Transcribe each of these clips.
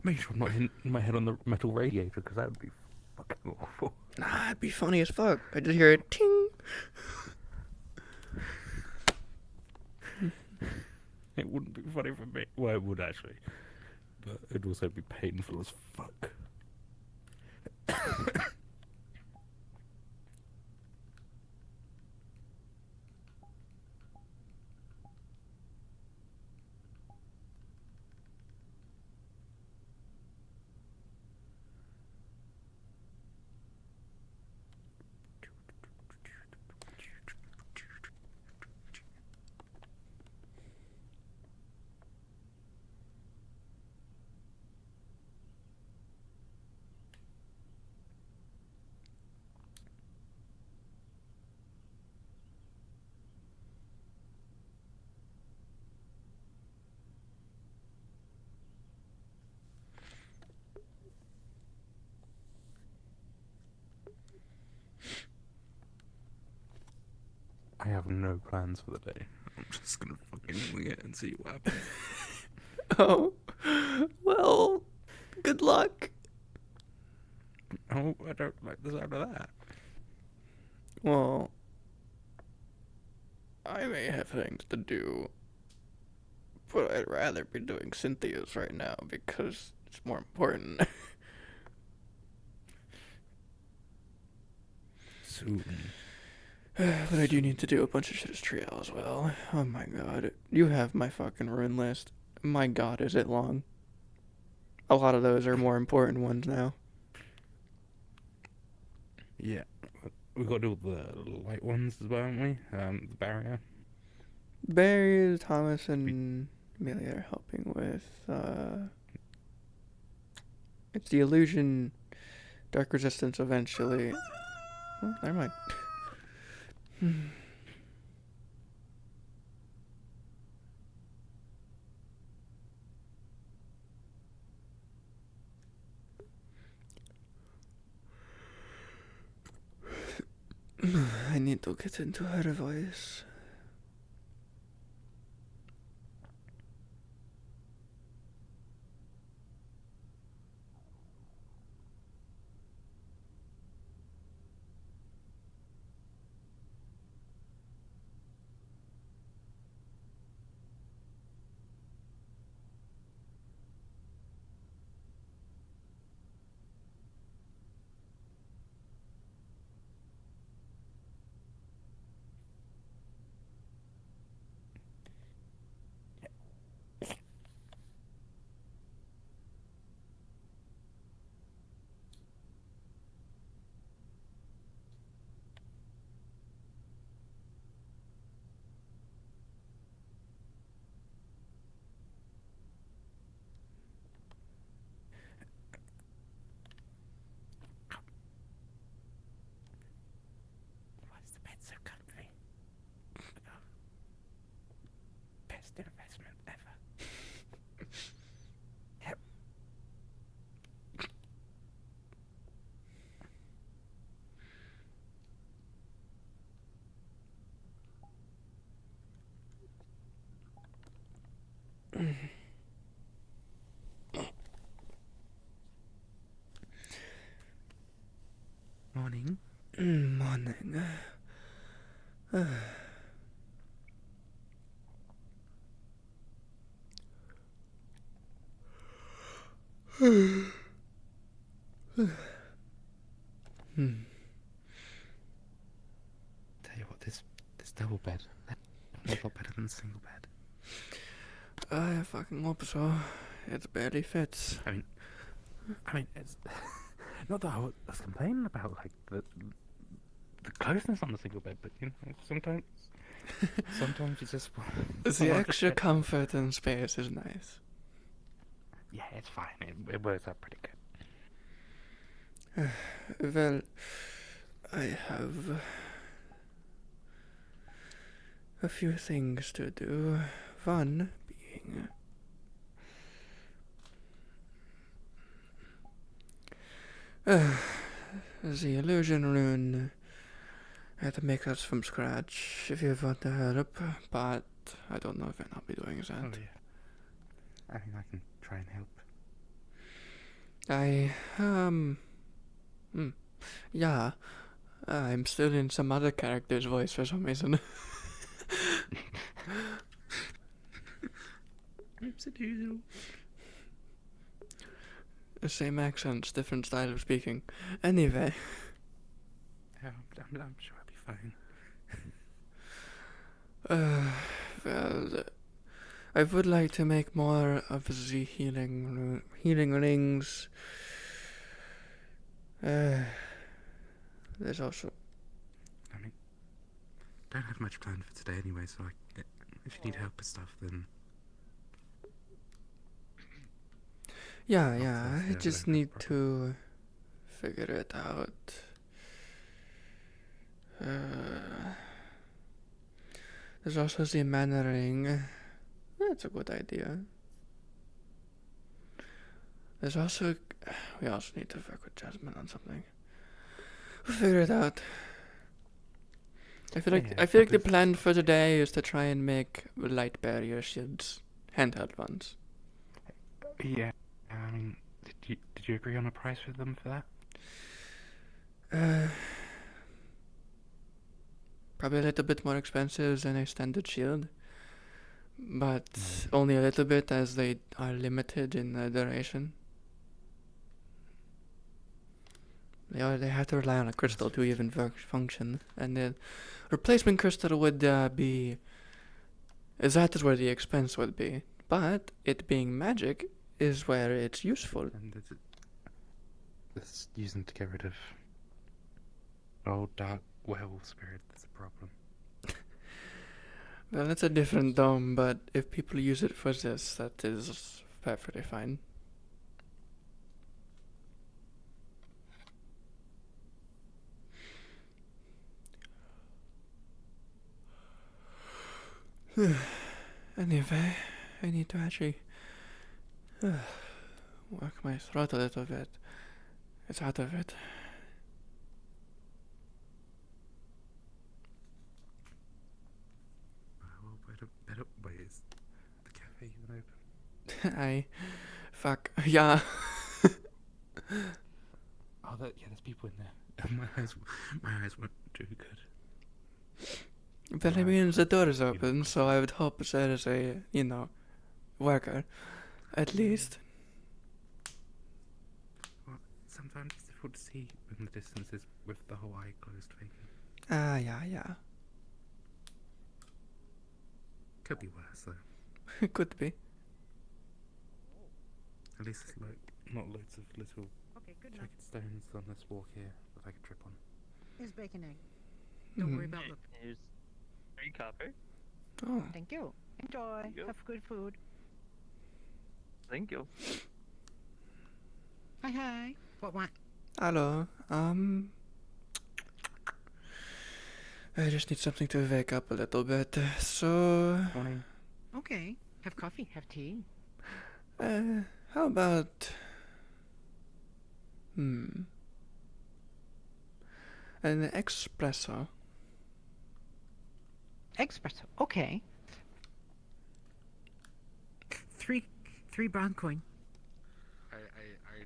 Make sure I'm not hitting my head on the metal radiator, because that would be fucking awful. Nah, it'd be funny as fuck. I just hear it ting. It wouldn't be funny for me. Well, it would actually, but it'd also be painful as fuck. I have no plans for the day. I'm just gonna fucking wing it and see what happens. Oh, well, good luck. Oh, I don't like the sound of that. Well, I may have things to do, but I'd rather be doing Cynthia's right now because it's more important. Soon. But I do need to do a bunch of shit as Trial as well. Oh my god. You have my fucking rune list. My god, is it long. A lot of those are more important ones now. Yeah. We've got to do the light ones as well, haven't we? The barrier. Barry, Thomas, and Amelia are helping with, it's the illusion, dark resistance eventually. Oh, never mind. I need to get into her voice. Why is the bed so comfy? Best investment ever. Yep. Morning. Morning. Tell you what, this double bed, a lot better than the single bed. I fucking hope so. It barely fits. I mean, it's not that I was complaining about like the closeness on the single bed, but you know, sometimes you just The extra comfort and space is nice. Yeah, it's fine. It works out pretty good. Well, I have a few things to do. One being the illusion rune. I had to make that from scratch if you want to help, but I don't know if I'll be doing that. Oh yeah. I mean, I can try and help. Yeah. I'm still in some other character's voice for some reason. Same accents, different style of speaking. Anyway. Yeah, I'm sure I'll be fine. Well, I would like to make more of the healing rings. There's also... I mean, don't have much planned for today anyway, so if you need help with stuff, then... Yeah, Thursday, I I just don't have need a problem. to figure it out. There's also the mana ring. That's a good idea. There's also... We also need to work with Jasmine on something. We'll figure it out. I feel like the plan for today is to try and make light barrier shields, handheld ones. Yeah, I mean, did you agree on a price with them for that? Probably a little bit more expensive than a standard shield, but only a little bit as they are limited in duration. They have to rely on a crystal to even function, and the replacement crystal would be... That is where the expense would be, but it being magic is where it's useful. And it's using to get rid of old dark werewolf spirit. That's a problem. Well, it's a different dome, but if people use it for this, that is perfectly fine. Anyway, I need to actually work my throat a little bit. It's out of it. Well, wait, is the cafe even open? Fuck, yeah. Oh, there's people in there. My eyes weren't too good. But I mean, the door is open, so I would hope there is a, worker. At least. Well, sometimes it's difficult to see in the distances with the whole eye closed thing. Yeah. Could be worse, though. It could be. At least it's not loads of little jagged stones on this walk here that I could trip on. Here's bacon egg. Don't worry about the... Here's 3 copper. Oh. Thank you. Enjoy. Thank you. Have good food. Thank you. Hi. What? Hello. I just need something to wake up a little bit. So... Morning. Okay. Have coffee. Have tea. How about... An espresso. Espresso. Okay. Three brown coin. I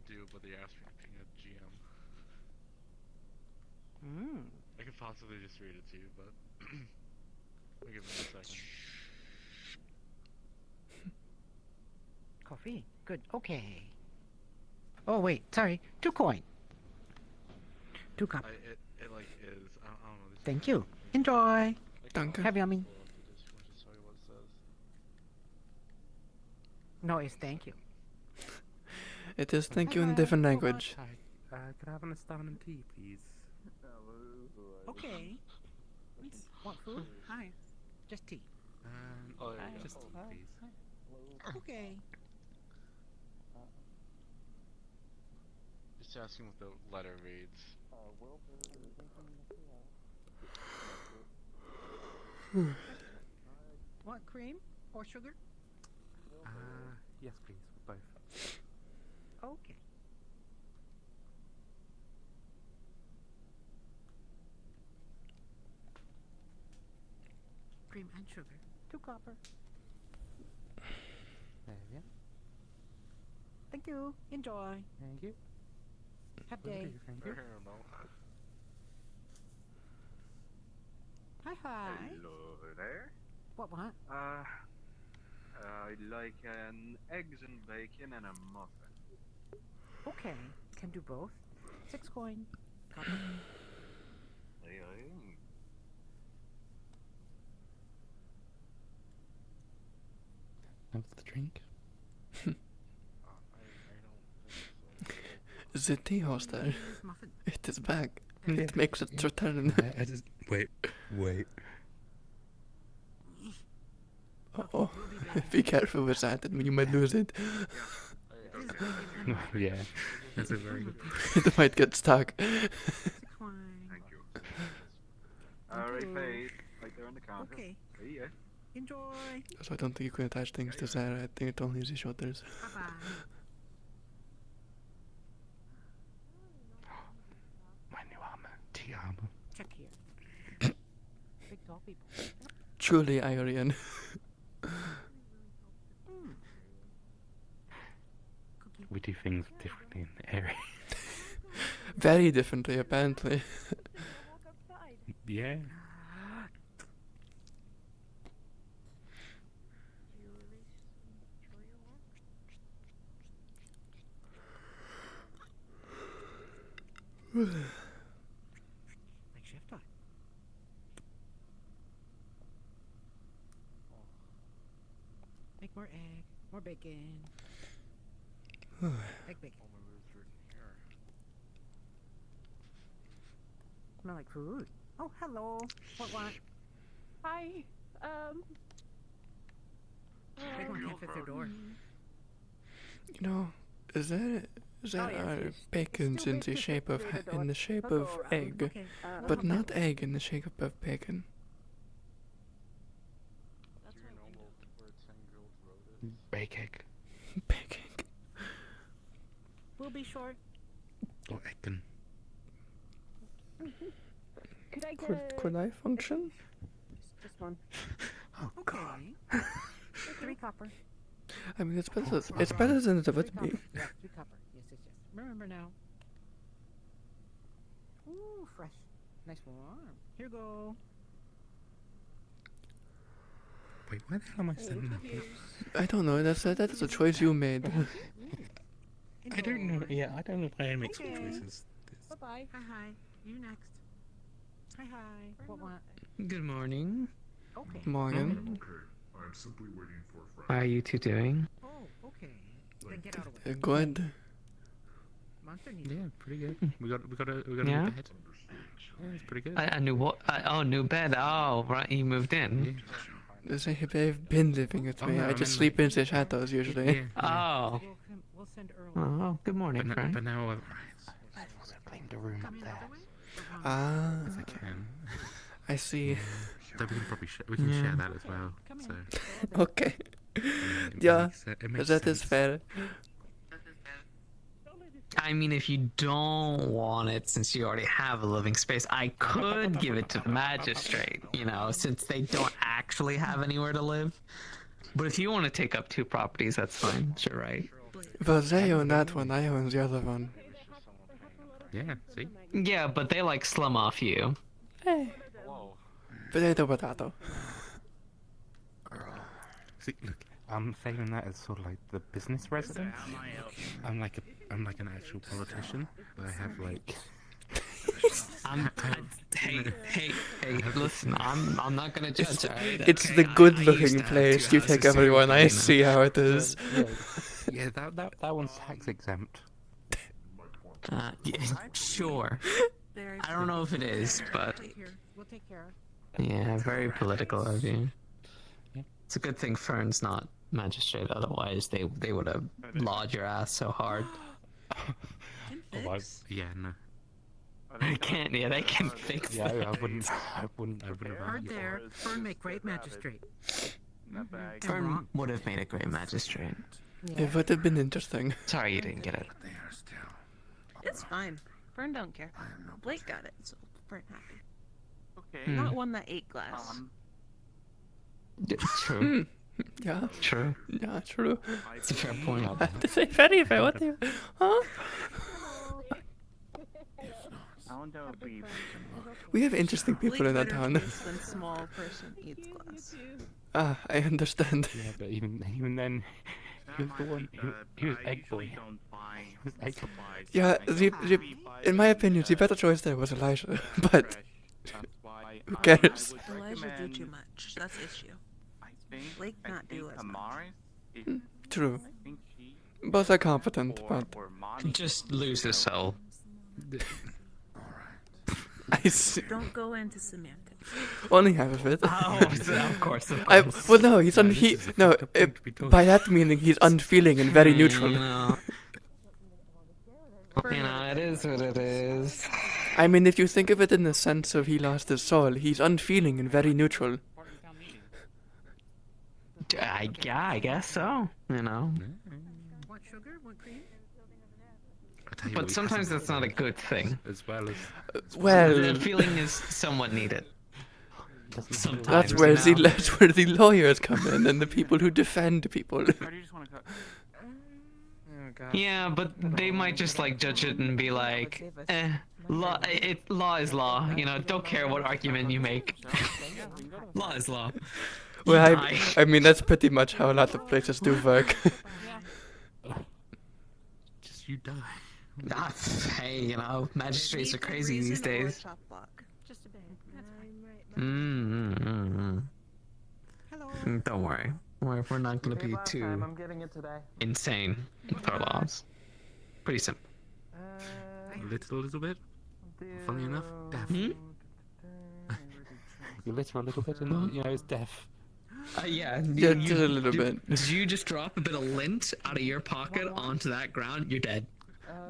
do, but they asked me to ping a GM. I could possibly just read it to you, but I'll give me a second. Coffee. Good. Okay. Oh wait. Sorry. 2 coin. 2 copper. It is. I don't know. Thank you. Enjoy. Danke. Have yummy. Just tell you what it says. No, it's thank you. It is thank you in a different language. Hi. Could I have an Astan and tea, please? Okay. Want food? Hi. Just tea. Oh, there you go. Just tea, please. Okay. Just asking what the letter reads. Want cream or sugar? Yes, please, both. Okay. Cream and sugar. 2 copper. There we are. Thank you. Enjoy. Thank you. Have day. Thank I you. don't know. Hi. Hello there. What? I'd like an eggs and bacon and a muffin. Okay. Can do both. 6 coin. Copper. Aye, aye. That's the drink. I don't think so. The tea house there. Muffin. It is back. Yeah. It makes its return. I just wait. Oh, be careful with that. You might lose it. Yeah, that's a very good. It might get stuck. 6 coin. Thank you. Alright, you. paid. Right there on the counter. Okay. See ya. Enjoy. So I don't think you can attach things to Sarah. I think it only is the shoulders. Bye. My new armor, tea armor. Check here. Big tall people. Truly Aryan. Cookie. We do things differently in the area. Very differently, apparently. Yeah. Like chef time. Make more egg, more bacon. Egg bacon. Oh, maybe it's written here. Smell like food. Oh, hello. What? Hi. Everyone can't fit their door. You know, is that bacon's in the shape of egg, Okay. but not egg in the shape of bacon. Do you know where Tangled Road is? Bake egg Bacon. We'll be short. or egg. Could I get Could I function? just one? Oh Okay. God. 3 copper. I mean, it's better than it 3 would copper. be. Yeah, 3 copper. Yes. Remember now. Ooh, fresh. Nice warm. Here go. Wait, why the hell am I sending that? I don't know. That's a choice you made. I don't know. Yeah, I don't know why I make some Okay. choices. Bye-bye. Hi. You next. Hi. What? Good morning. Okay. Morgan. Okay, I'm simply waiting for friends. How are you two doing? Oh, okay. Then get out of the way. Good. Monster needs Yeah, pretty good. We got a Yeah? new bed. Yeah, it's pretty good. A new what? New bed. Oh, right. You moved in. They've been living with Oh, me. no, I I just mean, sleep in the shadows usually. Yeah. Oh. We'll send Earl. Oh, good morning, friend. But now I've also claimed a room up Come in there. other way? Ah, If I can. I see. So we can probably we can share that as well. Come in. So Okay. it Yeah, makes that is sense. fair. I mean, if you don't want it, since you already have a living space, I could give it to the magistrate, since they don't actually have anywhere to live. But if you want to take up 2 properties, that's fine. Sure, right? Well, they own that one. I own the other one. Yeah, see? Yeah, but they slum off you. Whoa. Potato, potato. See, look, I'm saving that as sort of like the business residence. I'm like an actual politician, but I have like. Hey, listen, I'm not gonna judge, alright? It's Okay, the I used good-looking to have place. 2 You take houses too, everyone. I you know. see how it is. Yeah, that one's tax exempt. Yeah, sure. I don't know if it is, but We'll take care of. yeah, very political of you. Yeah. It's a good thing Fern's not magistrate, otherwise they would have lawed your ass so hard. Yeah, no. They can fix Yeah, that. I wouldn't have. Heard there. Fern make great magistrate. That bag. Fern would have made a great magistrate. It would have been interesting. Sorry you didn't get it. It's fine. Fern don't care. Blake got it, so Fern happy. Okay. Hmm. Not one that ate glass. True. Yeah, True. yeah, true. It's a fair point. To say very fair, what the... Huh? We have interesting people in that town. When small person eats glass. Ah, I understand. Yeah, but even then, he was the one. He was egg boy. He was egg boy. Yeah, in my opinion, the better choice there was Elijah, but who cares? Elijah do too much. That's the issue. Blake not do as much. True. Both are competent, but Just lose his soul. I see. Don't go into semantics. Only half of it. Oh, of course, of course. Well, no, he's by that meaning he's unfeeling and very neutral. You know, it is what it is. I mean, if you think of it in the sense of he lost his soul, he's unfeeling and very neutral. I guess so. You know. Want sugar? Want cream? But sometimes that's not a good thing. As well as Well, The feeling is somewhat needed. Sometimes. that's where you know? that's where the lawyers come in and the people who defend people. Yeah, but they might just like judge it and be like, law is law. You know, don't care what argument you make. Law is law. Well, You die. I mean that's pretty much how a lot of places do work. just you die. Hey, you know, magistrates are crazy these days. Chop block. Just a bit. That's Mm-hmm. Don't worry. We're not gonna be too insane with our laws. Pretty simple. A little bit. Funny enough, deaf. Hmm? You litter a little bit, and it's deaf. Yeah, Yeah, just a little bit. Did you just drop a bit of lint out of your pocket onto that ground? You're dead.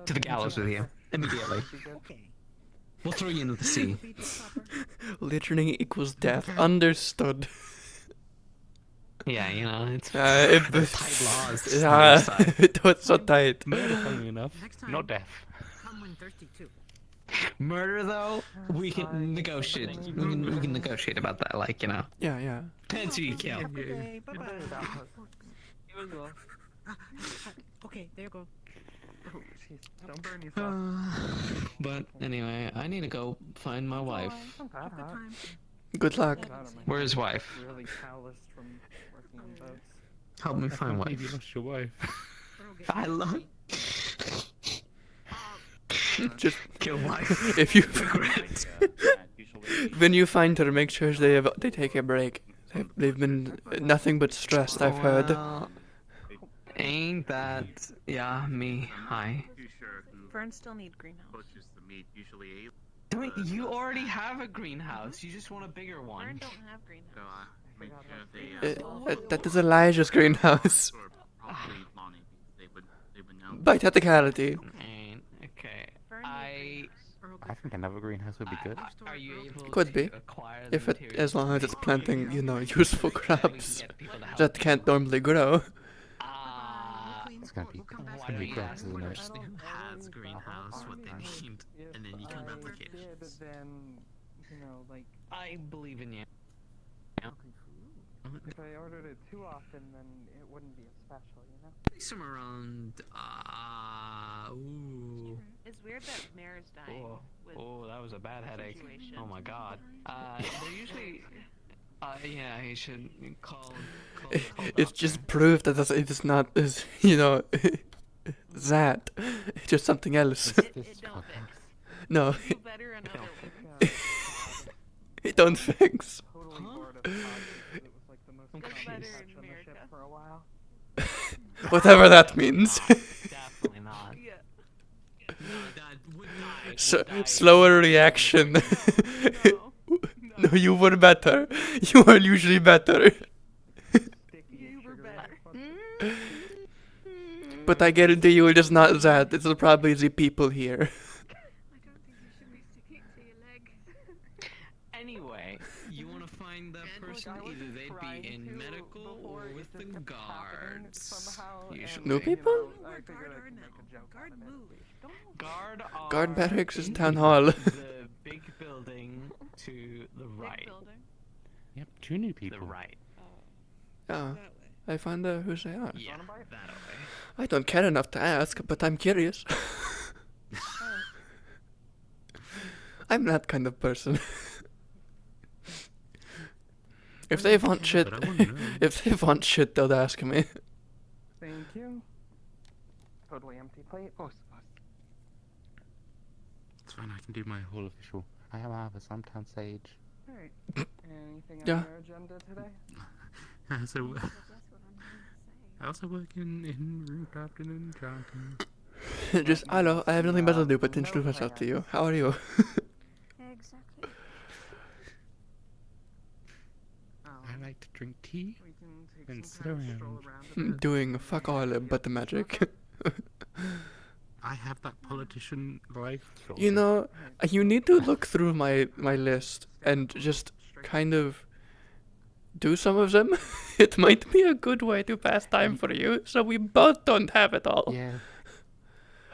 To the gallows with you. Immediately. We'll throw you into the sea. Littering equals death. Understood. Yeah, you know, it's It tight laws. yeah, it was so tight. Murder, funny enough, not deaf. Come when thirsty too. Murder, though, we can negotiate. We can negotiate about that, like, you know. Yeah, yeah. Depends who you kill. Okay, bye-bye. Okay, there you go. Don't burn yourself. But anyway, I need to go find my wife. Good time. Good luck. Where's his wife? Really calloused from working on boats. Help me find Maybe you wife. lost your wife. I love. Just Kill wife. if you Regret. when you find her, make sure they take a break. They've been nothing but stressed. I've heard. Well, ain't that me? Hi. Ferns still need greenhouse. I mean, you already have a greenhouse. You just want a bigger Fern one. don't have greenhouse. That is Elijah's greenhouse. By technicality. Ain't okay. Fern I. I think another greenhouse would be good. Are you able Could to be. acquire the If it, materials as long as it's planting, useful so we can crops get people to help that you? can't normally grow. It's gonna be Why gonna don't be you grass, ask isn't the it? person who has greenhouse what they need, and then you can replicate it. I believe in you. If I ordered it too often, then it wouldn't be as special, Somewhere around. Ooh. It's weird that Mare's dying. with Oh, that was a bad headache. situation. Oh my god. They're usually. Yeah, he should call the It's just proof that it is not that. It's just something else. It don't fix. No, Do better another way. it don't fix. Totally bored of podcasts. It was like the most Gets fun better touch in on the ship America. for a while. Whatever that means. Definitely not. Yeah. No, that would die. Slower reaction. No. No, you were better. You are usually better. You were better. But I guarantee you it is not that. It is probably the people here. I don't think you should be sticking to your leg. Anyway, you want to find that person? Either they'd be in medical or with the guards. Usually. New people? Where guard are now? Guard move. Don't Guard are barracks is in town hall. the big building to the big right. building. Yep, 2 new The people. right. Oh. That way. I find out who they are. Yeah, that away. I don't care enough to ask, but I'm curious. I'm that kind of person. If they want shit, But I wanna know. if they want shit, they'll ask me. Thank you. Totally empty plate. Oh, It's fine, I can do my whole official. I am a Sometimes Sage. alright. Anything on Yeah. your agenda today? So, I also work in room crafting and enchanting. Just, hello, I have nothing better to do but to introduce myself to you. How are you? Exactly. I like to drink tea. We can take And some sit time to around. stroll around a bit. Doing fuck all but the magic. I have that politician life. sort You of. know, you need to look through my list and just kind of do some of them. It might be a good way to pass time for you, so we both don't have it all. Yeah.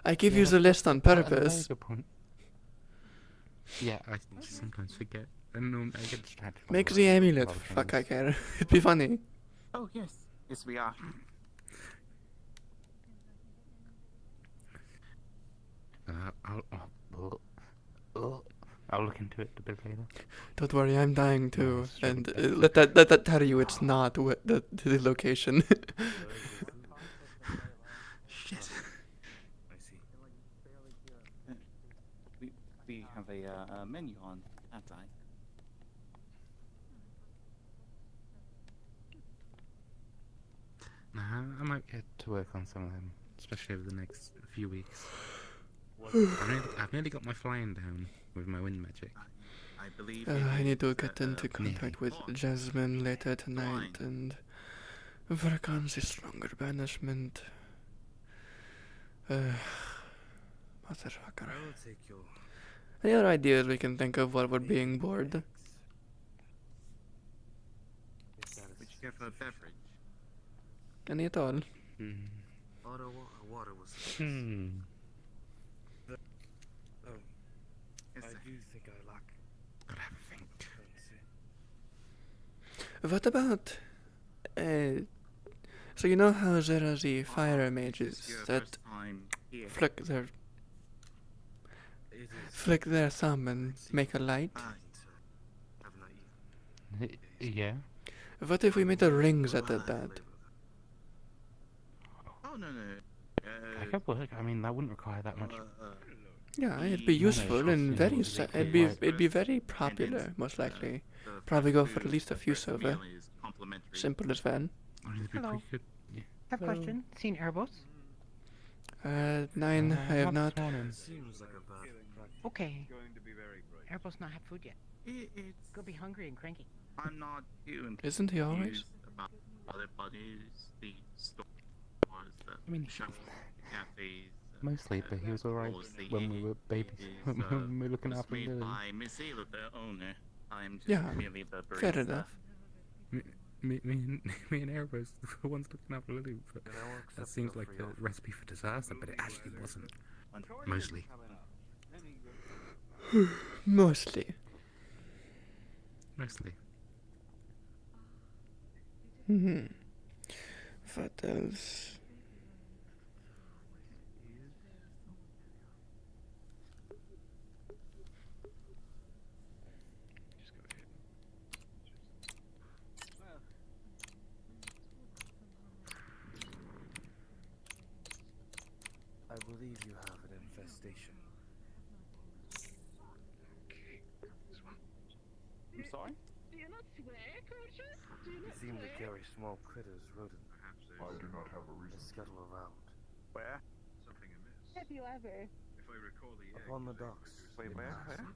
I give Yeah, you the list on that's a very purpose. good point. Yeah, I sometimes forget. And I get distracted. by Make a the lot of amulet, other fuck I things. care. It'd be funny. Oh, yes. Yes, we are. I'll look into it a bit later. Don't worry, I'm dying too. Nice, sure, And okay. let that tell you it's not the location. Shit. I see. We have a menu on outside. Nah, I might get to work on some of them, especially over the next few weeks. I've nearly got my flying down with my wind magic. I believe I need to get into into contact with Jasmine later tonight and work on the stronger banishment. Motherfucker. I will take your Any other ideas we can think of while we're being bored? Would you care for a beverage? Any at all? Water was. Oh, Yes, sir. do think I lack. gotta have a think. What about, so you know how there are the fire It's mages your that first time here. flick their It is. thumb and make a light? Haven't I eaten? Yeah. What if we made a ring that did that? Oh, no. I could work. I mean, that wouldn't require that much. Yeah, it'd be No, useful no, and you very know, it'd be very popular, most likely. Probably go for at least a few silver. Simple as that. I mean, it'd be Hello. pretty good. Yeah. Have a question. Seen Airbus? 9, I have not. this morning. Seems like a bad practice. Okay. Going to be very bright. Airbus not have food yet. It's. Could be hungry and cranky. I'm not too Isn't he always? confused about other bodies, the stores, the I mean, shops, cafes. Mostly, but he was alright when we were babies. When we were looking after made him. by Miss Ayla, the owner. I'm just Yeah, merely the fair barista. enough. Me and Erebus were the ones looking after Lily. But Then I will accept that seems your like free the offer. recipe for disaster, but it actually wasn't. Wonderful. Mostly. Mostly. Mostly. Hmm. What else? I believe you have an infestation. I'm sorry? You seem to carry small critters, rodent. I do not have a They reason. scuttle around. Where? Something amiss. Have you ever? If I recall the egg. Upon the docks. Wait, in where? Madison.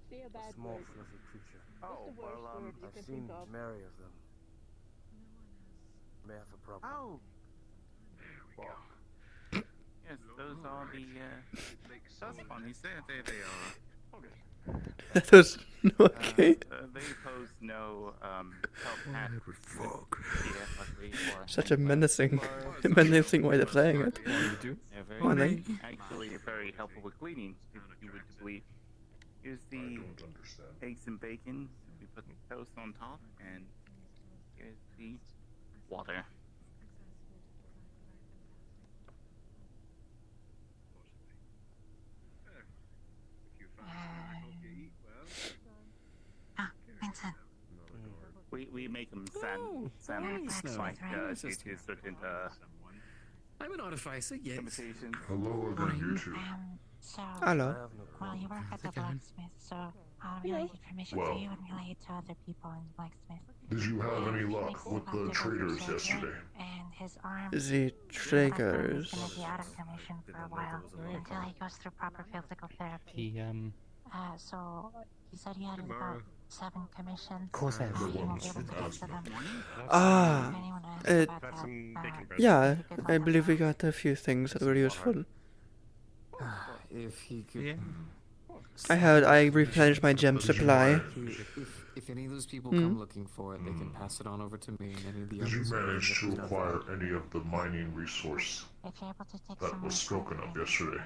Say a A bad small word. fluffy creature. Oh, What's the worst well, word you I've can seen think of? many of them. May have a problem. Oh. Yes, those are the, that's funny. There they are. That was okay. They pose no, health hazard here, luckily, or Such a anywhere. menacing way of saying it. They're very, Morning. actually very helpful with cleaning, if you would believe. Here's I the don't understand. eggs and bacon. We put the toast on top, and here's the water. If you fancy I hope you eat well. Vincent. We make them sand like due to certain I'm an artificer, yes. limitations. Hello again, you two. So, Hello. well, you work at the blacksmith, so I'll relay the information Well. to you and relay it to other people in the blacksmith. Did you have any He luck makes with about the to go traders through surgery, yesterday? And his arm. The He's triggers. gonna be out of commission for a while until he goes through proper physical therapy. He So he said he had about 7 commissions. Of course I have. He won't be able to get to them. Ah, If anyone asks it- about that, yeah, you could I let believe we them know. got a few things that were useful. If he could. I replenished my gem supply. If any of those people Hmm. come looking for it, they can pass it on over to me and any of the Did you others. manage to acquire any of the mining resource If you're able to take that some was spoken of yesterday?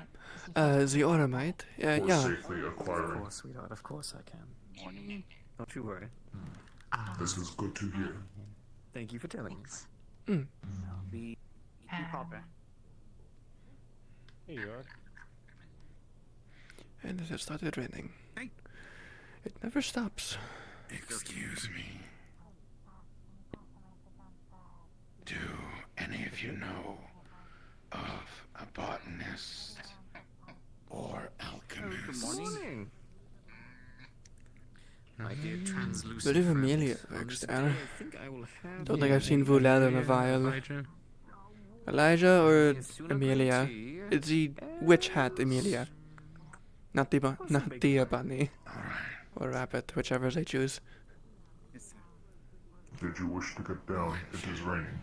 The automite. Or Yeah. safely Of acquiring? course, sweetheart. Of course I can. Don't you worry. This is good to hear. Thank you for telling me. Mm. The copper. Here you are. And it has started raining. It never stops. Excuse me. Do any of you know of a botanist or alchemist? Good morning. My dear I translucent believe friends, Amelia on works this there. day, I think I will have Don't think I've seen Voulade in a while. Elijah or Amelia? It's the witch hat Amelia. Not the bunny. Or rabbit, whichever they choose. Did you wish to get down? It is raining.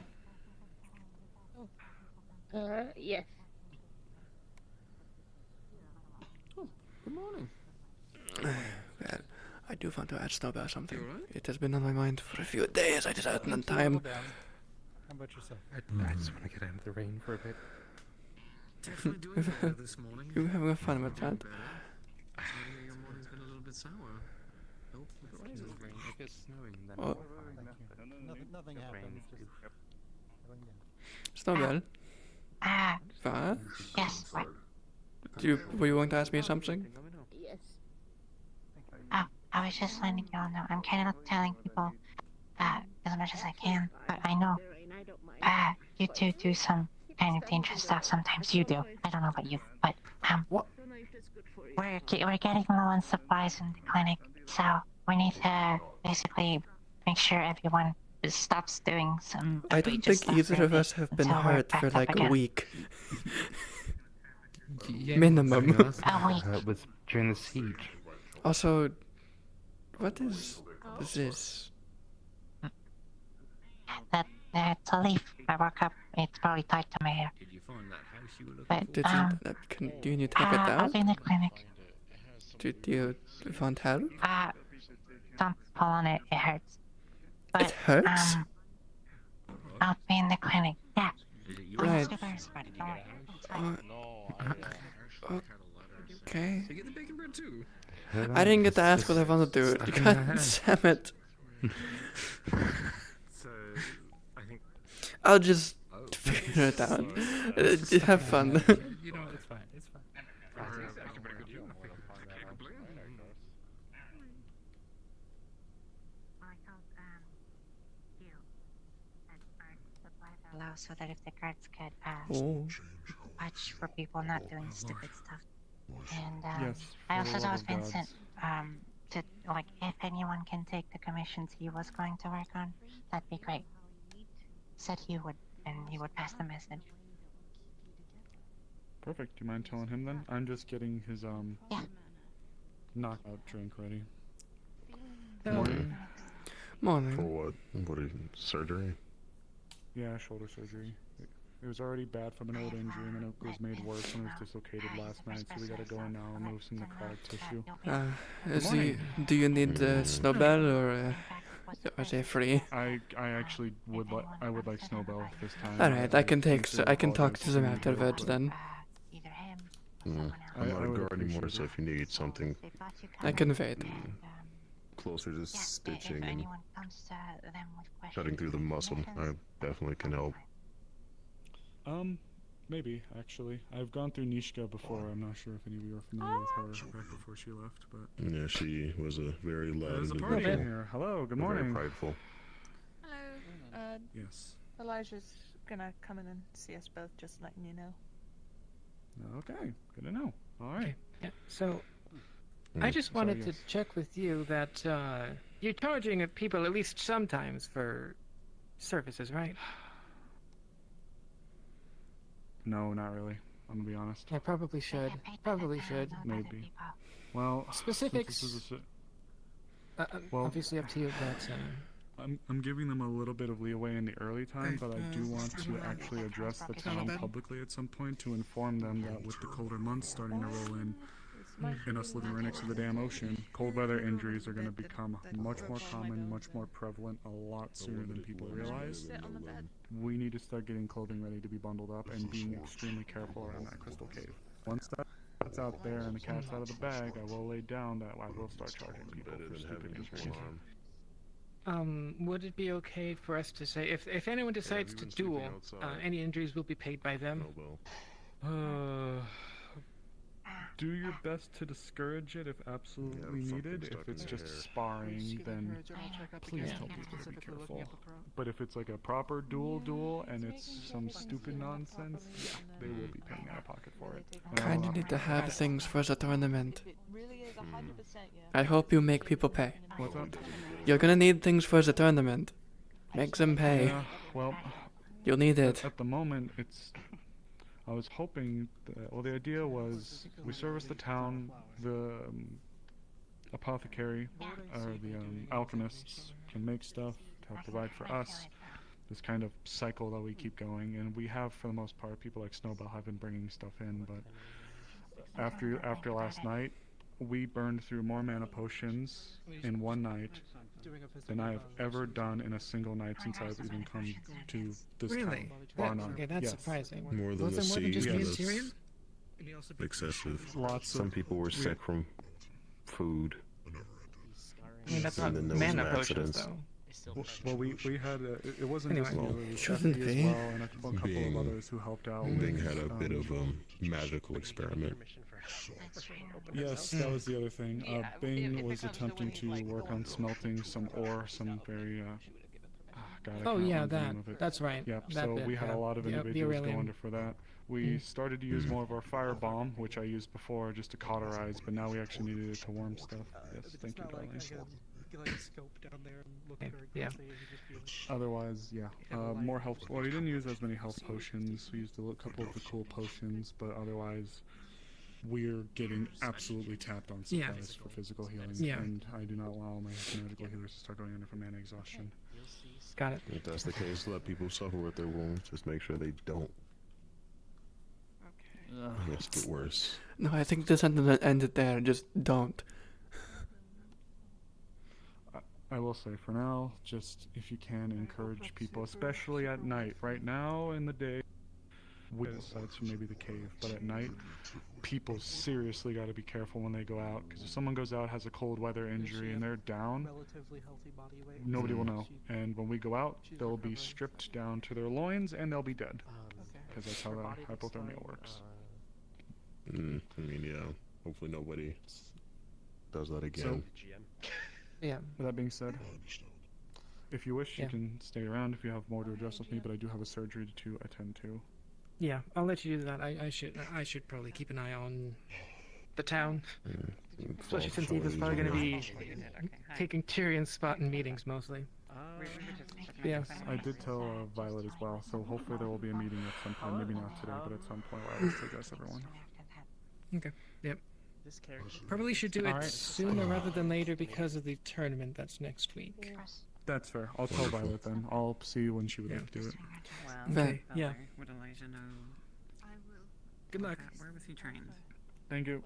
Yes. Good morning. Well, I do want to add Snowbell or something. It has been on my mind for a few days. I just hadn't had time. How about yourself? I just want to get out of the rain for a bit. Definitely doing better this morning. You having fun with that? Your morning's been a little bit sour. Nope. If it's snowing, then Oh. nothing happens. Snowbell? What? Yes, what? Were you going to ask me something? Yes. Oh, I was just letting you all know. I'm kind of telling people as much as I can, but I know you two do some kind of dangerous stuff. Sometimes you do. I don't know about you, but what? We're getting low on supplies in the clinic, so we need to basically make sure everyone stops doing some. I don't think either of us have been hurt for like a week. Minimum. It was during the siege. Also, what is this? It's a leaf. I woke up. It's probably tied to my hair. Did you find that house you were looking But, do you need to take it I'll down? be in the clinic. Do you want help? Don't pull on it. It hurts. But, It hurts? I'll be in the clinic. Yeah. Right. Don't worry. It's fine. Okay. You get the bacon bread too. I didn't get to ask what I wanted to do. God damn it. So, I think. I'll just figure it out. Have fun. You know, it's fine. It's fine. Allow so that if the guards could Oh. watch for people not doing stupid stuff. And Yes, I for the also love told of Vincent to like if anyone can take the commissions he was going to work on, that'd be great. Said he would, and he would pass the message. Perfect. Do you mind telling him then? I'm just getting his Yeah. knockout drink ready. Morning. Morning. For what? What is surgery? Yeah, shoulder surgery. It was already bad from an old injury, and then it was made worse when it was dislocated last night, so we gotta go in now and remove some necrotic tissue. Do you need Snowbell or are they free? I actually would like Snowbell this time. Alright, I can talk to them afterwards then. I'm not a guard anymore, so if you need something, I can wait. closer to Yeah, stitching if and anyone comes to them with questions, cutting through the muscle, I definitely can help. Maybe, actually. I've gone through Nishka before. I'm not sure if any of you are familiar with her right before she left, but... Yeah, she was a very loud There's a individual. party in here. Hello, good morning. Very prideful. Hello. Yes. Elijah's gonna come in and see us both, just letting you know. Okay, good to know. All right. Yeah, so, I just wanted to check with you that you're charging people at least sometimes for services, right? No, not really. I'm gonna be honest. I probably should. Probably should. Maybe. Well, Specifics. This is well, obviously up to you, but I'm giving them a little bit of leeway in the early time, but I do want to actually address the town publicly at some point to inform them that with the colder months starting to roll in, and us living right next to the damn ocean, cold weather injuries are going to become much more common, much more prevalent, a lot sooner than people realize. We need to start getting clothing ready to be bundled up and being extremely careful around that crystal cave. Once that's out there and the cat's out of the bag, I will lay down that I will start charging people for stupid injuries. Would it be okay for us to say, if anyone decides to duel, any injuries will be paid by them? Do your best to discourage it if absolutely needed. If it's just sparring, then please tell people to be careful. But if it's like a proper duel and it's some stupid nonsense, yeah, they will be paying out of pocket for it. Kinda need to have things for the tournament. I hope you make people pay. What's up? You're gonna need things for the tournament. Make them pay. Yeah, well, you'll need it. At the moment, I was hoping that, well, the idea was we service the town, the apothecary, or the alchemists can make stuff to help provide for us. This kind of cycle that we keep going, and we have, for the most part, people like Snowbell have been bringing stuff in, but after last night, we burned through more mana potions in one night than I have ever done in a single night since I've even come to this town. Bar none. Okay, that's surprising. More than the sea, just me and that's Tyrion? excessive. Some people were sick from food. I mean, that's and not then there was mana some potions, accidents. though. Well, we had it wasn't just Anyway, me, it was shouldn't Effie as be. well, and a couple of others who helped out. Bing had a bit of a magical experiment. Yes, that was the other thing. Bing was attempting to work on smelting some ore, some very God, I Oh can't yeah, remember the name of it. that's right. Yep, That so bit, we had yeah. a lot of Yep, the individuals go Aurelian. under for that. We started to use more of our fire bomb, which I used before just to cauterize, but now we actually needed it to worm stuff. Yes, thank you, darling. Yeah. Otherwise, yeah, more health. Well, we didn't use as many health potions. We used a couple of the cool potions, but otherwise, we're getting absolutely tapped on supplies for physical healing, and I do not allow my magical healers to start going under for mana exhaustion. Got it. If that's the case, let people suffer with their wounds. Just make sure they don't. Yes, get worse. No, I think the sentence ended there. Just don't. I will say, for now, just if you can encourage people, especially at night. Right now in the day, aside from maybe the cave, but at night, people seriously got to be careful when they go out, because if someone goes out, has a cold weather injury, and they're down, nobody will know. And when we go out, they'll be stripped down to their loins, and they'll be dead, because that's how the hypothermia works. I mean, yeah. Hopefully nobody does that again. Yeah. With that being said, if you wish, you can stay around if you have more to address with me, but I do have a surgery to attend to. Yeah, I'll let you do that. I should probably keep an eye on the town, especially since Eva's probably going to be taking Tyrion's spot in meetings mostly. Yeah. I did tell Violet as well, so hopefully there will be a meeting at some point. Maybe not today, but at some point where I will address everyone. Okay. Yep. Probably should do it sooner rather than later because of the tournament that's next week. That's fair. I'll tell Violet then. I'll see when she would like to do it. Okay. Yeah. Would Elijah know? I will. Good luck. Where was he trained? Thank you.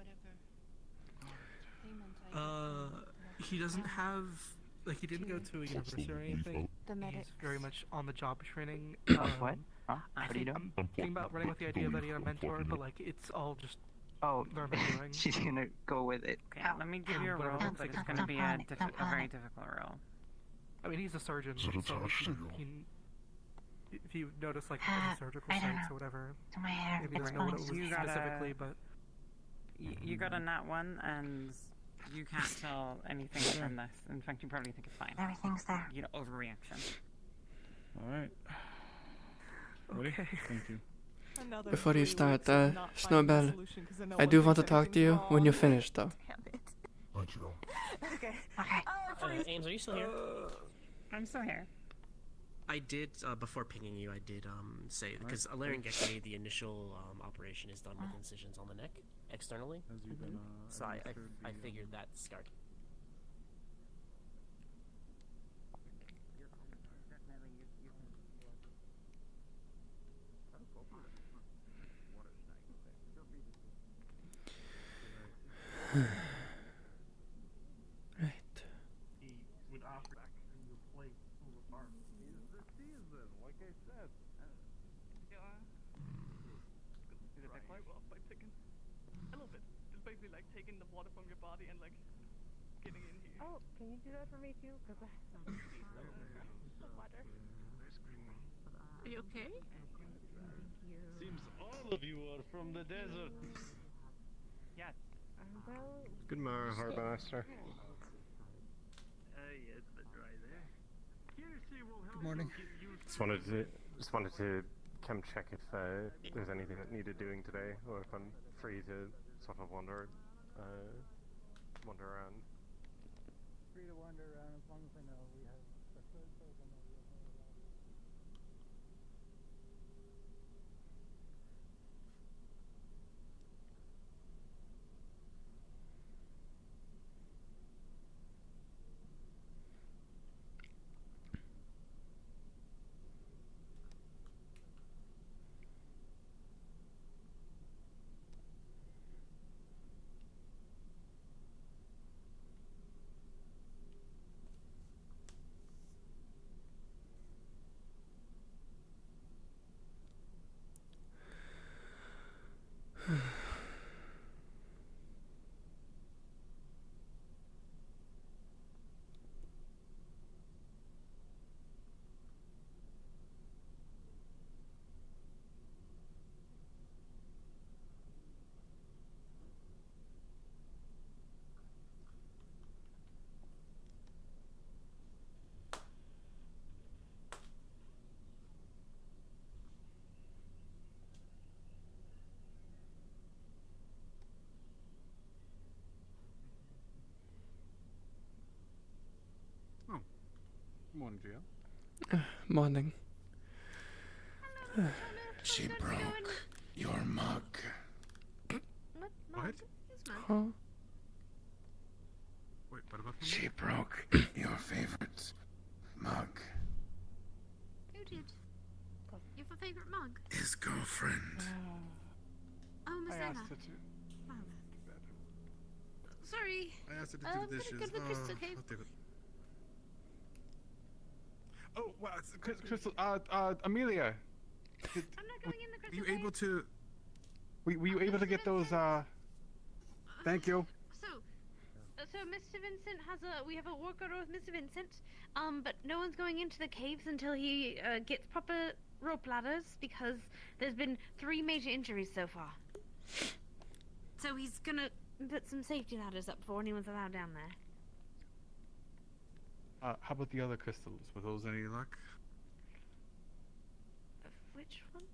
He doesn't have, like, he didn't go to a university or anything. He's very much on the job training. What? Huh? What are you doing? I'm thinking about running with the idea that he had a mentor, but like, it's all just Oh, Norman doing? she's gonna go with it. Okay, let me give you a roll, but it's going to be a very difficult roll. I mean, he's a surgeon, Is it so attached to you? if you notice like any surgical I don't sites know. or whatever, To my hair, maybe it's don't know what it going was to specifically, but You got a nat 1, and you can't tell anything from this. In fact, you probably think it's fine. Everything's there. You know, overreaction. Alright. Ready? Thank you. Before you start, Snowbell, I do want to talk to you when you're finished, though. Thank you. Okay. Ames, are you still here? I'm still here. I did, before pinging you, I did say, because a laryngectomy, the initial operation is done with incisions on the neck, externally. Has you been, So I figured that scarred. Right. He would offer back and your plate full of art. It's the season, like I said. Is it quite well by picking? A little bit. It's basically like taking the water from your body and like getting in here. Oh, can you do that for me too? Because I have some water. Are you okay? Seems all of you are from the desert. Yes. Well, Good morning, Harbourmaster. Yes, but right there. Hearsay will help Good morning. you get used Just wanted to come check if there's anything that needed doing today, or if I'm free to sort of wander around. Free to wander around as long as I know we have the third person that we have no allowed. Morning, Gio. Morning. She broke your mug. What? Huh? Wait, what about She broke your favorite mug. Who did? You have a favourite mug? His girlfriend. Oh, Miss I Anna. asked her to. Oh. Sorry. I asked her to do I'm the gonna dishes. go to the Crystal Cave. I'll do it. Oh, wow, Crystal, Amelia. I'm not going in the Crystal Were you Cave. able to? Were you able to get those? Thank you. So Mr. Vincent we have a work order with Mr. Vincent, but no one's going into the caves until he gets proper rope ladders because there's been 3 major injuries so far. So he's gonna put some safety ladders up before anyone's allowed down there. How about the other crystals? Were those any luck? Which one?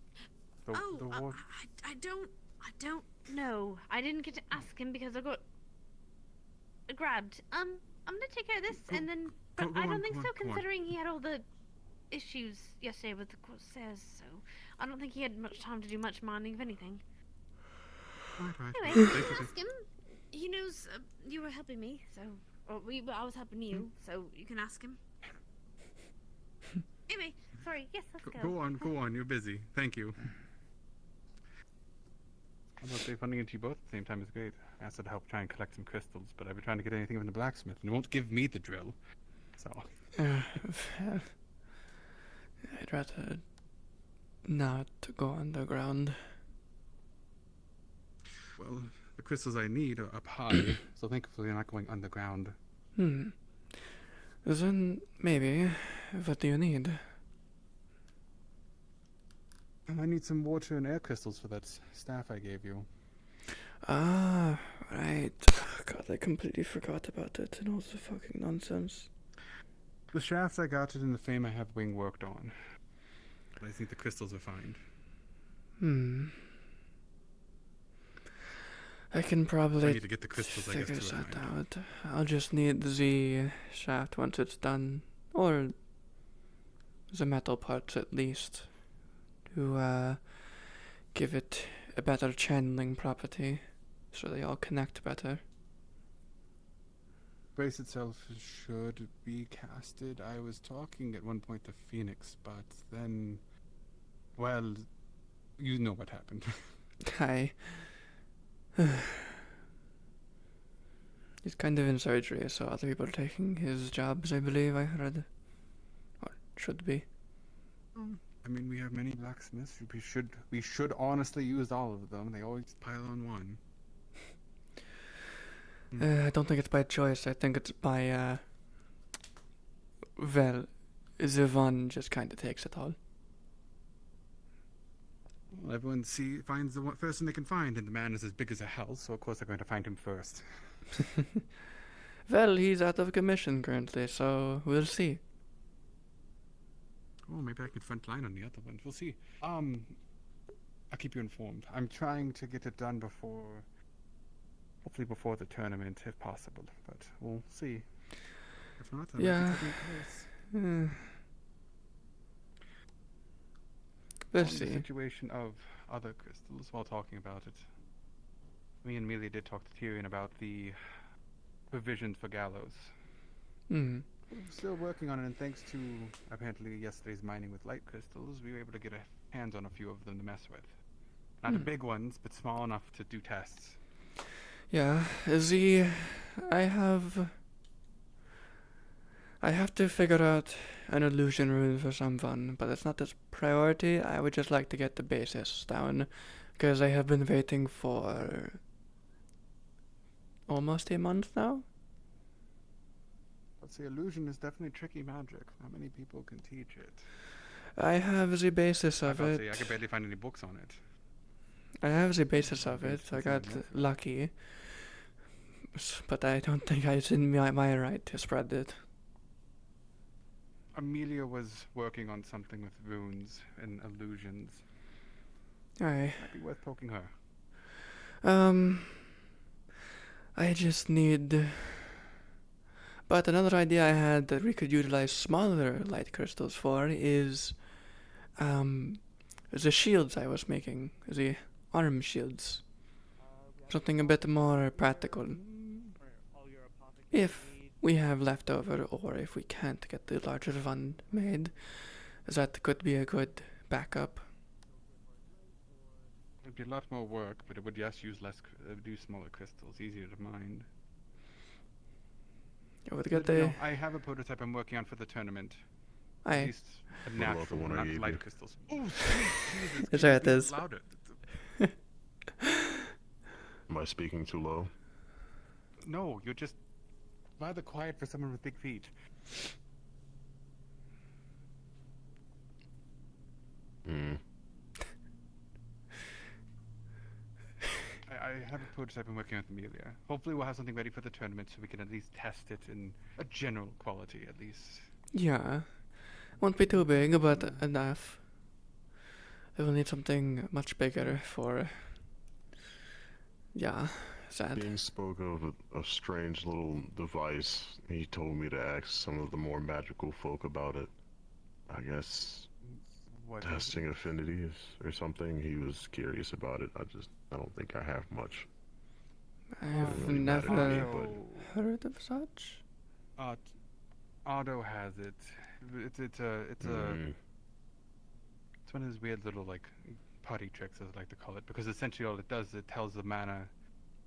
The ward. I don't know. I didn't get to ask him because I got grabbed. I'm gonna take care of this and then. But I don't think so, considering he had all the issues yesterday with the Corsairs. So I don't think he had much time to do much mining, if anything. Right. Anyway, you can ask him. He knows you were helping me, so I was helping you, so you can ask him. Anyway, sorry. Yes, let's go. Go on. You're busy. Thank you. I'm about to say funding into you both at the same time is great. I asked her to help try and collect some crystals, but I've been trying to get anything from the blacksmith, and he won't give me the drill. So. I'd rather not go underground. Well, the crystals I need are up high, so thankfully they're not going underground. Then maybe. What do you need? I need some water and air crystals for that staff I gave you. Ah, right. God, I completely forgot about it and all the fucking nonsense. The shafts I got it in the frame I have wing worked on. But I think the crystals are fine. I can probably I need to get the crystals, I guess, figure to that refine. out. I'll just need the shaft once it's done. Or the metal parts at least. To give it a better channeling property. So they all connect better. Brace itself should be casted. I was talking at one point to Phoenix, but then... Well, you know what happened. He's kind of in surgery, so other people are taking his jobs, I believe, I heard. Or should be. I mean, we have many blacksmiths. We should honestly use all of them. They always pile on one. I don't think it's by choice. I think it's by, well, the one just kind of takes it all. Well, everyone finds the one person they can find, and the man is as big as a house, so of course they're going to find him first. Well, he's out of commission currently, so we'll see. Oh, maybe I can front line on the other ones. We'll see. I'll keep you informed. I'm trying to get it done hopefully before the tournament, if possible. But we'll see. If not, then yeah. We'll on see. The situation of other crystals while talking about it. Me and Amelia did talk to Tyrion about the provisions for Gallows. We're still working on it, and thanks to apparently yesterday's mining with light crystals, we were able to get a hands on a few of them to mess with. Not the big ones, but small enough to do tests. Yeah, I have to figure out an illusion rune for someone, but it's not this priority. I would just like to get the basis down, because I have been waiting for almost a month now. But the illusion is definitely tricky magic. Not many people can teach it. I have the basis of it. I could barely find any books on it. I have the basis of it. I got lucky. But I don't think it's in my right to spread it. Amelia was working on something with runes and illusions. Aye. Might be worth poking her. I just need... But another idea I had that we could utilize smaller light crystals for is the shields I was making, the arm shields. Something a bit more practical. If we have leftover, or if we can't get the larger one made, that could be a good backup. It'd be a lot more work, but it would just use do smaller crystals, easier to mine. I have a prototype I'm working on for the tournament. Aye. At least a natural one, not light crystals. Oh, Jesus. Is that this? Louder. Am I speaking too low? No, you're just rather quiet for someone with big feet. I have a prototype I'm working on with Amelia. Hopefully we'll have something ready for the tournament so we can at least test it in a general quality, at least. Yeah. Won't be too big, but enough. We will need something much bigger for... Yeah, sad. Being spoke of a strange little device, he told me to ask some of the more magical folk about it. I guess testing affinities or something. He was curious about it. I don't think I have much. I've never heard of such. Otto has it. It's one of those weird little party tricks, as I like to call it, because essentially all it does is it tells the mana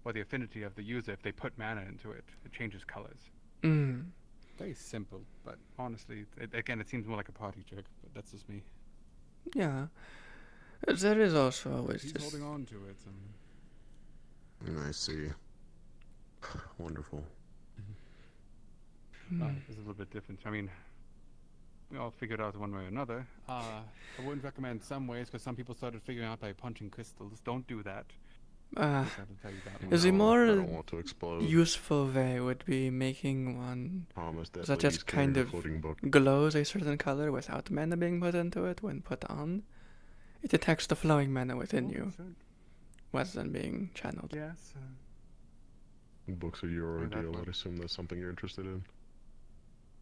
or the affinity of the user. If they put mana into it, it changes colors. Very simple, but honestly, it seems more like a party trick, but that's just me. Yeah. There is also always He's just... holding on to it. I see. Wonderful. It's a little bit different. I mean, we all figured out one way or another. I wouldn't recommend some ways because some people started figuring out by punching crystals. Don't do that. Is a more I don't want to explode. useful way would be making one Promise that that lady's just kind carrying a of floating book. glows a certain color without mana being put into it when put on. It detects the flowing mana within you, rather than being channeled. Yes. Books are your that ordeal. book. I'd assume that's something you're interested in.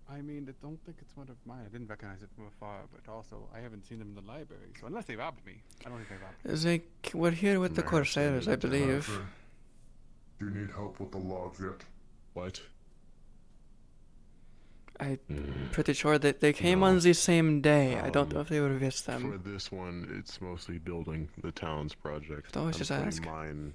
I mean, I don't think it's one of mine. I didn't recognize it from afar, but also I haven't seen them in the library. So unless they robbed me, I don't think they robbed me. They were here with the Corsairs, I believe. Do you need help with the logs yet? What? I'm pretty sure that they came on the same day. I don't know if they were with For them. this one, it's mostly building the town's project. Could always I'm just putting ask. mine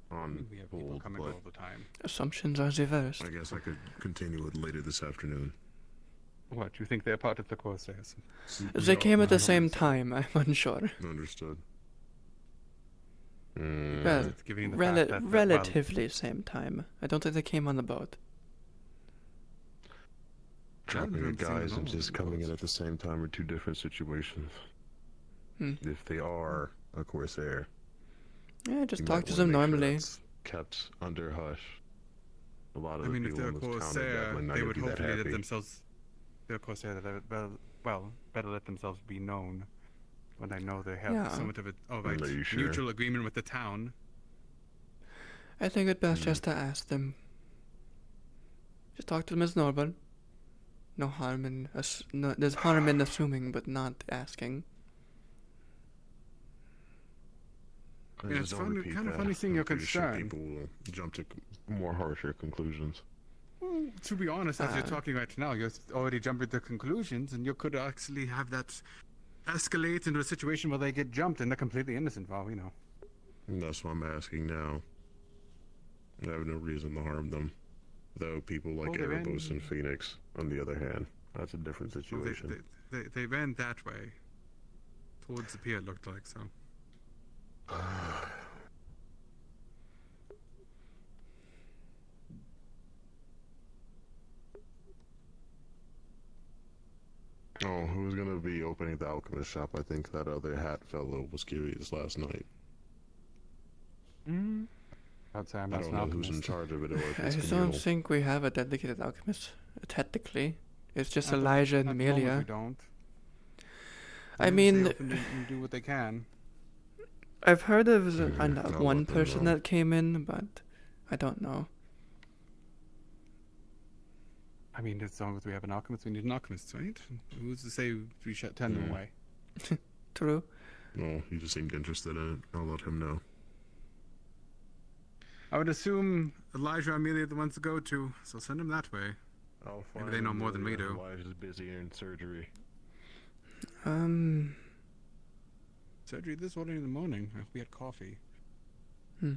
on We have people hold, coming but all the time. Assumptions are the worst. I guess I could continue it later this afternoon. What, you think they're part of the Corsairs? They came at the same time, I'm unsure. Understood. Well, Given the fact that- relatively same time. I don't think they came on the boat. Dropping None a of them seem guys and normal just coming in at the same time are two different situations. If they are a Corsair. Yeah, just you talk might to wanna them make sure normally. that's kept under hush. A lot of I the mean, if people they're in a this town are Corsair, definitely not they gonna would be that hopefully let happy. themselves. They're a Corsair that better let themselves be known. When I know they have Yeah. somewhat of a Are you sure? mutual agreement with the town. I think it best just to ask them. Just talk to them as normal. No harm in there's harm in assuming, but not asking. Yeah, it's Don't funny, repeat kind of that. funny seeing I'm your pretty sure concern. people will jump to more harsher conclusions. Well, to be honest, as you're talking right now, you're already jumping to conclusions, and you could actually have that escalate into a situation where they get jumped and they're completely innocent, for all we know. And that's what I'm asking now. I have no reason to harm them. Though people like Well, they ran- Erebos and Phoenix, on the other hand, that's a different Well, situation. they ran that way. Towards the pier, it looked like, so. Oh, who's gonna be opening the alchemist shop? I think that other hat fellow was curious last night. I'd say I'm I not don't an know who's in alchemist. charge of it or if I it's don't communal. think we have a dedicated alchemist. Technically, it's just At the- Elijah and at the moment Amelia. We don't. I They mean, open it and do what they can. I've heard of I'll one let them person know. that came in, but I don't know. I mean, as long as we have an alchemist, we need an alchemist, right? Who's to say we should turn them away? True. No, he just seemed interested in it. I'll let him know. I would assume Elijah and Amelia are the ones to go to, so send them that way. I'll Maybe they know more than we do. Elijah's busy in surgery. Surgery this early in the morning. We had coffee. Hmm.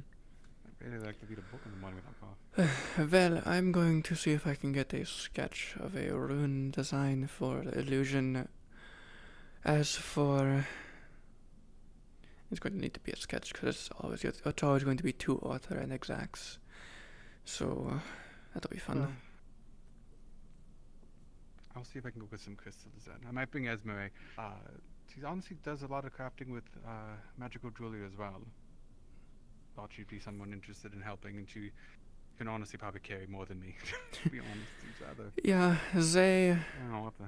I really like to read a book in the morning without coffee. Well, I'm going to see if I can get a sketch of a rune design for the illusion. As for... It's going to need to be a sketch, because it's always going to be two author and exacts. So, that'll be fun. Well, I'll see if I can go get some crystals then. I might bring Esmeralda. She honestly does a lot of crafting with magical jewelry as well. Thought she'd be someone interested in helping, and she can honestly probably carry more than me. To be honest, she's rather. Yeah, they... I don't know what the.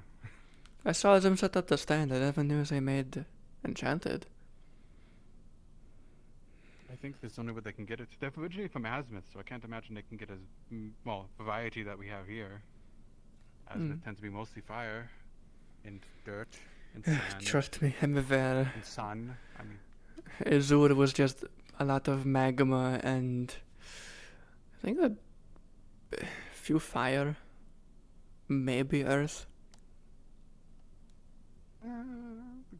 I saw them set up the stand. I never knew they made Enchanted. I think that's the only way they can get it. They're originally from Azimuth, so I can't imagine they can get as variety that we have here. Azimuth tends to be mostly fire and dirt and sand. Trust me, I'm aware. And sun. I mean, Azure was just a lot of magma and I think a few fire, maybe earth.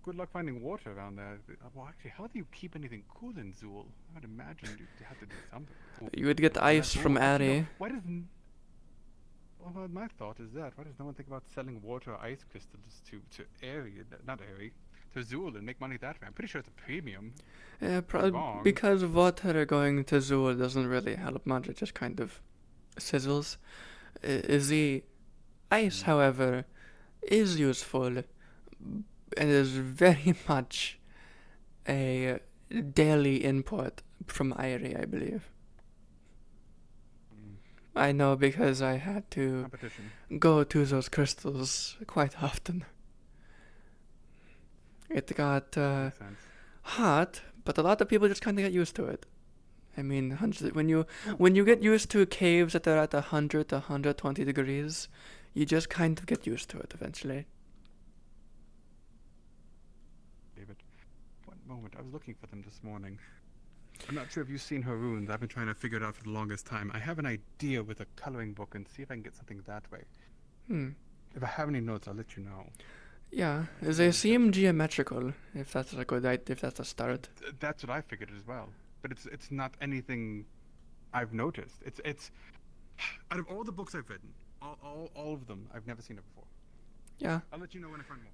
good luck finding water around there. Well, actually, how do you keep anything cool in Zool? I would imagine you have to do something cool. You would get ice from Actually, Ari. no, why doesn't... Well, my thought is that. Why does no one think about selling water or ice crystals to Ari, not Ari, to Zool and make money that way. I'm pretty sure it's a premium. Yeah, Wrong. because water going to Zool doesn't really help much. It just kind of sizzles. The ice, however, is useful and is very much a daily input from Irie, I believe. I know because I had to go to those crystals quite often. It got hot, but a lot of people just kind of get used to it. I mean, when you get used to caves that are at 100 to 120 degrees, you just kind of get used to it eventually. David, one moment. I was looking for them this morning. I'm not sure if you've seen her runes. I've been trying to figure it out for the longest time. I have an idea with a coloring book and see if I can get something that way. If I have any notes, I'll let you know. Yeah, they seem geometrical. If that's a good idea, if that's a start. That's what I figured as well. But it's not anything I've noticed. It's out of all the books I've written, all of them, I've never seen it before. Yeah. I'll let you know when I find more.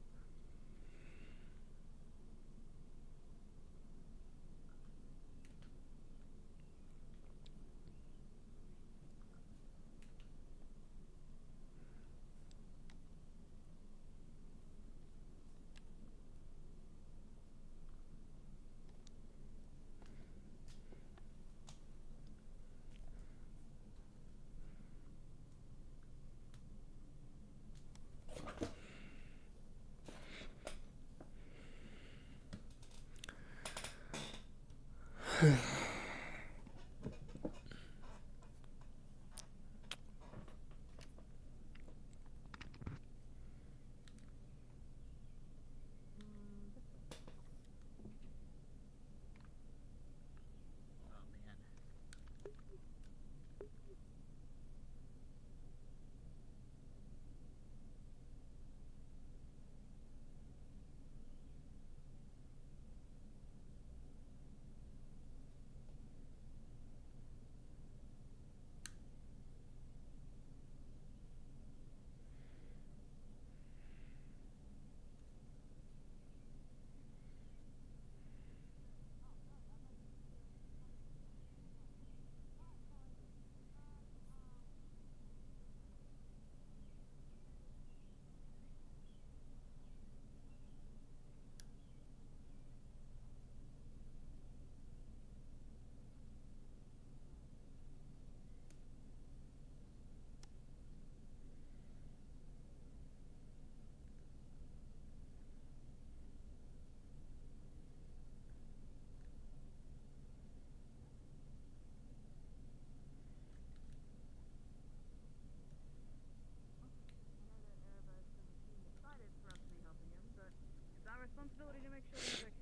Responsibility to make sure he's okay.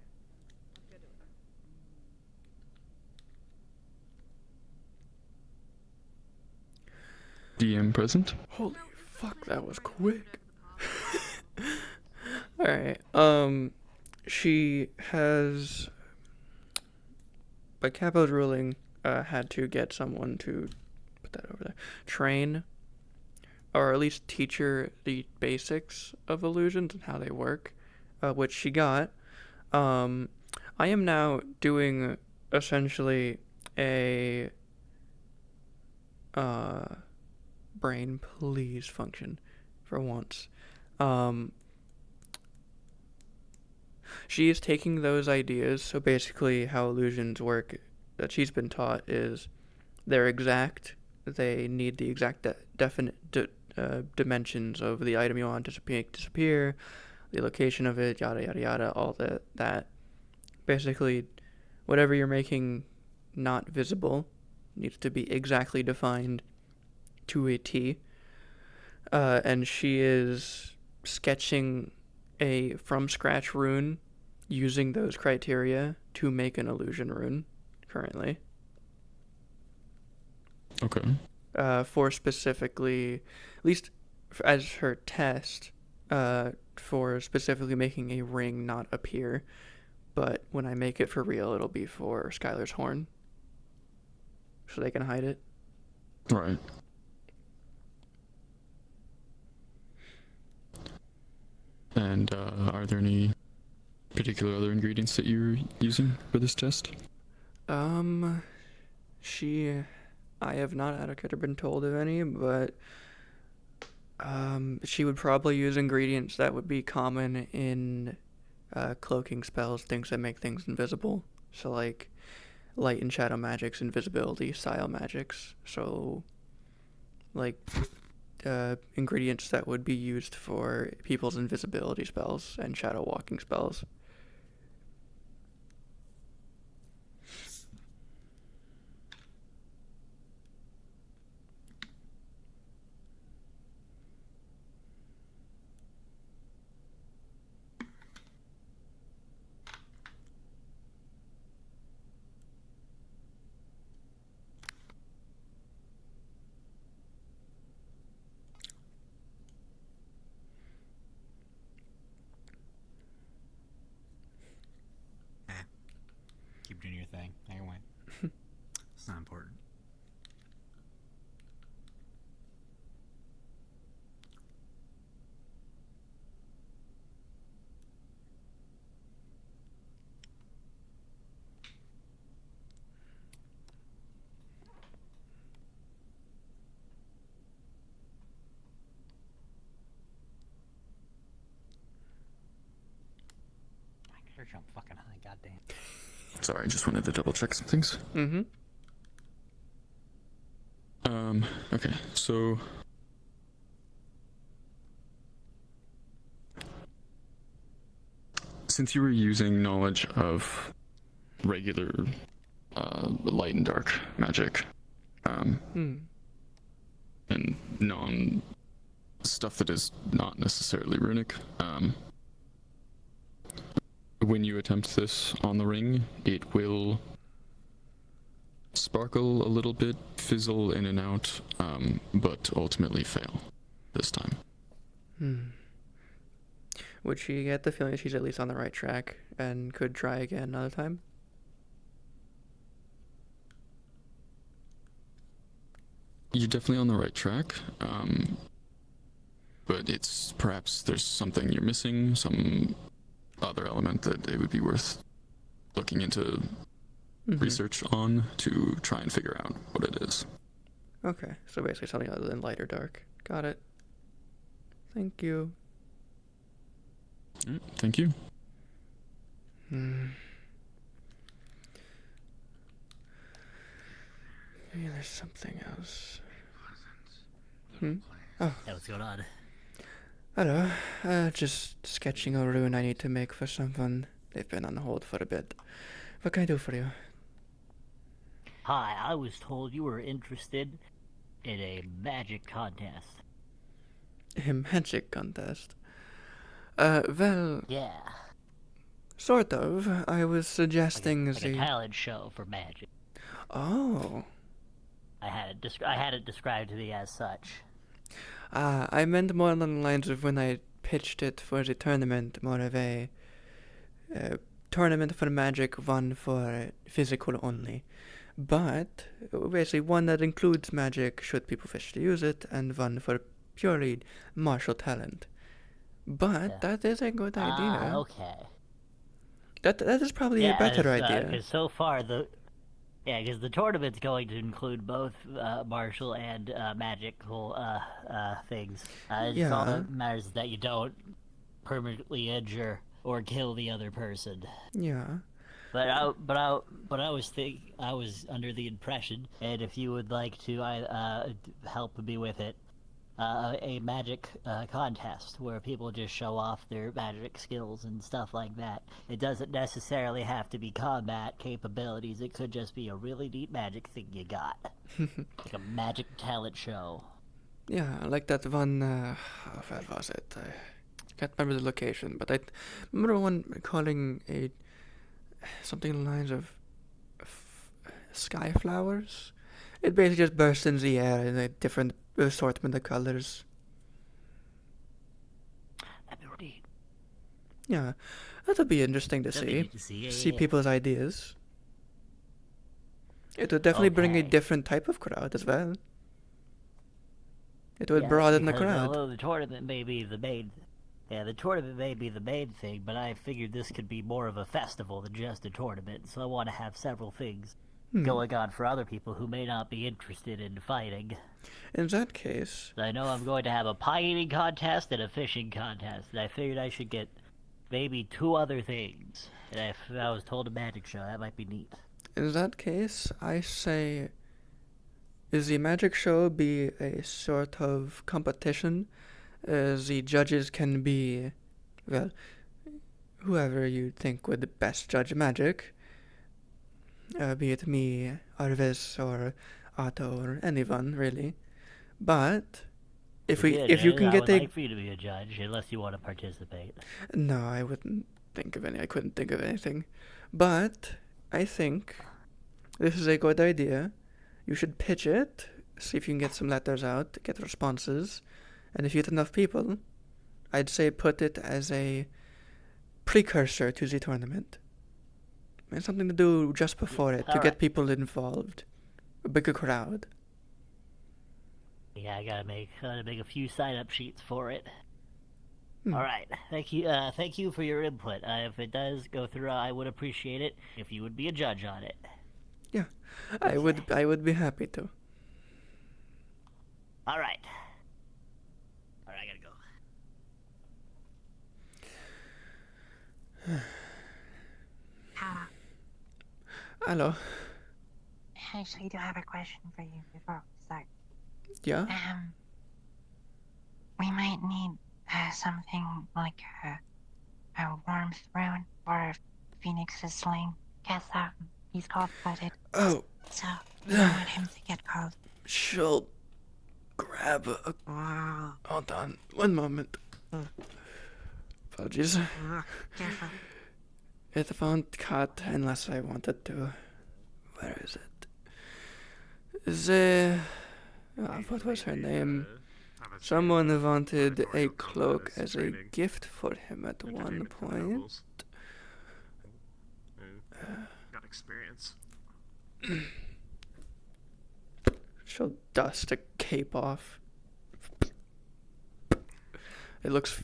Let's go do it. DM present. Holy fuck, that was quick. Alright, she has, by Capo's ruling, had to get someone to, put that over there, train, or at least teach her the basics of illusions and how they work, which she got. I am now doing, essentially, a, brain please function, for once. She is taking those ideas, so basically how illusions work that she's been taught is they're exact, they need the exact definite dimensions of the item you want to disappear, the location of it, yada yada yada, all that. Basically, whatever you're making not visible needs to be exactly defined to a T. And she is sketching a from-scratch rune using those criteria to make an illusion rune currently. Okay. For specifically, at least as her test, for specifically making a ring not appear. But when I make it for real, it'll be for Skylar's horn. So they can hide it. Right. And are there any particular other ingredients that you're using for this test? I have not adequate or been told of any, but she would probably use ingredients that would be common in cloaking spells, things that make things invisible. So like light and shadow magics, invisibility style magics. So like ingredients that would be used for people's invisibility spells and shadow walking spells. Keep doing your thing. I can wait. It's not important. You're jump fucking high, goddamn. Sorry, I just wanted to double check some things. Mm-hmm. Okay, so since you were using knowledge of regular light and dark magic, and non stuff that is not necessarily runic, when you attempt this on the ring, it will sparkle a little bit, fizzle in and out, but ultimately fail this time. Would she get the feeling she's at least on the right track and could try again another time? You're definitely on the right track, but it's perhaps there's something you're missing, some other element that it would be worth looking into research on to try and figure out what it is. Okay, so basically something other than light or dark. Got it. Thank you. Thank you. Maybe there's something else. Oh. Hey, what's going on? Hello. Just sketching a rune I need to make for someone. They've been on hold for a bit. What can I do for you? Hi, I was told you were interested in a magic contest. A magic contest? Well... Yeah. Sort of. I was suggesting like a talent show for magic. Oh. I had it described to me as such. I meant more along the lines of when I pitched it for the tournament, more of a tournament for magic, one for physical only. But basically one that includes magic should people wish to use it, and one for purely martial talent. But that is a good idea. Okay. That is probably a better idea. Because so far because the tournament's going to include both martial and magical things. All that matters is that you don't permanently injure or kill the other person. Yeah. But I was under the impression, and if you would like to help me with it, a magic contest where people just show off their magic skills and stuff like that. It doesn't necessarily have to be combat capabilities. It could just be a really neat magic thing you got. Like a magic talent show. Yeah, like that one, where was it? I can't remember the location, but I remember one calling something along the lines of sky flowers. It basically just bursts in the air in a different assortment of colors. That'd be neat. Yeah, that would be interesting to see. See people's ideas. It would definitely bring a different type of crowd as well. It would broaden the crowd. Although the tournament may be the main Yeah, the tournament may be the main thing, but I figured this could be more of a festival than just a tournament, so I want to have several things going on for other people who may not be interested in fighting. In that case... I know I'm going to have a pie eating contest and a fishing contest, and I figured I should get maybe 2 other things. And if I was told a magic show, that might be neat. In that case, I say... Is the magic show be a sort of competition? The judges can be, well, whoever you think would best judge magic. Be it me, Arvis, or Otto, or anyone, really. But, if you can get I would like for you to be a judge, unless you want to participate. No, I wouldn't think of any. I couldn't think of anything. But, I think this is a good idea. You should pitch it, see if you can get some letters out, get responses, and if you get enough people, I'd say put it as a precursor to the tournament. And something to do just before it, to get people involved. A bigger crowd. Yeah, I gotta make a few sign-up sheets for it. Alright, thank you for your input. If it does go through, I would appreciate it if you would be a judge on it. Yeah, I would be happy to. Alright, I gotta go. Hello. Actually, I do have a question for you before we start. Yeah? We might need something like a warmth rune for Phoenix's sling. Guess he's cold-blooded. Oh. So, we don't want him to get cold. She'll grab a... Hold on, one moment. Apologies. Careful. It won't cut unless I want it to. Where is it? What was her name? Someone wanted a cloak as a gift for him at one point. Got experience. She'll dust a cape off. It looks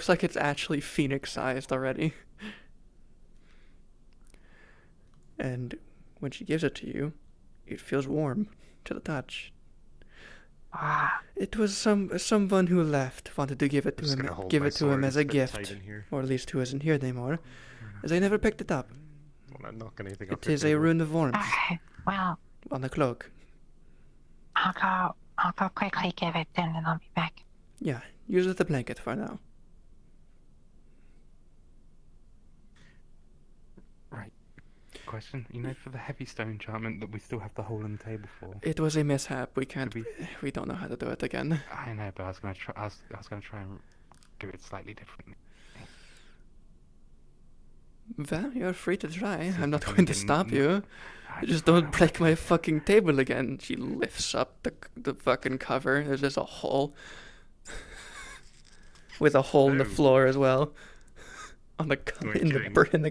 like it's actually phoenix-sized already. And when she gives it to you, it feels warm to the touch. It was someone who left wanted to give it to him as a gift, or at least who isn't here anymore, as I never picked it up. It is a rune of warmth. Well, on the cloak. I'll go quickly give it then, and I'll be back. Yeah, use it as a blanket for now. Right. Question, for the heavy stone enchantment that we still have the hole in the table for. It was a mishap. We don't know how to do it again. I know, but I was gonna try and do it slightly differently. Well, you're free to try. I'm not going to stop you. Just don't break my fucking table again. She lifts up the fucking cover. There's just a hole. With a hole in the floor as well. In the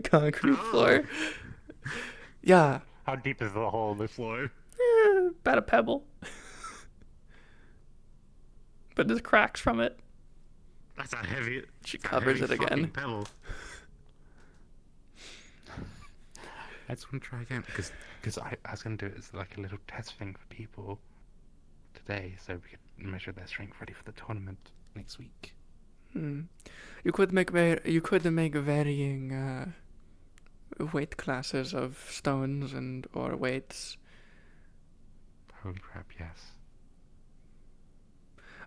concrete floor. Yeah. How deep is the hole in the floor? About a pebble. But there's cracks from it. That's not heavy. She covers it again. Pebble. I just want to try again because I was going to do it as like a little test thing for people today, so we could measure their strength ready for the tournament next week. You could make varying weight classes of stones or weights. Holy crap! Yes.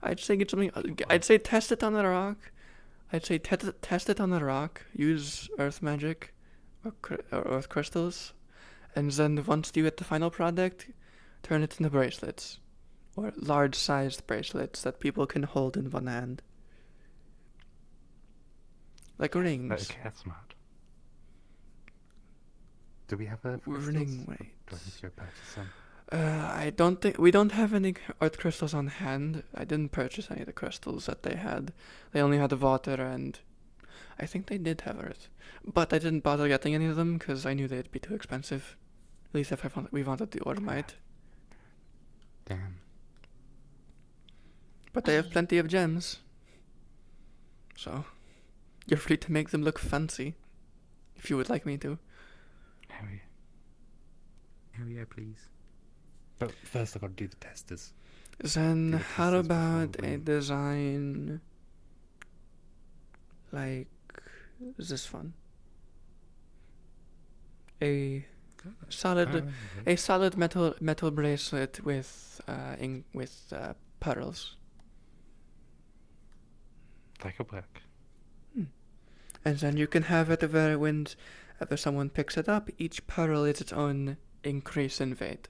I'd say get something. I'd say test it on the rock. I'd say test it on the rock. Use earth magic. Or earth crystals, and then once you get the final product, turn it into bracelets, or large-sized bracelets that people can hold in one hand, like rings. Okay, that's smart. Do we have a ring weight? Do I need to go purchase some? I don't think we don't have any earth crystals on hand. I didn't purchase any of the crystals that they had. They only had the water and. I think they did have earth, but I didn't bother getting any of them because I knew they'd be too expensive. At least if we wanted the ormite. Damn. But they have plenty of gems. So You're free to make them look fancy, if you would like me to. Hell yeah. Hell yeah, please. But first I gotta do the testers. Then Do the how testers about before a we- design like this one? A solid, a solid metal bracelet with pearls. That could work. And then you can have it where whenever someone picks it up, each pearl is its own increase in weight.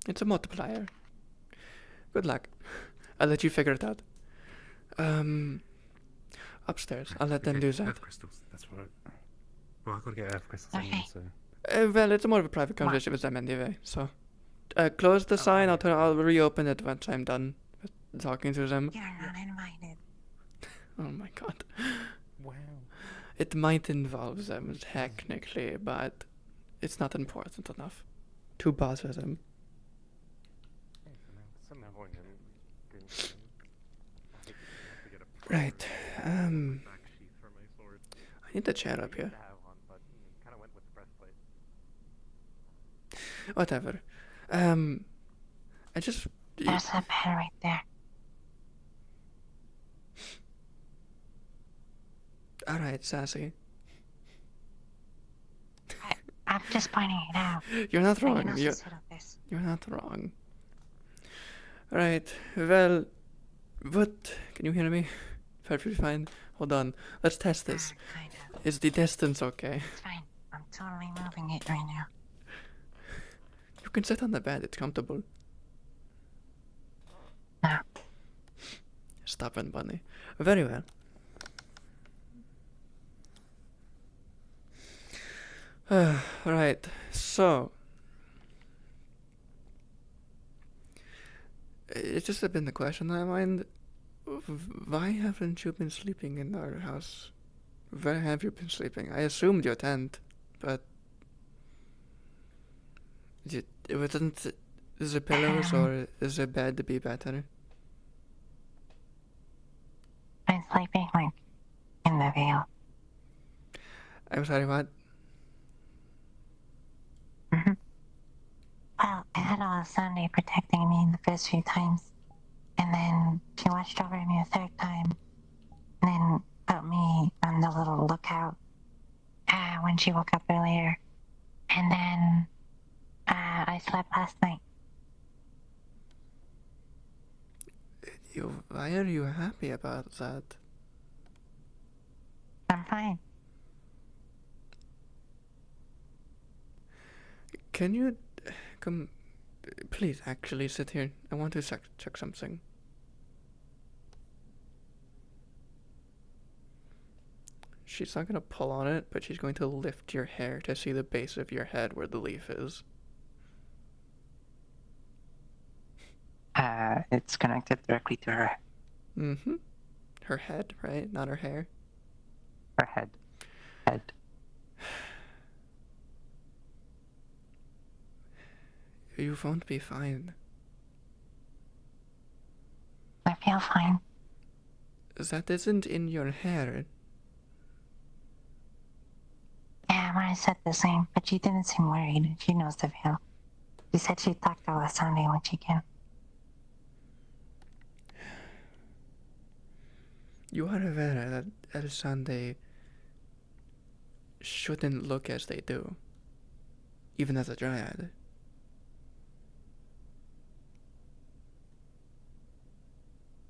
It's a multiplier. Good luck. I'll let you figure it out. Upstairs. I'll let them do that. Earth crystals, that's right. Well, I've got to get earth crystals anyway, so... Well, it's more of a private conversation with them anyway, so... close the sign, I'll reopen it once I'm done with talking to them. You're not invited. Oh my god. Wow. It might involve them technically, but it's not important enough to bother them. Somehow going in. Right, I need the chair up here. Whatever. I just... There's a bed right there. Alright, sassy. I'm just pointing it out. You're not I can wrong. also settle this. You're not wrong. Right, well... What? Can you hear me? Perfectly fine. Hold on. Let's test this. Is the distance okay? It's fine. I'm totally moving it right now. You can sit on the bed. It's comfortable. No. Stubborn bunny. Very well. Right, so... It's just been the question in my mind. Why haven't you been sleeping in our house? Where have you been sleeping? I assumed your tent, but... It wasn't... Is the pillows or is the bed to be better? I'm sleeping, like, in the veil. I'm sorry, what? Well, I had all of Sunday protecting me in the first few times. And then she watched over me a third time. And then put me on the little lookout when she woke up earlier. And then I slept last night. Why are you happy about that? I'm fine. Can you come... Please, actually sit here. I want to check something. She's not going to pull on it, but she's going to lift your hair to see the base of your head where the leaf is. It's connected directly to her. Mm-hmm. Her head, right? Not her hair. Her head. Head. You won't be fine. I feel fine. That isn't in your hair. Yeah, Mara said the same, but she didn't seem worried. She knows the veil. She said she'd talk to us Sunday when she can. You are aware that El Sunday shouldn't look as they do, even as a dryad.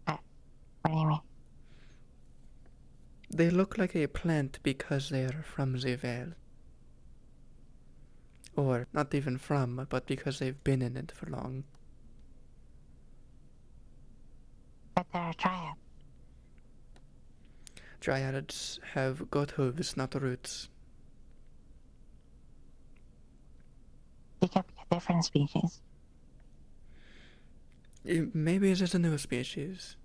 What do you mean? They look like a plant because they are from the veil. Or, not even from, but because they've been in it for long. But they're a dryad. Dryads have goat hooves, not roots. They could be a different species. Maybe it is a new species.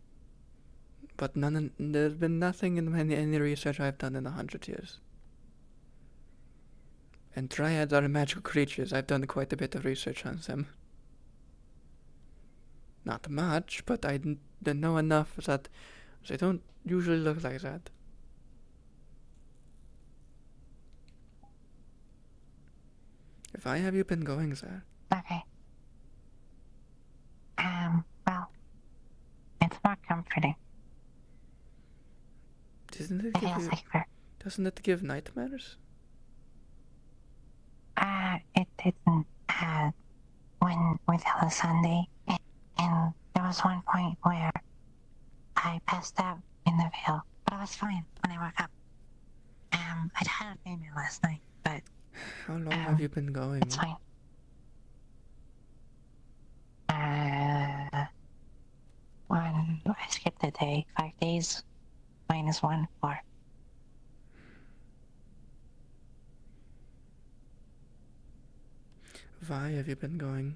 But there's been nothing in any research I've done in 100 years. And dryads are magical creatures. I've done quite a bit of research on them. Not much, but I didn't know enough that they don't usually look like that. Why have you been going there? Okay. Well, it's more comforting. Doesn't it I give feel you? safer. Doesn't it give nightmares? It didn't, when with Sunday, and there was one point where I passed out in the veil, but I was fine when I woke up. I'd had a female last night, but How long have you been going? it's fine. I skipped a day. 5 days minus 1, 4. Why have you been going?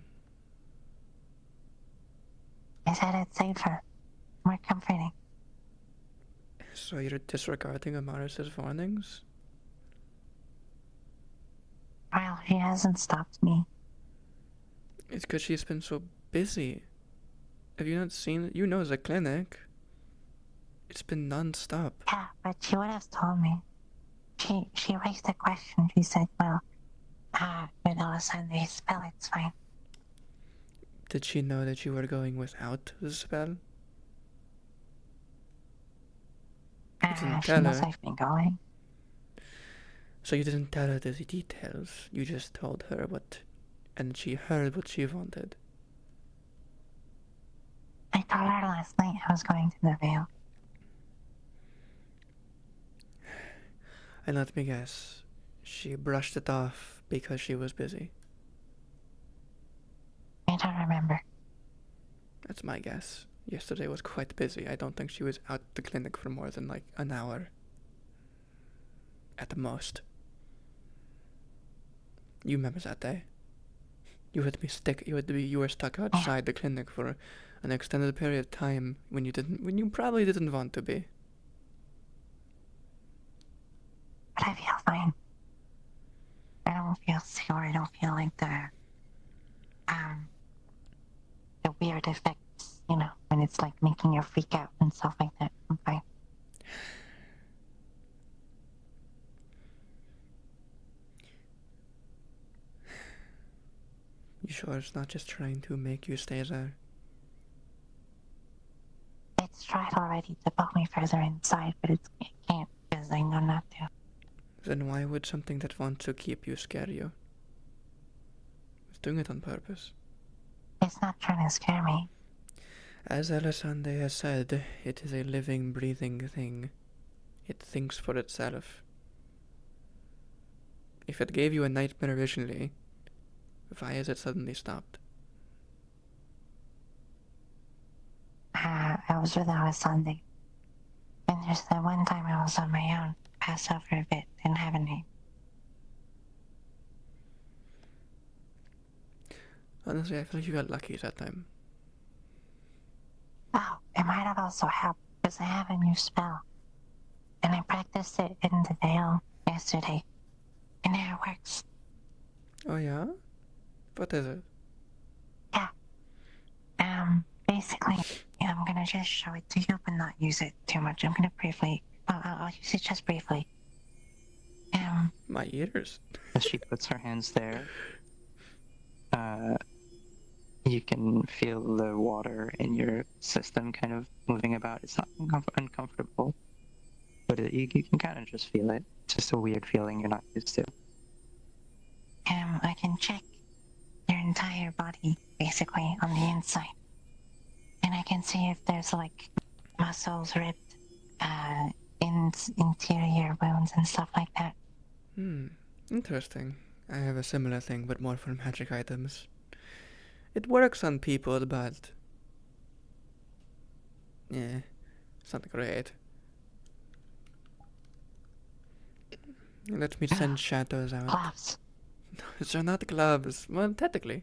I said it's safer, more comforting. So you're disregarding Amaris's warnings? Well, she hasn't stopped me. It's because she's been so busy. Have you not seen it? You know the clinic. It's been non-stop. Yeah, but she would have told me. She raised a question. She said, well, with Alessandro's spell, it's fine. Did she know that you were going without the spell? You didn't She tell knows her. I've been going. So you didn't tell her the details. You just told her what, and she heard what she wanted. I told her last night I was going to the Vale. And let me guess, she brushed it off because she was busy. I don't remember. That's my guess. Yesterday was quite busy. I don't think she was out the clinic for more than like an hour. At the most. You remember that day? You were stuck outside the clinic for an extended period of time when you probably didn't want to be. But I feel fine. I don't feel sore. I don't feel like the weird effects, when it's like making you freak out and stuff like that. I'm fine. You sure it's not just trying to make you stay there? It's tried already to pull me further inside, but it can't because I know not to. Then why would something that wants to keep you scare you? It's doing it on purpose. It's not trying to scare me. As Alessandre has said, it is a living, breathing thing. It thinks for itself. If it gave you a nightmare originally, why has it suddenly stopped? I was with Alessandre. And there's that one time I was on my own. Passed out for a bit. Didn't have a name. Honestly, I feel like you got lucky that time. Oh, it might have also helped because I have a new spell. And I practiced it in the Vale yesterday. And it works. Oh yeah? What is it? Yeah. Basically, I'm gonna just show it to you, but not use it too much. I'm gonna briefly, I'll use it just briefly. My ears. As she puts her hands there, you can feel the water in your system kind of moving about. It's not uncomfortable, but you can kind of just feel it. It's just a weird feeling you're not used to. I can check your entire body, basically, on the inside. And I can see if there's, like, muscles ripped, interior wounds and stuff like that. Interesting. I have a similar thing, but more for magic items. It works on people, but... yeah, it's not great. Let me send shadows out. Gloves. These are not gloves. Well, technically.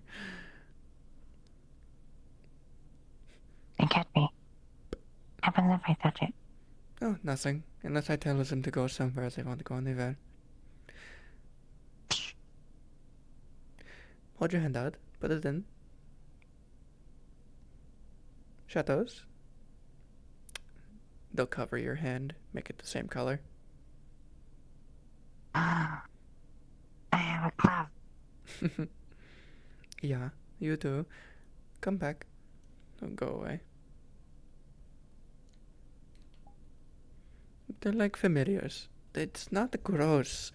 It can't be. Happens if I touch it. Oh, nothing. Unless I tell them to go somewhere, they won't go anywhere. Hold your hand out. Put it in. Shadows. They'll cover your hand, make it the same color. I have a club. Yeah, you do. Come back. Don't go away. They're like familiars. It's not gross.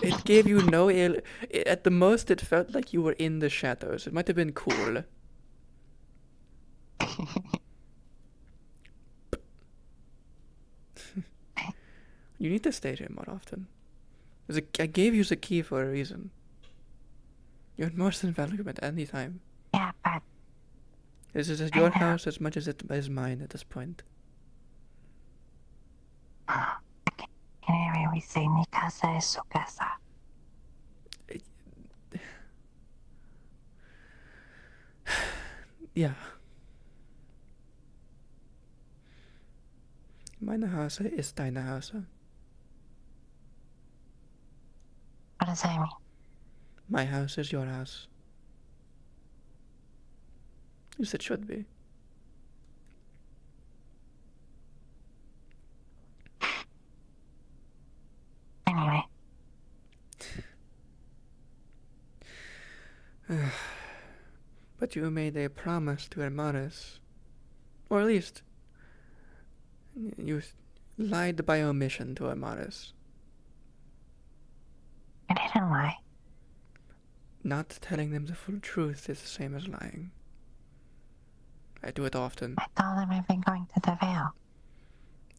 It gave you no ill. At the most, it felt like you were in the shadows. It might have been cool. You need to stay here more often. I gave you the key for a reason. You're more than welcome at any time. Yeah, but... This is your house as much as it is mine at this point. Can I really say mi casa es su casa? Yeah. Meine Hause ist deine Hause. What does that mean? My house is your house. Yes, it should be. Anyway. But you made a promise to Hermaris. Or at least, you lied by omission to Hermaris. I didn't lie. Not telling them the full truth is the same as lying. I do it often. I told them I've been going to the Vale.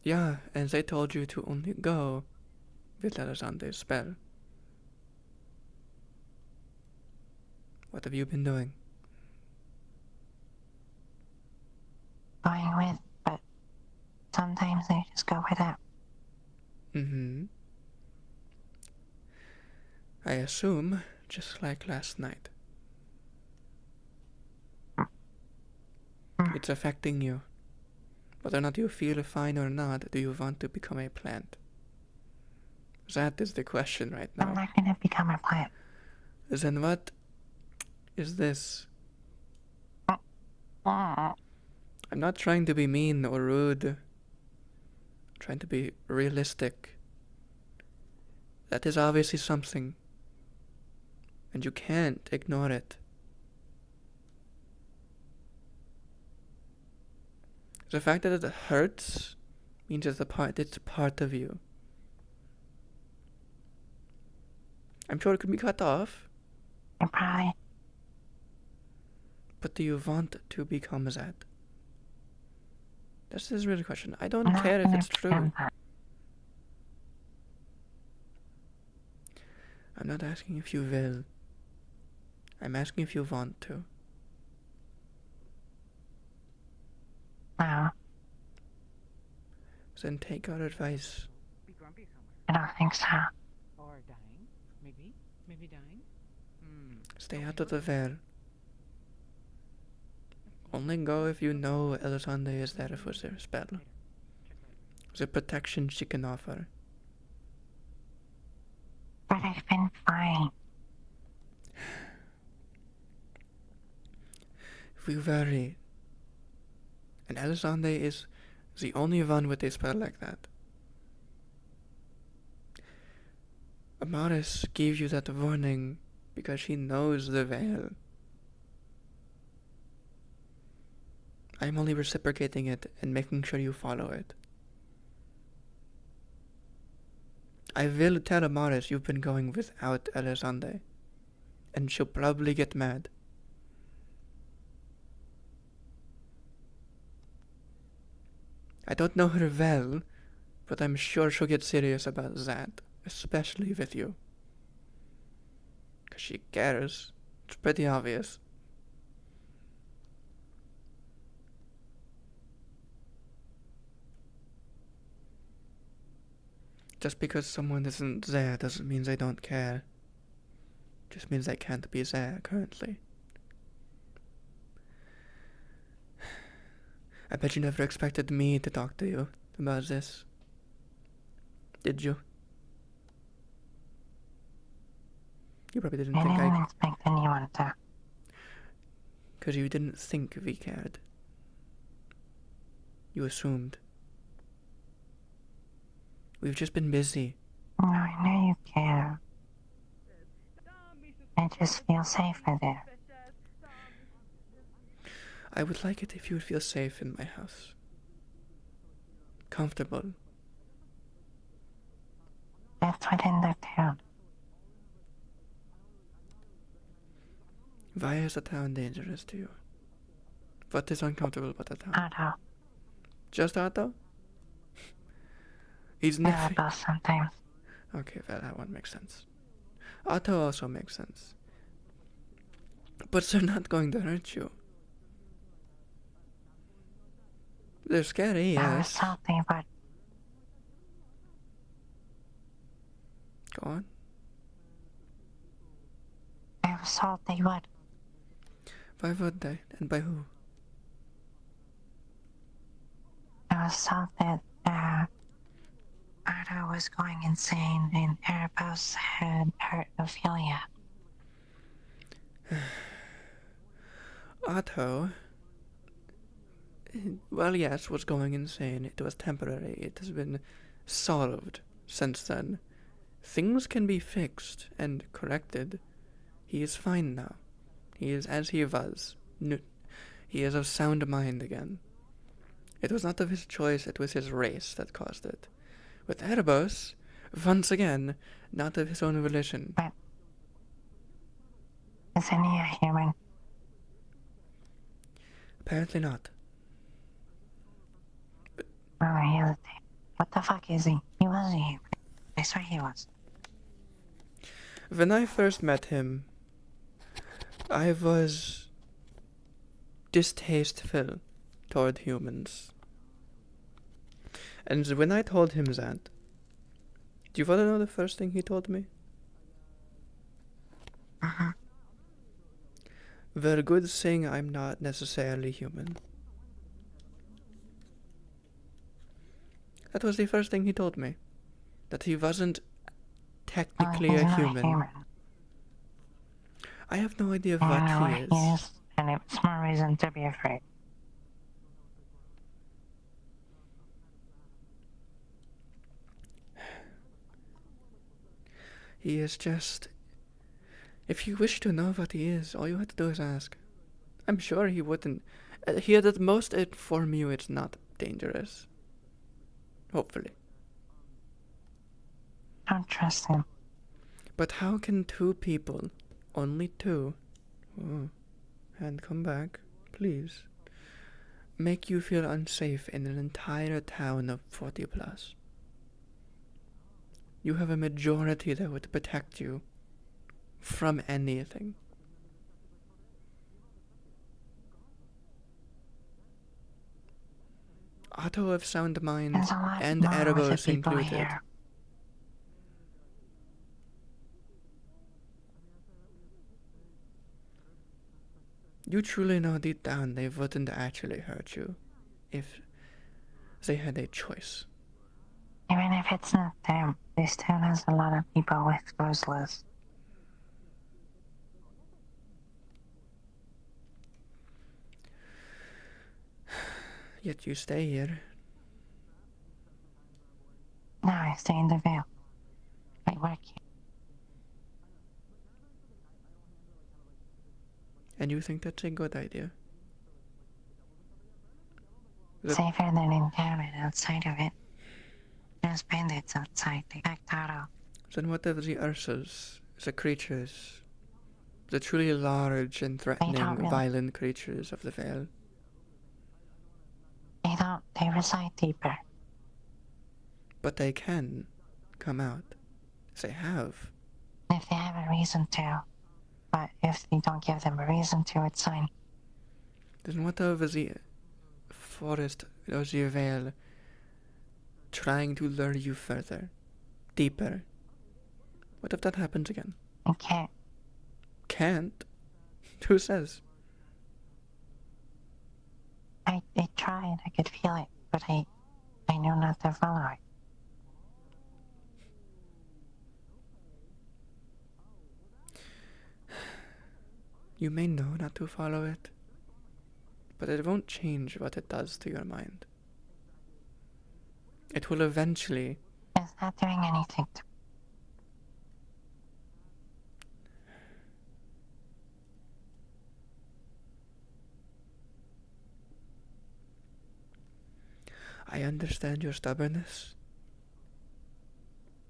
Yeah, and they told you to only go with Alexander's spell. What have you been doing? Going with, but sometimes I just go without. Mm-hmm. I assume, just like last night. It's affecting you. Whether or not you feel fine or not, do you want to become a plant? That is the question right now. I'm not gonna become a plant. Then what is this? I'm not trying to be mean or rude. I'm trying to be realistic. That is obviously something. And you can't ignore it. The fact that it hurts means it's a part of you. I'm sure it could be cut off. Probably. But do you want to become that? This is really the question. I don't care if it's true. I'm not asking if you will. I'm asking if you want to. No. Then take our advice. I don't think so. Or dying, maybe. Maybe dying. Stay out of the Vale. Only go if you know Elisande is there for their spell. The protection she can offer. But I've been fine. If we worry, and Elisande is the only one with a spell like that. Amaris gave you that warning because she knows the Vale. I'm only reciprocating it and making sure you follow it. I will tell Amaris you've been going without Elisande, and she'll probably get mad. I don't know her well, but I'm sure she'll get serious about that, especially with you. 'Cause she cares. It's pretty obvious. Just because someone isn't there doesn't mean they don't care. Just means they can't be there currently. I bet you never expected me to talk to you about this. Did you? You probably didn't think I didn't expect anyone to. 'Cause you didn't think we cared. You assumed. We've just been busy. No, I know you care. I just feel safer there. I would like it if you would feel safe in my house. Comfortable. That's within the town. Why is the town dangerous to you? What is uncomfortable about the town? Otto. Just Otto? He's Yeah, never... about sometimes. Okay, well, that one makes sense. Otto also makes sense. But they're not going to hurt you. They're scary, I was yes. salty, but Go on. I was salty, but Why would they? And by who? I was salty that Otto was going insane and Erebos had hurt Ophelia. Otto... Well, yes, was going insane. It was temporary. It has been solved since then. Things can be fixed and corrected. He is fine now. He is as he was. He is of sound mind again. It was not of his choice, it was his race that caused it. With Erebos, once again, not of his own volition. But isn't he a human? Apparently not. Oh, he is. What the fuck is he? He was a human. I swear he was. When I first met him, I was distasteful toward humans. And when I told him that, do you want to know the first thing he told me? The good thing I'm not necessarily human. That was the first thing he told me. That he wasn't technically he's a not human. I have no idea what he is. And it's more reason to be afraid. He is just... If you wish to know what he is, all you have to do is ask. I'm sure he wouldn't... He had at most inform you it's not dangerous. Hopefully. Don't trust him. But how can two people, only two, and come back, please, make you feel unsafe in an entire town of 40 plus? You have a majority that would protect you from anything. Otto of sound mind and Erebos included. Here. You truly know deep down they wouldn't actually hurt you if they had a choice. Even if it's not them, this town has a lot of people with those lists. Yet you stay here. No, I stay in the Vale. I work here. And you think that's a good idea? Safer than in town and outside of it. There's bandits outside. They act Otto. Then what of the Ursas, the creatures, the truly large and threatening, violent creatures of the Vale? They don't. They reside deeper. But they can come out. They have. If they have a reason to. But if you don't give them a reason to, it's fine. Then what of the forest or the Vale trying to lure you further, deeper? What if that happens again? I can't. Can't? Who says? I tried. I could feel it, but I knew not to follow it. You may know not to follow it, but it won't change what it does to your mind. It will eventually. It's not doing anything to I understand your stubbornness,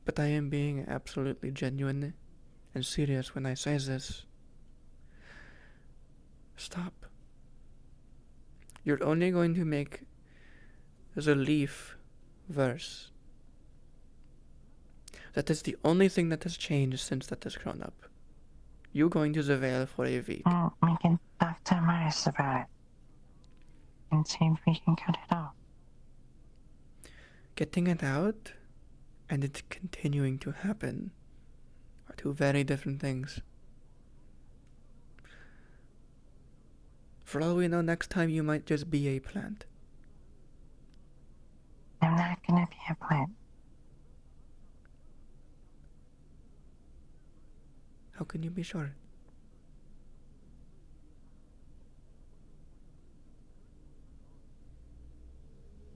but I am being absolutely genuine and serious when I say this. Stop. You're only going to make the leaf worse. That is the only thing that has changed since that has grown up. You going to the Vale for a week. We can talk to Maris about it. And see if we can cut it off. Getting it out and it continuing to happen are two very different things. For all we know, next time you might just be a plant. I'm not gonna be a plant. How can you be sure?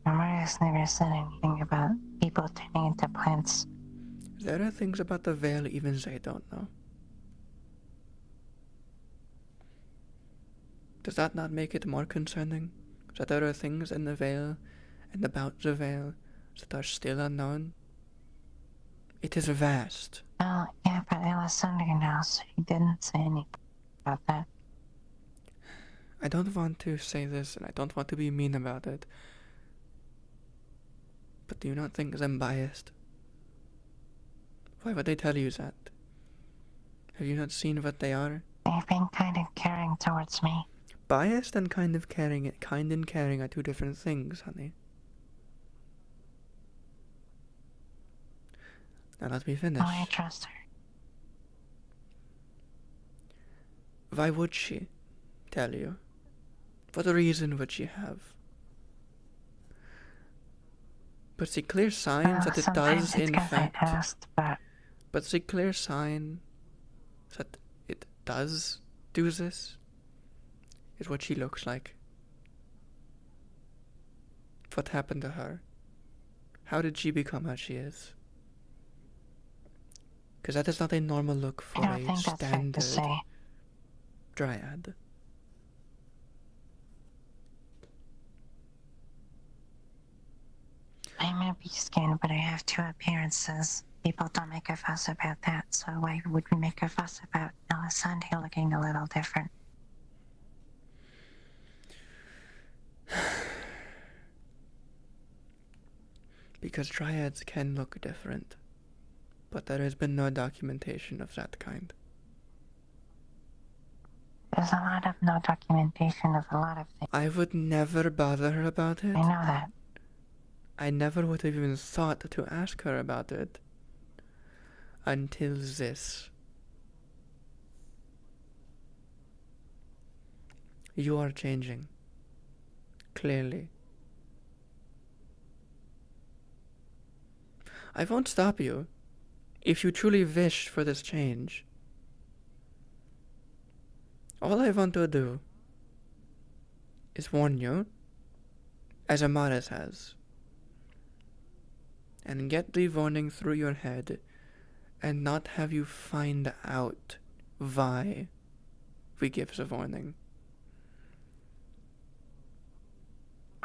Maris never said anything about people turning into plants. There are things about the Vale even they don't know. Does that not make it more concerning? That there are things in the Vale and about the Vale that are still unknown? It is vast. Oh, yeah, but Alessandro knows, so he didn't say anything about that. I don't want to say this, and I don't want to be mean about it. But do you not think I'm biased? Why would they tell you that? Have you not seen what they are? They've been kind of caring towards me. Biased and kind and caring are two different things, honey. Now let me finish. Oh, I trust her. Why would she tell you? What reason would she have? But the clear signs that it does, in fact. But the clear sign that it does do this is what she looks like. What happened to her? How did she become how she is? Because that is not a normal look for a standard dryad. I'm a beast skin, but I have two appearances. People don't make a fuss about that, so why would we make a fuss about Alessandro looking a little different? Because dryads can look different, but there has been no documentation of that kind. There's a lot of no documentation of a lot of things. I would never bother her about it. I know that. I never would have even thought to ask her about it until this. You are changing. Clearly. I won't stop you if you truly wish for this change. All I want to do is warn you, as Amaris has, and get the warning through your head and not have you find out why we give the warning.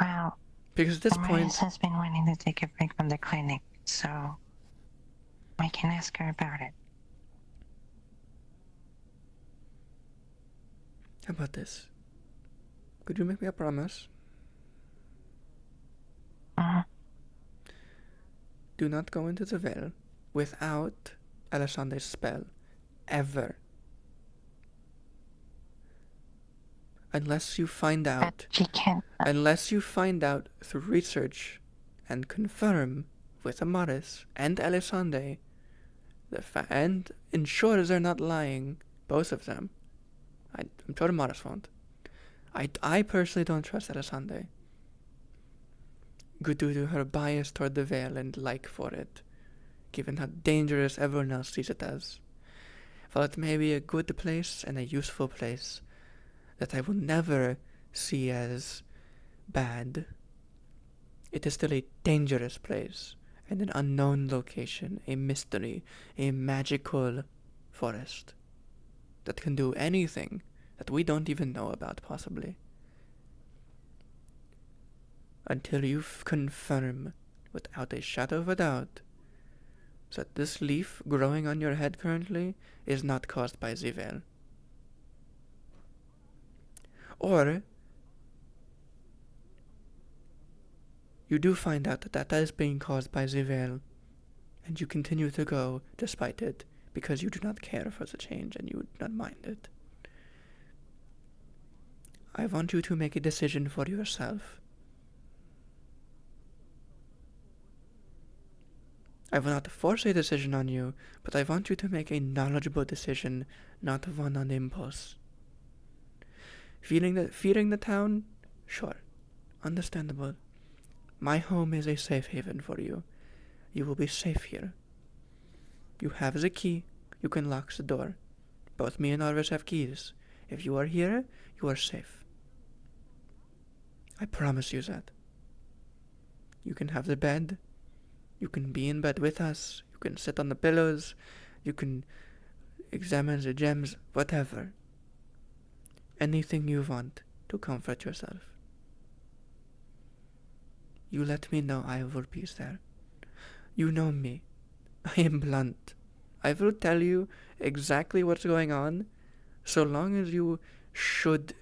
Well, because at this point has been wanting to take a break from the clinic, so I can ask her about it. How about this? Could you make me a promise? Do not go into the Vale without Alessandro's spell, ever. Unless you find out. She can't. Unless you find out through research and confirm with Amaris and Alessandro and ensure they're not lying, both of them. I'm sure Amaris won't. I personally don't trust Alessandro. Due to her bias toward the Vale and like for it, given how dangerous everyone else sees it as. While it may be a good place and a useful place that I will never see as bad, It is still a dangerous place and an unknown location, a mystery, a magical forest that can do anything that we don't even know about, possibly. Until you confirm, without a shadow of a doubt, that this leaf growing on your head currently is not caused by Zivel. Or you do find out that is being caused by Zivel, and you continue to go despite it because you do not care for the change and you do not mind it. I want you to make a decision for yourself. I will not force a decision on you, but I want you to make a knowledgeable decision, not one on impulse. Fearing the town? Sure. Understandable. My home is a safe haven for you. You will be safe here. You have the key. You can lock the door. Both me and Arvis have keys. If you are here, you are safe. I promise you that. You can have the bed. You can be in bed with us. You can sit on the pillows. You can examine the gems, whatever. Anything you want to comfort yourself. You let me know, I will be there. You know me. I am blunt. I will tell you exactly what's going on, so long as you should.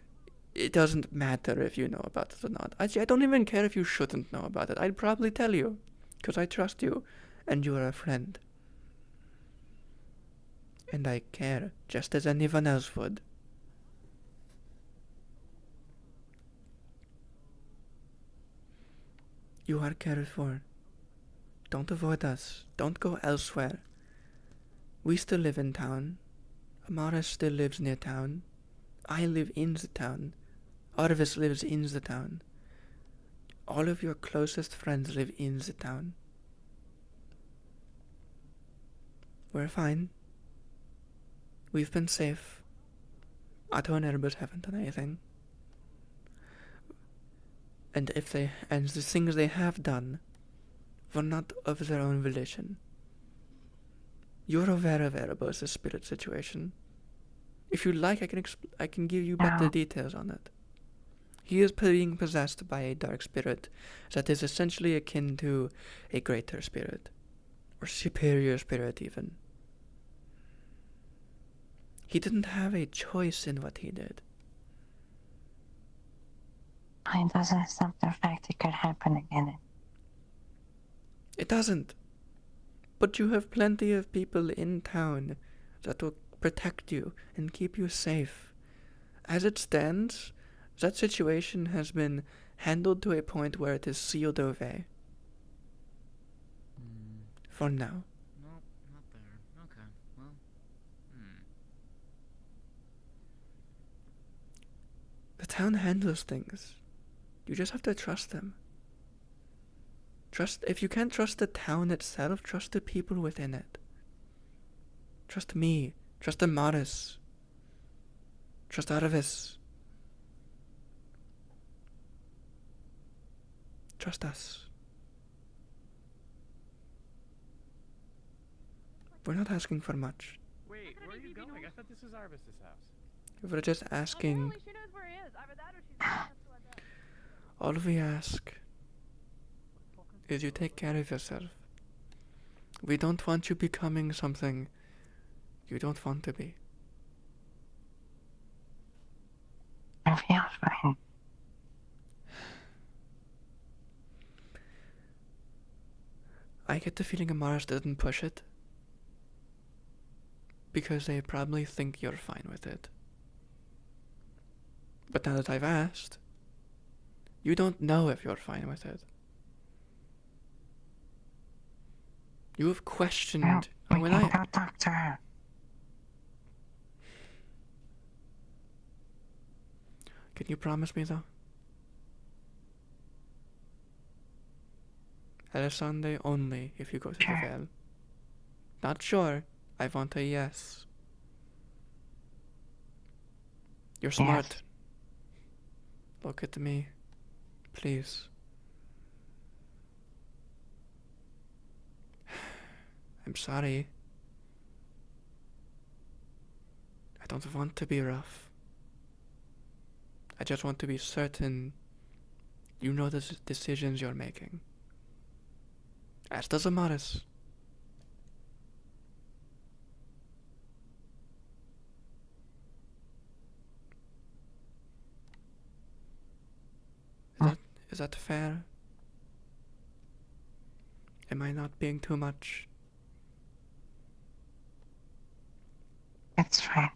It doesn't matter if you know about it or not. Actually, I don't even care if you shouldn't know about it. I'd probably tell you, because I trust you, and you are a friend. And I care, just as anyone else would. You are cared for. Don't avoid us. Don't go elsewhere. We still live in town. Amara still lives near town. I live in the town. Arvis lives in the town. All of your closest friends live in the town. We're fine. We've been safe. Otto and Erebus haven't done anything. And the things they have done were not of their own volition. You're aware of Erebus' spirit situation. If you like, I can give you better details on it. He is being possessed by a dark spirit that is essentially akin to a greater spirit, or superior spirit even. He didn't have a choice in what he did. It doesn't stop the fact it could happen again. It doesn't. But you have plenty of people in town that will protect you and keep you safe. As it stands, that situation has been handled to a point where it is sealed away. For now. No, not there. Okay, well, The town handles things. You just have to trust them. If you can't trust the town itself, trust the people within it. Trust me. Trust Amaris. Trust Arvis. Trust us. We're not asking for much. Wait, where are you going? I thought this was Arvis's house. We're just asking. She knows where he is. Either that or she's going to that. All we ask is you take care of yourself. We don't want you becoming something you don't want to be. I feel fine. I get the feeling Amaris didn't push it because they probably think you're fine with it. But now that I've asked, you don't know if you're fine with it. You have questioned. We can go talk to her. Can you promise me though? Alessandre only if you go to the Vale. Not sure. I want a yes. You're smart. Look at me. Please. I'm sorry. I don't want to be rough. I just want to be certain you know the decisions you're making. As does Amaris. Is that fair? Am I not being too much? It's fine.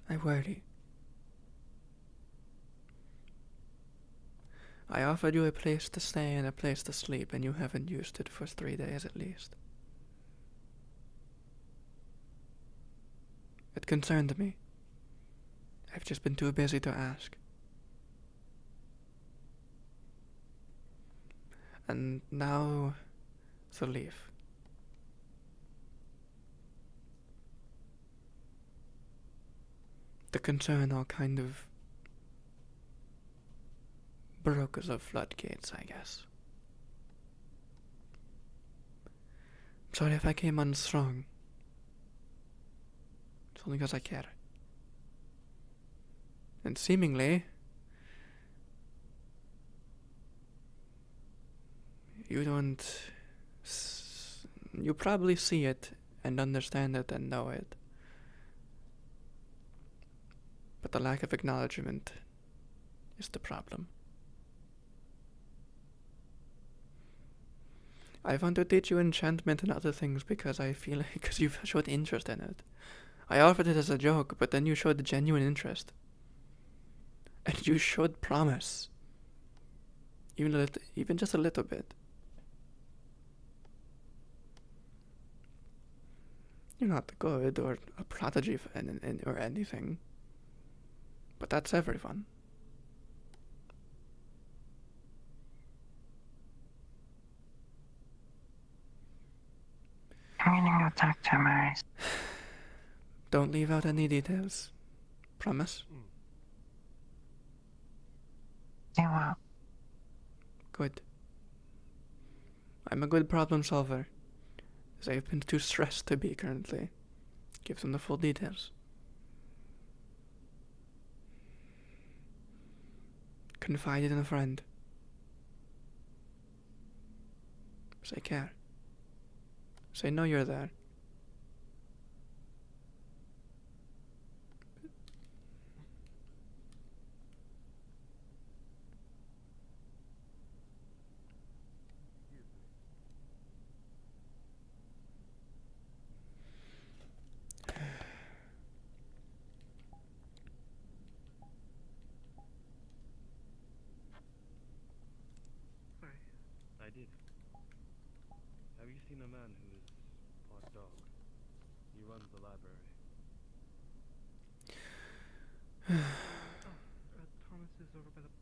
I worry. I offered you a place to stay and a place to sleep, and you haven't used it for 3 days at least. It concerned me. I've just been too busy to ask. And now, the leaf. The concern all kind of broke the floodgates, I guess. Sorry if I came on strong. It's only because I care. And seemingly, you don't... You probably see it and understand it and know it. But the lack of acknowledgement is the problem. I want to teach you enchantment and other things because I feel like because you've showed interest in it. I offered it as a joke, but then you showed genuine interest. And you showed promise. Even just a little bit. You're not good or a prodigy or anything. But that's everyone. I'm gonna go talk to Amaris. Don't leave out any details. Promise? I won't. Good. I'm a good problem solver. As I've been too stressed to be currently. Give them the full details. Confide in a friend. Say care. Say know you're there. I did. Have you seen a man who is part dog? He runs the library. Thomas is over by the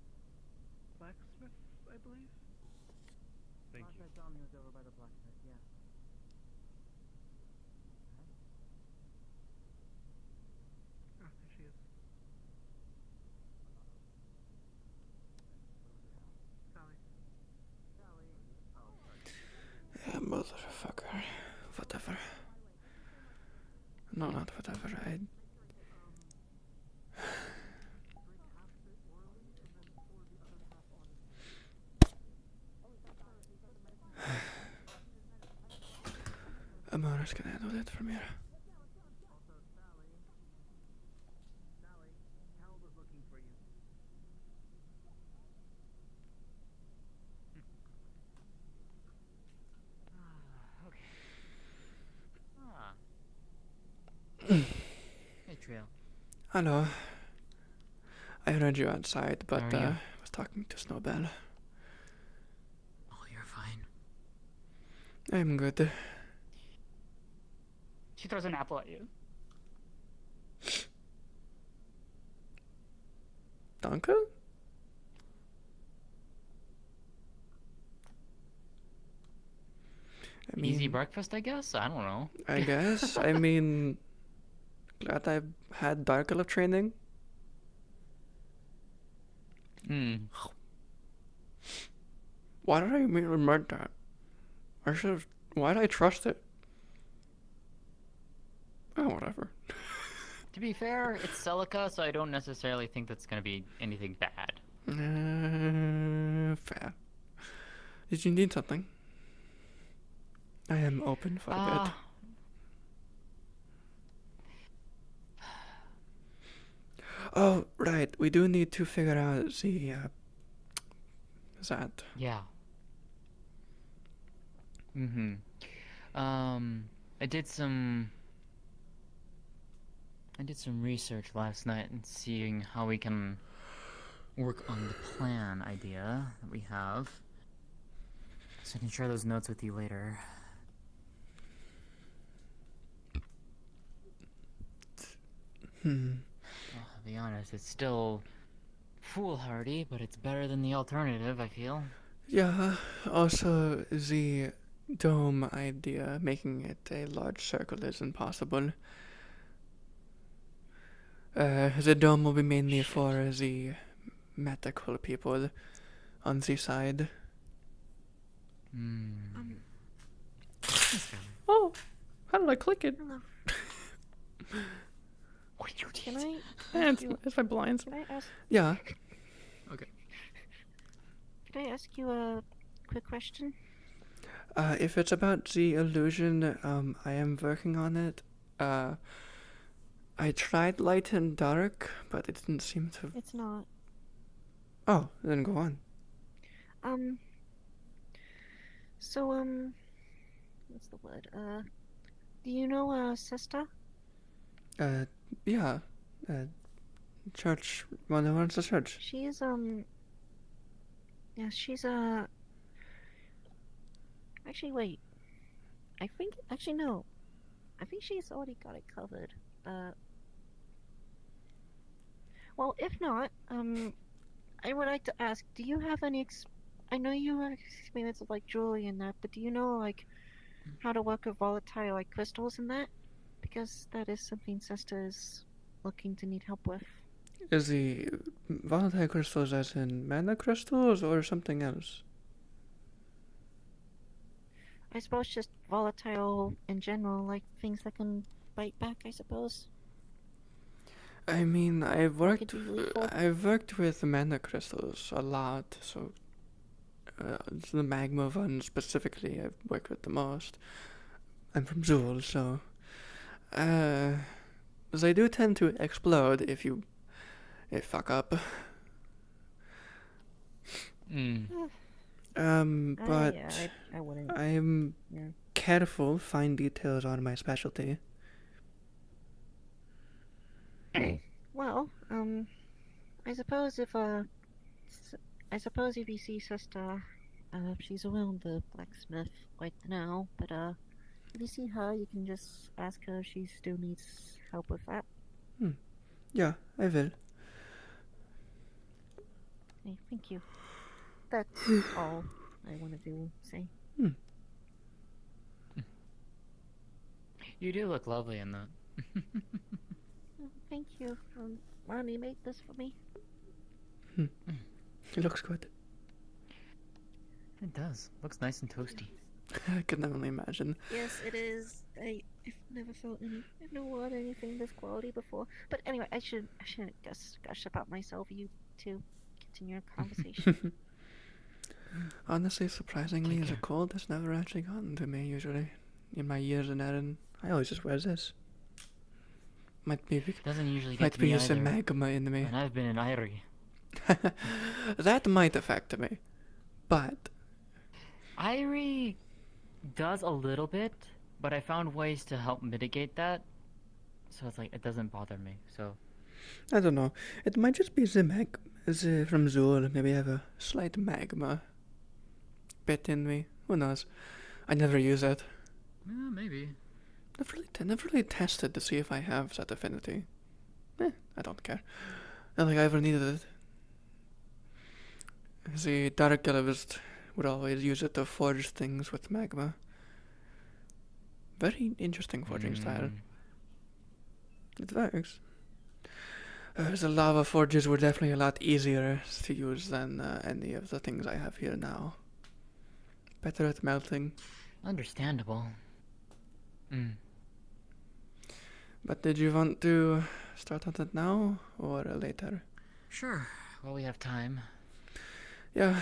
blacksmith, I believe. Thank you. Domino is over by the blacksmith, yeah. Ah, there she is. Sally. Yeah, motherfucker. Whatever. No, not whatever. Amaris can handle that from here. Hey, Trail. Hello. I heard you outside, but How are you? I was talking to Snowbell. Oh, you're fine. I'm good. She throws an apple at you. Danke? I mean, Easy breakfast, I guess? I don't know. I guess. I mean, glad I've had Dark Elf training. Why did I remark that? I should have. Why did I trust it? Oh, whatever. To be fair, it's Celica, so I don't necessarily think that's gonna be anything bad. Fair. Did you need something? I am open for a bit. Oh, right. We do need to figure out the, that. Yeah. Mm-hmm. I did some research last night and seeing how we can work on the plan idea that we have. So I can share those notes with you later. I'll be honest, it's still foolhardy, but it's better than the alternative, I feel. Yeah, also the dome idea, making it a large circle, is impossible. The dome will be mainly for the medical people on the side. Oh, how did I click it? What did you do? Can I? It's my blinds. Can I ask? Yeah. Okay. Can I ask you a quick question? If it's about the illusion, I am working on it. I tried light and dark, but it didn't seem to. It's not. Oh, then go on. So, what's the word? Do you know, Sister? Yeah. Church. Well, no one's the church. She's, yeah, she's, actually, wait. Actually, no. I think she's already got it covered. Well, if not, I would like to ask, do you have any I know you have experience with, like, jewelry and that, but do you know, like, how to work with volatile, like, crystals and that? Because that is something Sister is looking to need help with. Is the volatile crystals as in mana crystals or something else? I suppose just volatile in general, like things that can bite back, I suppose. I mean, I've worked with mana crystals a lot, so it's the magma one specifically I've worked with the most. I'm from Zool, so they do tend to explode if you fuck up. But yeah, I wouldn't. I'm careful, fine details on my specialty. Well, I suppose if you see Sister, she's around the blacksmith right now, but if you see her, you can just ask her if she still needs help with that. Yeah, I will. Okay, thank you. That's all I wanted to say. You do look lovely in that. Thank you. Ronnie made this for me. It looks good. It does. Looks nice and toasty. I can only imagine. Yes, it is. I've never felt I've never worn anything this quality before. But anyway, I shouldn't gush about myself. You two continue your conversation. Honestly, surprisingly, the cold has never actually gotten to me usually. In my years in Erin, I always just wear this. Might be doesn't usually get might to be me some either. magma in me. And I've been in Irie. That might affect me, but Irie does a little bit, but I found ways to help mitigate that, so it's like it doesn't bother me. So I don't know. It might just be the from Zool. Maybe I have a slight magma bit in me. Who knows? I never use it. Maybe. Never really tested to see if I have that affinity. I don't care. Not like I ever needed it. The Dark Elevist would always use it to forge things with magma. Very interesting forging style. It works. The lava forges were definitely a lot easier to use than any of the things I have here now. better at melting. Understandable. But did you want to start on it now or later? Sure. Well, we have time. Yeah.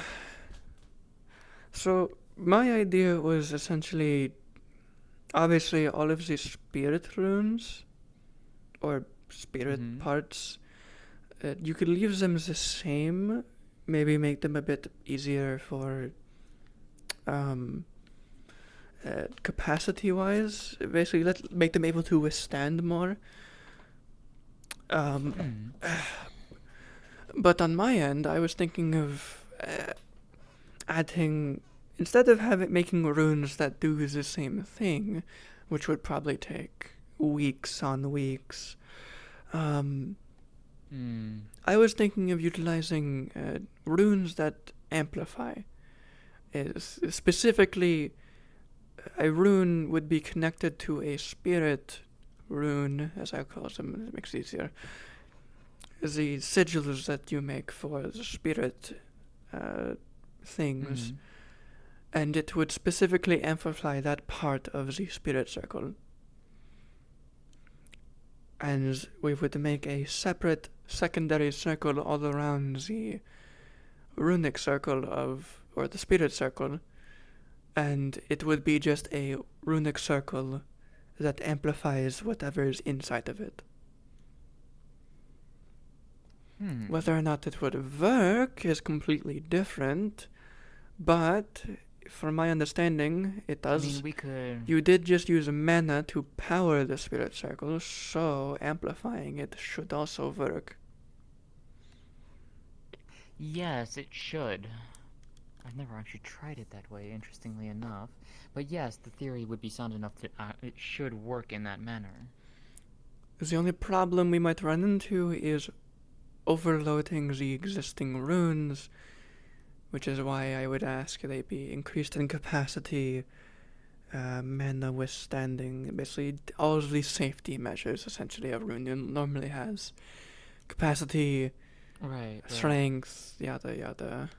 So, my idea was essentially, obviously, all of these spirit runes, or spirit parts, you could leave them the same, maybe make them a bit easier for capacity-wise. Basically, let's make them able to withstand more. But on my end, I was thinking of adding, instead of making runes that do the same thing, which would probably take weeks on weeks, I was thinking of utilizing runes that amplify. Specifically, a rune would be connected to a spirit rune, as I call them, it makes it easier. The sigils that you make for the spirit things, and it would specifically amplify that part of the spirit circle. And we would make a separate secondary circle all around the runic circle or the spirit circle, and it would be just a runic circle that amplifies whatever is inside of it. Whether or not it would work is completely different, but from my understanding, it does. I mean, we could... You did just use mana to power the spirit circle, so amplifying it should also work. Yes, it should. I've never actually tried it that way, interestingly enough. But yes, the theory would be sound enough to... it should work in that manner. The only problem we might run into is overloading the existing runes, which is why I would ask they be increased in capacity, mana withstanding, basically all of these safety measures essentially a rune normally has. Capacity, strength, yada yada.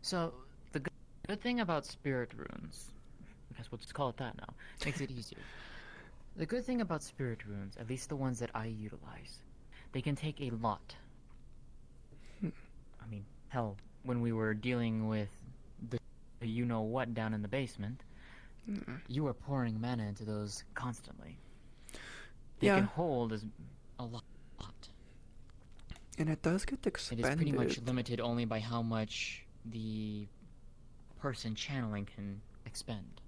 So, the good thing about spirit runes, I guess we'll just call it that now, makes it easier. The good thing about spirit runes, at least the ones that I utilize, they can take a lot. I mean, hell, when we were dealing with the you-know-what down in the basement, you were pouring mana into those constantly. They can hold a lot. And it does get expended. It is pretty much limited only by how much the person channeling can expend.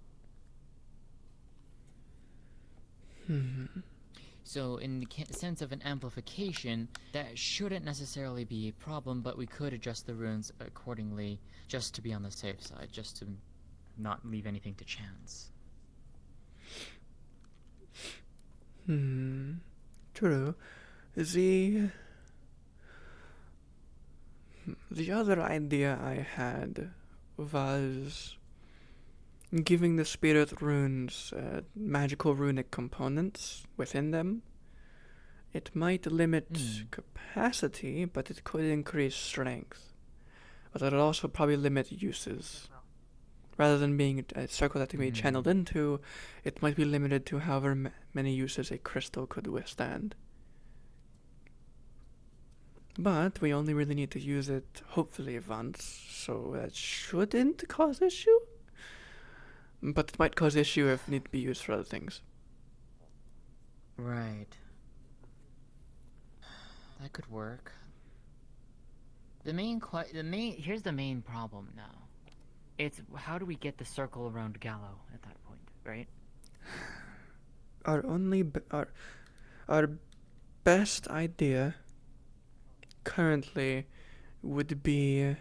So in the sense of an amplification, that shouldn't necessarily be a problem, but we could adjust the runes accordingly just to be on the safe side, just to not leave anything to chance. True. The other idea I had was giving the spirit runes magical runic components within them. It might limit capacity, but it could increase strength. But it would also probably limit uses. Rather than being a circle that can be channeled into, it might be limited to however many uses a crystal could withstand. But we only really need to use it, hopefully, once, so that shouldn't cause issue. But it might cause issue if it need to be used for other things. Right. That could work. Here's the main problem now. It's how do we get the circle around Gallo at that point, right? Our best idea currently would be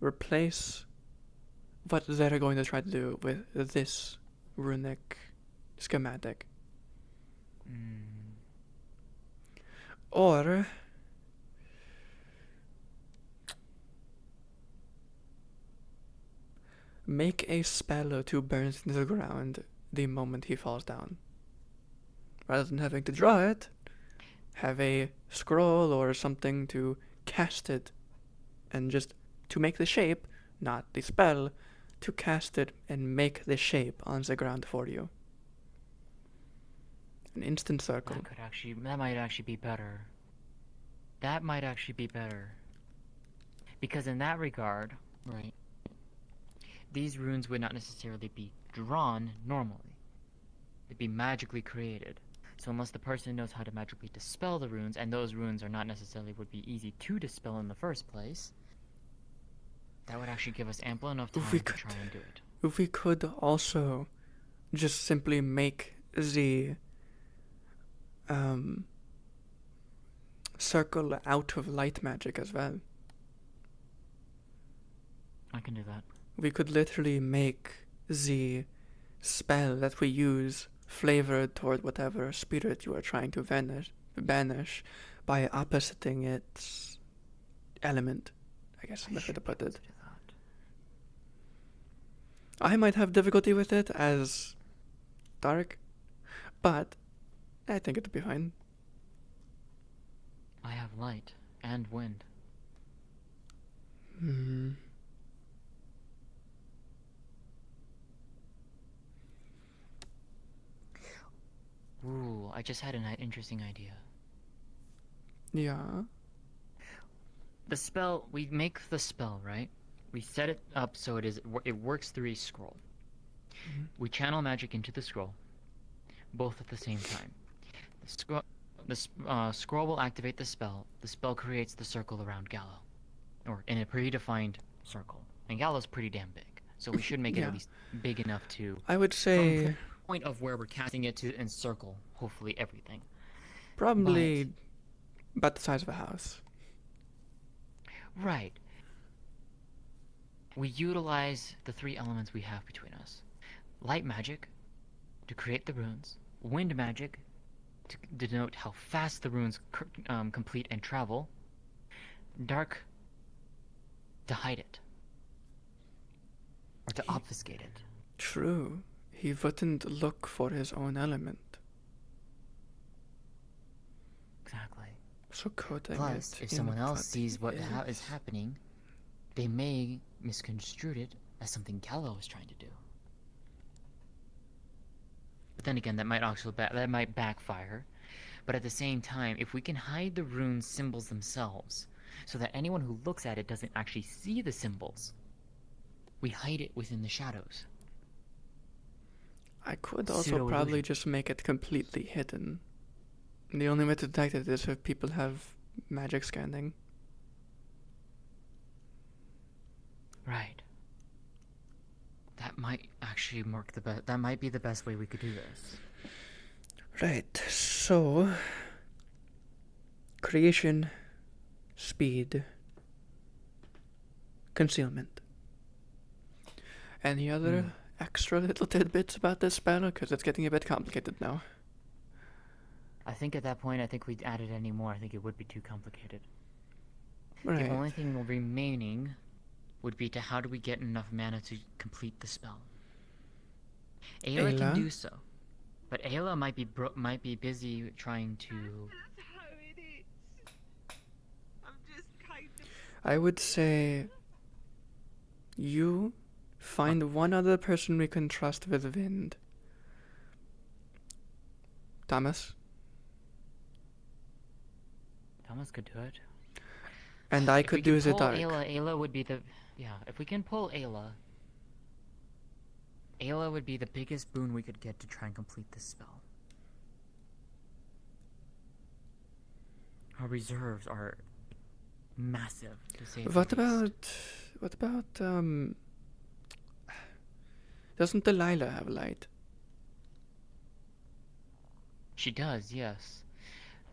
replace what they're going to try to do with this runic schematic. Or make a spell to burn into the ground the moment he falls down. Rather than having to draw it, have a scroll or something to cast it, and just to make the shape, not the spell, to cast it and make the shape on the ground for you. An instant circle. That might actually be better. That might actually be better. Because in that regard, right, these runes would not necessarily be drawn normally. They'd be magically created. So unless the person knows how to magically dispel the runes, and those runes are not necessarily would be easy to dispel in the first place, that would actually give us ample enough time to try and do it. If we could also just simply make the circle out of light magic as well. I can do that. We could literally make the spell that we use flavored toward whatever spirit you are trying to banish by oppositing its element. I guess I'm not going to put it. I might have difficulty with it as dark, but I think it'll be fine. I have light and wind. Ooh, I just had an interesting idea. Yeah. The spell, we make the spell, right? We set it up so it works through a scroll. We channel magic into the scroll, both at the same time. The scroll will activate the spell. The spell creates the circle around Gallo, or in a predefined circle. And Gallo's pretty damn big, so we should make it at least big enough to. I would say from the point of where we're casting it to encircle, hopefully everything. Probably about the size of a house. Right. We utilize the three elements we have between us. Light magic to create the runes. Wind magic to denote how fast the runes complete and travel. Dark to hide it. Or to obfuscate it. True. He wouldn't look for his own element. Exactly. So coating Plus, it if in someone else what sees what is. is happening, they may misconstrue it as something Gallo is trying to do. But then again, that might also that might backfire. But at the same time, if we can hide the rune symbols themselves, so that anyone who looks at it doesn't actually see the symbols, we hide it within the shadows. I could also probably just make it completely hidden. The only way to detect it is if people have magic scanning. Right. That might actually mark the best. That might be the best way we could do this. Right, so creation, speed, concealment. Any other extra little tidbits about this spell? Because it's getting a bit complicated now. I think at that point, if we added any more, I think it would be too complicated. Right. The only thing remaining would be to how do we get enough mana to complete the spell. Ayla can do so, but Ayla might be busy trying to. I would say you find one other person we can trust with wind. Thomas? Thomas could do it. And I could do the dark. Ayla would be the... Yeah, if we can pull Ayla would be the biggest boon we could get to try and complete this spell. Our reserves are massive, to say the least. What about, doesn't Delilah have light? She does, yes.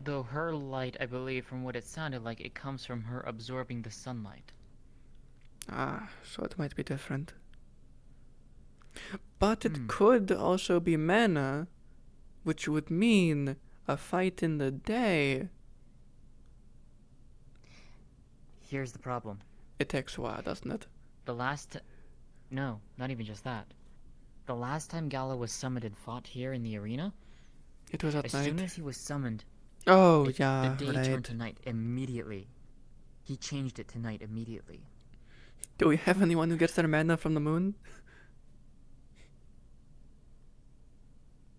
Though her light, I believe, from what it sounded like, it comes from her absorbing the sunlight. Ah, so it might be different. But it could also be mana, which would mean a fight in the day. Here's the problem. It takes a while, doesn't it? No, not even just that. The last time Gallo was summoned and fought here in the arena, it was at night. As soon as he was summoned, the day turned to night immediately. He changed it to night immediately. Do we have anyone who gets their mana from the moon?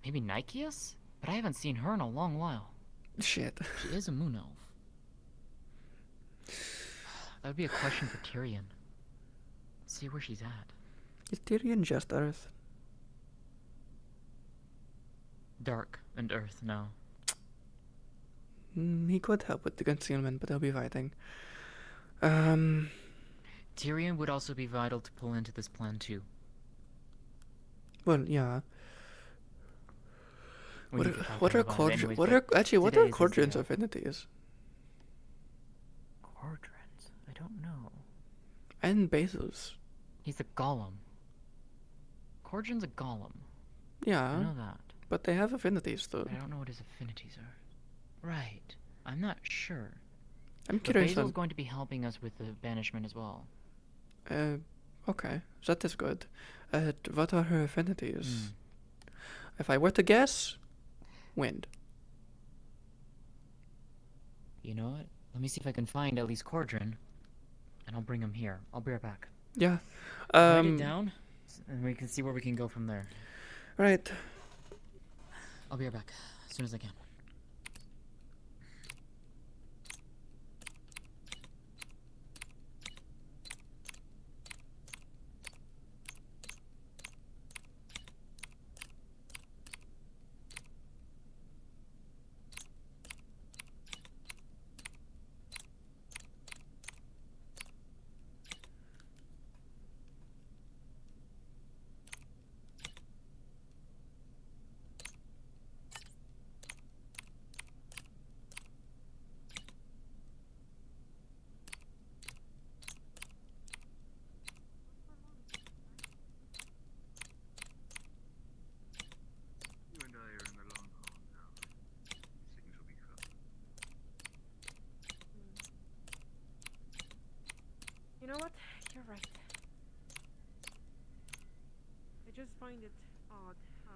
Maybe Nikeus? But I haven't seen her in a long while. Shit. She is a moon elf. That would be a question for Tyrion. See where she's at. Is Tyrion just Earth? Dark and Earth, no. He could help with the concealment, but he'll be fighting. Tyrion would also be vital to pull into this plan too. Well, yeah. When What are Cordron's affinities? Cordrons? I don't know. And Basil's. He's a golem. Cordron's a golem. Yeah. I know that. But they have affinities, though. I don't know what his affinities are. Right. I'm not sure. I'm But curious. Basil's going to be helping us with the banishment as well. Okay. That is good. What are her affinities? If I were to guess, wind. You know what? Let me see if I can find at least Cordron, and I'll bring him here. I'll be right back. Yeah. Write it down, and we can see where we can go from there. Right. I'll be right back as soon as I can. You know what? You're right. I just find it odd how...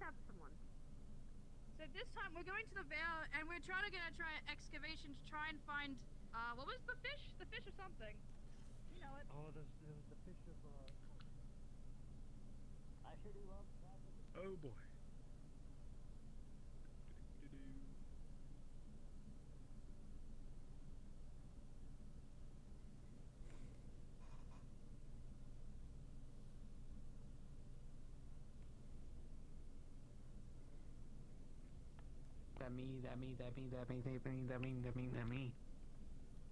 stab someone. So this time we're going to the Vale and we're trying to get a excavation to try and find what was the fish? The fish or something. You know it. Oh, there was the fish of I sure do love traveling. Oh boy. That me.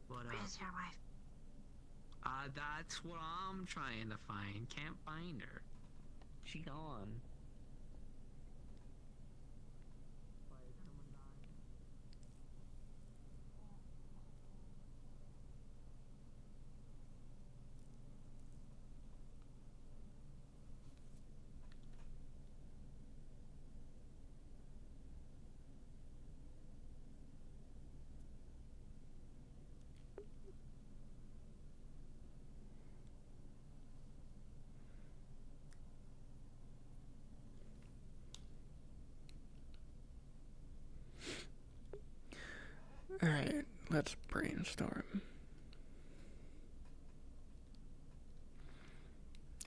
What Where's your wife? That's what I'm trying to find. Can't find her. She gone. Alright, let's brainstorm.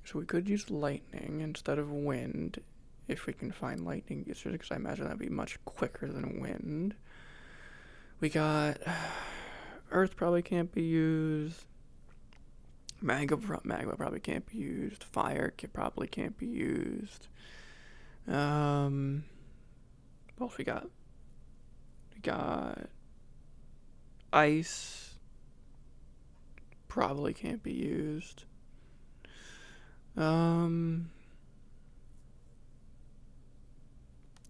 So we could use lightning instead of wind, if we can find lightning users, because I imagine that'd be much quicker than wind. We got earth probably can't be used. Magma probably can't be used. Fire probably can't be used. What else we got? We got ice probably can't be used.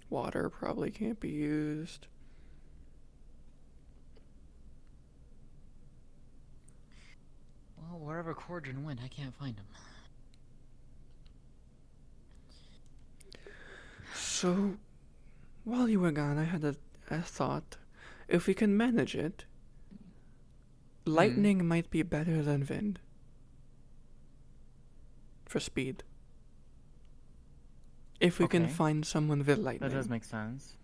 Water probably can't be used. Well, wherever Cordron went, I can't find him. So, while you were gone, I had a thought. If we can manage it, lightning might be better than wind. For speed. If we can find someone with lightning. That does make sense.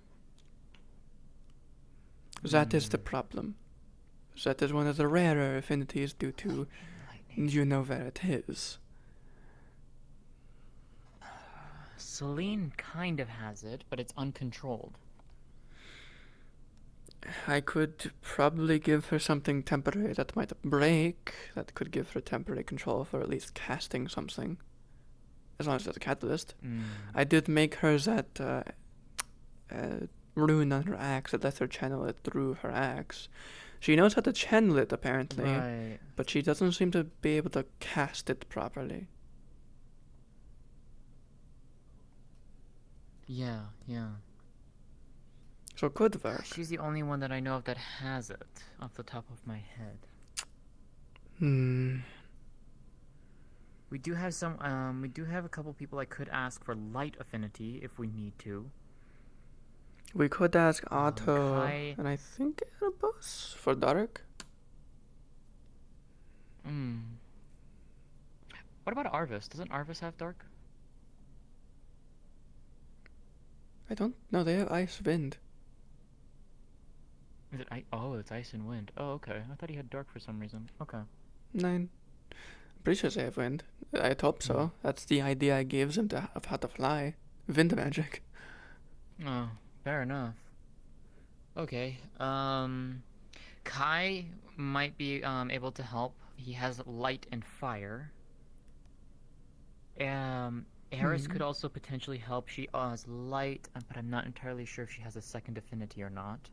That is the problem. That is one of the rarer affinities due to you know where it is. Celine kind of has it, but it's uncontrolled. I could probably give her something temporary that might break, that could give her temporary control for at least casting something. As long as there's a catalyst. I did make her that rune on her axe that lets her channel it through her axe. She knows how to channel it, apparently, Right. but she doesn't seem to be able to cast it properly. Yeah. So it could work. She's the only one that I know of that has it, off the top of my head. We do have some, we do have a couple people I could ask for light affinity if we need to. We could ask Otto, Kai... and I think Erebus for dark. What about Arvis? Doesn't Arvis have dark? I don't know, they have ice wind. Is it oh, it's ice and wind. Oh, okay. I thought he had dark for some reason. Okay. 9. I'm pretty sure they have wind. I hope so. That's the idea I gave them of how to fly. Wind magic. Oh, fair enough. Okay. Kai might be able to help. He has light and fire. Eris could also potentially help. She has light, but I'm not entirely sure if she has a second affinity or not.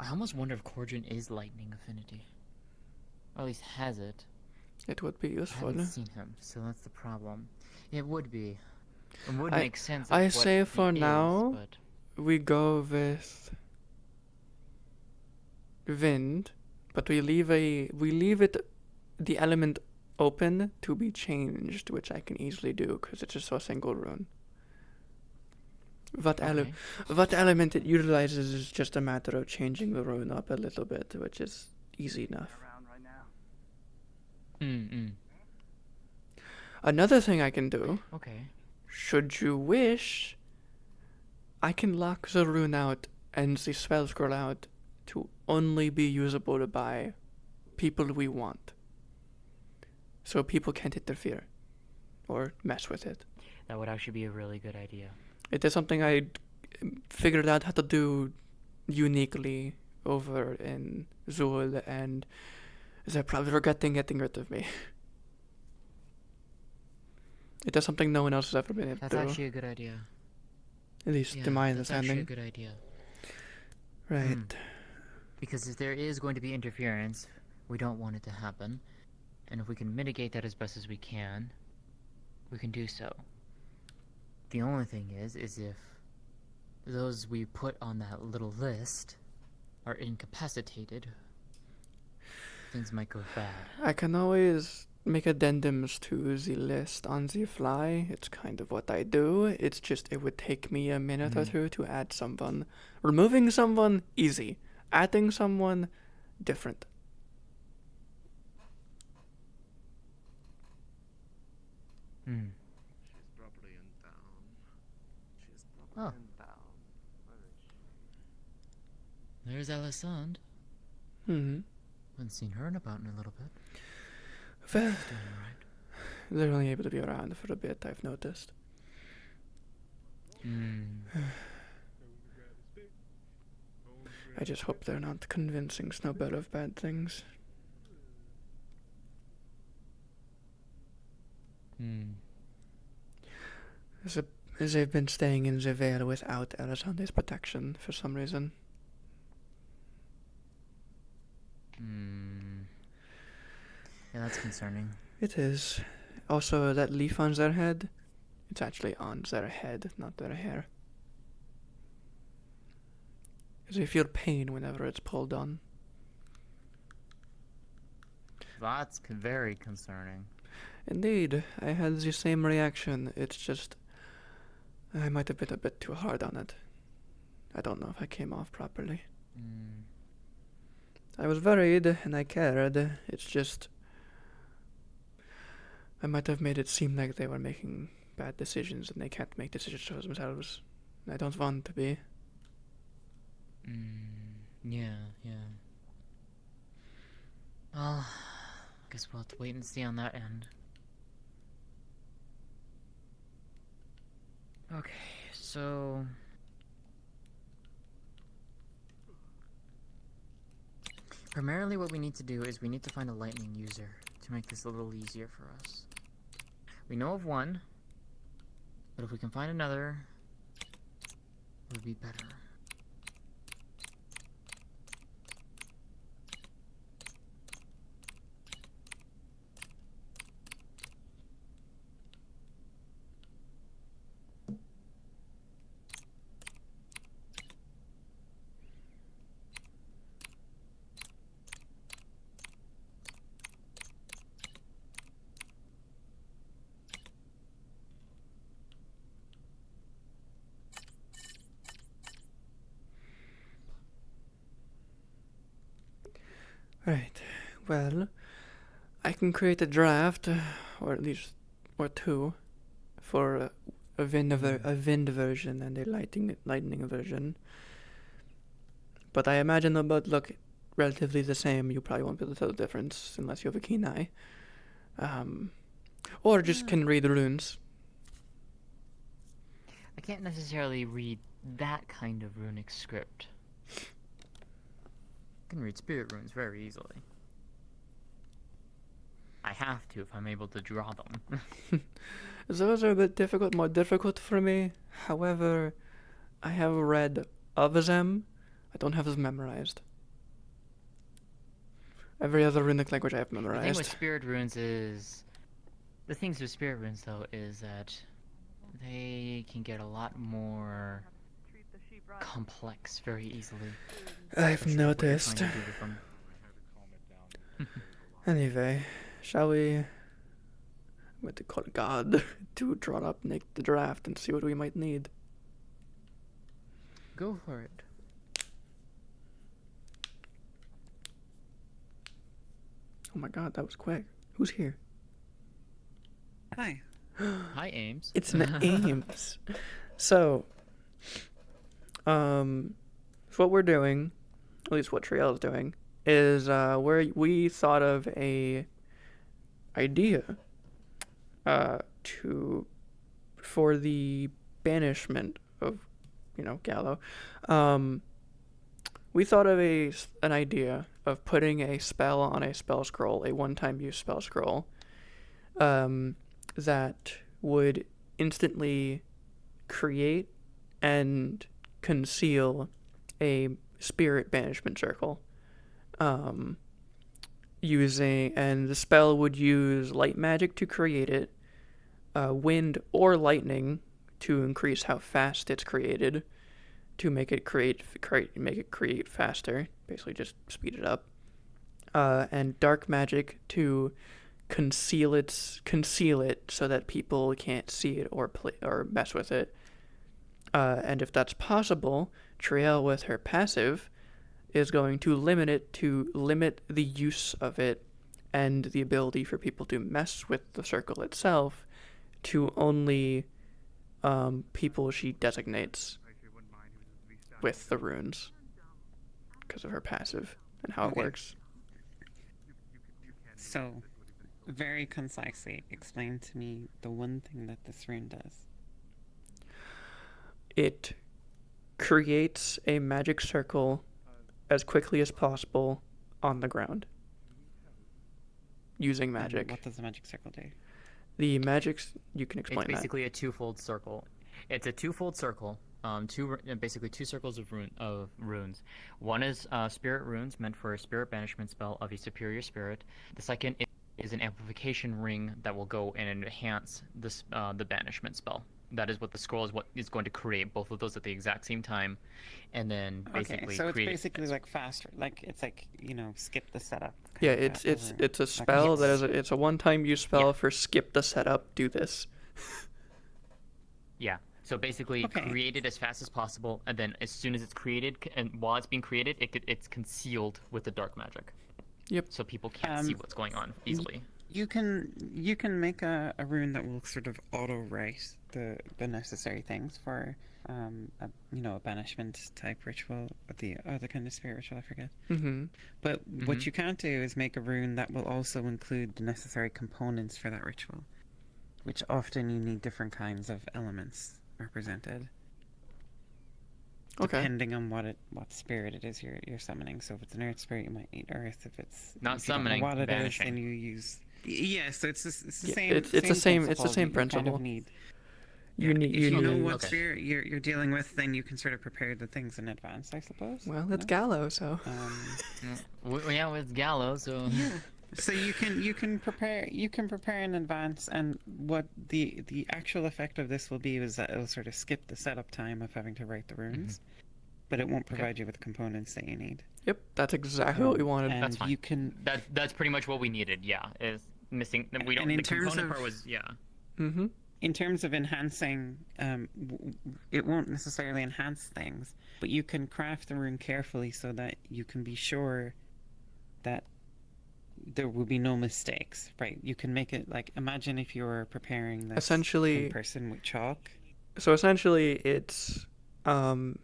I almost wonder if Cordron is lightning affinity. Or at least has it. It would be useful. I haven't seen him, so that's the problem. It would be. It would make sense. I say for now, we go with wind, but we leave it the element open to be changed, which I can easily do because it's just a single rune. What element it utilizes is just a matter of changing the rune up a little bit, which is easy enough. Another thing I can do, Okay. should you wish, I can lock the rune out and the spell scroll out to only be usable by people we want. So people can't interfere or mess with it. That would actually be a really good idea. It is something I figured out how to do uniquely over in Zul, and they're probably regretting getting rid of me. It is something no one else has ever been able to That's do. actually a good idea. At least Yeah, to my that's understanding. actually a good idea. Right. Because if there is going to be interference, we don't want it to happen. And if we can mitigate that as best as we can do so. The only thing is if those we put on that little list are incapacitated, things might go bad. I can always make addendums to the list on the fly. It's kind of what I do. It's just it would take me a minute or two to add someone. Removing someone, easy. Adding someone, different. She's probably in town. She's probably in town. Where is she? There's Alessand. Mm-hmm. Haven't seen her in a little bit. Well, She's doing alright. they're only able to be around for a bit, I've noticed. I just hope they're not convincing Snowbird of bad things. As they've been staying in the Vale without Alessandra's protection for some reason. Yeah, that's concerning. It is. Also, that leaf on their head, it's actually on their head, not their hair. They feel pain whenever it's pulled on. That's very concerning. Indeed, I had the same reaction. It's just, I might have been a bit too hard on it. I don't know if I came off properly. I was worried and I cared. It's just, I might have made it seem like they were making bad decisions and they can't make decisions for themselves. I don't want to be. Yeah. Well, guess we'll have to wait and see on that end. Okay, so... primarily what we need to do is we need to find a lightning user to make this a little easier for us. We know of one, but if we can find another, it would be better. Right. Well, I can create a draft, or at least, or two, for a wind version and a lightning version. But I imagine they'll both look relatively the same. You probably won't be able to tell the difference unless you have a keen eye. Or just can read the runes. I can't necessarily read that kind of runic script. I can read spirit runes very easily. I have to if I'm able to draw them. Those are a bit more difficult for me. However, I have read of them. I don't have them memorized. Every other runic language I have memorized. The thing with spirit runes is... the things with spirit runes, though, is that they can get a lot more complex very easily. I've noticed. Anyway, shall we... I'm going to call God to draw up the draft and see what we might need. Go for it. Oh my god, that was quick. Who's here? Hi. Hi, Ames. It's an Ames. So, what we're doing, at least what Triel is doing, is we thought of a idea for the banishment of, Gallo. We thought of an idea of putting a spell on a spell scroll, a one-time use spell scroll, that would instantly create and conceal a spirit banishment circle. And the spell would use light magic to create it, wind or lightning to increase how fast it's created, to make it create faster, basically just speed it up, and dark magic to conceal it so that people can't see it or mess with it. And if that's possible, Triel with her passive is going to limit the use of it and the ability for people to mess with the circle itself to only people she designates with the runes because of her passive and how it works. So, very concisely, explain to me the one thing that this rune does. It creates a magic circle as quickly as possible on the ground using magic. And what does the magic circle do? The magic, you can explain that. It's basically a twofold circle. It's a twofold circle. Basically two circles of runes. One is spirit runes meant for a spirit banishment spell of a superior spirit. The second is an amplification ring that will go and enhance the banishment spell. That is what the scroll is going to create, both of those at the exact same time, and then basically okay, so it's basically like faster, like it's like skip the setup. Yeah, it's a spell it's a one-time use spell for skip the setup. Do this. Yeah. So basically, create it as fast as possible, and then as soon as it's created, and while it's being created, it's concealed with the dark magic. Yep. So people can't see what's going on easily. You can make a rune that will sort of auto-write the necessary things for a banishment type ritual, the other kind of spirit ritual, I forget. Mm-hmm. But what you can't do is make a rune that will also include the necessary components for that ritual, which often you need different kinds of elements represented. Okay. Depending on what spirit it is you're summoning. So if it's an earth spirit, you might need earth. If it's not summoning, what it banishing. is, then you use. Yeah, so it's the same. It's the same principle. Kind of need. You know what spirit you're dealing with, then you can sort of prepare the things in advance, I suppose. Well, it's Gallo, so. Yeah, it's Gallo, so. Yeah. So you can prepare in advance, and what the actual effect of this will be is that it'll sort of skip the setup time of having to write the runes, but it won't provide you with the components that you need. Yep, that's exactly what we wanted. And that's fine. You can. That's pretty much what we needed. Yeah, is missing. We don't. The component part was Mm-hmm. In terms of enhancing, it won't necessarily enhance things, but you can craft the rune carefully so that you can be sure that there will be no mistakes, right? You can make it like, imagine if you were preparing this in person with chalk. So essentially, it's the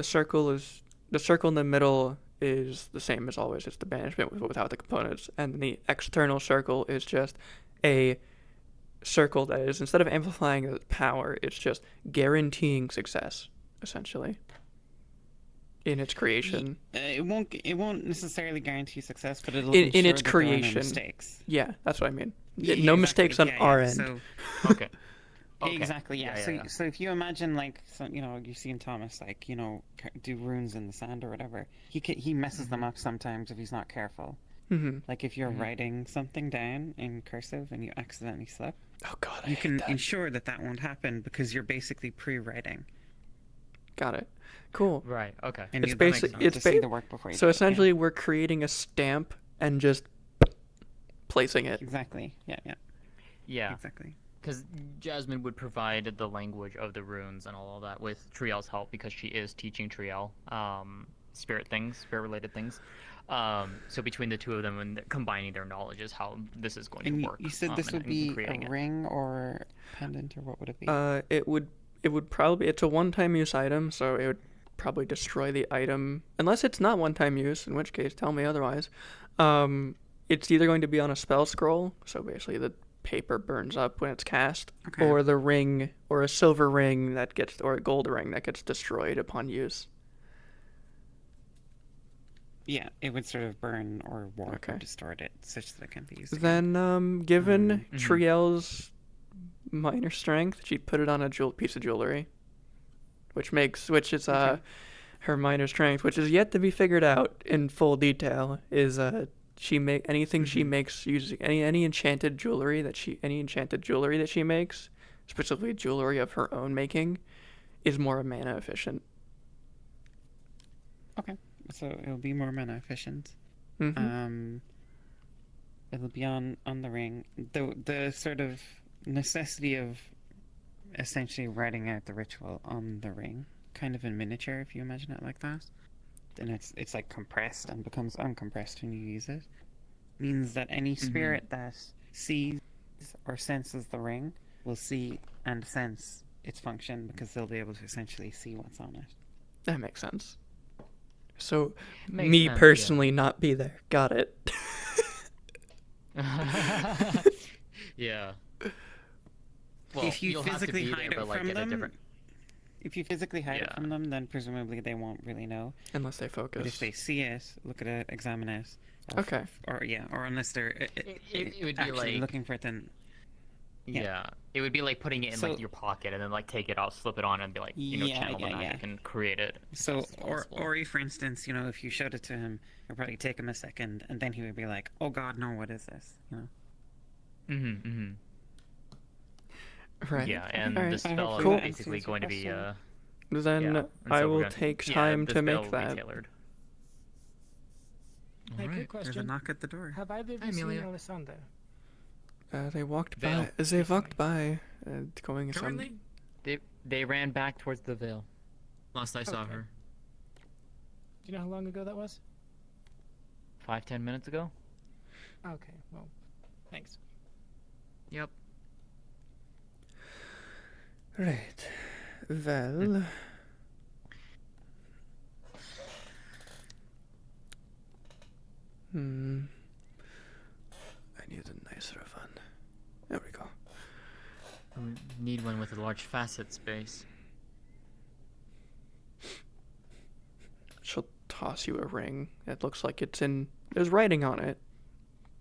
circle in the middle is the same as always. It's the banishment without the components, and the external circle is just a circle that is, instead of amplifying the power, it's just guaranteeing success, essentially, in its creation. It won't necessarily guarantee success, but it'll in its that creation. There are no mistakes. Yeah, that's what I mean. Yeah, no mistakes on our end. So, okay. Exactly. Yeah. So if you imagine like you see in Thomas like do runes in the sand or whatever, he messes them up sometimes if he's not careful. Mm-hmm. Like if you're writing something down in cursive and you accidentally slip. Oh God, you can ensure that won't happen because you're basically pre-writing. Got it. Cool. Right. Okay. And it's basically see the work before you so essentially we're creating a stamp and just placing it. Exactly. Yeah. Yeah. Exactly. Because Jasmine would provide the language of the runes and all of that with Triel's help because she is teaching Triel. spirit things, spirit-related things. So between the two of them and combining their knowledge is how this is going to work. You said this would be a ring or pendant, or what would it be? It would probably, it's a one-time use item, so it would probably destroy the item unless it's not one-time use, in which case tell me otherwise. It's either going to be on a spell scroll, so basically the paper burns up when it's cast, or the ring, or a silver ring that gets, or a gold ring that gets destroyed upon use. Yeah, it would sort of burn or warp or distort it such that it can be used again. Then, given Triel's minor strength, she'd put it on a piece of jewelry, which is her minor strength, which is yet to be figured out in full detail. Is she makes using any enchanted jewelry that she makes, specifically jewelry of her own making, is more mana efficient. Okay. So it'll be more mana efficient. Mm-hmm. It'll be on the ring. The sort of necessity of essentially writing out the ritual on the ring, kind of in miniature, if you imagine it like that. Then it's like compressed and becomes uncompressed when you use it. Means that any spirit that sees or senses the ring will see and sense its function, because they'll be able to essentially see what's on it. That makes sense. So, Makes me sense, personally not be there. Got it. Yeah. Well, If you physically hide it from them, Yeah. from them, then presumably they won't really know. Unless they focus. But if they see it, look at it, examine it. Okay. Or unless they're It would be actually like looking for it, then. Yeah. It would be like putting it in like your pocket and then like take it out, slip it on, and be like, channel the magic and create it. So, Ori, for instance, if you showed it to him, it would probably take him a second, and then he would be like, "Oh God, no! What is this?" Right. Yeah, and All the right. spell Cool. is basically going to be Then I will take time to make that. Hey, Alright, good question. there's a knock at the door. Have either of you seen Alessandro? They walked Veil. by. As they walked by, going some. Currently? They ran back towards the veil. Last I saw her. Do you know how long ago that was? 5-10 minutes ago. Okay, well, thanks. Yep. Right. Well. I need a nicer one. There we go. We need one with a large facet space. She'll toss you a ring. It looks like there's writing on it,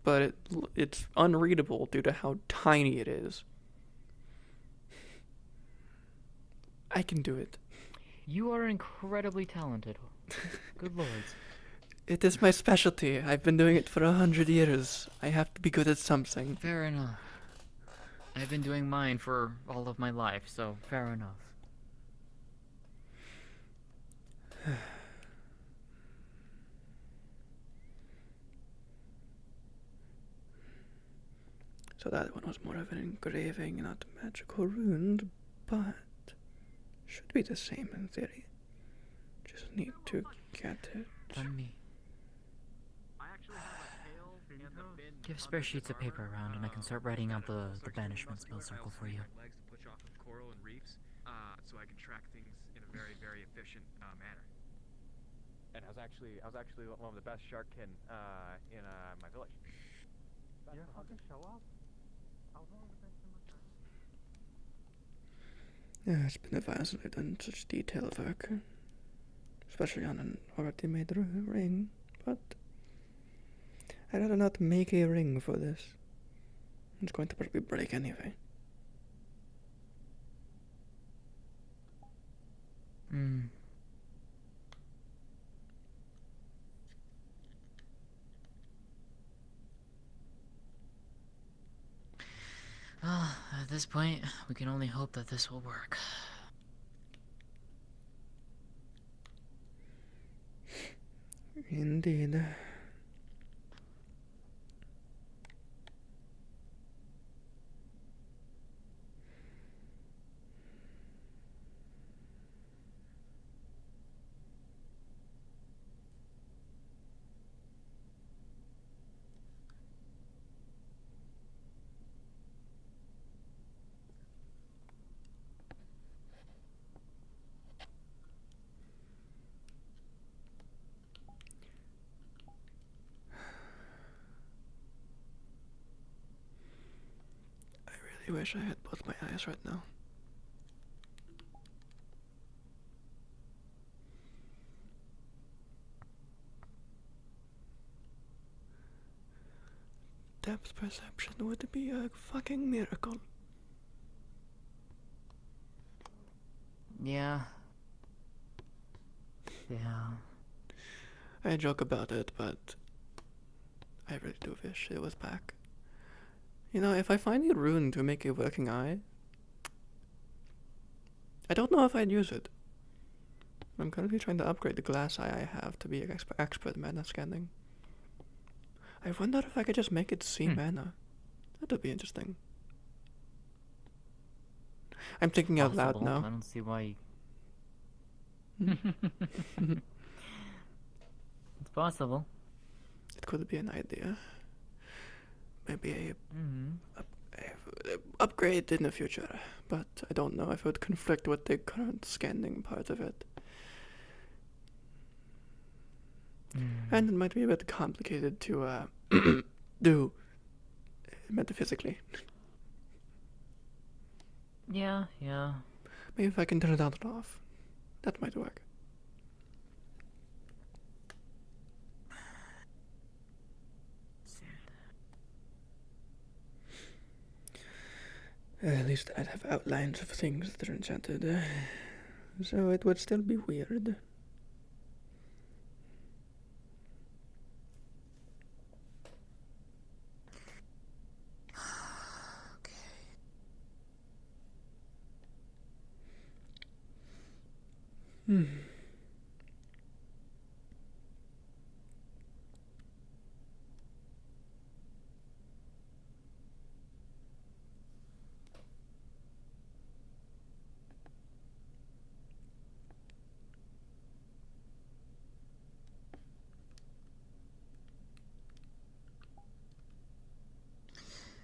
but it's unreadable due to how tiny it is. I can do it. You are incredibly talented. Good lords. It is my specialty. I've been doing it for 100 years. I have to be good at something. Fair enough. I've been doing mine for all of my life, so fair enough. So that one was more of an engraving, not a magical rune, but should be the same in theory. Just need to get it. Let me. Give spare sheets of paper around, and I can start writing out the banishment spell circle for you. Legs to push off of coral and reefs, so I can track things in a very, very efficient manner. And I was actually one of the best shark kin in my village. You're a fucking show off. I was one of the best in my time. Yeah, it's been a while since I've done such detailed work, especially on an already made ring, but I'd rather not make a ring for this. It's going to probably break anyway. At this point, we can only hope that this will work. Indeed. really wish I had both my eyes right now. Depth perception would be a fucking miracle. Yeah. Yeah. I joke about it, but I really do wish it was back. You know, if I find a rune to make a working eye, I don't know if I'd use it. I'm currently trying to upgrade the glass eye I have to be an expert mana scanning. I wonder if I could just make it see mana. That would be interesting. I'm thinking out loud Possible. now. I don't see why. It's possible. It could be an idea. Maybe a upgrade in the future, but I don't know if it would conflict with the current scanning part of it. And it might be a bit complicated to do metaphysically. Yeah, yeah. Maybe if I can turn it on and off, that might work. At least I'd have outlines of things that are enchanted, so it would still be weird.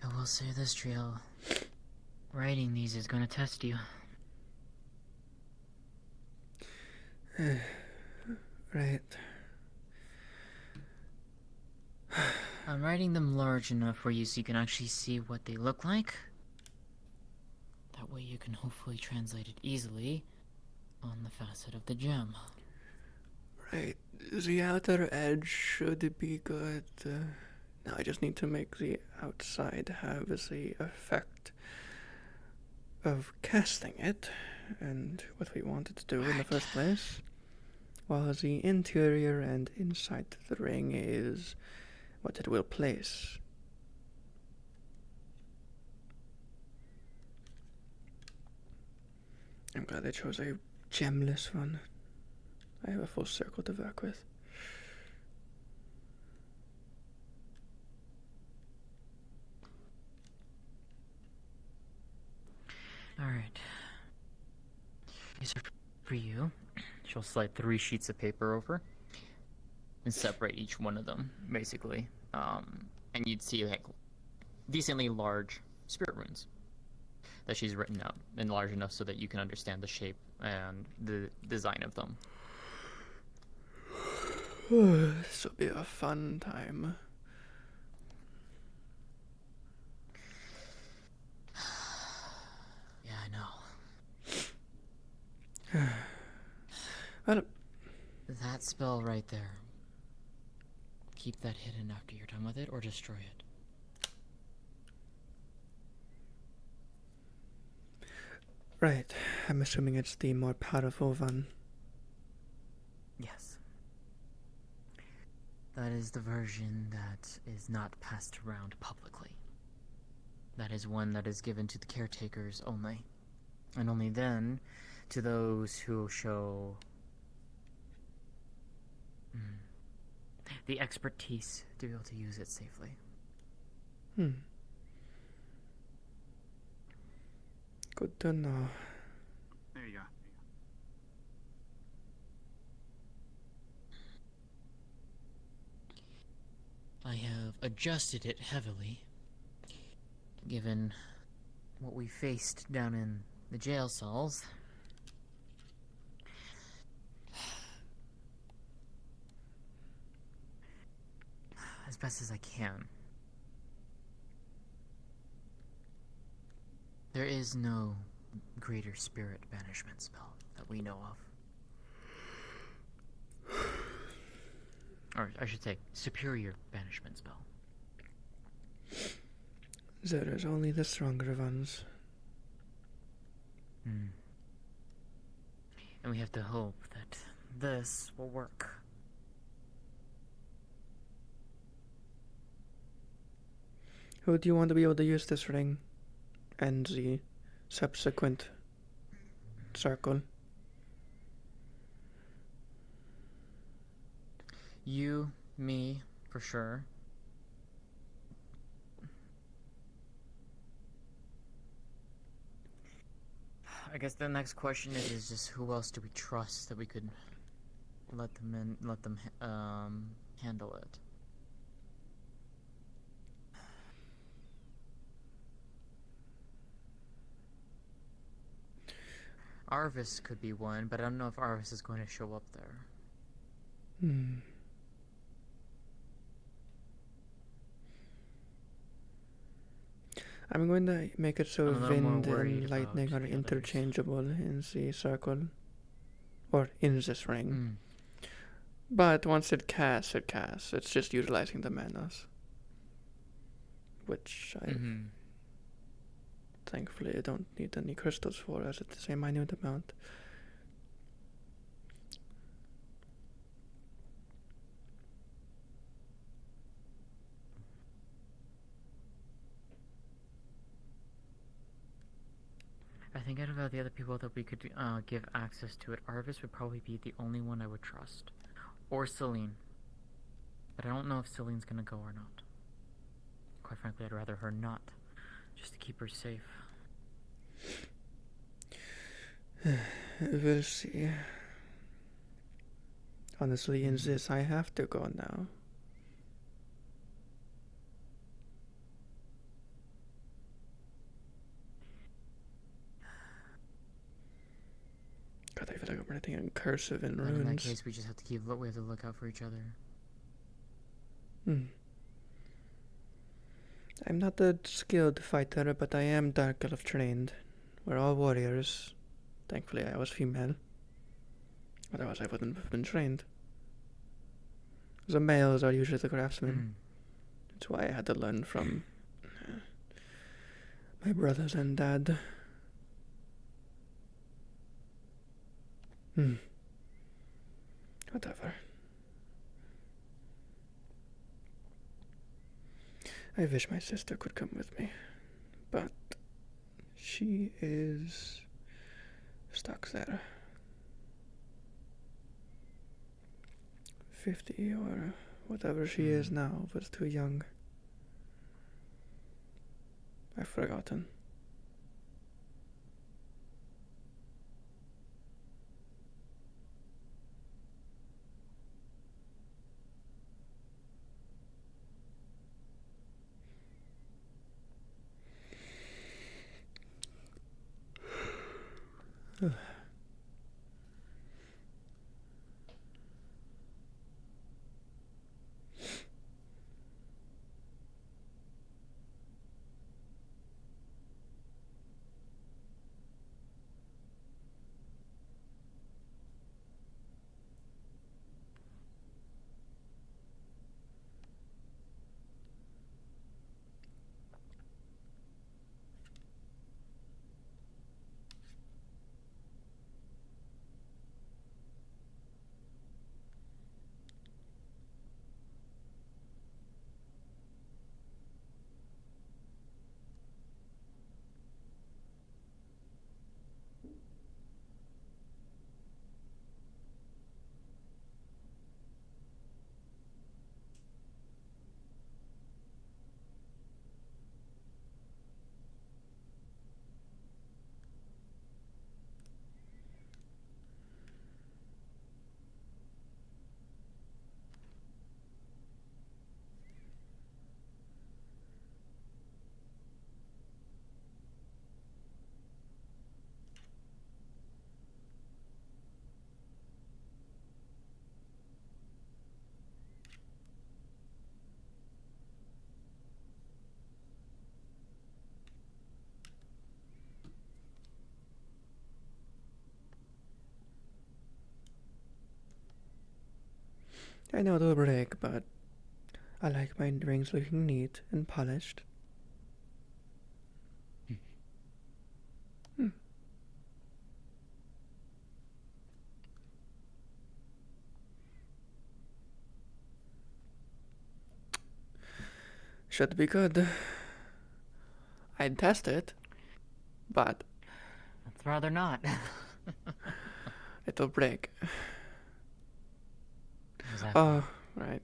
I will say this, Trio. Writing these is gonna test you. Right. I'm writing them large enough for you so you can actually see what they look like. That way you can hopefully translate it easily on the facet of the gem. Right. The outer edge should be good. Now I just need to make the outside have the effect of casting it, and what we wanted to do in the first place, while the interior and inside the ring is what it will place. I'm glad I chose a gemless one. I have a full circle to work with. Alright. These are for you. She'll slide 3 sheets of paper over and separate each one of them, basically. And you'd see like decently large spirit runes that she's written out, and large enough so that you can understand the shape and the design of them. This will be a fun time. Yeah, I know. Well, that spell right there. Keep that hidden after you're done with it, or destroy it. Right. I'm assuming it's the more powerful one. Yes. That is the version that is not passed around publicly. That is one that is given to the caretakers only. And only then to those who show the expertise to be able to use it safely. Good to know. There you go. I have adjusted it heavily, given what we faced down in the jail cells. As best as I can. There is no greater spirit banishment spell that we know of. Or I should say, superior banishment spell. There is only the stronger ones. And we have to hope that this will work. Who do you want to be able to use this ring and the subsequent circle? You, me, for sure. I guess the next question is just who else do we trust that we could let them handle it. Arvis could be one, but I don't know if Arvis is going to show up there. I'm going to make it so wind more and lightning are interchangeable in the circle. Or in this ring. But once it casts, it casts. It's just utilizing the manas. Which I thankfully I don't need any crystals for, as it's a minute amount. I think out of the other people that we could give access to it, Arvis would probably be the only one I would trust. Or Celine. But I don't know if Celine's gonna go or not. Quite frankly, I'd rather her not. Just to keep her safe. We'll see. Honestly, in this, I have to go now. God, I feel like I'm writing in cursive and runes. In that case, we just have to we have to look out for each other. I'm not a skilled fighter, but I am Dark Elf trained. We're all warriors. Thankfully, I was female. Otherwise, I wouldn't have been trained. The males are usually the craftsmen. That's why I had to learn from my brothers and dad. Whatever. I wish my sister could come with me, but she is stuck there. 50 or whatever she is now was too young. I've forgotten. I know they'll break, but I like my rings looking neat and polished. Should be good. I'd test it, but I'd rather not. it'll break. Exactly. Oh, right.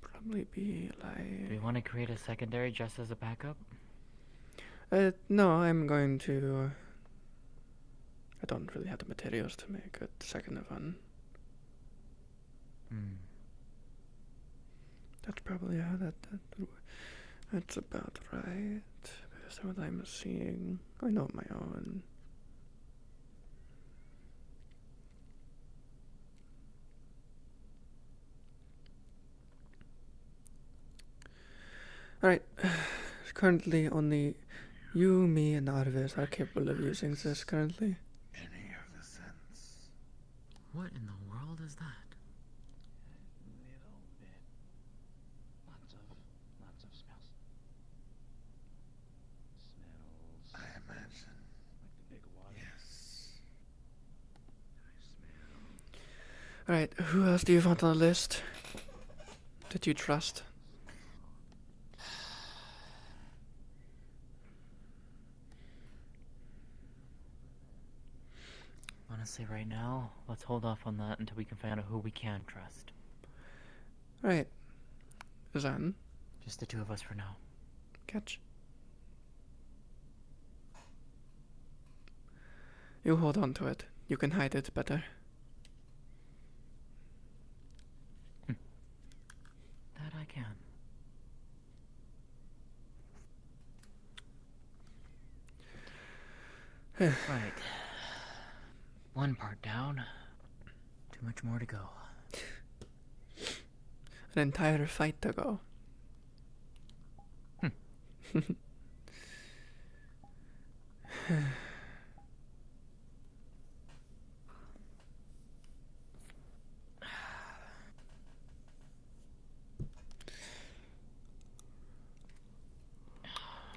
Probably be like... Do you want to create a secondary just as a backup? No, I'm going to... I don't really have the materials to make a second one. That's probably how that's about right. Based on what I'm seeing. I know my own. Alright. Currently only you, me, and Arvis are capable of using this currently. Any of the sense. What in the world is that? Little bit. Lots of smells. Smells. I imagine. Like the big water. Yes. I smell. Alright, who else do you want on the list that you trust? Honestly, right now, let's hold off on that until we can find out who we can trust. Right. Then? Just the two of us for now. Catch. You hold on to it. You can hide it better. That I can. Right. One part down. Too much more to go. An entire fight to go.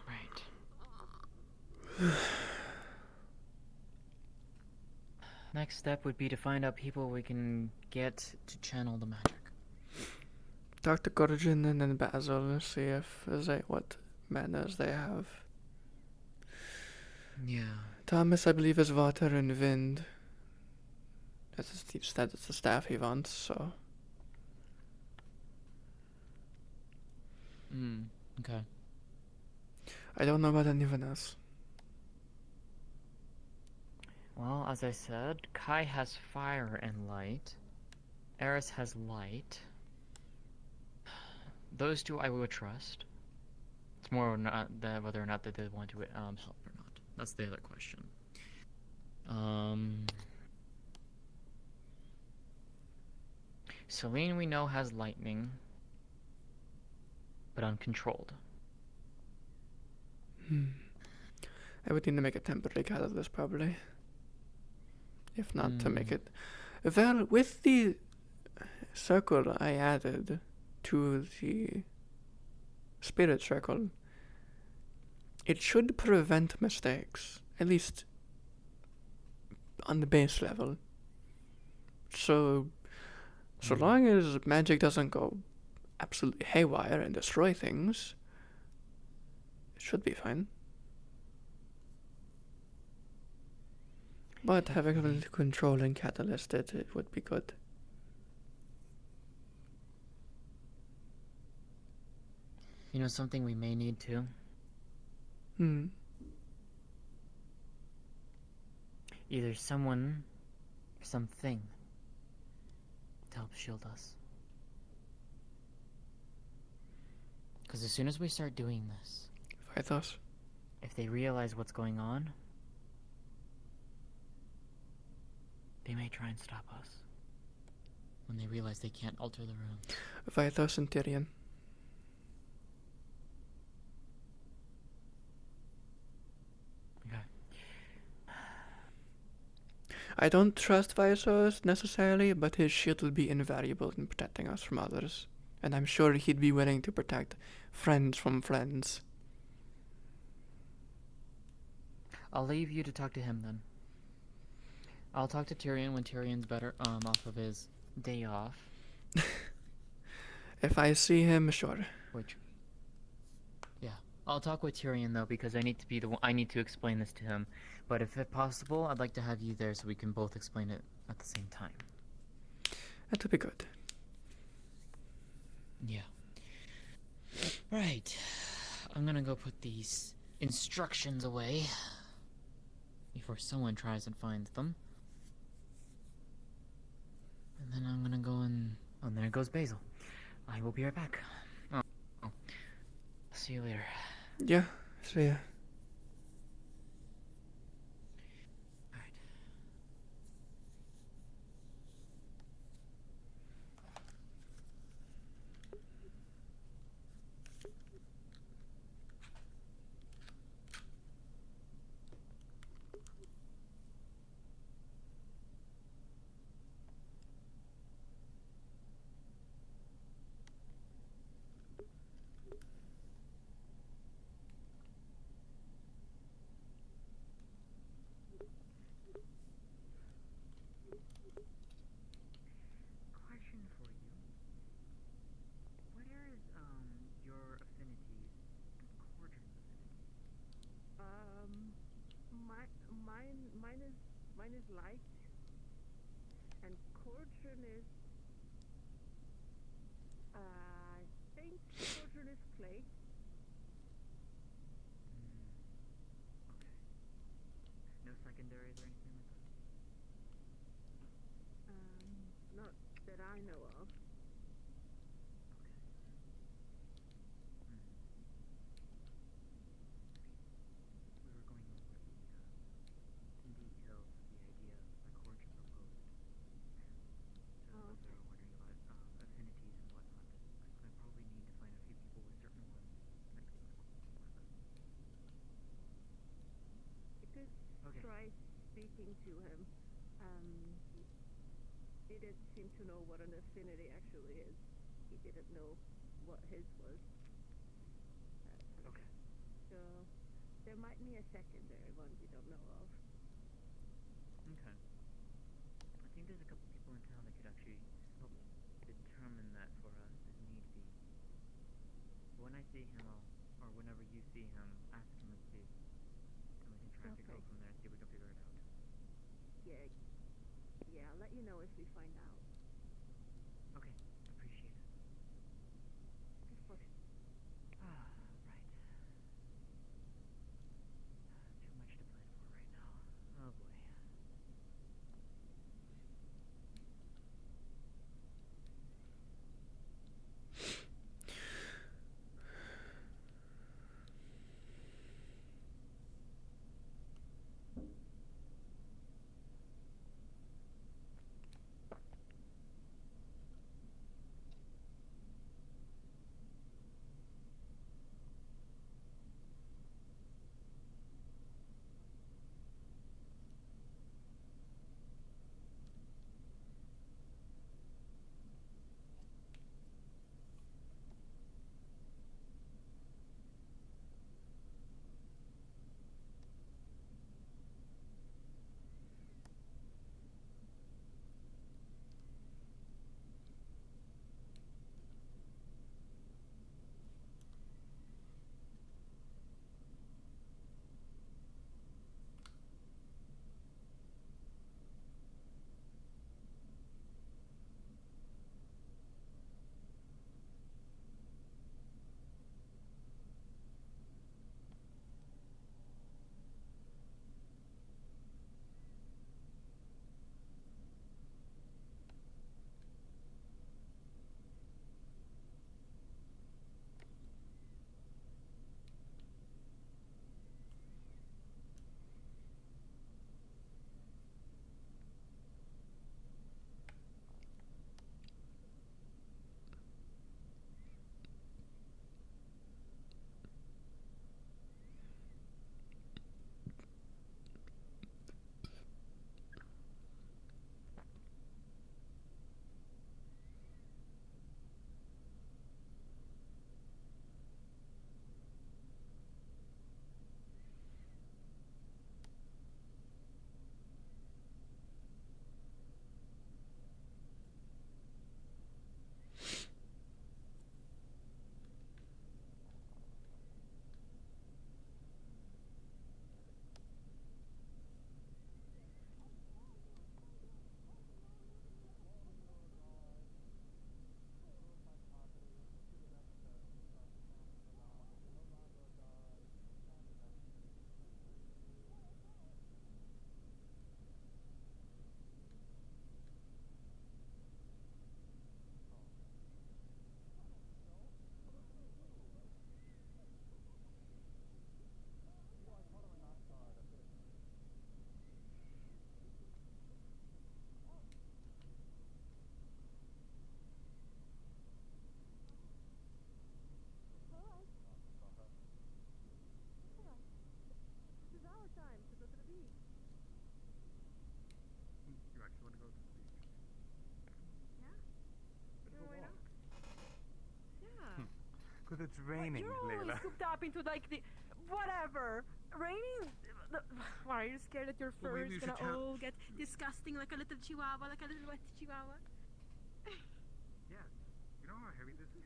Right. Next step would be to find out people we can get to channel the magic. Talk to Gorgon and then Basil and see if what manners they have. Yeah. Thomas, I believe, is water and wind. That's the staff he wants, so. Okay. I don't know about anyone else. Well, as I said, Kai has fire and light. Eris has light. Those two I would trust. It's more or not that whether or not that they want to help or not. That's the other question. Celine we know has lightning, but uncontrolled. I would need to make a temporary catalyst probably. If not to make it. Well, with the circle I added to the spirit circle, it should prevent mistakes, at least on the base level. So long as magic doesn't go absolutely haywire and destroy things, it should be fine. But having a control and catalyst it would be good. You know something we may need to? Either someone or something to help shield us. Because as soon as we start doing this, fight us. If they realize what's going on, they may try and stop us. When they realize they can't alter the room. Fight us and Tyrion. I don't trust Visos necessarily, but his shield will be invaluable in protecting us from others. And I'm sure he'd be willing to protect friends from friends. I'll leave you to talk to him then. I'll talk to Tyrion when Tyrion's better off of his day off. If I see him, sure. Which, yeah, I'll talk with Tyrion though because I need to be the one, I need to explain this to him. But if it's possible, I'd like to have you there so we can both explain it at the same time. That would be good. Yeah. Right. I'm gonna go put these instructions away before someone tries and finds them. And then I'm gonna go and... Oh, and there goes Basil. I will be right back. Oh. See you later. Yeah, see ya. Question for you. What is, your affinities and Cordron's affinities? Mine is light, and Cordron is, I think Cordron is clay. No secondaries or anything like that? Not that I know of. We were going over in detail the idea that Cordron proposed. So I was wondering about affinities and whatnot. I probably need to find a few people with certain ones that could work. You could try speaking to him. He didn't seem to know what an affinity actually is. He didn't know what his was. Okay. So there might be a secondary one we don't know of. Okay. I think there's a couple people in town that could actually help determine that for us if need be. When I see him, or whenever you see him, ask him and see. And we can try to go from there and see if we can figure it out. Yeah, I'll let you know if we find out. Okay, appreciate it. Of course. Right. Too much to plan for right now. Oh boy. it's raining, You're always Layla. cooped up into like the whatever. Raining. Why are you scared that your Well, fur maybe is you gonna should tell- all get disgusting like a little chihuahua, like a little wet chihuahua? Yeah. You know how heavy this is?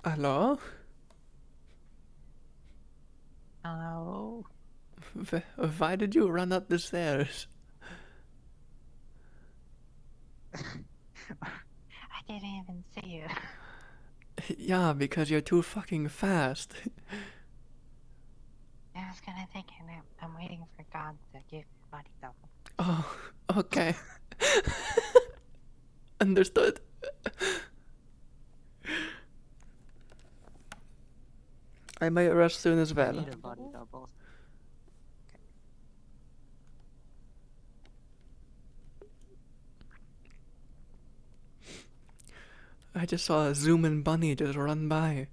Hello? Hello? Why did you run up the stairs? I didn't even see you. Yeah, because you're too fucking fast. I was gonna take a nap. I'm waiting for God to give me a body double. Oh, okay. Understood. I might rest soon as I well. need a body double. I just saw a zooming bunny just run by.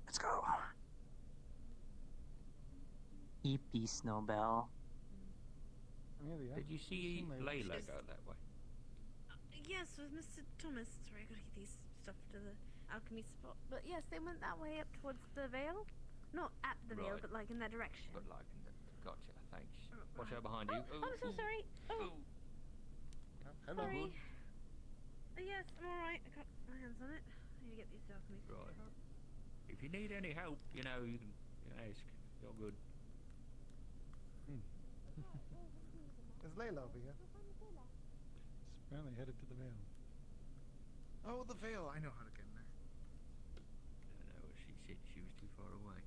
Let's go. EP Snowbell. Did you see Layla go that way? Yes, with Mr. Thomas. Sorry, I gotta get these stuff to the alchemy spot. But yes, they went that way up towards the Vale. Not at the Vale, Right. but like in that direction. But like, gotcha. Thanks. Watch out behind you. Oh, I'm so sorry. Oh, Hello, sorry. bud. Yes, I'm alright. I got my hands on it. I need to get these alchemy spots. Right. If you need any help, you know, you can ask. You're good. Is Layla over here? Apparently headed to the Vale. Oh, the Vale. I know how to get in there. No, she said she was too far away.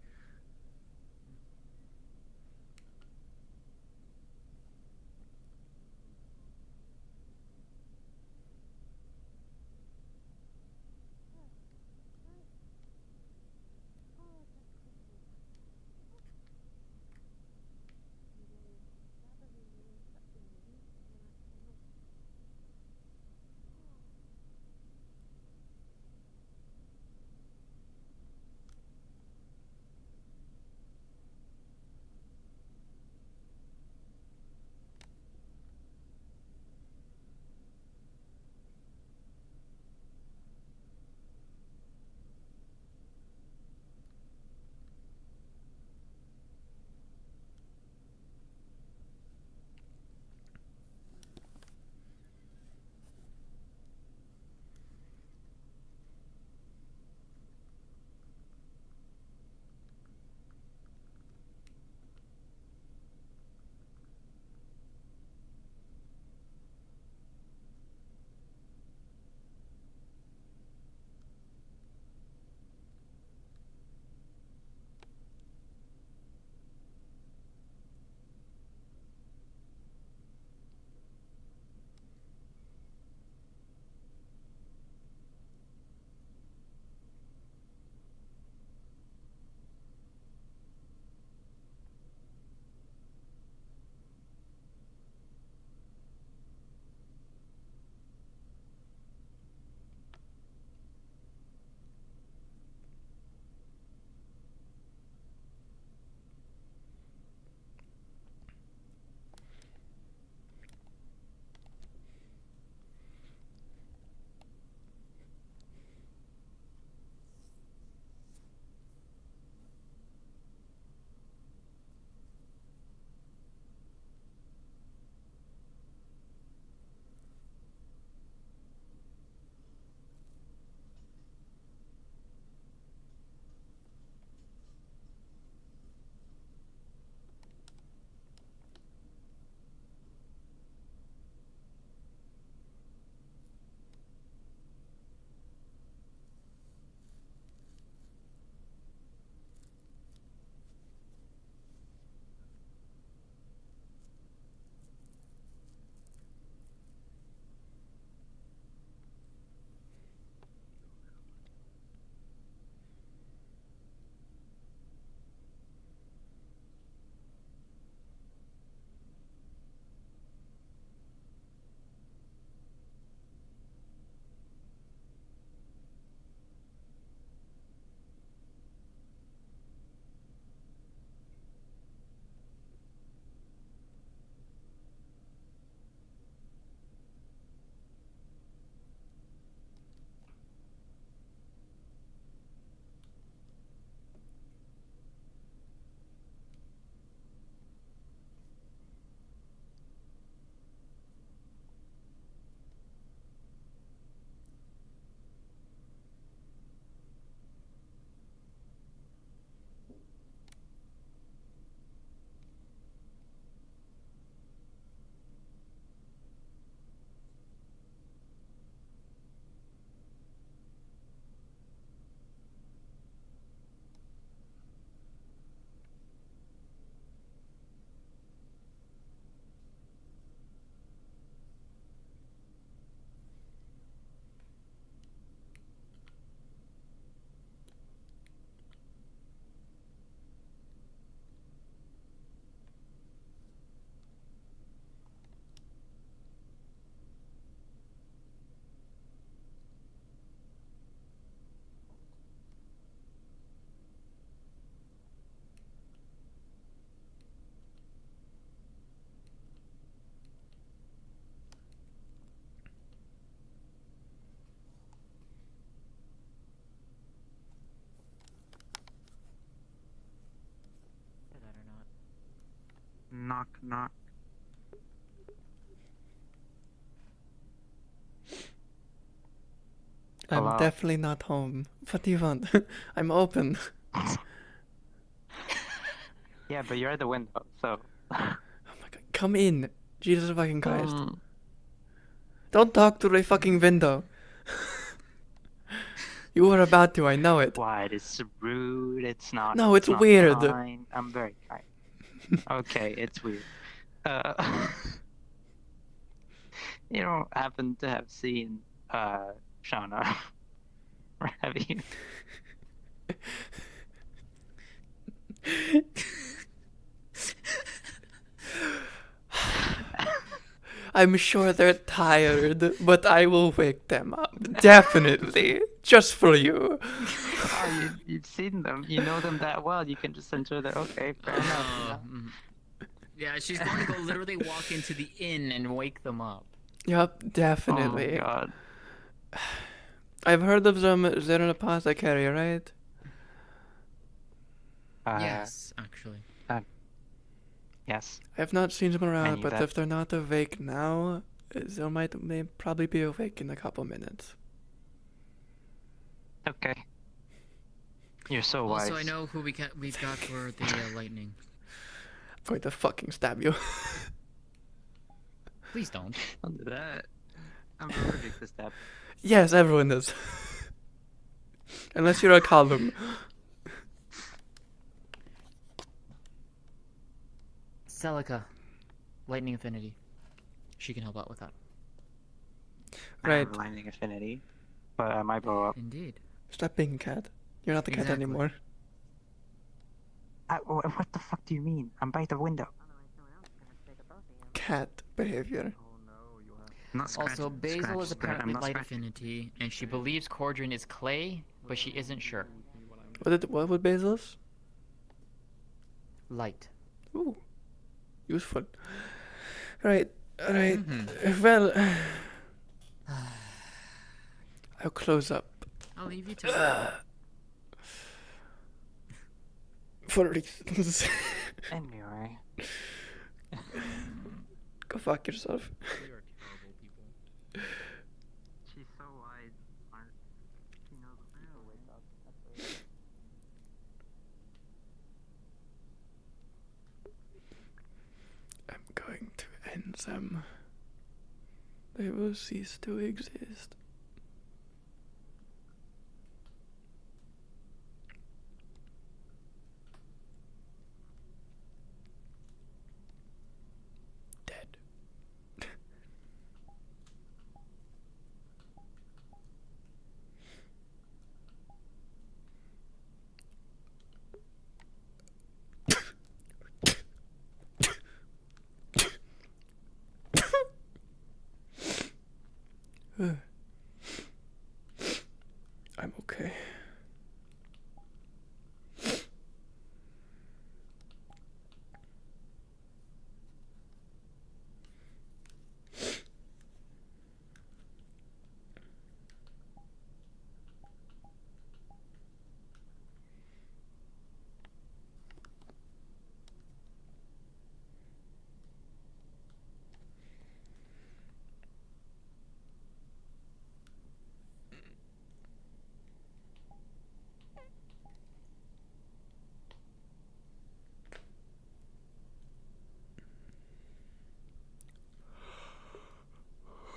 Knock, knock. I'm Hello? definitely not home. What do you want? I'm open. Yeah, but you're at the window, so. Come in. Jesus fucking Christ. Don't talk to the fucking window. You were about to, I know it. What? It's rude. It's not. No, it's not weird. Kind. I'm very kind. Okay, it's weird. You don't happen to have seen Shauna, or have you? I'm sure they're tired, but I will wake them up. Definitely. Just for you. Oh, you've seen them. You know them that well. You can just ensure that, okay, fair enough. Yeah, she's going to go literally walk into the inn and wake them up. Yup, definitely. Oh my god. I've heard of them. They're an apothecary, right? Yes, actually. Yes. I've not seen them around, knew but that. if they're not awake now, may probably be awake in a couple minutes. Okay. You're so wise. Also, I know who we've got for the lightning. I'm going to fucking stab you. Please don't. Don't do that. I'm allergic to stab. Yes, everyone is. Unless you're a column. Celica, lightning affinity. She can help out with that. I Right. have lightning affinity, but I might blow up. Indeed. Stop being a cat. You're not the cat Exactly. anymore. What the fuck do you mean? I'm by the window. Cat behavior. Not scratch, Also, Basil scratch is that. apparently I'm not light scratching. affinity, and she believes Cordrin is clay, but she isn't sure. What would Basil's? Light. Ooh. Useful. Right. Well, I'll close up. I'll leave you to For reasons. Anyway. Go fuck yourself. She's so wide, smart. She knows when to wake up. I'm going to end them. They will cease to exist. Dead. I'm okay.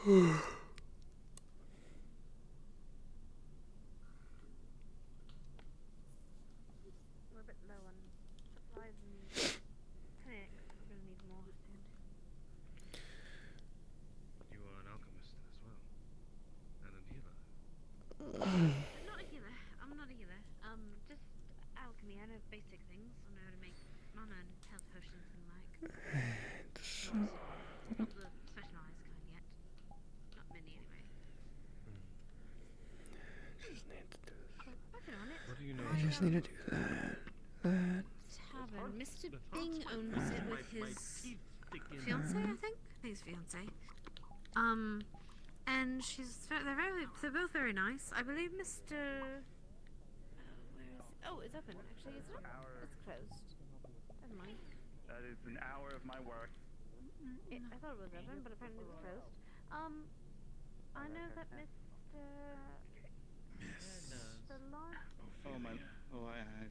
We're a bit low on supplies and tonics. We're gonna need more soon. You are an alchemist as well. And a healer. I'm not a healer. I'm not a healer. Just alchemy. I know basic things. I know how to make mana and health potions and like. Not the specialized kind yet. Not many anyway. Just need to do Working on it. What do you know? I just need to do that. Tavern. Mr. Bing owns it with his fiance, I think. His fiance. And they're both very nice. I believe Mr. Where is it? Oh, it's open. Actually, it's not. It's closed. Never mind. That is an hour of my work. I thought it was open, but apparently it's closed. I know that Mr. The last. I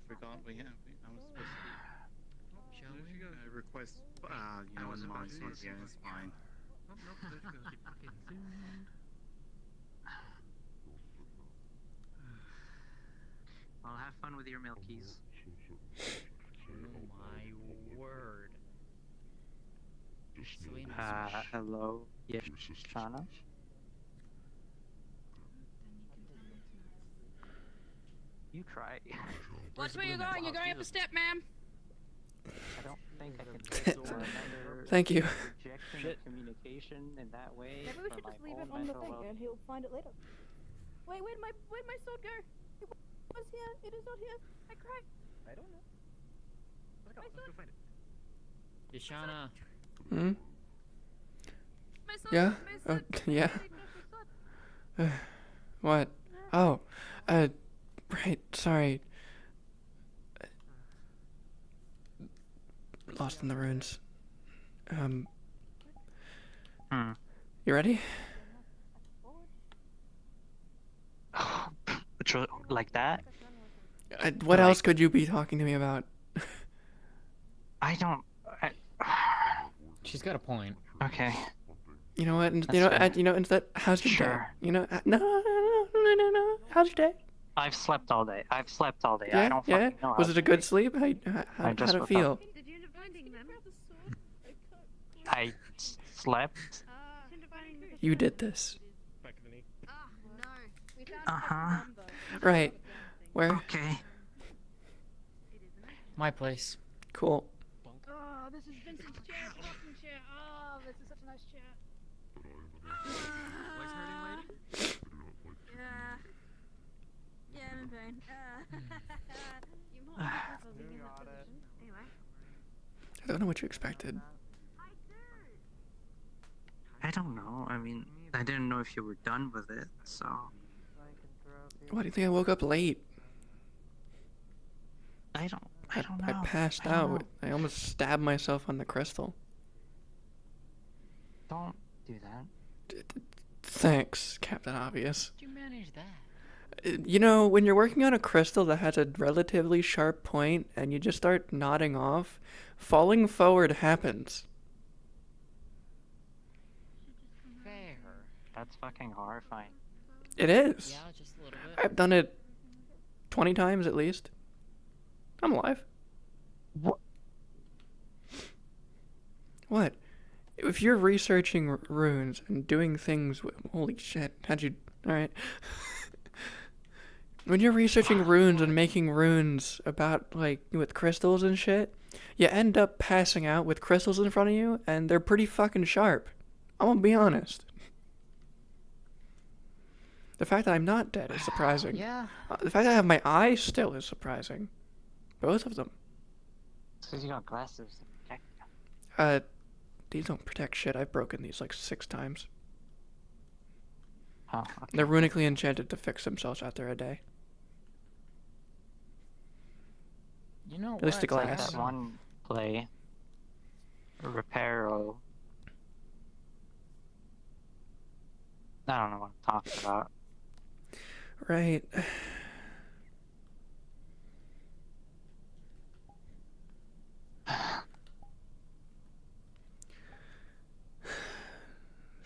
forgot I was supposed to. Shall we? Request, in the monsoon, yeah, it's fine. Oh, nope, let's go. Fucking Zoom. Well, have fun with your milkies. Oh my word. Hello? Yes, Shana? You try. Watch where you're going. You're going up a step, ma'am. I don't think I can do another Thank you. rejection of communication in that way. Maybe we should just leave it on the thing and he'll find it later. Wait, where'd my sword go? It was here. It is not here. I cried. I don't know. Let's go find it. Yashana. Hmm? My sword. Yeah? My Oh, sword. yeah? What? Oh, right, sorry. Lost in the ruins. You ready? Like that? What else could you be talking to me about? I don't. She's got a point. Okay. You know what? That's Instead, how's your day? Sure. No. How's your day? I've slept all day. I Yeah, don't yeah. fucking know. Was it a good sleep? How'd just it woke feel? up. I slept. You did this. Uh-huh. Right. Where? Okay. My place. Cool. Oh, this is Vincent's chair. Rocking chair. Oh, this is such a nice chair. Legs hurting, lady? Yeah. Yeah, I'm in pain. You might have to be in that position. Anyway. I don't know what you expected. I don't know. I mean, I didn't know if you were done with it, so. Why do you think I woke up late? I don't know. I passed I don't out. know. I almost stabbed myself on the crystal. Don't do that. Thanks, Captain Obvious. How'd you manage that? You know, when you're working on a crystal that has a relatively sharp point and you just start nodding off, falling forward happens. Fair. That's fucking horrifying. It is. Yeah, just a little bit. I've done it 20 times at least. I'm alive. What? What? If you're researching runes and doing things with... Holy shit. How'd you... Alright. When you're researching runes and making runes about, like, with crystals and shit, you end up passing out with crystals in front of you, and they're pretty fucking sharp. I'm gonna be honest. The fact that I'm not dead is surprising. Yeah. The fact that I have my eyes still is surprising. Both of them. Because you got glasses to protect. These don't protect shit. I've broken these like 6 times. Oh, okay. They're runically enchanted to fix themselves after a day. You know At least the It's like glass. that one play. Reparo. I don't know what I'm talking about. Right.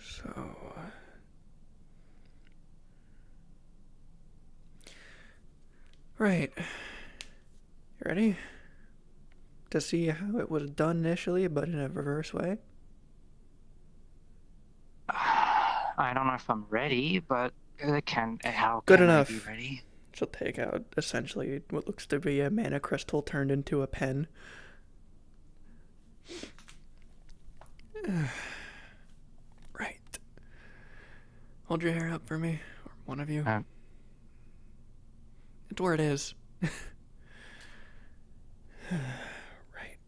So... Right. You ready? To see how it was done initially, but in a reverse way? I don't know if I'm ready, but how Good can enough. I be ready? She'll take out, essentially, what looks to be a mana crystal turned into a pen. Right. Hold your hair up for me, or one of you. It's where it is. Right.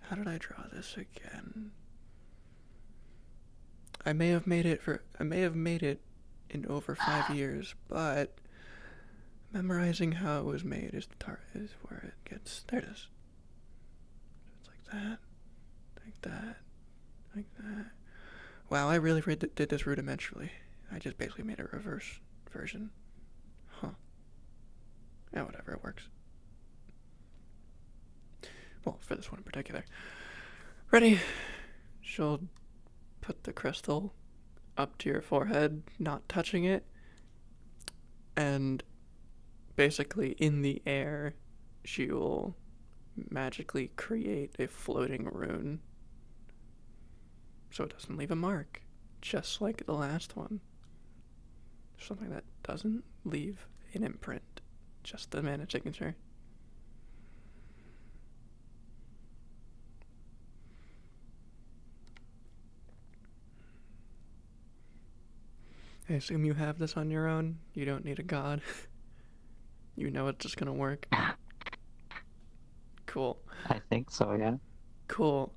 How did I draw this again? I may have made it in over 5 years, but memorizing how it was made is where it gets. There it is. It's like that. Like that. Like that. Wow, I really did this rudimentarily. I just basically made a reverse version. Huh. Yeah, whatever, it works. Well, for this one in particular. Ready? She'll put the crystal up to your forehead, not touching it, and basically in the air, she will magically create a floating rune so it doesn't leave a mark, just like the last one. Something that doesn't leave an imprint, just the mana signature. I assume you have this on your own. You don't need a god. You know it's just gonna work. Cool. I think so, yeah. Cool.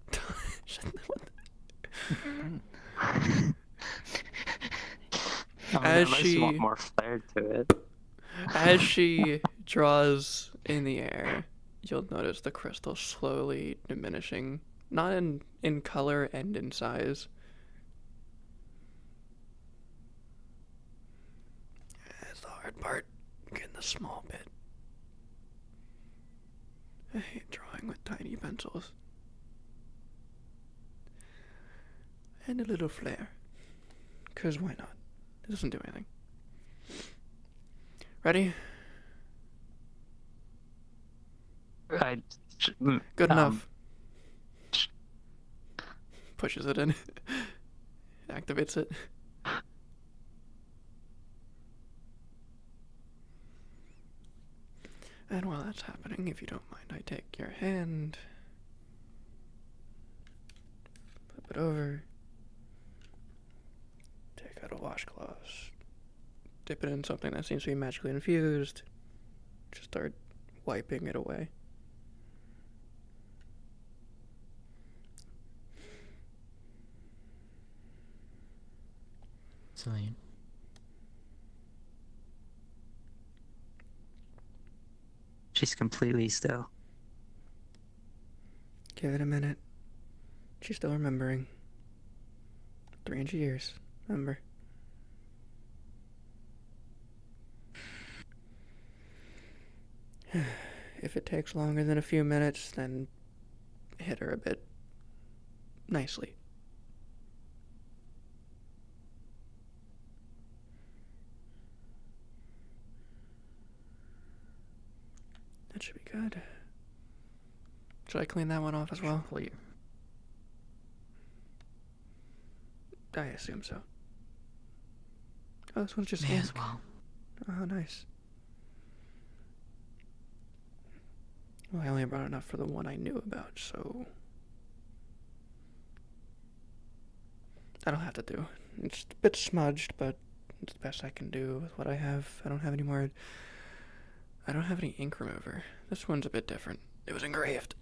As unless she you want more flair to it. As she draws in the air, you'll notice the crystal slowly diminishing, not in color and in size. That's the hard part, getting the small bit. I hate drawing with tiny pencils. And a little flare. 'Cause why not? It doesn't do anything. Ready? Good enough. Pushes it in. Activates it. And while that's happening, if you don't mind, I take your hand, flip it over, take out a washcloth, dip it in something that seems to be magically infused, just start wiping it away. Celine. She's completely still. Give it a minute. She's still remembering. 300 years, remember. If it takes longer than a few minutes, then hit her a bit nicely. That should be good. Should I clean that one off as well? Clear. I assume so. Oh, this one's just May ink. as well. Oh, nice. Well, I only brought enough for the one I knew about, so that'll have to do. It's a bit smudged, but it's the best I can do with what I have. I don't have any more. I don't have any ink remover. This one's a bit different. It was engraved.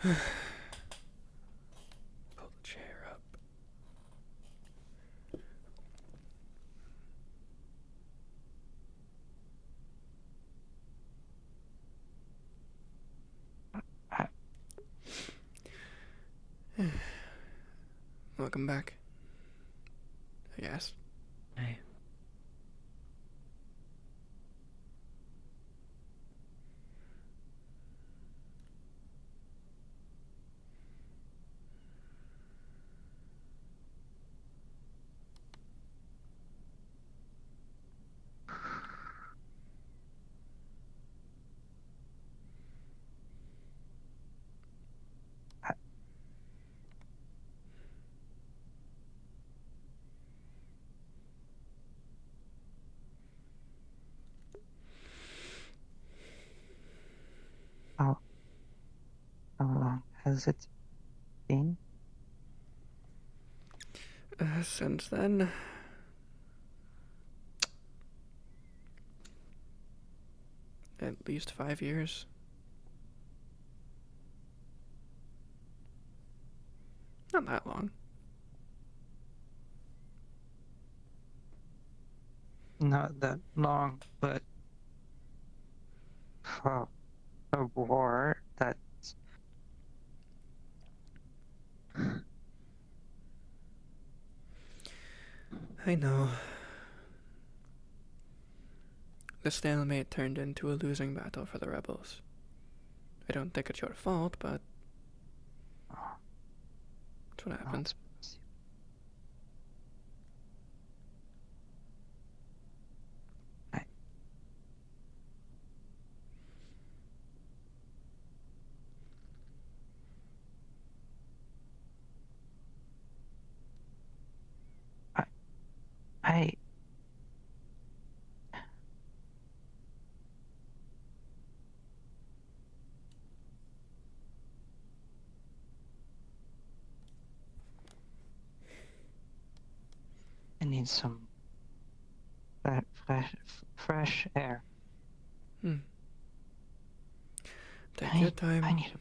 Pull the chair up. Welcome back. I guess. Hey. How long has it been? Since then, at least 5 years. Not that long. not that long, but a war that's I know. The stalemate turned into a losing battle for the rebels. I don't think it's your fault, but that's what happens. I need some fresh air. Take your time. I need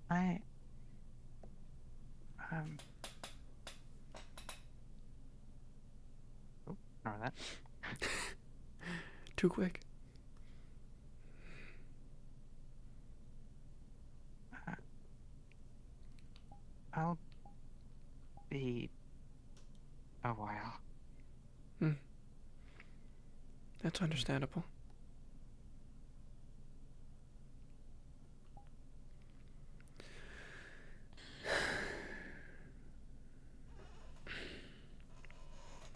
I ignore that. Too quick. I'll be a while. That's understandable.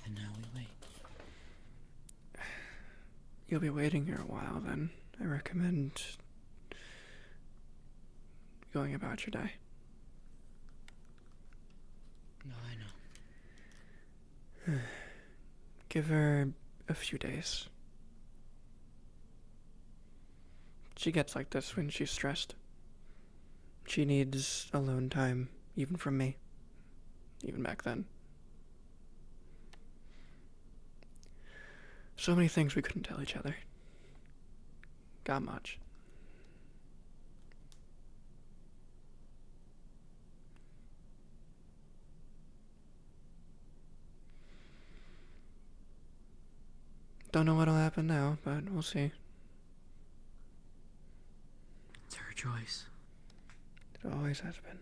And now we wait. You'll be waiting here a while then. I recommend going about your day. No, I know. Give her a few days. She gets like this when she's stressed. She needs alone time, even from me. Even back then. So many things we couldn't tell each other. Got much. Don't know what'll happen now, but we'll see. It's her choice. It always has been.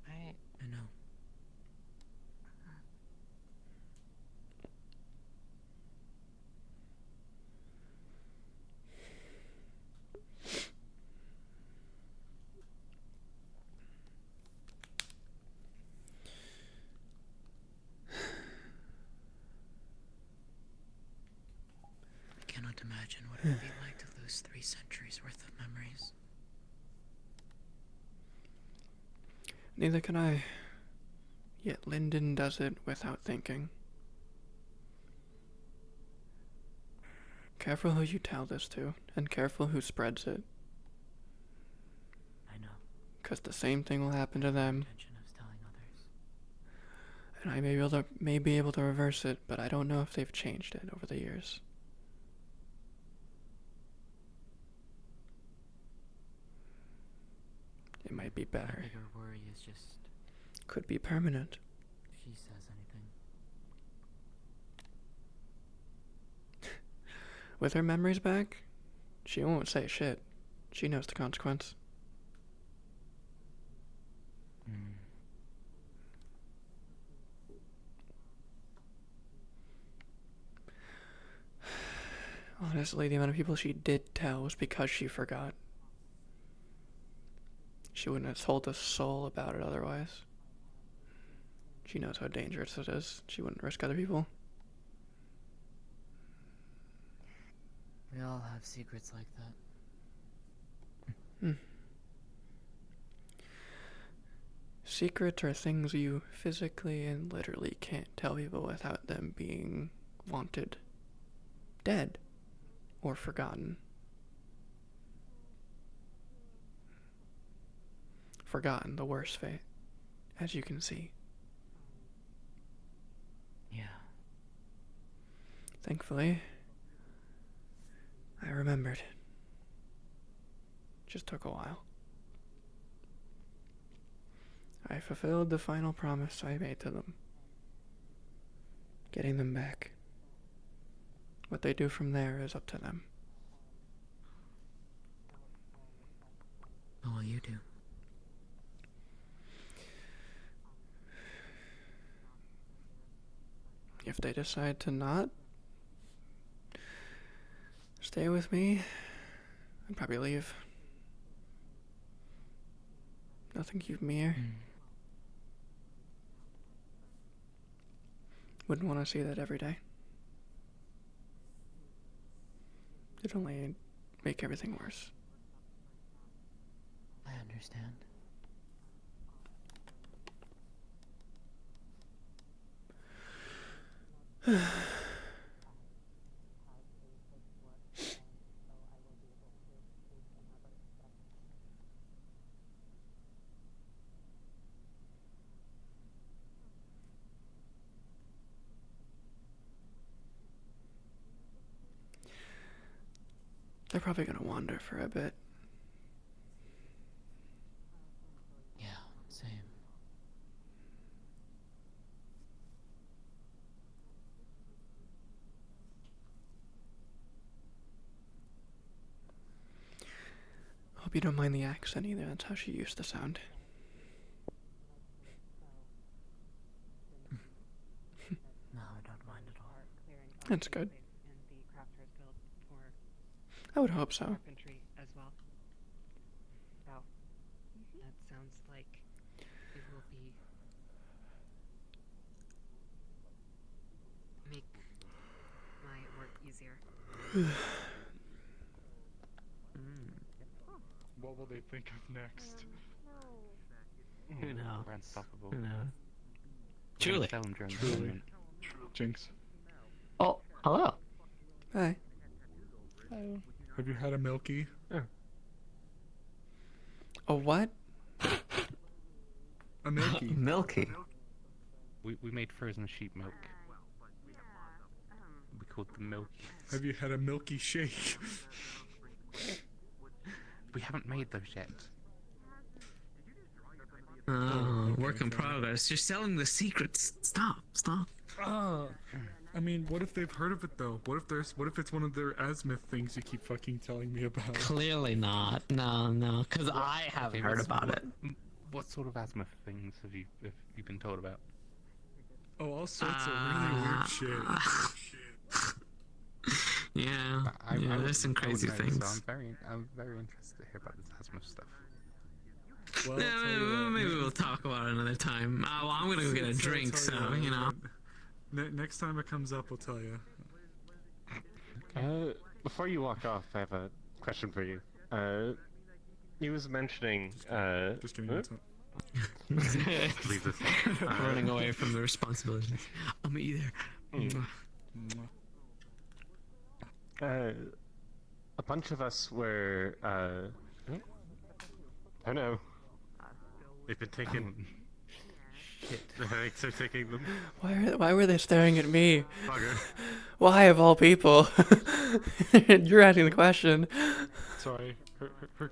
I know. I cannot imagine what it would be like to lose 3 centuries worth of memories. Neither can I. Yet Lyndon does it without thinking. Careful who you tell this to, and careful who spreads it. I know. 'Cause the same thing will happen to them. Intention of telling others. And I may be able to reverse it, but I don't know if they've changed it over the years. It might be better. My bigger worry is just Could be permanent. if she says anything. With her memories back, she won't say shit. She knows the consequence. Honestly, the amount of people she did tell was because she forgot. She wouldn't have told a soul about it otherwise. She knows how dangerous it is. She wouldn't risk other people. We all have secrets like that. Secrets are things you physically and literally can't tell people without them being wanted, dead, or forgotten. Forgotten, the worst fate, as you can see. Yeah. Thankfully, I remembered. Just took a while. I fulfilled the final promise I made to them. Getting them back. What they do from there is up to them. What will you do? If they decide to not stay with me, I'd probably leave. Nothing keep me here. Wouldn't want to see that every day. It'd only make everything worse. I understand. They're probably gonna wander for a bit. Yeah, same. Hope you don't mind the accent either. That's how she used to sound. No, I don't mind at all. That's good. In the Crafters Guild for I would hope so. carpentry as well. So that sounds like it will be make my work easier. What will they think of next? Who knows? We're unstoppable. Who knows? We're gonna Truly. sell them during the Truly. tournament. Jinx. Oh, hello. Hi. Have you had a milky? A what? A milky. Milky. We made frozen sheep milk. We called them milky. Have you had a milky shake? We haven't made those yet. Oh, work in progress. You're selling the secrets. Stop. I mean, what if they've heard of it though? What if it's one of their azimuth things you keep fucking telling me about? Clearly not. No, because I haven't heard about it. What sort of azimuth things have you been told about? Oh, all sorts of really weird shit. Yeah, there's some crazy wouldn't know, things. So I'm very interested to hear about this azimuth stuff. Well, Yeah, maybe we'll talk about it another time. Well, I'm gonna go get a drink, so you know. Next time it comes up, I'll tell you. Before you walk off, I have a question for you. You was mentioning. Just kidding. What's up? Leave this. Running away from the responsibilities. I'll meet you there. A bunch of us were. Oh no. They've been taken. Shit. The headaches are taking them. Why were they staring at me? Bugger. Why of all people? You're asking the question. Sorry, her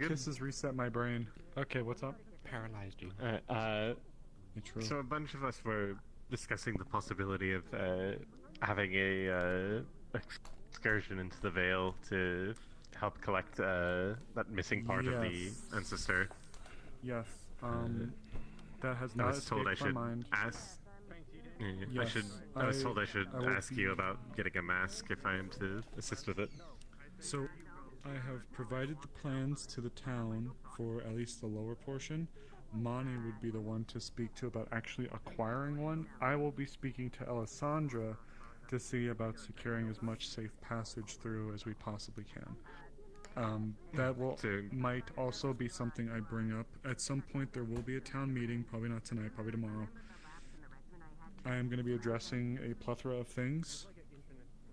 kisses reset my brain. Okay, what's up? Paralyzed you. True. So a bunch of us were discussing the possibility of having a excursion into the Vale to help collect that missing part of the ancestor. Yes. That has not escaped my mind. Ask. Yes, I was told I should will ask you about getting a mask if I am to assist with it. So, I have provided the plans to the town for at least the lower portion. Mani would be the one to speak to about actually acquiring one. I will be speaking to Alessandra to see about securing as much safe passage through as we possibly can. That might also be something I bring up. At some point there will be a town meeting, probably not tonight, probably tomorrow. I am going to be addressing a plethora of things,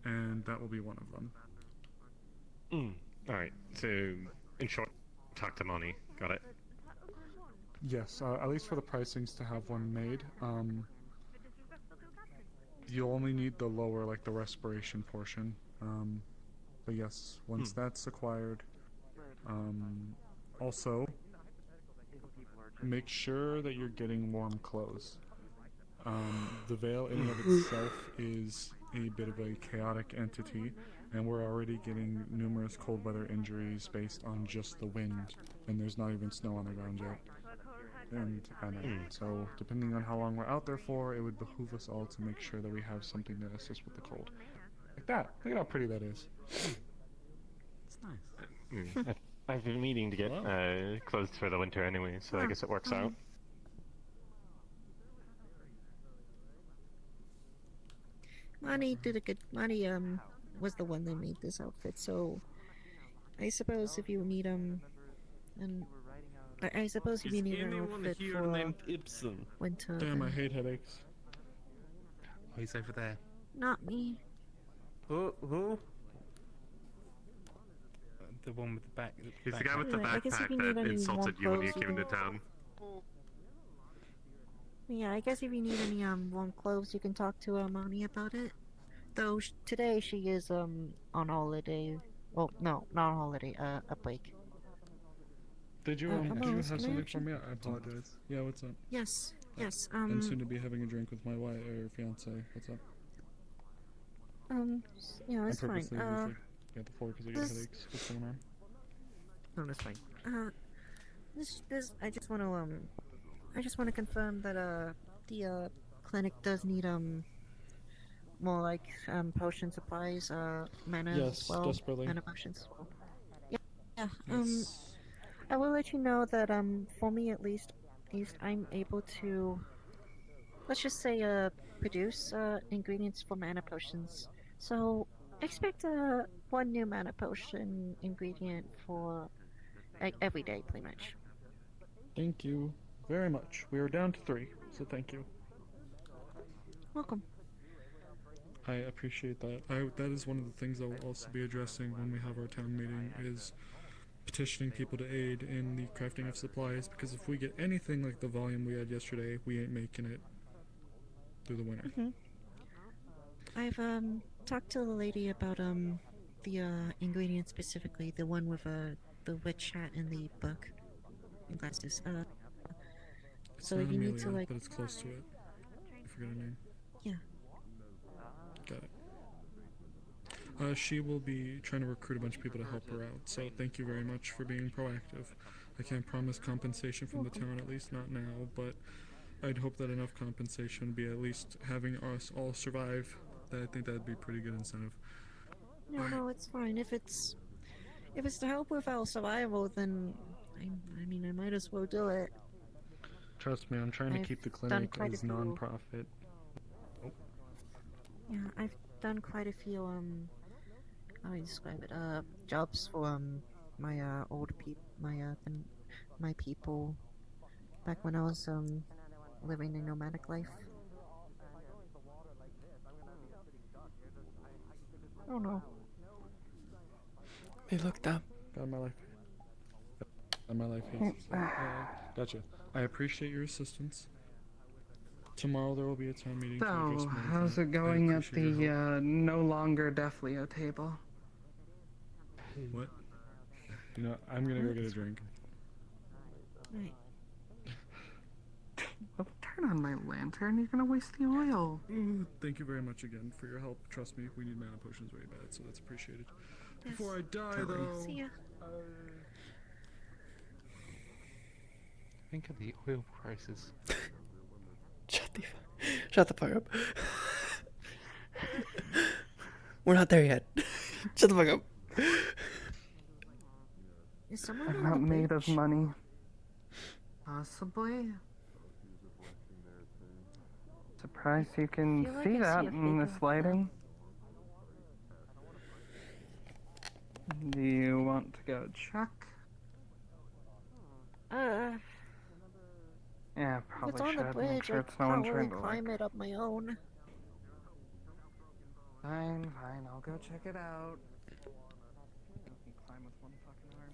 and that will be one of them. Alright, so in short, talk to Moni. Got it? Yes, at least for the pricings to have one made. you'll only need the lower, like the respiration portion. But yes, once that's acquired, also make sure that you're getting warm clothes. The veil in and of itself is a bit of a chaotic entity, and we're already getting numerous cold weather injuries based on just the wind, and there's not even snow on the ground yet. And I know. So depending on how long we're out there for, it would behoove us all to make sure that we have something to assist with the cold. Like that. Look at how pretty that is. It's nice. I've been meaning to get clothes for the winter anyway, so I guess it works out. Monty did a good. Monty was the one that made this outfit, so I suppose if you need and I suppose if you need an outfit for named Ibsen? winter. Damn, I then hate headaches. Oh, he's over there. not me. Who? The one with the back. He's the guy with the I guess if backpack you need that any insulted you warm when you clothes, came you into town. Yeah, I guess if you need any warm clothes, you can talk to Moni about it. Though today she is on holiday. Well, no, not on holiday. A break. Did you Hello, do you have can I something help for you? me? I apologize. Yeah, what's up? Yes, yes. I'm soon to be having a drink with my wife or fiance. What's up? Yeah, it's I'm fine. purposely like, the floor because I get headaches. What's going on? No, that's fine. I just want to confirm that the clinic does need more like potion supplies, mana Yes, as well. desperately. Mana potions. Yeah, yeah. Yes. I will let you know that for me at least I'm able to, let's just say, produce ingredients for mana potions. So expect one new mana potion ingredient for every day, pretty much. Thank you very much. We are down to 3, so thank you. Welcome. I appreciate that. That is one of the things I will also be addressing when we have our town meeting, is petitioning people to aid in the crafting of supplies, because if we get anything like the volume we had yesterday, we ain't making it through the winter. I've talked to the lady about the ingredient specifically, the one with the witch hat and the book and glasses. It's So not if you need Amelia, to like, but it's close to it. I forget her name. yeah. Got it. She will be trying to recruit a bunch of people to help her out, so thank you very much for being proactive. I can't promise compensation from the town, at least not now, but I'd hope that enough compensation would be at least having us all survive. I think that'd be a pretty good incentive. No, it's fine. If it's to help with our survival, then I mean I might as well do it. Trust me, I'm trying to keep the clinic as non-profit. Yeah, I've done quite a few how do you describe it? Jobs for my my people back when I was living a nomadic life. Oh no. They looked up. Got my life. Gotcha. I appreciate your assistance. Tomorrow there will be a town meeting to address So, more of how's that. it I going at appreciate your help. the no longer Defleo table? What? You know, I'm gonna go get a drink. Right. Well, turn on my lantern, you're gonna waste the oil. Thank you very much again for your help. Trust me, we need mana potions very bad, so that's appreciated. Before I die, though. See ya. Think of the oil prices. Shut the fuck up. We're not there yet. Shut the fuck up. Is someone I'm on not the made of bridge? money. Possibly. Surprised you can Feel like see I that see a in this figure. lighting. Do you want to go check? Yeah, If probably it's on should. the Make bridge, sure I it's no one can't really trying to climb it up my own. Fine, I'll go check it out. You can climb with one fucking arm.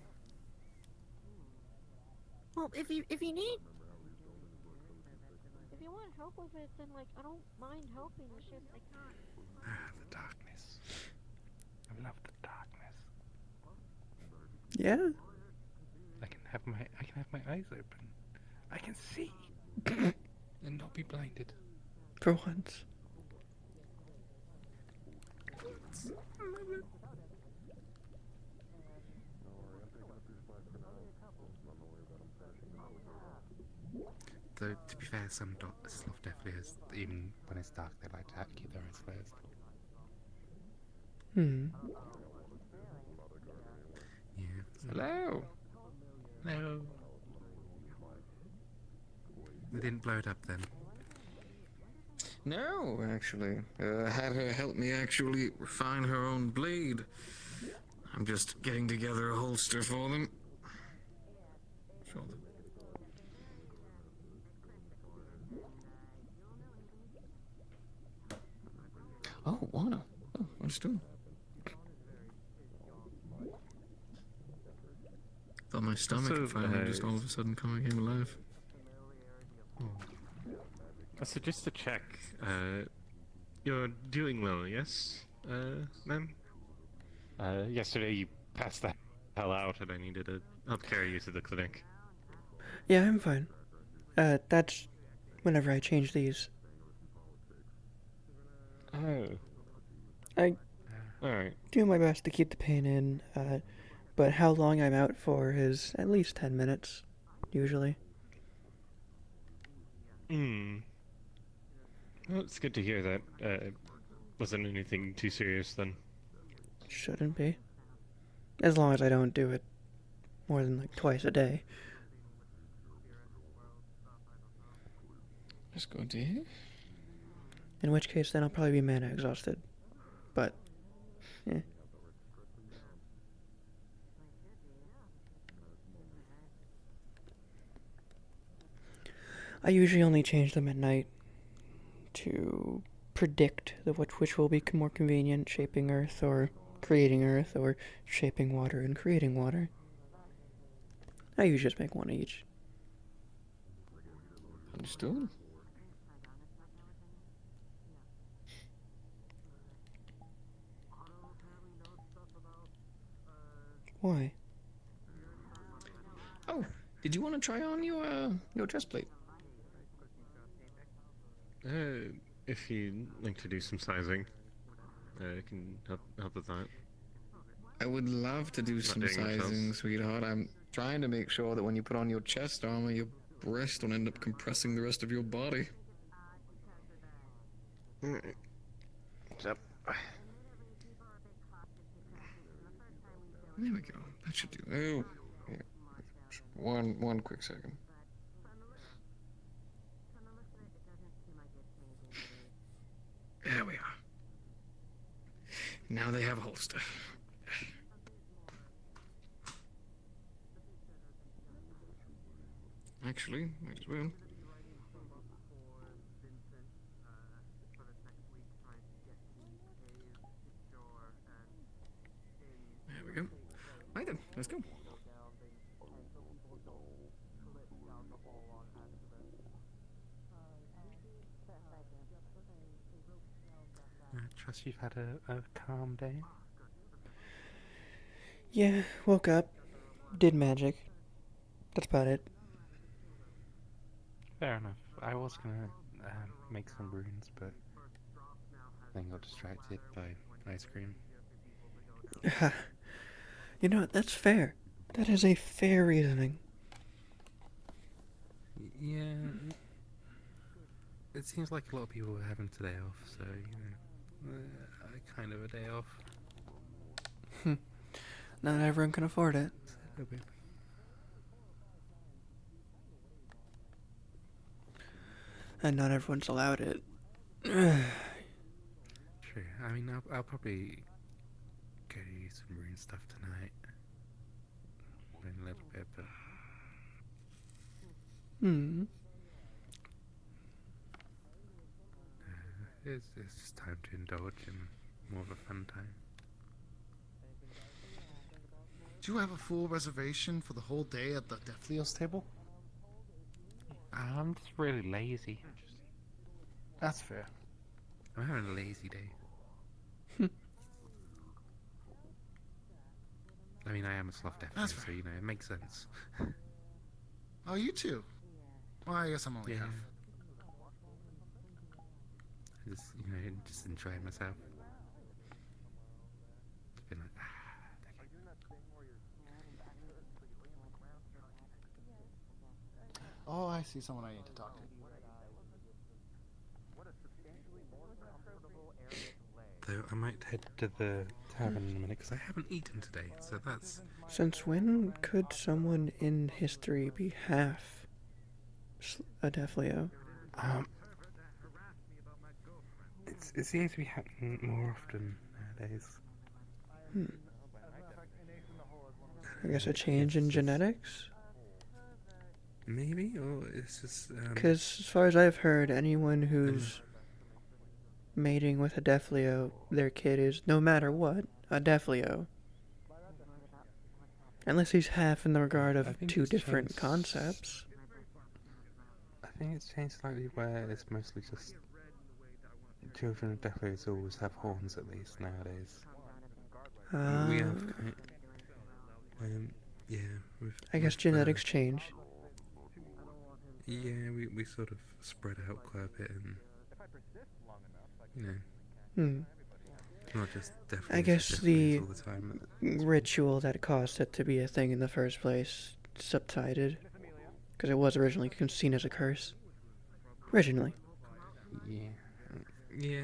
Well, if you need if you want help with it, then like I don't mind helping. It's just I can't. The darkness. I love the darkness. Yeah. I can have my eyes open. I can see and not be blinded. For once. Though, to be fair, some sloth definitely has, even when it's dark, they like to keep their eyes closed. Yeah. Hello! Hello! We didn't blow it up then. No, actually. Had her help me actually refine her own blade. I'm just getting together a holster for them. Sure. Oh, water. Oh, understood. Thought my stomach had finally just all of a sudden came alive. So just to check, you're doing well, yes, ma'am? Yesterday you passed the hell out and I needed to help carry you to the clinic. Yeah, I'm fine. That's whenever I change these. Oh. I Alright. do my best to keep the pain in, but how long I'm out for is at least 10 minutes, usually. Well, it's good to hear that. Wasn't anything too serious then. Shouldn't be. As long as I don't do it more than like twice a day. That's good to hear. In which case, then I'll probably be mana exhausted. But, eh. I usually only change them at night to predict which will be more convenient, shaping Earth or creating Earth, or shaping water and creating water. I usually just make one each. Understood. Why? Oh, did you want to try on your chest plate? If you'd like to do some sizing, I can help with that. I would love to do some sizing, sweetheart. I'm trying to make sure that when you put on your chest armor, your breast don't end up compressing the rest of your body. Alright. Yep. There we go. That should do. Oh, here. One quick second. There we are. Now they have a holster. Actually, might as well. There we go. Right then, let's go. I trust you've had a calm day. Yeah, woke up, did magic. That's about it. Fair enough. I was gonna make some runes, but then got distracted by ice cream. You know, that's fair. That is a fair reasoning. Yeah. It seems like a lot of people were having today off, so, you know, kind of a day off. Not everyone can afford it. A bit. And not everyone's allowed it. True. I mean, I'll probably go do some rune stuff tonight. In a little bit, but... It's just time to indulge in more of a fun time. Do you have a full reservation for the whole day at the Deathlios table? I'm just really lazy. That's fair. I'm having a lazy day. I mean, I am a sloth definitely, so you know, it makes sense. Oh, you too? Well, I guess I'm only half. Just, you know, just enjoying myself. It's been like, Oh, I see someone I need to talk to. though I might head to the tavern in a minute because I haven't eaten today, so that's... Since when could someone in history be half a Defleo? It seems to be happening more often nowadays. I guess a change in genetics? Maybe, or it's just... Because as far as I've heard, anyone who's mating with a Defleo, their kid is, no matter what, a Defleo. Unless he's half in the regard of two different concepts. I think it's changed slightly where it's mostly just... Children of Defleos always have horns, at least, nowadays. We have... yeah, I guess genetics change. Yeah, we sort of spread out quite a bit and... You know... Not just Defleos, I guess the all the time. ritual that caused it to be a thing in the first place subsided. Because it was originally seen as a curse. Originally. Yeah. Yeah,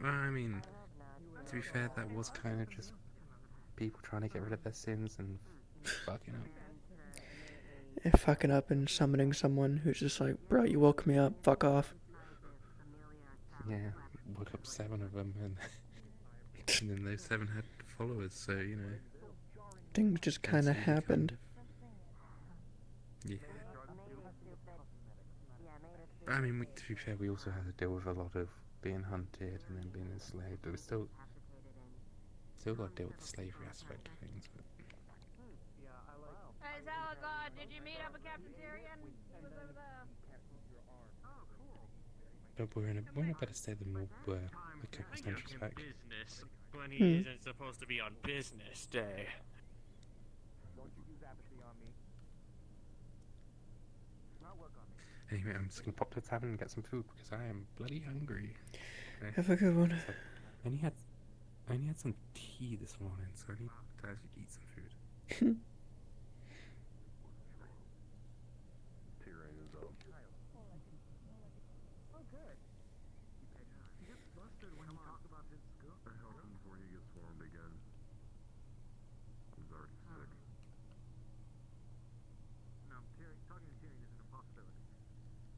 I mean, to be fair, that was kind of just people trying to get rid of their sins and fucking up. Fucking up and summoning someone who's just like, bro, you woke me up, fuck off. Yeah, woke up 7 of them and then those 7 had followers, so, you know. Things just kind of happened. Yeah. I mean, to be fair, we also had to deal with a lot of being hunted and then being enslaved. But we still got to deal with the slavery aspect of things. Hey, Salazar, did you meet up with Captain Tyrion? He was over there. But we're in a better state than we were a couple of centuries back. Business when he isn't supposed to be on business day. Anyway, I'm just gonna pop to the tavern and get some food because I am bloody hungry. Have a good one. I only had some tea this morning, so I need to actually eat some food. Tyrion is up. Oh, good. He gets flustered when he talks about his skill. I help him before he gets formed again. He's already sick. No, talking to Tyrion isn't a possibility.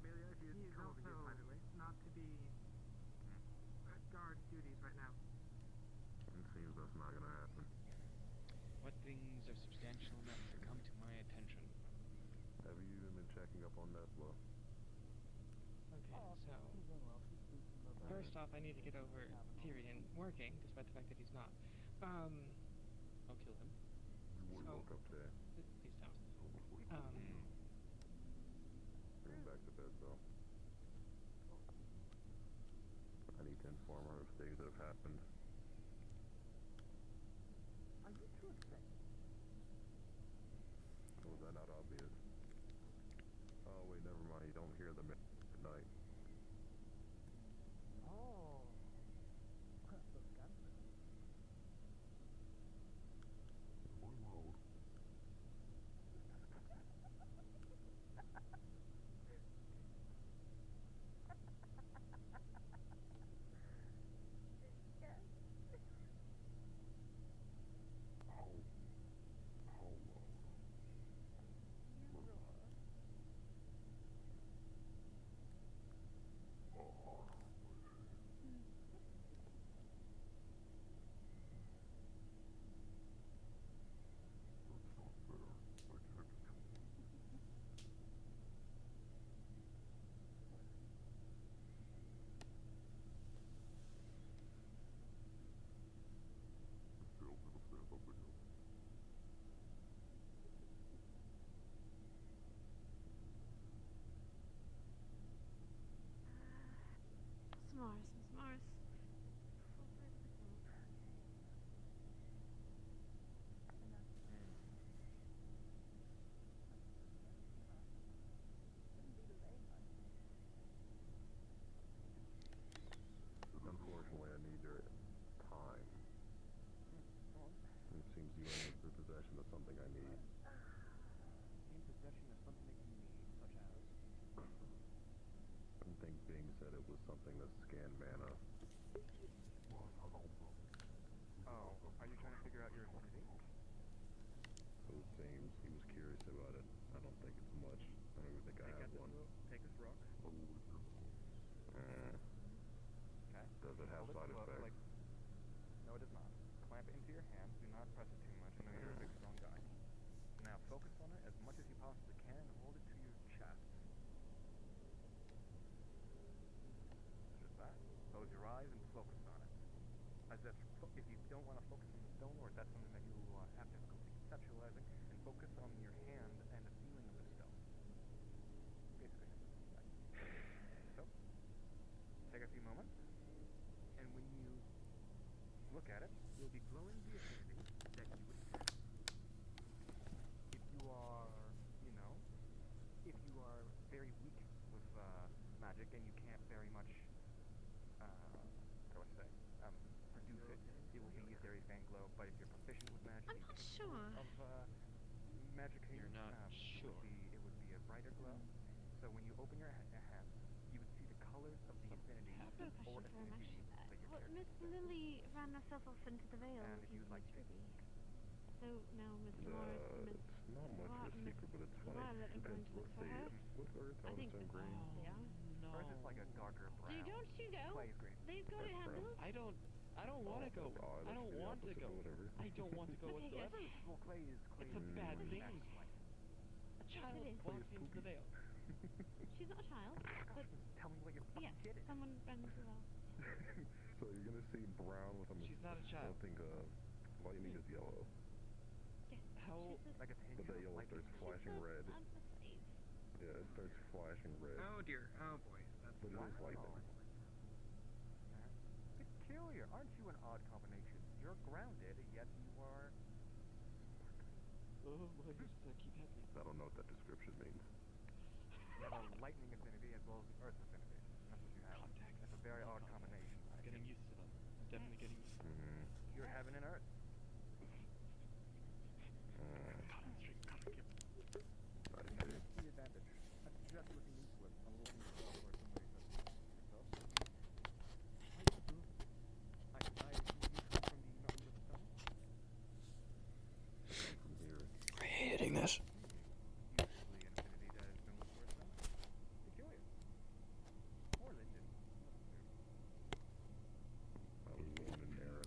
Amelia, if you come over here privately, not to be at guard duties right now. It seems that's not gonna happen. What things are substantial enough to come to my attention? Have you even been checking up on Nesla? Okay, so first off, I need to get over Tyrion working, despite the fact that he's not. I'll kill him. You would woke up today. Please don't. Bring him back to bed, though. I need to inform her of things that have happened. Are you too excited? Was that not obvious? Oh, wait, never mind. You don't hear them at night. Oh. Those guns. about it. I don't think it's much. I don't even think I have one. Take this rock. Okay. Does it have side effects? No, it does not. Clamp it into your hand. Do not press it too much. I know you're a big, strong guy. Now focus on it as much as you possibly can and hold it to your chest. Just that. Close your eyes and focus on it. As if you don't want to focus on the stone, or if that's something that you have difficulty conceptualizing, and focus on your hand and the feeling of the stone. Basically. So, take a few moments, and when you look at it, you'll be glowing the affinity that you would have. If you are, if you are very weak with magic and you can't very much, how do I say, produce it, it will be a very faint glow. But if you're proficient with magic, I'm not sure. Of magic, You're not sure. It would be a brighter glow. So when you open your hand, you would see the colors of the affinity I've got a or question for him, affinity actually. that you're Miss Lily ran herself off into the veil And if you'd like to. So now Mr. Morris and Miss It's not much of a secret, but it's funny. Violet are going to look for her. What's our I think Thomas green? they are. Hers is like a darker brown. Don't you go? Clay green. They've got it handled. I don't want to go. I don't want to go. I don't want to go whatsoever. Well, clay is It's a bad thing. A child walked into the veil. She's not a child, but tell me what your fucking kid is. Someone ran into the veil. So you're gonna see brown with a She's not a child. I think all you need is yellow. How? Like a But that yellow starts flashing red. Yeah, it starts flashing red. Oh dear. Oh boy. That's But it is lightning. Peculiar. Aren't you an odd combination? You're grounded, yet you are... Oh, why does that keep happening? I don't know what that description means. You have a lightning affinity as well as an earth affinity. That's what you have. That's a very odd combination. I'm getting used to them. I'm definitely getting used to them. You're heaven and earth. That's the advantage. That's just looking into it. I'm looking for somebody such as yourself. I you come from the mountains of the sun? I hate hitting this.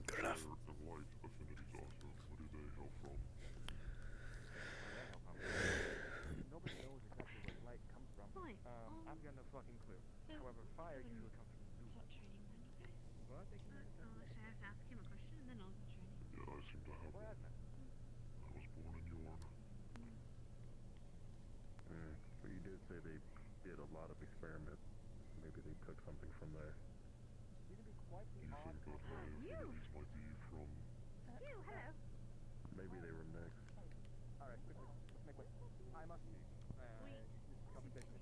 Good enough. Nobody knows exactly where light comes from. I've got no fucking clue. However, fire usually comes from the Start training then, okay? What? They can Actually, I have to ask him a question and then I'll go training. Yeah, I seem to have one. I was born in Yorn. But you did say they did a lot of experiments. Maybe they took something from there. You can be quite the You odd think that my affinities might be from... Hello. Maybe they were mixed. Alright, quickly. Let's make way. I must be. This conversation is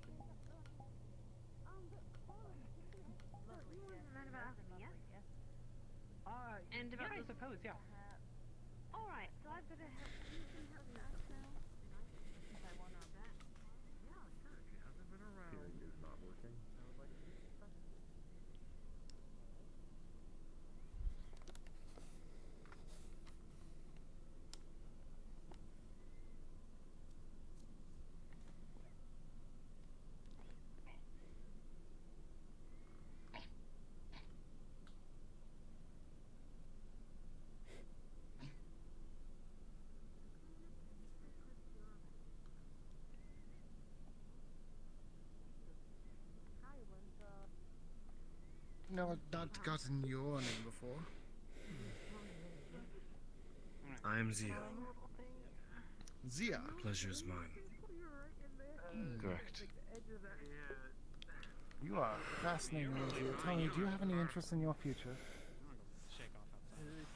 You want to learn about alchemy, yeah? And about I suppose, yeah. Alright, so I've got to help you some help us now. If I want all that. Yeah, sure. She hasn't been around. Hearing is not working. I would like to be No, I've not gotten your name before. I am Zia. Zia. Pleasure is mine. Correct. You are fascinating, Andrew. Tell me, do you have any interest in your future? Shake off outside.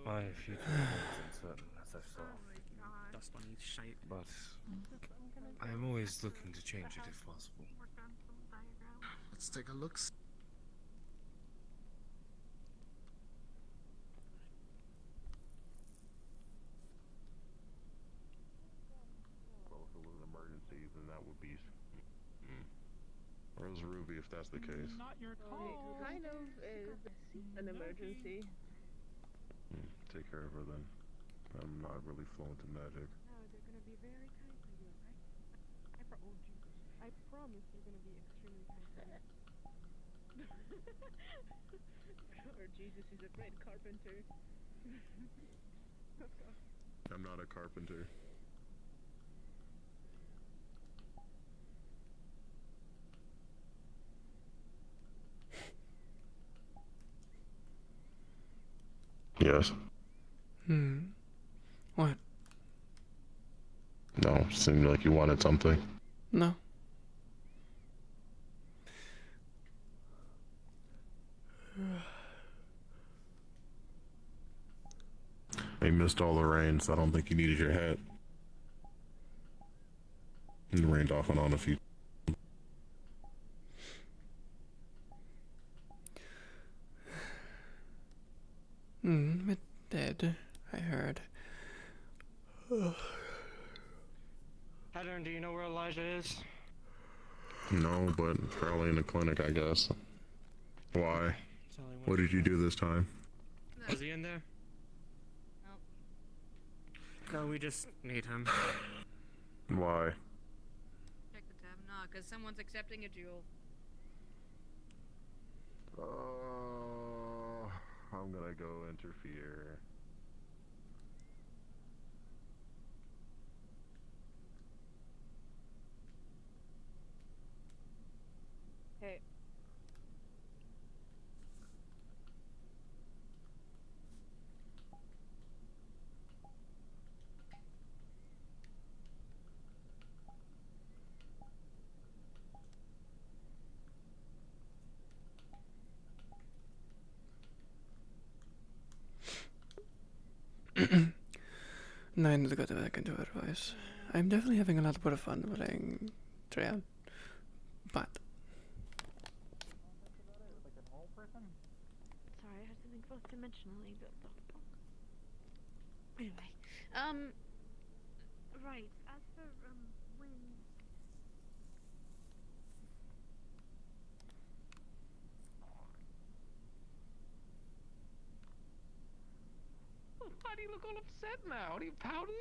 My future is uncertain, as I saw. Dust on each shape. But I am always looking to change it if possible. Let's take a look. Well, if it was an emergency, then that would be... Where's Ruby if that's the case? Not your call. It kind of is an emergency. Take care of her then. I'm not really fluent in magic. be very kind to you, okay? Oh Jesus! I promise they're gonna be extremely kind to you. Or Jesus is a great carpenter. Let's go. I'm not a carpenter. Yes. What? No, seemed like you wanted something. No. You missed all the rain, so I don't think you needed your hat. It rained off and on a few. It did. I heard. Pattern, do you know where Elijah is? No, but probably in the clinic, I guess. Why? What did you do this time? Is he in there? No, we just need him. Why? Check the tab. Nah, because someone's accepting a duel. I'm gonna go interfere. Hey. No, I need to go back into advice. I'm definitely having a lot of fun playing Triad. But Sorry, I had something both dimensionally, but the fuck. Anyway, right. As for when. Why do you look all upset now? Are you pouting?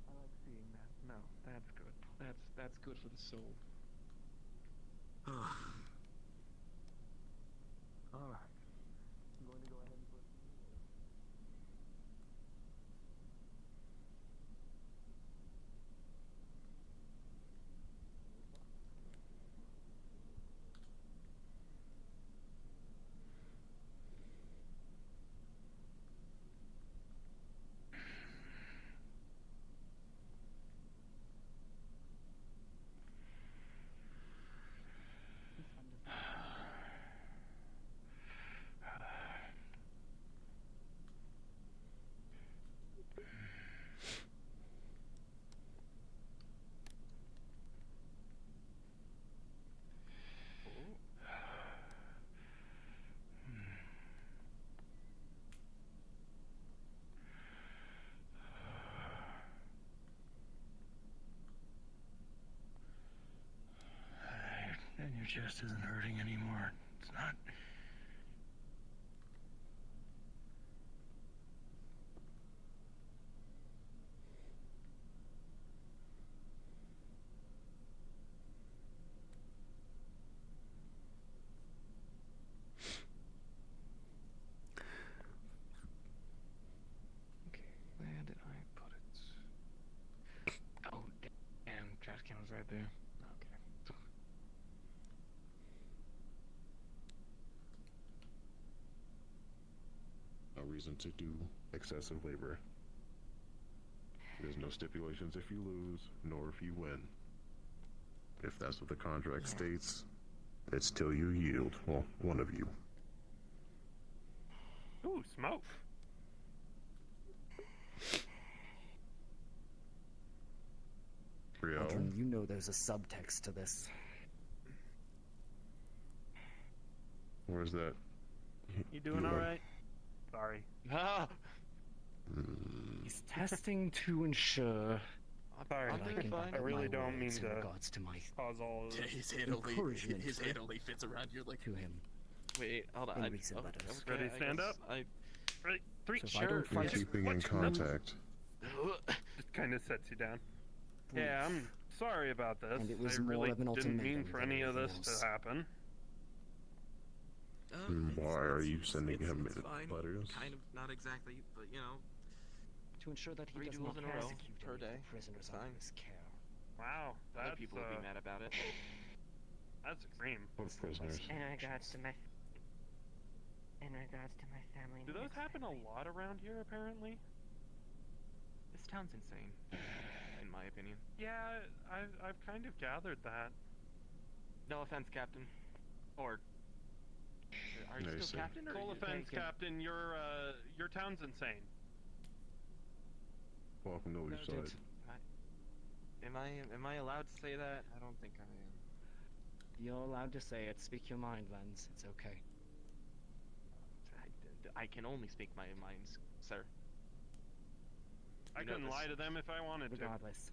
I like seeing that. No, that's good. That's good for the soul. Alright. I'm going to go ahead and put And your chest isn't hurting anymore. It's not. Okay, where did I put it? Oh, damn, trash can was right there. Okay. No reason to do excessive labor. There's no stipulations if you lose, nor if you win. If that's what the contract states, it's till you yield. Well, one of you. Ooh, smoke. Real. You know there's a subtext to this. Where's that? You doing You all are- right? Sorry. Ah! He's testing to ensure. Sorry. that I can back I up really my don't mean words in to regards to my cause all of His this. head only encouragement fits around your like. to him. Wait, hold on. In recent letters. Ready to stand up? Ready? 3. So if I Sure. don't You're fight keeping in contact. Just kind of sets you down. Yeah, I'm sorry about this. And it was I more really of an didn't mean ultimatum for than any of this anything else. to happen. Why are you sending him It's fine. letters? Kind of, not exactly, but you know. To ensure that he 3 does duels not in a row persecute per any of day. the prisoners It's under fine. his care. Wow, that's Other people would be mad about it. That's extreme. What prisoners? In regards to my family. Do those happen a lot around here? Apparently. This town's insane, in my opinion. Yeah, I've kind of gathered that. No offense, Captain. Or are you No, still sir. Captain? Or Full offense, Captain. Your town's insane. Welcome to each Noted. side. Am I allowed to say that? I don't think I am. You're allowed to say it. Speak your mind, Lens. It's okay. I can only speak my mind, sir. I You know couldn't this. lie to them if I wanted to. Regardless,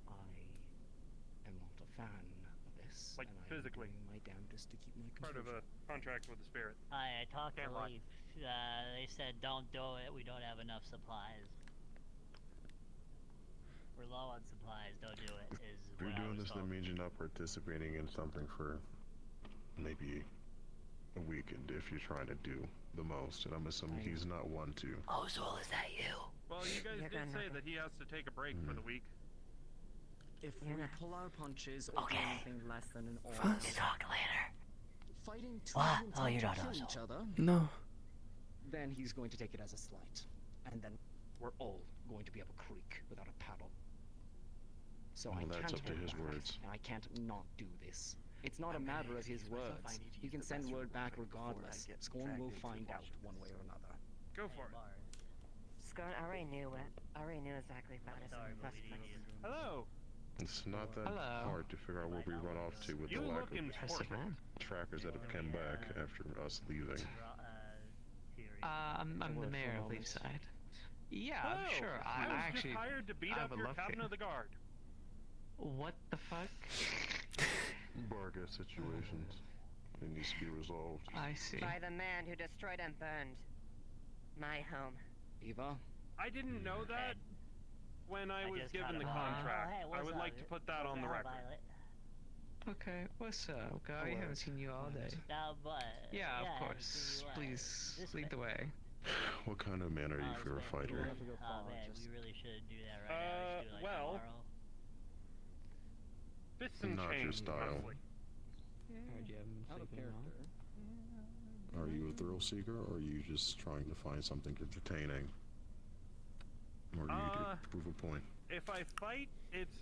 I am not a fan of this. Like, and I physically. am doing my damnedest to keep my Part composure. of a contract with the spirit. I talked to Can't lie. Leaf. They said don't do it. We don't have enough supplies. We're low on supplies. Don't do it. Is If you're what I doing was this, that told. means you're not participating in something for maybe a weekend if you're trying to do the most. And I'm assuming he's not one to. Ozul, is that you? Well, you guys You're did gonna say have that he has to take a break for the week. If we pull our punches or do Okay. anything less than an We'll honest, talk later. fighting to What? the Oh, intent you're to not kill Ozul. each other, No. then he's going to take it as a slight. And then we're all going to be up a creek without a paddle. So Well, I that's can't up to hold his back, words. and I can't not do this. It's not a I'm gonna matter of his excuse myself. I words. need to He use can the send bathroom word back quick before I regardless. get Scorn will dragged into find out watching one way or another. Go for it. Scott, I already knew exactly about his first place. Hello. It's not that Hello. hard to figure out where we run off to with You the lack look of important. trackers that have come back after us leaving. I'm the word mayor for of moment. Leafside. Yeah, Hello. sure. I was actually. just hired to beat I up would your love captain to. of the guard. What the fuck? Barga situations. It needs to be resolved. I see. By the man who destroyed and burned my home. Eva? I didn't know that when I was just given got the a- contract. Oh, hey, I what's would up? like to put that on the record. Violet. Okay, what's up, guy? I haven't seen you all day. No, but Yeah, I of haven't course. seen you, Please this lead the way. What kind of man are you for a fighter? Oh man, we really shouldn't do that right now. We should do it like well, tomorrow. Fists and Not your chains, style. mostly. Heard you haven't been sleeping well. Are you a thrill seeker, or are you just trying to find something entertaining? Or do you to prove a point? If I fight, it's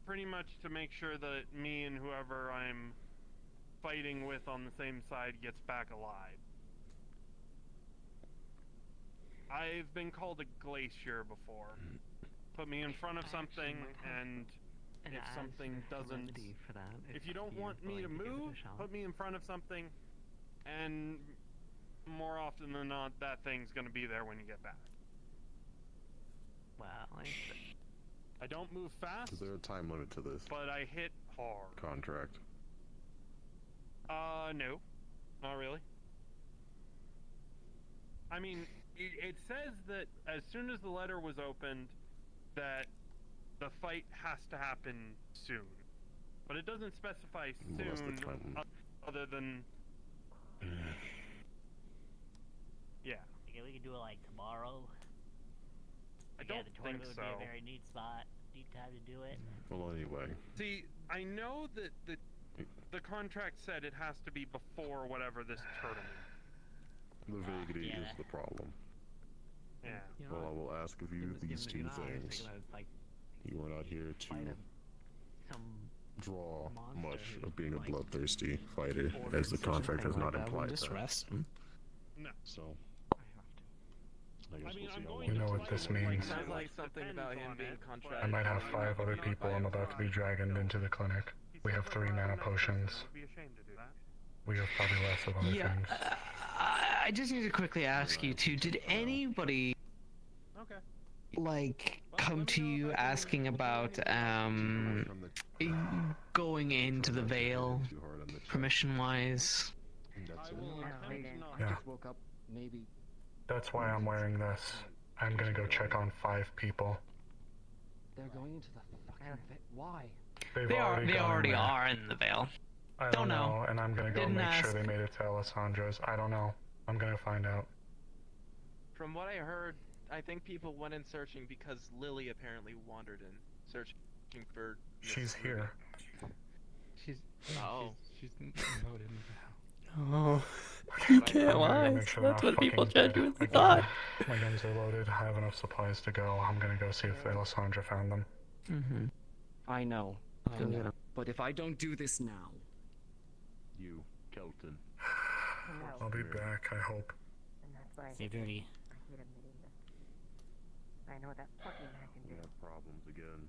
pretty much to make sure that me and whoever I'm fighting with on the same side gets back alive. I've been called a glacier before. Put me in front of something, and if something doesn't... For that, If you don't want me to move, put me in front of something, and more often than not, that thing's gonna be there when you get back. Wow, I don't move fast, Is there a time limit to this but I hit hard. contract? No. Not really. I mean, it says that as soon as the letter was opened, that the fight has to happen soon. But it doesn't specify Well, that's the soon, time. other than... Yeah. Okay, we can do it like tomorrow. I Yeah, don't the think tournament so. would be a very neat spot. Neat time to do it. Well, anyway. See, I know that the contract said it has to be before whatever this tournament. The vaguity yeah. is the problem. Yeah. Well, I will ask of you these two things. You are not here to draw much of being a bloodthirsty fighter, as the contract has not implied that. No. So, I guess mean, we'll I'm see how going long You know it what takes. this means. Sounds like something about him being contracted. I might have 5 other people I'm about to be dragged into the clinic. We have 3 mana potions. I'd be ashamed to do that. We have probably less of other Yeah, things. I just need to quickly ask you too. Did anybody Okay. like come to you asking about going into the Vale, permission-wise? I just woke up. Maybe. That's why I'm wearing this. I'm gonna go check on 5 people. They're going into the fucking why? They already are in the Vale. I Don't don't know, know. and I'm gonna go Didn't make ask. sure they made it to Alessandro's. I don't know. I'm gonna find out. From what I heard, I think people went in searching because Lily apparently wandered in, searching for. She's here. She's Oh. she's voted in the Vale. Oh, you can't I'm gonna lie. go make sure they're That's not what people fucking dead. genuinely Again, thought. my guns are loaded. I have enough supplies to go. I'm gonna go see if Alessandra found them. Mm-hmm. I know. Go get 'em. But if I don't do this now, You, Kelton. I'll be back, I hope. And that's why Stay dirty. I hate admitting this. I know what that fucking man can We do. have problems again.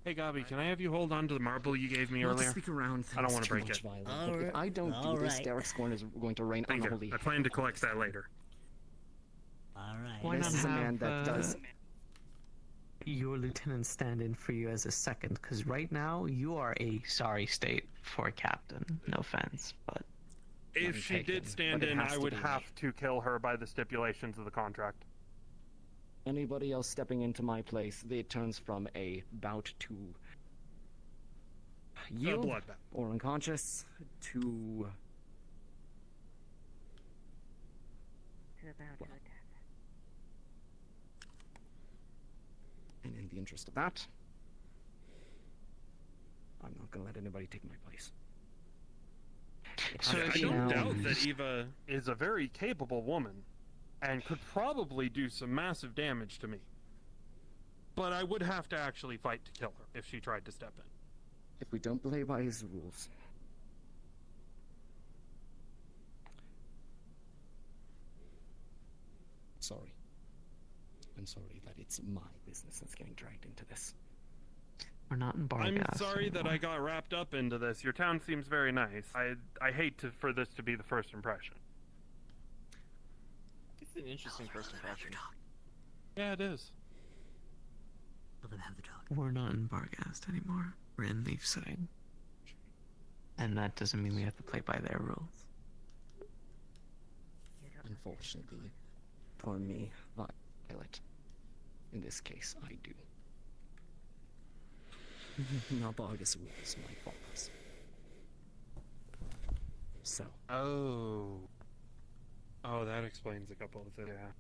Hey, Gabi, can I have you hold on to the marble you gave me not to earlier? speak around I don't things want to too break much it. violence, All but if right. I don't All do this, right. Derek's going is going to rain Thank you. unholy. I plan to collect that later. All right. Why This not is a have man that does. your lieutenant stand in for you as a second? Because right now you are a sorry state for a captain. No offense, but If None she taken, did stand but it in, has I to would be have me. to kill her by the stipulations of the contract. Anybody else stepping into my place, it turns from a bout to yield bloodbath. or unconscious to About to attack. and in the interest of that, I'm not gonna let anybody take my place. So I if you don't now- doubt that Eva is a very capable woman and could probably do some massive damage to me. But I would have to actually fight to kill her if she tried to step in. If we don't play by his rules, sorry. I'm sorry that it's my business that's getting dragged into this. we're not in I'm Barghast sorry that anymore. I got wrapped up into this. Your town seems very nice. I hate for this to be the first impression. It's an interesting first impression. Yeah, it is. Let them have the dog. We're not in Barghast anymore. We're in Leafside. And that doesn't mean we have to play by their rules. Unfortunately, for me, Violet, in this case, I do. Not Bargus rules, my fault. So. Oh, that explains a couple of things. Yeah.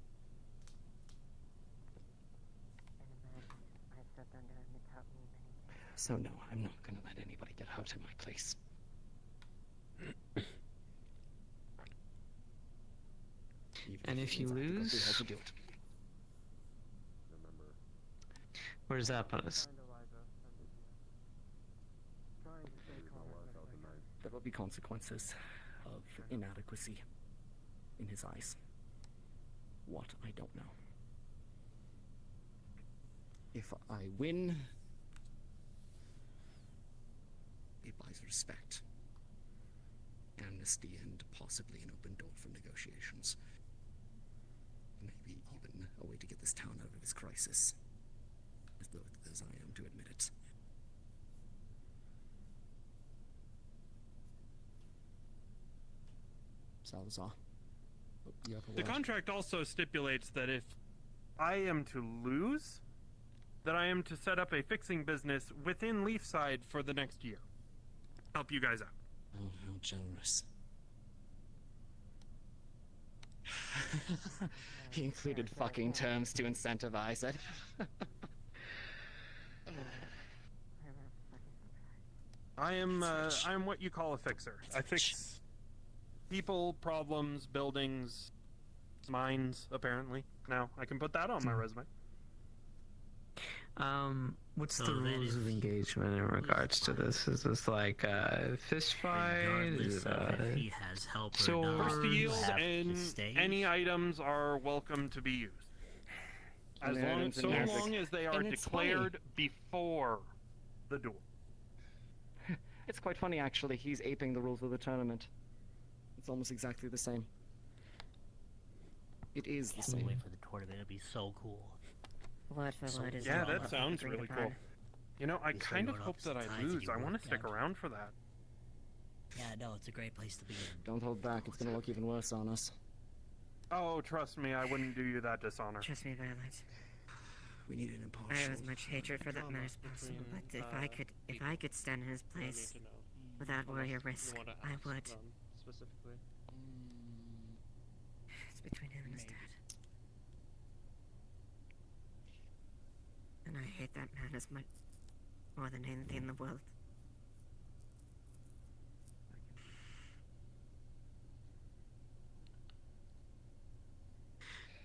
I stepped under him and taught me many things. So no, I'm not gonna let anybody get hurt in my place. And if you How lose, to do it. where does that put us? There will be consequences of inadequacy in his eyes. What, I don't know. If I win, it buys respect, amnesty, and possibly an open door for negotiations. Maybe even a way to get this town out of its crisis, as loath as I am to admit it. Salazar, you have a The word? contract also stipulates that if I am to lose, that I am to set up a fixing business within Leafside for the next year. Help you guys out. Oh, how generous. He included fucking terms to incentivize it. I am what you call a fixer. I fix people, problems, buildings, mines, apparently. Now, I can put that on my resume. What's So the then rules of engagement in regards to this? Is this like a fist fight? Regardless Is it of if a he has help or sword? not, First to you yield, have to and stay. any items are welcome to be used. As long, so long as they are And it's funny. declared before the duel. It's quite funny, actually. He's aping the rules of the tournament. It's almost exactly the same. It is the Can't same. wait for the tournament. It'll be so cool. Word for word is Yeah, what that we sounds agreed really upon. cool. You know, I You kind of showed hope up that I surprised that lose. you I want to worked stick out. around for that. Yeah, no, it's a great place to begin. Don't hold back, it's gonna look even worse on us. Oh, trust me, I wouldn't do you that dishonor. Trust me, Violet. We need an I impartial. have as much hatred for that man as possible, but if I could stand in his place without worry or risk, I would. Specifically. It's between him and his dad. And I hate that man as much more than anything in the world.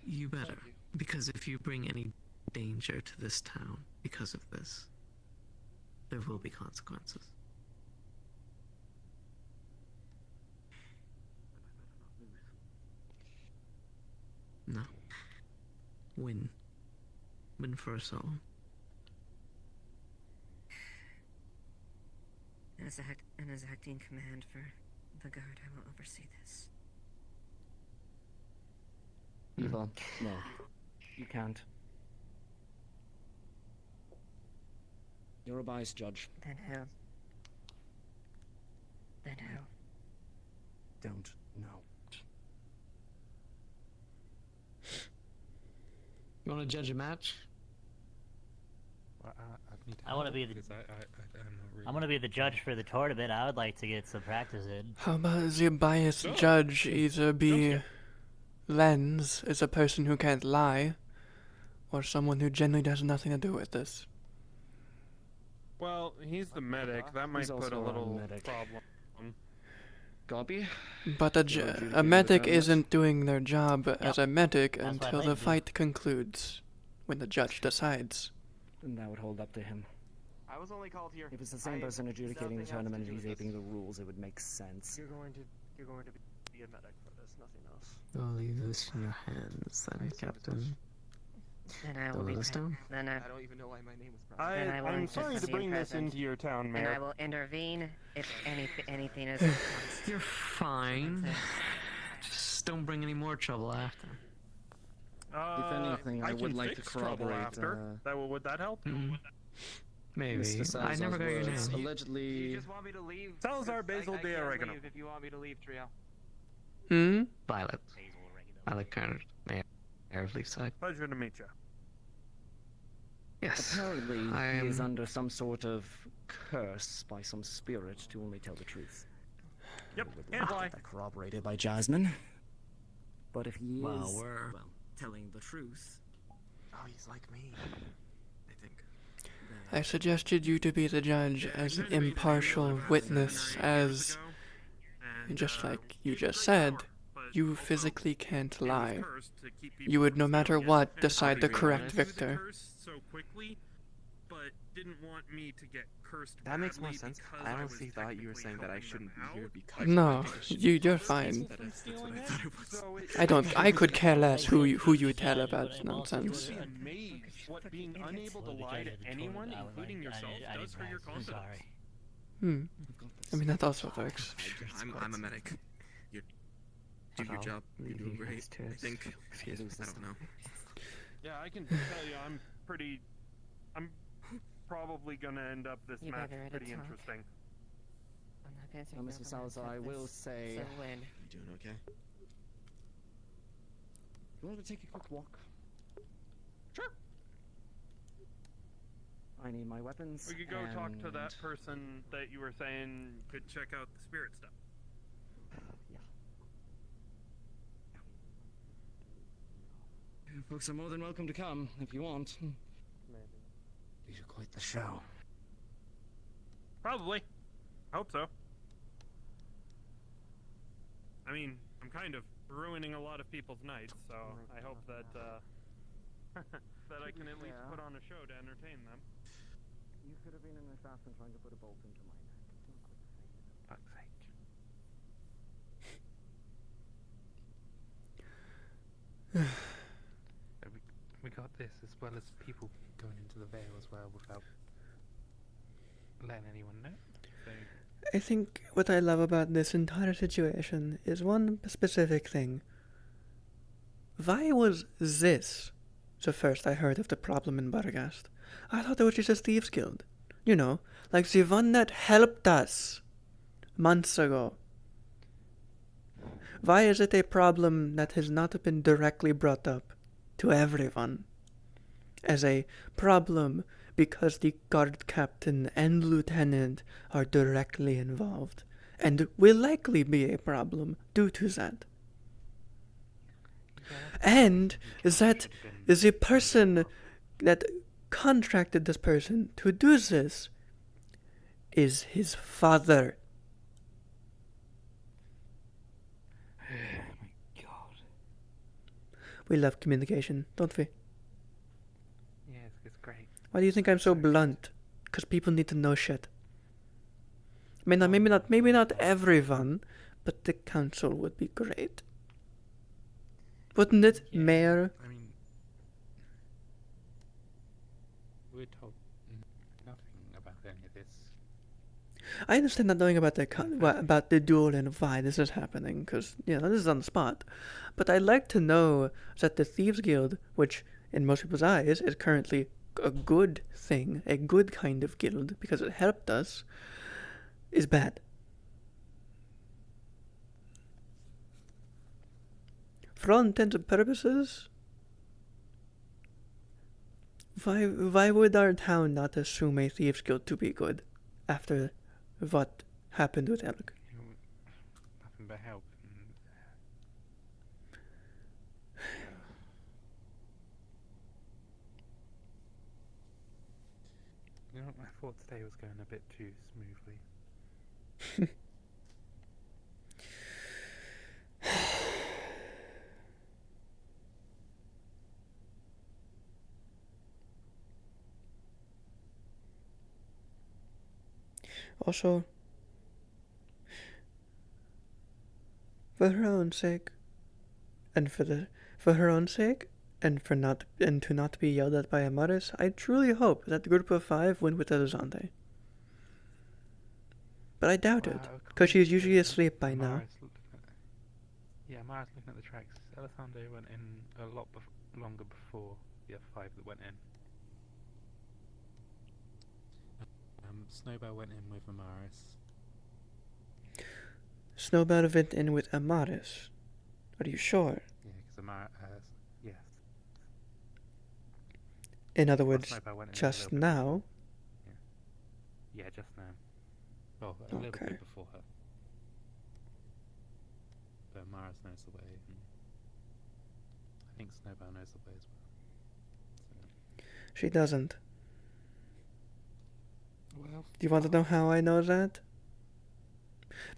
You better. Because if you bring any danger to this town because of this, there will be consequences. No. Win. Win for us all. As acting command for the guard, I will oversee this. Eva, no. You can't. You're a biased judge. Then who? Then who? Don't know. You want to judge a match? I want to be the. I'm gonna be the judge for the tournament. I would like to get some practice in. How about the biased judge either be Lens, is a person who can't lie, or someone who genuinely has nothing to do with this? Well, he's the medic. That might He's put a also a little medic. problem. Copy? But a medic isn't doing their job as a medic what until they the do. fight concludes, when the judge decides. Then that would hold up to him. I was only called here. If it's the same person adjudicating the tournament and he's aping the rules, it would make sense. You're going to be a medic for this, nothing else. I'll leave this in your hands then, Captain. Then I will Don't be let us down. Then I don't even know why my name was present. Then I will I'm insist sorry on to being bring this present, into your town, and I Mayor. will intervene if anything is. You're fine. Just don't bring any more trouble after. If anything, I can would like to fix trouble corroborate. after. Would that help? Maybe. Mr. I never got your Salazar's name. allegedly. You just want me to leave? Salazar Basil I de can't Oregano. leave if you want me to leave, Trio. Violet. Violet Carter, Mayor of Leafside. Pleasure to meet you. Yes. Apparently, I he is am- under some sort of curse by some spirit to only tell the truth. Yep, I would and like to why? get that corroborated by Jasmine. But if he Well, is we're- telling the truth, Oh, he's like me. I think. I suggested you to be the judge as an impartial witness, as, just like you just said, you physically can't lie. You would, no matter what, decide the correct victor. So quickly, but didn't want me to get cursed. That makes more badly sense. because I was honestly thought you were technically saying that I helping shouldn't be them here out. because. No, you're fine. I could care less who you tell about nonsense. You'd be amazed what being unable to lie to anyone, including yourself, does for your confidence. I mean, that also works. I'm a medic. You do your job. You're doing great. I think. I don't know. Yeah, I can tell you, I'm probably gonna end up this You match better pretty talk. interesting. I'm not gonna take Now, no Mr. for an Salazar, answer I to will this. say. So when? You doing okay? You want to take a quick walk? Sure. I need my weapons. We could go talk to and- that person that you were saying could check out the spirit stuff. Folks are more than welcome to come if you want. These are quite the show. Probably. I hope so. I mean, I'm kind of ruining a lot of people's nights, so I hope that that I can at least put on a show to entertain them. You could have been an assassin trying to put a bolt into my neck. Fuck's sake. We got this, as well as people going into the Vale as well without letting anyone know. So I think what I love about this entire situation is one specific thing. Why was this the first I heard of the problem in Bargast? I thought it was just a thieves guild. You know, like the one that helped us months ago. Why is it a problem that has not been directly brought up to everyone as a problem because the guard captain and lieutenant are directly involved, and will likely be a problem due to that? And that the person that contracted this person to do this is his father. We love communication, don't we? Yeah, it's great. Why do you think I'm so blunt? Because people need to know shit. Maybe not everyone, but the council would be great. Wouldn't it, Mayor? I mean, we're told nothing about any of this. I understand not knowing about the duel and why this is happening, because, this is on the spot. But I'd like to know that the Thieves Guild, which in most people's eyes is currently a good thing, a good kind of guild, because it helped us, is bad. For all intents and purposes, why would our town not assume a Thieves Guild to be good after what happened with Elk? Nothing but help. You know, I thought today was going a bit too smoothly. Also, for her own sake, and for her own sake, and to not be yelled at by Amaris, I truly hope that the group of 5 went with Elizonde. But I doubt it, because she's usually asleep by now. Yeah, Mara's looking at the tracks. Elizonde went in a lot longer before the other 5 that went in. Snowbell went in with Amaris. Snowbell went in with Amaris. Are you sure? Yeah, because Amaris has... Yes. In other words, just now? Yeah, just now. Well, a little bit before her. But Amaris knows the way. And I think Snowbell knows the way as well. So. She doesn't. Well, do you want to know how I know that?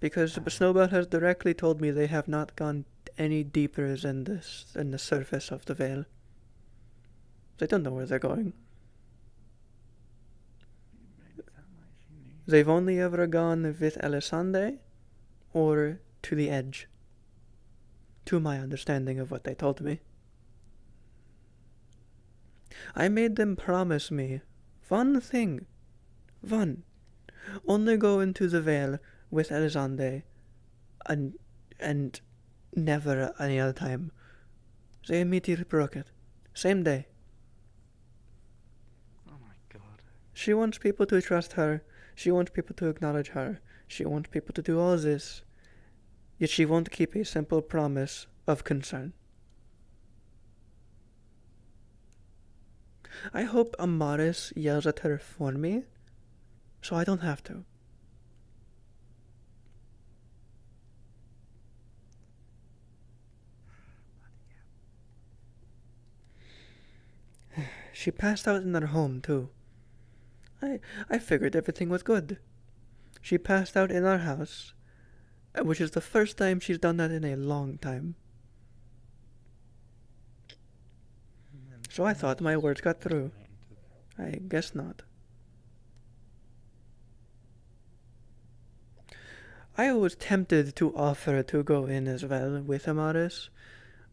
Because Snowbell has directly told me they have not gone any deeper than the surface of the Vale. They don't know where they're going. They've only ever gone with Elisande or to the edge, to my understanding of what they told me. I made them promise me one thing. One. Only go into the Vale with Elisande and never any other time. They immediately broke it. Same day. Oh my god. She wants people to trust her. She wants people to acknowledge her. She wants people to do all this. Yet she won't keep a simple promise of concern. I hope Amaris yells at her for me, so I don't have to. She passed out in her home, too. I figured everything was good. She passed out in our house, which is the first time she's done that in a long time. So I thought my words got through. I guess not. I was tempted to offer to go in as well with Amaris,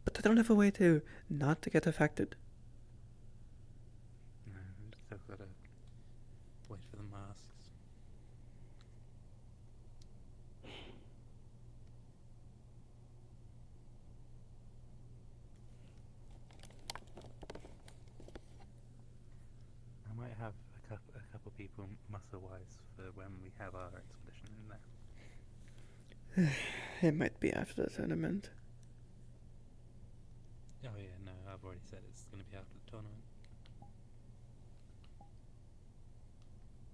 but I don't have a way to not to get affected. No, we still gotta wait for the masks. water-wise for when we have our expedition in there? It might be after the tournament. Oh yeah, no, I've already said it's going to be after the tournament.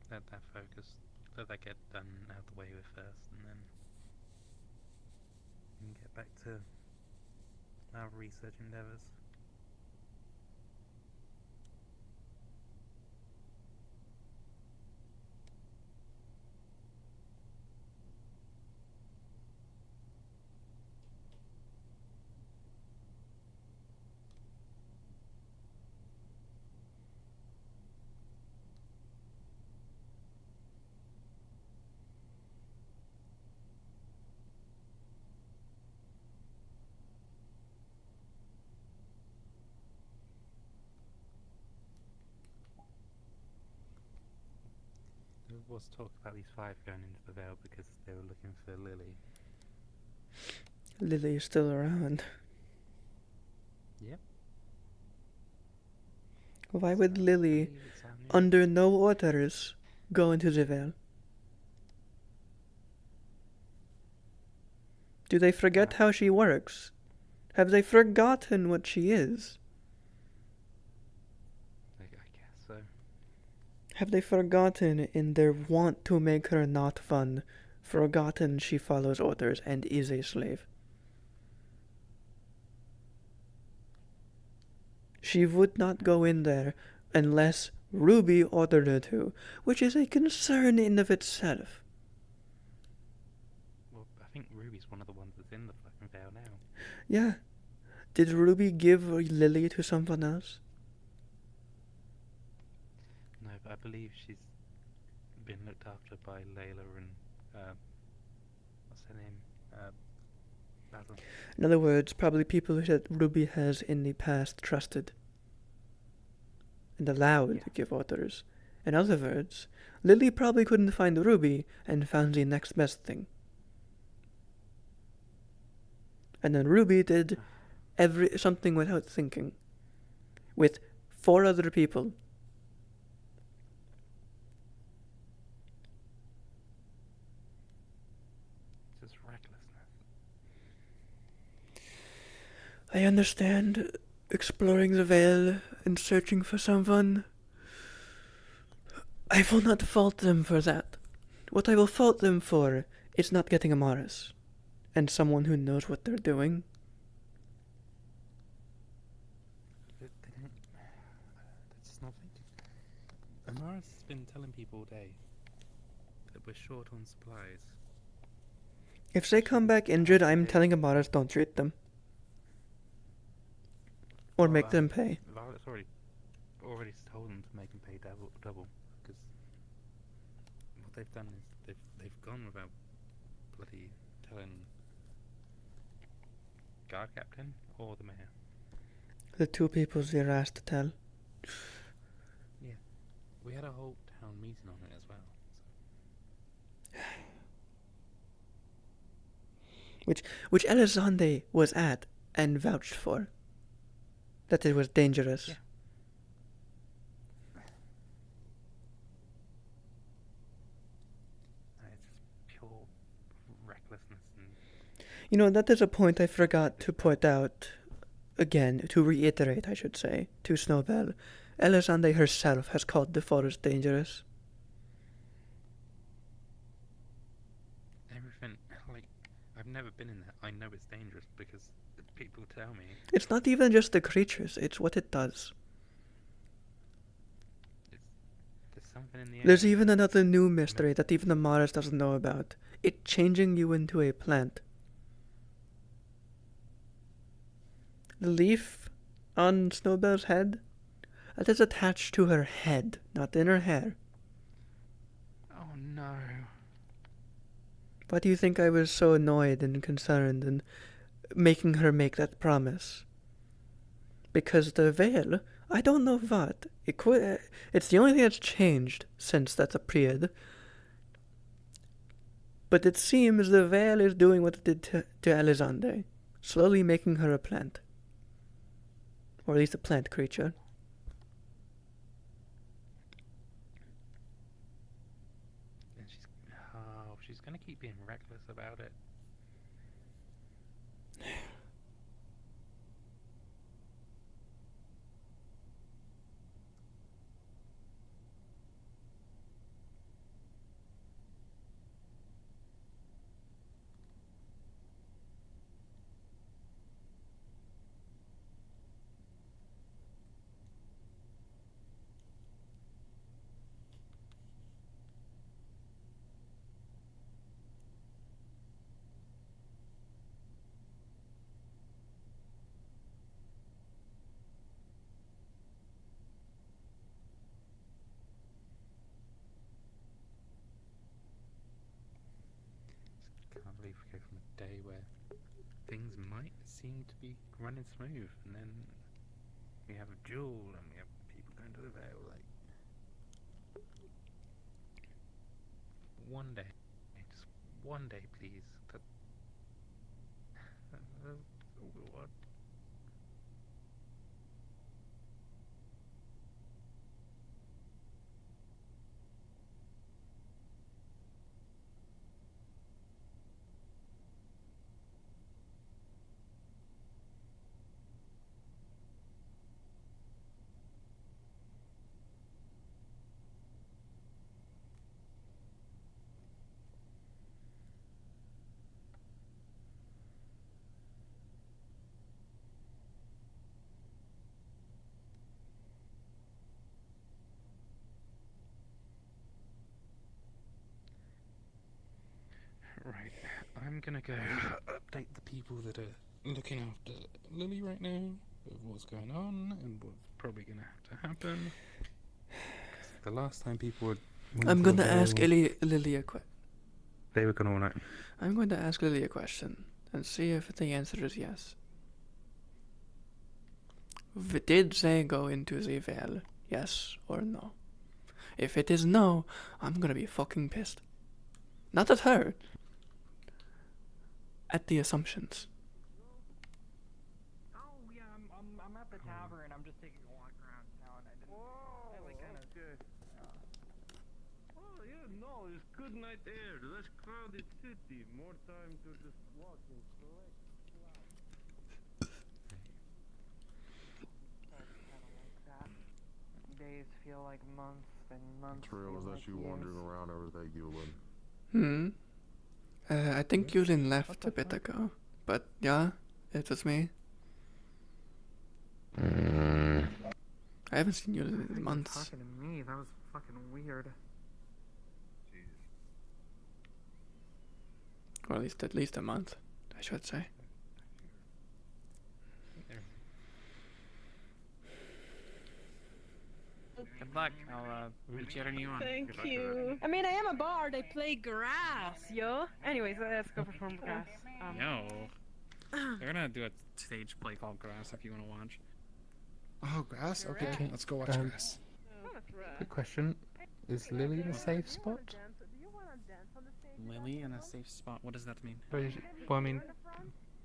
Let that focus, let that get done out the way with first, and then we can get back to our research endeavours. There was talk about these 5 going into the Vale because they were looking for Lily. Lily is still around. Yep. Why would Lily, under no orders, go into the Vale? Do they forget how she works? Have they forgotten what she is? I guess so. Have they forgotten in their want to make her not fun, forgotten she follows orders and is a slave? She would not go in there unless Ruby ordered her to, which is a concern in of itself. Well, I think Ruby's one of the ones that's in the fucking Vale now. Yeah. Did Ruby give Lily to someone else? No, but I believe she's been looked after by Layla and, what's her name? Basil. In other words, probably people that Ruby has in the past trusted and allowed to give orders. In other words, Lily probably couldn't find Ruby and found the next best thing. And then Ruby did something without thinking. With 4 other people. Just recklessness. I understand exploring the Vale and searching for someone. I will not fault them for that. What I will fault them for is not getting Amaris and someone who knows what they're doing. That's not thinking. Amaris has been telling people all day that we're short on supplies. If they come back injured, I'm telling Amaris don't treat them. Or make them pay. Violet's already told them to make them pay double because what they've done is they've gone without bloody telling guard captain or the mayor. The 2 people they're asked to tell. Yeah, we had a whole town meeting on it as well. So. Which Elizonde was at and vouched for. That it was dangerous. Yeah. It's just pure recklessness and... You know, that is a point I forgot to point out again, to reiterate, I should say, to Snowbell. Elizonde herself has called the forest dangerous. Everything, like, I've never been in there. I know it's dangerous because people tell me. It's not even just the creatures, it's what it does. There's something in the air. There's even another new mystery that even Amaris doesn't know about. It changing you into a plant. The leaf on Snowbell's head, that is attached to her head, not in her hair. Oh no. Why do you think I was so annoyed and concerned and making her make that promise? Because the veil, I don't know what. It's the only thing that's changed since that's appeared. But it seems the veil is doing what it did to Elizonde, slowly making her a plant. Or at least a plant creature. gonna keep being reckless about it. Can't believe we go from a day where things might seem to be running smooth, and then we have a duel, and we have people going to the Vale. Like, one day, just one day, please. That's all we want. Right, I'm gonna go update the people that are looking after Lily right now of what's going on and what's probably gonna have to happen. 'Cause the last time people were I'm gonna ask Lily a question. They were gonna want to. I'm going to ask Lily a question and see if the answer is yes. Did they go into the Vale? Yes or no? If it is no, I'm gonna be fucking pissed. Not at her. At the assumptions. Oh yeah, I'm at the tavern. I'm just taking a walk around town. I like kind of good. Oh yeah, no, it's good night air, less crowded city, more time to just walk and collect. Days feel like months, and months Trail feel is like that you years. wandering around or is that Yulin? I think Yulin left a bit ago. But yeah, it was me. I haven't seen Yulin in months. Talking to me, that was fucking weird. Or at least a month, I should say. Good luck. I'll be cheering you on. Thank you. I mean, I am a bard. I play grass, yo. Anyways, let's go perform grass. Yo. They're gonna do a stage play called Grass if you want to watch. Oh, grass? Okay, let's go watch grass. Quick question: is Lily in a safe spot? Lily in a safe spot. What does that mean? Well, I mean,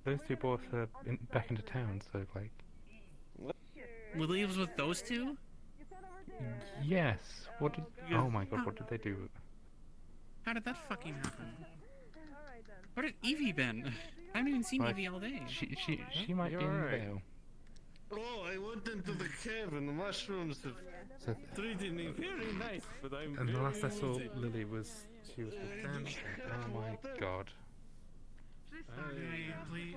those two both are back into town, so like. Lily was with those two? Yes. What did? Oh my god! What did they do? How did that fucking happen? Where did Evie been? I haven't even seen Like, Evie all day. She might be in the Vale. Oh, I went into the cave and the mushrooms have treated me very nice, but I'm And the very last I saw woozy. Lily was she was with them. Oh my god. Please,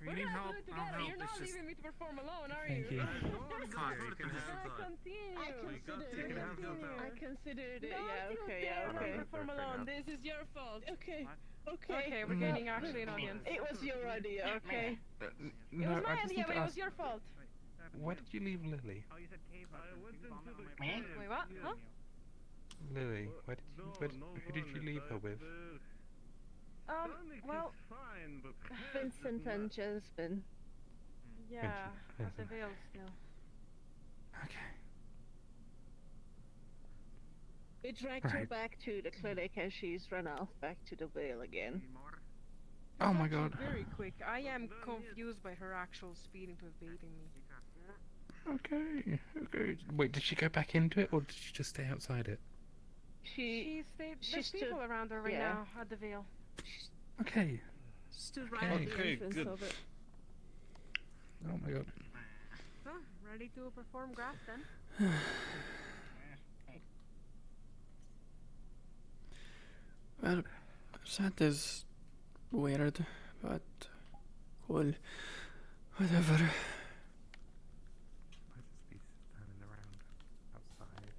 if you need help, I'll help. You're not It's just... leaving me to perform alone, are Thank you? you. Fuck, you can have I considered it. Yeah. Okay. Yeah. Okay. Perform alone. This is your fault. Okay. Okay. We're gaining actually an audience. It was your idea. Okay. It No, was my I just idea, need but to it ask. was your fault. Why did you leave Lily? Wait, what? Huh? Lily, who did you leave her with? Well, Vincent and Jasmine. yeah, at the Vale still. We dragged her Right. back to the clinic and she's run off back to the Vale again. Oh my god. Very quick. I am confused by her actual speed into evading me. Okay. Wait, did she go back into it or did she just stay outside it? There's people around her right now at the Veil. Okay. Stood right at the entrance of it. Oh my god. Huh, ready to perform graft then? Well, that is weird, but cool. Whatever. Might just be standing around outside.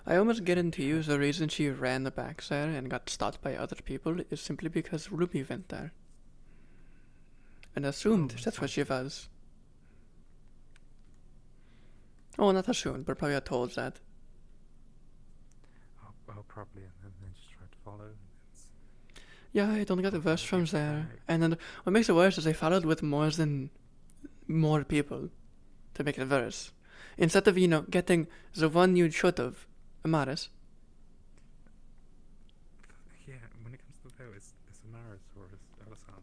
I almost get into you the reason she ran the back there and got stopped by other people is simply because Ruby went there. And assumed that's what she was. Oh, not assumed, but probably got told that. Oh, probably, and then just tried to follow. Yeah, I don't get the verse from there. And then what makes it worse is they followed with more people to make the verse. Instead of, getting the one you should have, Amaris. Yeah, when it comes to the veil, it's Amaris or it's Alisand.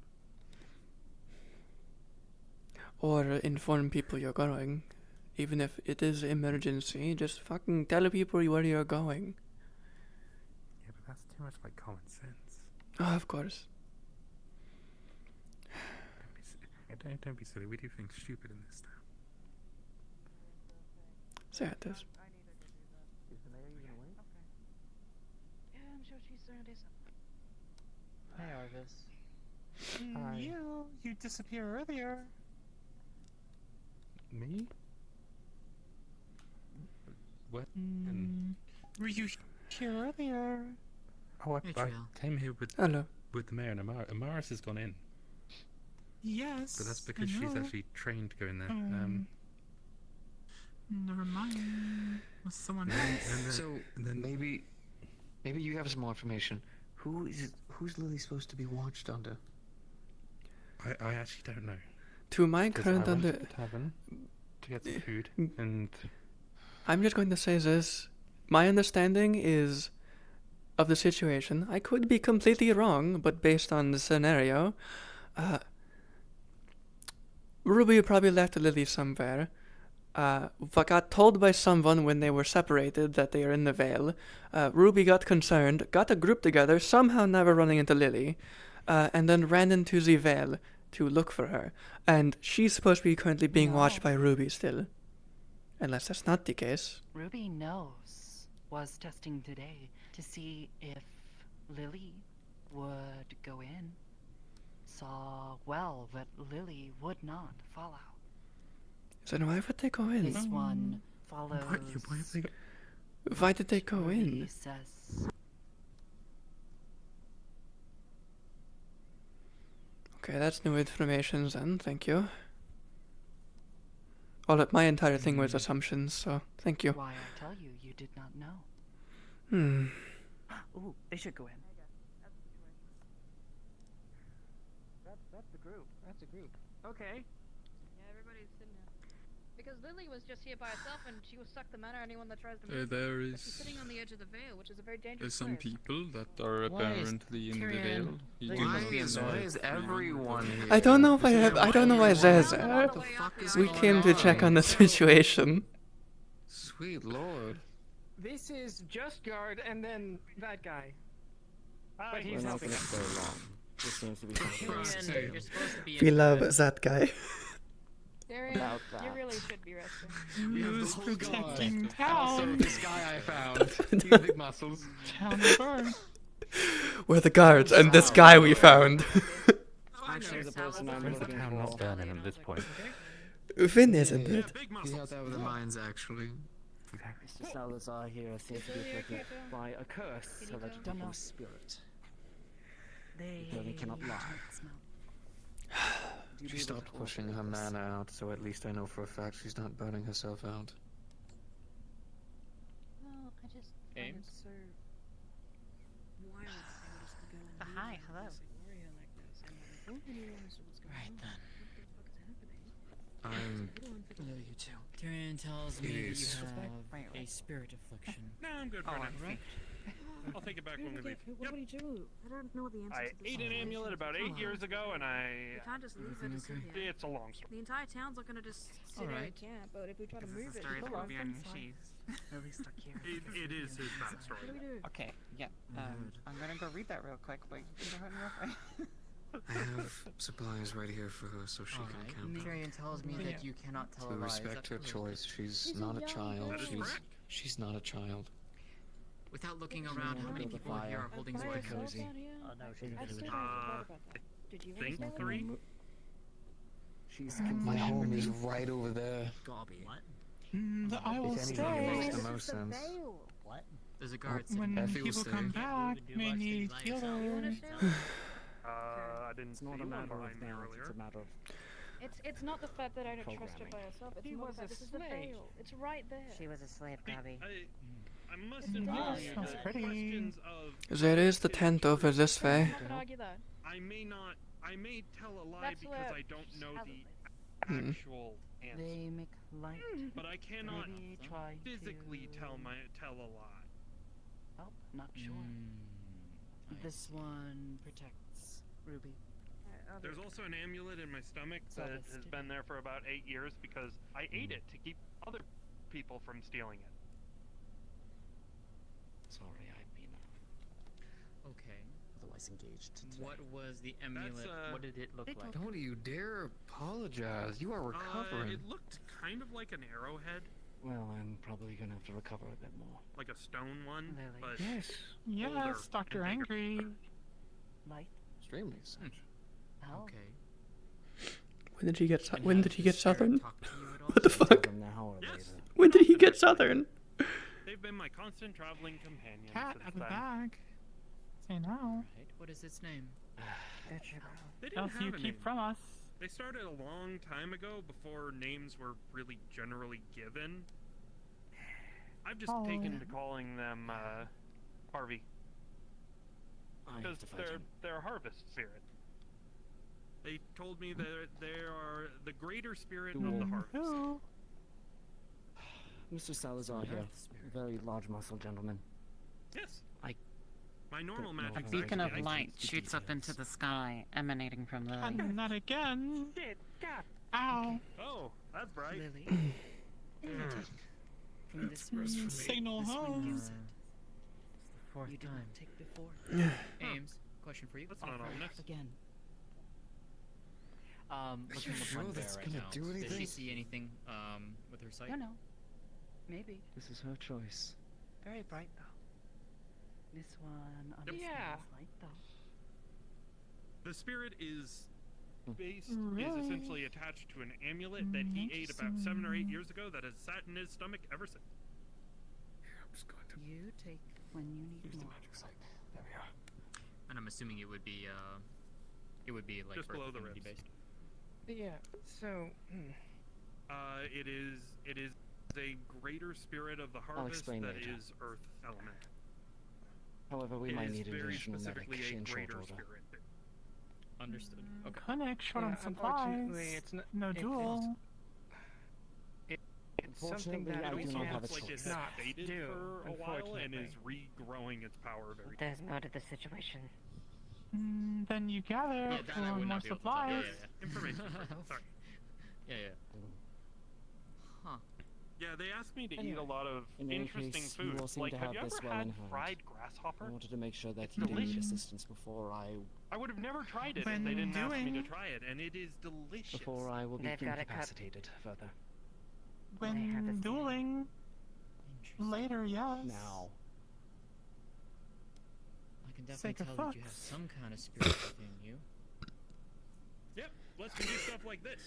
Or inform people you're going. Even if it is emergency, just fucking tell people where you're going. Yeah, but that's too much like common sense. Oh, of course. Don't be silly. We do things stupid in this town. So yeah, it is. Is the mayor even awake? Yeah, I'm sure she's there. Hey, Arvis. Hi. You disappeared earlier. Me? What? Were you here earlier? Oh, I Trail. came here with the mayor and Amaris has gone in. Yes. But that's because she's actually trained to go in there. Never mind. Was someone else? So maybe you have some more information. Who's Lily supposed to be watched under? I actually don't know. To my 'Cause current I went to the tavern to get some food, and I'm just going to say this. My understanding is of the situation. I could be completely wrong, but based on the scenario, Ruby probably left Lily somewhere. Got told by someone when they were separated that they are in the Vale. Ruby got concerned, got a group together, somehow never running into Lily, and then ran into the Vale to look for her. And she's supposed to be currently being watched by Ruby still. Unless that's not the case. Ruby knows was testing today to see if Lily would go in. Saw well that Lily would not follow. Then why would they go in? This one follows. Why did they go in? Says. Okay, that's new information then, thank you. Well, my entire thing was assumptions, so thank you. Why I tell you, you did not know. Ooh, they should go in. That's the group. That's a group. Okay. Yeah, everybody's sitting here. Because Lily was just here by herself and she will suck the mana anyone that tries to move. There But is. she's sitting on the edge of the veil, which is a very dangerous There's some place. people that are apparently in the veil. You do Why not is know. everyone here? I don't know why Zez there. We came to check on the situation. Sweet lord. This is Just Guard and then that guy. But he's We're not helping gonna us. stay long. This seems to be Tyrion, you're supposed to be We in love bed. that guy. Darian, About you that. really should be resting. Who's protecting Also, town? this guy I found. He has big muscles. Town burn. We're the guards, and this guy we found. Actually, the person I'm Where's the looking town for. not burning at this point? Finn isn't it? He helped out with the mines, actually. Mr. Salazar here seems to be afflicted by a curse, allegedly from a spirit. They Really cannot lie. She stopped pushing her mana out, so at least I know for a fact she's not burning herself out. Well, I just find it so wild that they would just go and Hi, hello. warrior like this. And nobody knows what's going on. then. What the fuck is happening? I'm... No, you too. Tyrion tells me It that is. you have a spirit affliction. No, I'm good Oh, for now. I'm right. I'll take it back when we leave. What do we do? I don't know the answer I to this ate an situation. amulet about 8 years ago, and We can't just leave it to sit here. It's a long story. The entire town's not gonna just sit in a Alright. camp, but if we try to This move is the it, story people that are will be on your fine. sheets. Lily's stuck here. It is his backstory. What do we do? Okay, yeah. I'm gonna go read that real quick, but you know what? I have supplies right here for her so she can camp. Tyrion tells me that you cannot tell We a lie. Is respect that her true? choice. She's She's a not a young child. girl. She's not a child. Without looking around, how many people here are holding swords? Cozy. Oh no, she's I still really don't forgot about that. Did you Think understand? 3? She's my home is right over there. Gobby. What? I will If anything, stay. it makes the most sense. What? There's a guard sitting When there. Effie will people stay. come back, Do we watch need things by yourself. healers. I didn't It's see not a one matter of behind me that. earlier. It's a matter of It's not the fact that I don't trust her Programming. by herself. It's He more was the fact a this is the slave. veil. It's right there. She was a slave, Gabby. I must It inform does. you Smells that pretty. questions of That is the 10th over this I'm way. not gonna argue that. I may tell a lie That's because where I don't know the Hmm. actual answer. They make light. But I cannot Maybe try physically to tell a lie. Oh, not sure. This one protects Ruby. There's also an amulet in my stomach So that that's has it. been there for about 8 years because I ate it to keep other people from stealing it. Sorry, I've been Okay. otherwise engaged today. What was the amulet? What did it look like? Don't you dare apologize. You are recovering. It looked kind of like an arrowhead, Well, I'm probably gonna have to recover a bit more. like a stone one, but Yes, older Dr. and bigger. Angry. Light. Extremely essential. Hell. Okay. When did he get And when has did he the get spirit southern? talk to you at all? What the fuck? Now or Yes. later. When did he get southern? They've been my constant traveling companion Cat since out of the then. bag. Say now. Right. What is its name? They didn't Else have you a keep name. from us. They started a long time ago before names were really generally given. I've just Oh. taken to calling them Harvey. I have Because to fight him. they're a harvest spirit. They told me that they are the greater spirit of the harvest. Who? Mr. Salazar here. Very large-muscled gentleman. Yes. I My normal don't know magic how is to beacon of actually light the shoots up into details. the sky, emanating from Lily. And not again. Ow. Oh, that's bright. Lily. From this rosary. Signal This one home. you said. Fourth You did time. not take before. Ames, question for you. That's not ominous. Again. Looking you at sure one that's there right gonna now. do Does she anything? see anything with her sight? No. Maybe. This is her choice. Very bright though. This one understands Yeah. light though. The spirit is based is Really? essentially attached to an amulet that he ate about 7 or 8 years ago that has sat in his stomach ever since. I'm just going to You take when you need use the more. magic sight. There we are. And I'm assuming it would be like Just below the affinity ribs. based. Yeah. So. It is a greater spirit of the harvest explain that later. is earth element. However, we It might is need an very additional specifically medic a in short greater order. spirit. Understood. Okay. Clinic short on Unfortunately, supplies. it's not. No duel. It's something Unfortunately, that I we do not have can't a Like it choice. has not faded do, for a while and unfortunately. is regrowing its power very There's more to the situation. Then you gather Yeah, that I for would more not be able to tell. Yeah, supplies. yeah, information. Sorry. yeah. Huh. Yeah, they asked me to eat Anyway. a lot of In any interesting case, you all foods. seem Like, to have have you this ever well had in hand. fried I grasshopper? wanted to make sure that It's you didn't need delicious. assistance before I I would have never tried it if When they didn't ask me to doing- try it, and it is delicious. will be They've got it cut. incapacitated further. When dueling. Later, yes. Now. I can Sake definitely of tell that you have fucks. some kind of spirit within you. Yep, let's do stuff like this.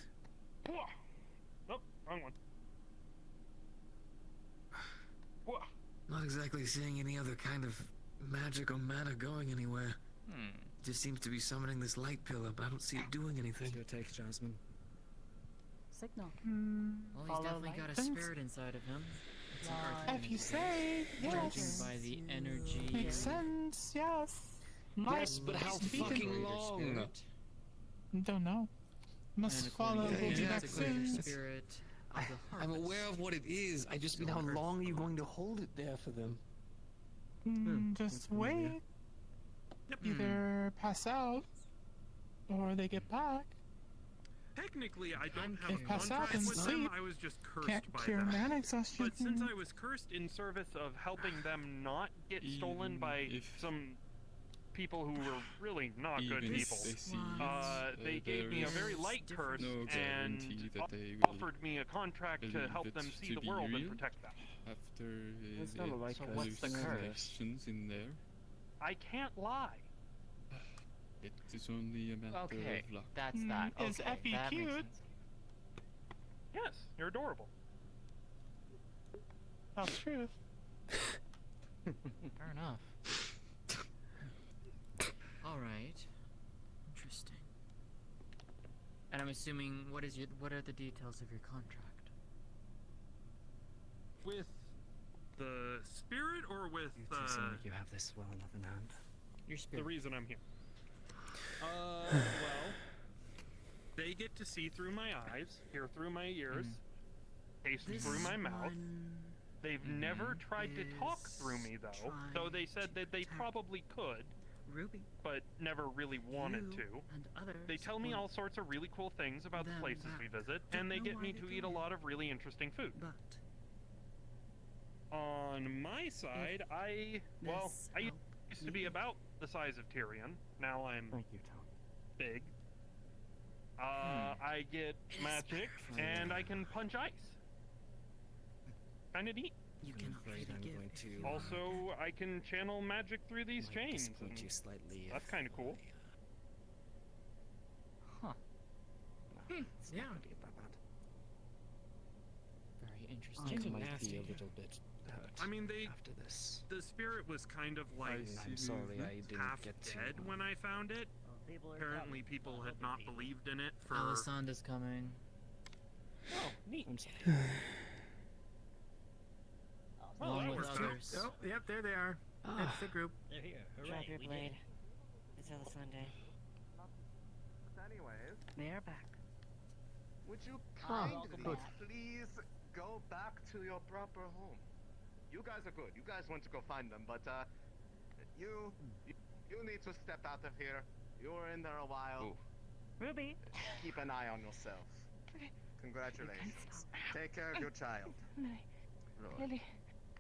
Whoa. Nope, wrong one. Whoa. Not exactly seeing any other kind of magic or mana going anywhere. Hmm. Just seems to be summoning this light pillar, but I don't see it doing anything. It's your take, Jasmine. Signal. Well, he's Follow definitely light. got a Thanks. spirit inside of him. It's an earth If you energy. say, Judging yes. by the energy. Makes sense, yes. Yes, but how Beacon. fucking Greater long? spirit. Don't know. And Must according follow. to We'll him, be it's back a greater soon. spirit of the I'm harvest. aware of what it is. I just mean how long are you going to hold it there for them? Just wait. Either pass out, or they get back. Technically, I don't have If a pass out contract and with them. sleep, I was just cursed can't by cure them. mana exhaustion. But since I was cursed in service of helping them not get stolen by some people who were really not good people, they gave me a very light curse and offered me a contract to help them see the world and protect them. After That's not a light curse. What's the curse? In there, I can't lie. it is only a matter Okay, of luck. that's that. Is Okay, Effie that makes cute? sense. Yes, you're adorable. That's truth. Fair enough. Alright. Interesting. And I'm assuming, what are the details of your contract? With the spirit or with You two seem like you have this well enough in hand. Your spirit. the reason I'm here? Well, they get to see through my eyes, hear through my ears, taste through my mouth. They've never tried to talk through me, though they said that they probably could, Ruby, but never really wanted to. and others They tell me all sorts of really cool things about the places we visit, and they get me to eat a lot of really interesting food. But on my side, I used to be about the size of Tyrion. Now I'm big. I get magic, and I can punch ice. Kinda neat. You cannot really give. Also, I can channel magic through these chains. disappoint you slightly That's kind of cool. Huh. It's Yeah. not gonna be that bad. Very I interesting. might be a little bit hurt. I mean, after this. the spirit was kind of like I'm sorry I didn't half get to. dead when I found it. Apparently, people had not believed in it for. Alisandra's coming. Oh, neat. I'm sorry. Well, Along that with worked out. others. Oh, yep, there they are. It's the group. They're here. Drop your blade. It's Sunday. Anyways, They are back. would you welcome kindly back. please go back to your proper home? You guys are good. You guys went to go find them, but you need to step out of here. You were in there a while. Ruby. Keep an eye on yourself. Congratulations. Take care of your child. Lily.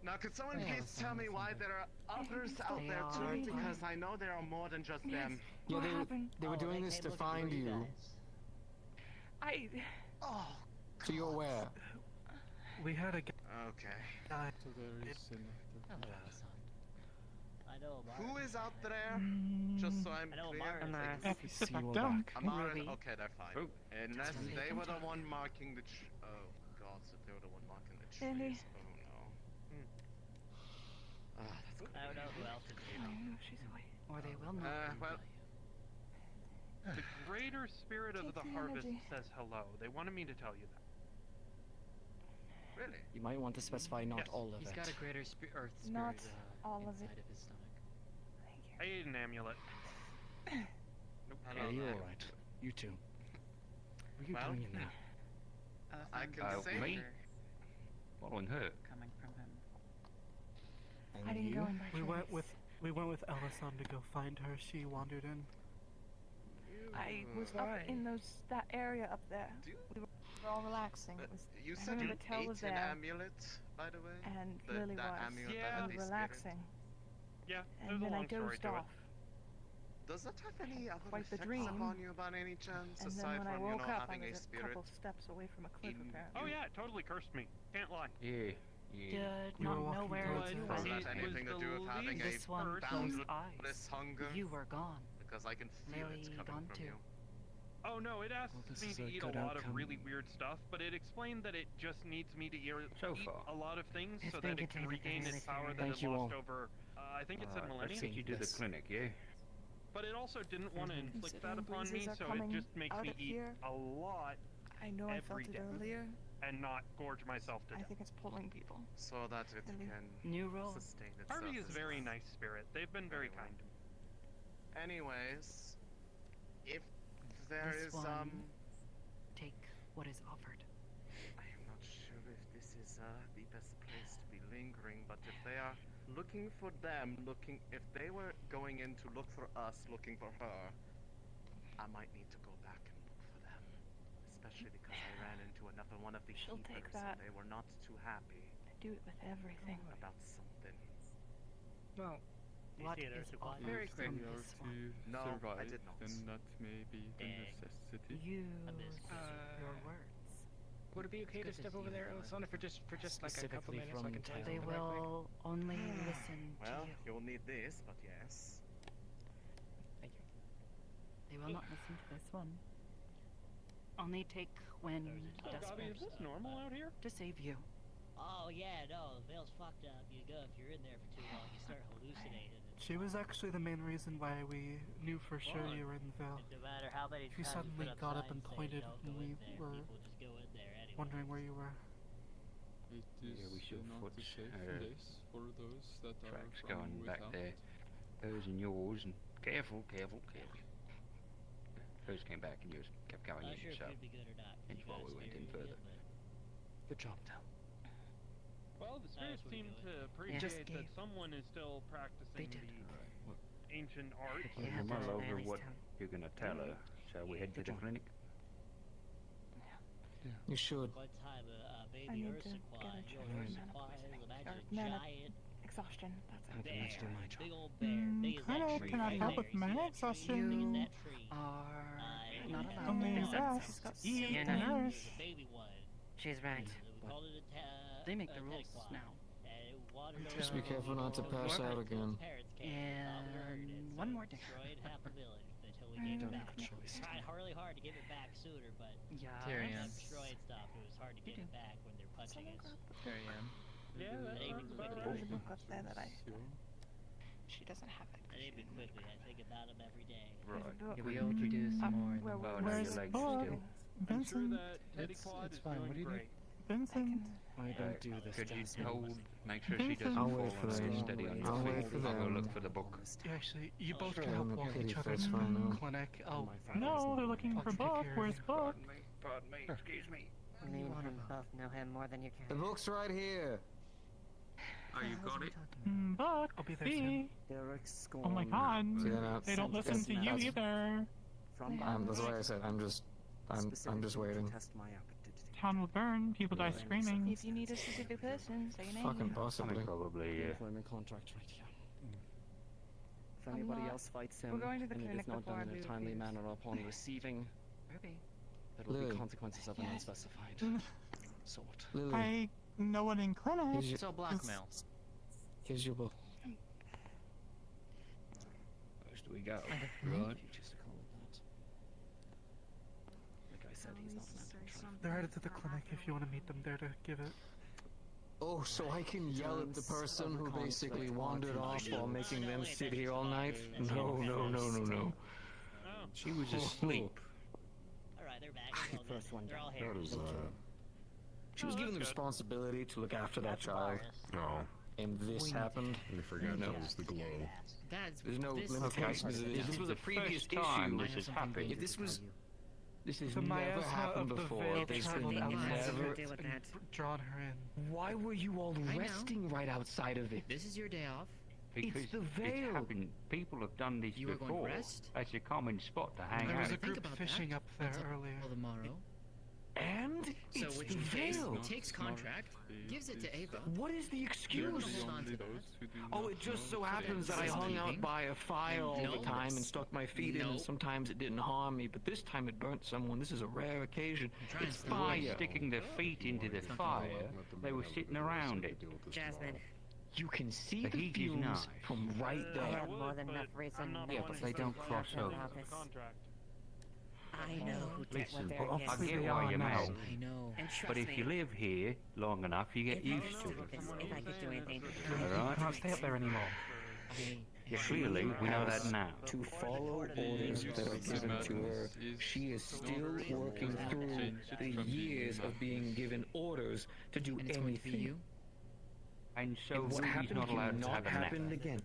Now, could someone Yeah, please tell me why there are others out They there are. too? Because I know there are more than just them. Yeah, What happened? they were doing this to find you. Oh, So you're aware. We had a okay. guy. So there is Hello, Alisandra. I know Amara. Who is out there? Just so I'm I know clear. Amara. Amara. Effie, Sit see back you are down. back. Amara, Ruby. okay, they're fine. Unless Ruby. they were the one marking the oh god, so they were the one marking the trees. Lily. Oh no. Ah, that's good. I don't know who else is here. She's away. Or they will not. Well, The greater spirit of Take the the harvest energy. says hello. They wanted me to tell you that. really? You might want to specify not Yes. all of He's it. got a greater earth spirit Not all of inside it. of his stomach. I ate an amulet. Yeah, you're alright. You too. What are you Well, doing in there? I can say me? Following her. Coming from him. And I didn't you? go in by We went choice. with Ellison to go find her. She wandered in. I was up in that area up there. We were all relaxing. you I said you remember Tel ate was an there, amulet, by the way? and The- Lily that was. amulet Yeah. that We they were spirit? relaxing, Yeah, there's and a then I long story dozed to it. off. Does that have any other Quite the effects dream. upon you by any chance, And then aside when I from, woke up, I having a was a spirit? couple steps away from a cliff, apparently. Oh yeah, it totally cursed me. Can't lie. Yeah. Did You were not know walking where towards you her. were. Does that It anything was to do the with having a This one least closed boundless eyes. hunger? You were gone. Because I can feel Lily it coming gone from too. you. Oh no, it asks Well, this me is to a eat a good lot of outcome. really weird stuff, but it explained that it just needs me to eat far. a lot of things It's so been that it can contained regain within its the power that Thank it you lost all. over. I think it said Let's millennia. take you to the Yes. clinic, yeah? But it also didn't want to inflict that Considering upon me, breezes are so it coming just makes out me of eat here, a lot I know I felt every it day. earlier. and not gorge myself to I death. think it's pulling people. So that it Lily. can New role. sustain itself. Harvey is as very well. nice spirit. They've been very Very well. kind to me. Anyways, if there This is one. Take what is offered. I am not sure if this is the best place to be lingering, but if they are looking for them, if they were going in to look for us, looking for her, I might need to go back and look for them. Especially because I ran into another one of the She'll keepers, take that. and they were not too happy. I do it with everything. About something. Well, What see it, is Ursula? offered Very quick. from If we are this to one? No, I survive, did not. then that may be the necessity. Use your words. Would it be okay to Good to step see over you, there, Lord. Ilsona, for just like a couple Specifically minutes so I from can tell you They something right quick? will only listen Well, to you. you'll need this, but yes. Thank you. They will not listen to this one. Only take when Gabby, desperate is this normal out here? to save you. Oh yeah, no, the veil's fucked up. You go if you're in there for too long, you start hallucinating. She was actually the main reason why we knew for sure you were in the Veil. No matter how many She times suddenly you put got up and signs saying pointed don't when go we in there, were people just go in there anyway. wondering where you were. It is Yeah, we should not put a safe place for those that are tracks from going back without. there. Hers and yours, and careful. Hers came back and yours kept going Not in, sure if so it'd be good or not. hence why we went in further. Good job, Tal. Well, the spirits pretty seem good. to appreciate gave- that someone is still practicing did. the ancient art. Well, Yeah, mull that's over Bailey's what town. you're gonna tell her. Shall we head to Good the job. clinic? You should. One time, I baby need Earth to supply, get a your check Earth for supply mana is imagine or a mana giant exhaustion. That's I have bear, to do my job. big old bear, big as that Hello, tree can I right help there. with You see mana that tree? exhaustion? Big as that tree. Are Uh, not yeah. allowed Only to rest, discuss. eat, Yeah, and no, nurse. the baby one. She's right. We called it a They make the a rules teddy now. and it wandered Just over be careful not to to pass our out parents. again. Parents came and thought we heard it, And one so more day. destroyed half the village until we I gave it don't back. have a choice. Tried really hard to give it back sooner, but Yeah. them destroyed stuff. It was hard to give it back when they're punching us. There I am. Yeah, that They sounds even about quickly. right. There's a book up there that she doesn't have it. I name it quickly. I think about them every day. Right. Yeah, we ought to do some more. Where Oh, we're no, Where's your legs Bob? still. I'm sure Vincent? that Teddy Claude is fine. What do doing you great. Vincent? I don't do this, Could you Jasmine. hold, make sure she doesn't I'll fall wait for and stay them. steady on I'll your wait feet. for I'll go them. look for the book. Yeah, actually, you both Sure, can help I'm walk okay each if other that's to fine the now. clinic. Oh, No, they're looking I'll for take Bob. care of Where's you. Bob? Pardon me, excuse me. Me and him both know him more than you The can. book's right here. Oh, you got it? Book? I'll be there soon. Derek Scorn. Oh my god. See that now? They don't listen to you That's- either. That's why I said I'm just waiting. Test my Town will burn, people die screaming. If you need a specific person, say your name. Fucking possibly. Probably, yeah. Employment contract right here. If I'm anybody not- else fights we're him, going to the and it clinic is not before done I in a leave, timely please. manner upon receiving, Ruby. there will be Lily. consequences of an Yes. unspecified sort. Lily, I know one in clinic. here's your, So blackmail. here's your book. First we go. Right. If you choose to call it that. Like I said, he's not an advocate. They're headed to the clinic if you want to meet them there to give it. Oh, so I can yell at the person who basically wandered off while making them sit here all night? No, no, no, no, no. She was asleep. Alright, they're back. First one They're all That here. is, She was given the responsibility to look after that child, no. and this happened. I forgot No. that was the glow. There's no limitations. If this was a previous time issue, this has happened. if this was, this has The never miasma happened of the before. veil There's traveled been outside never. deal with that. Drawn her in. Why were you all I know. resting right outside of it? This is your day off. Because the veil. happened. People have done this You were going to before. rest? That's a common spot to hang There was out. a group about fishing that up there until earlier. tomorrow. And So it's which the case veil. takes contract, gives it to Ava. What is the excuse? Hold on to that. Oh, it just so happens that I hung out by a fire all the time and stuck my feet in, and sometimes it didn't harm me, but this time it burnt someone. This is a rare occasion. It's They weren't fire. sticking their feet into the fire. They were sitting around it. Jasmine, You can see The the heat is fumes nice. from right I there. have more than enough reason. Yeah, but they don't cross over. About this. Contract. I know who did Listen, what I they're get against. why you're mad. I know. And trust But if me, you live here long enough, you get if I used could to stop it. this, if I could do anything, Alright? Can't stay up there anymore. Yeah, clearly, we know that now. To follow orders that are given to her, she is still working through the years of being given orders to do and it's going to be anything. you. And so If what Ruby's happened not allowed to cannot have a nap. happen again.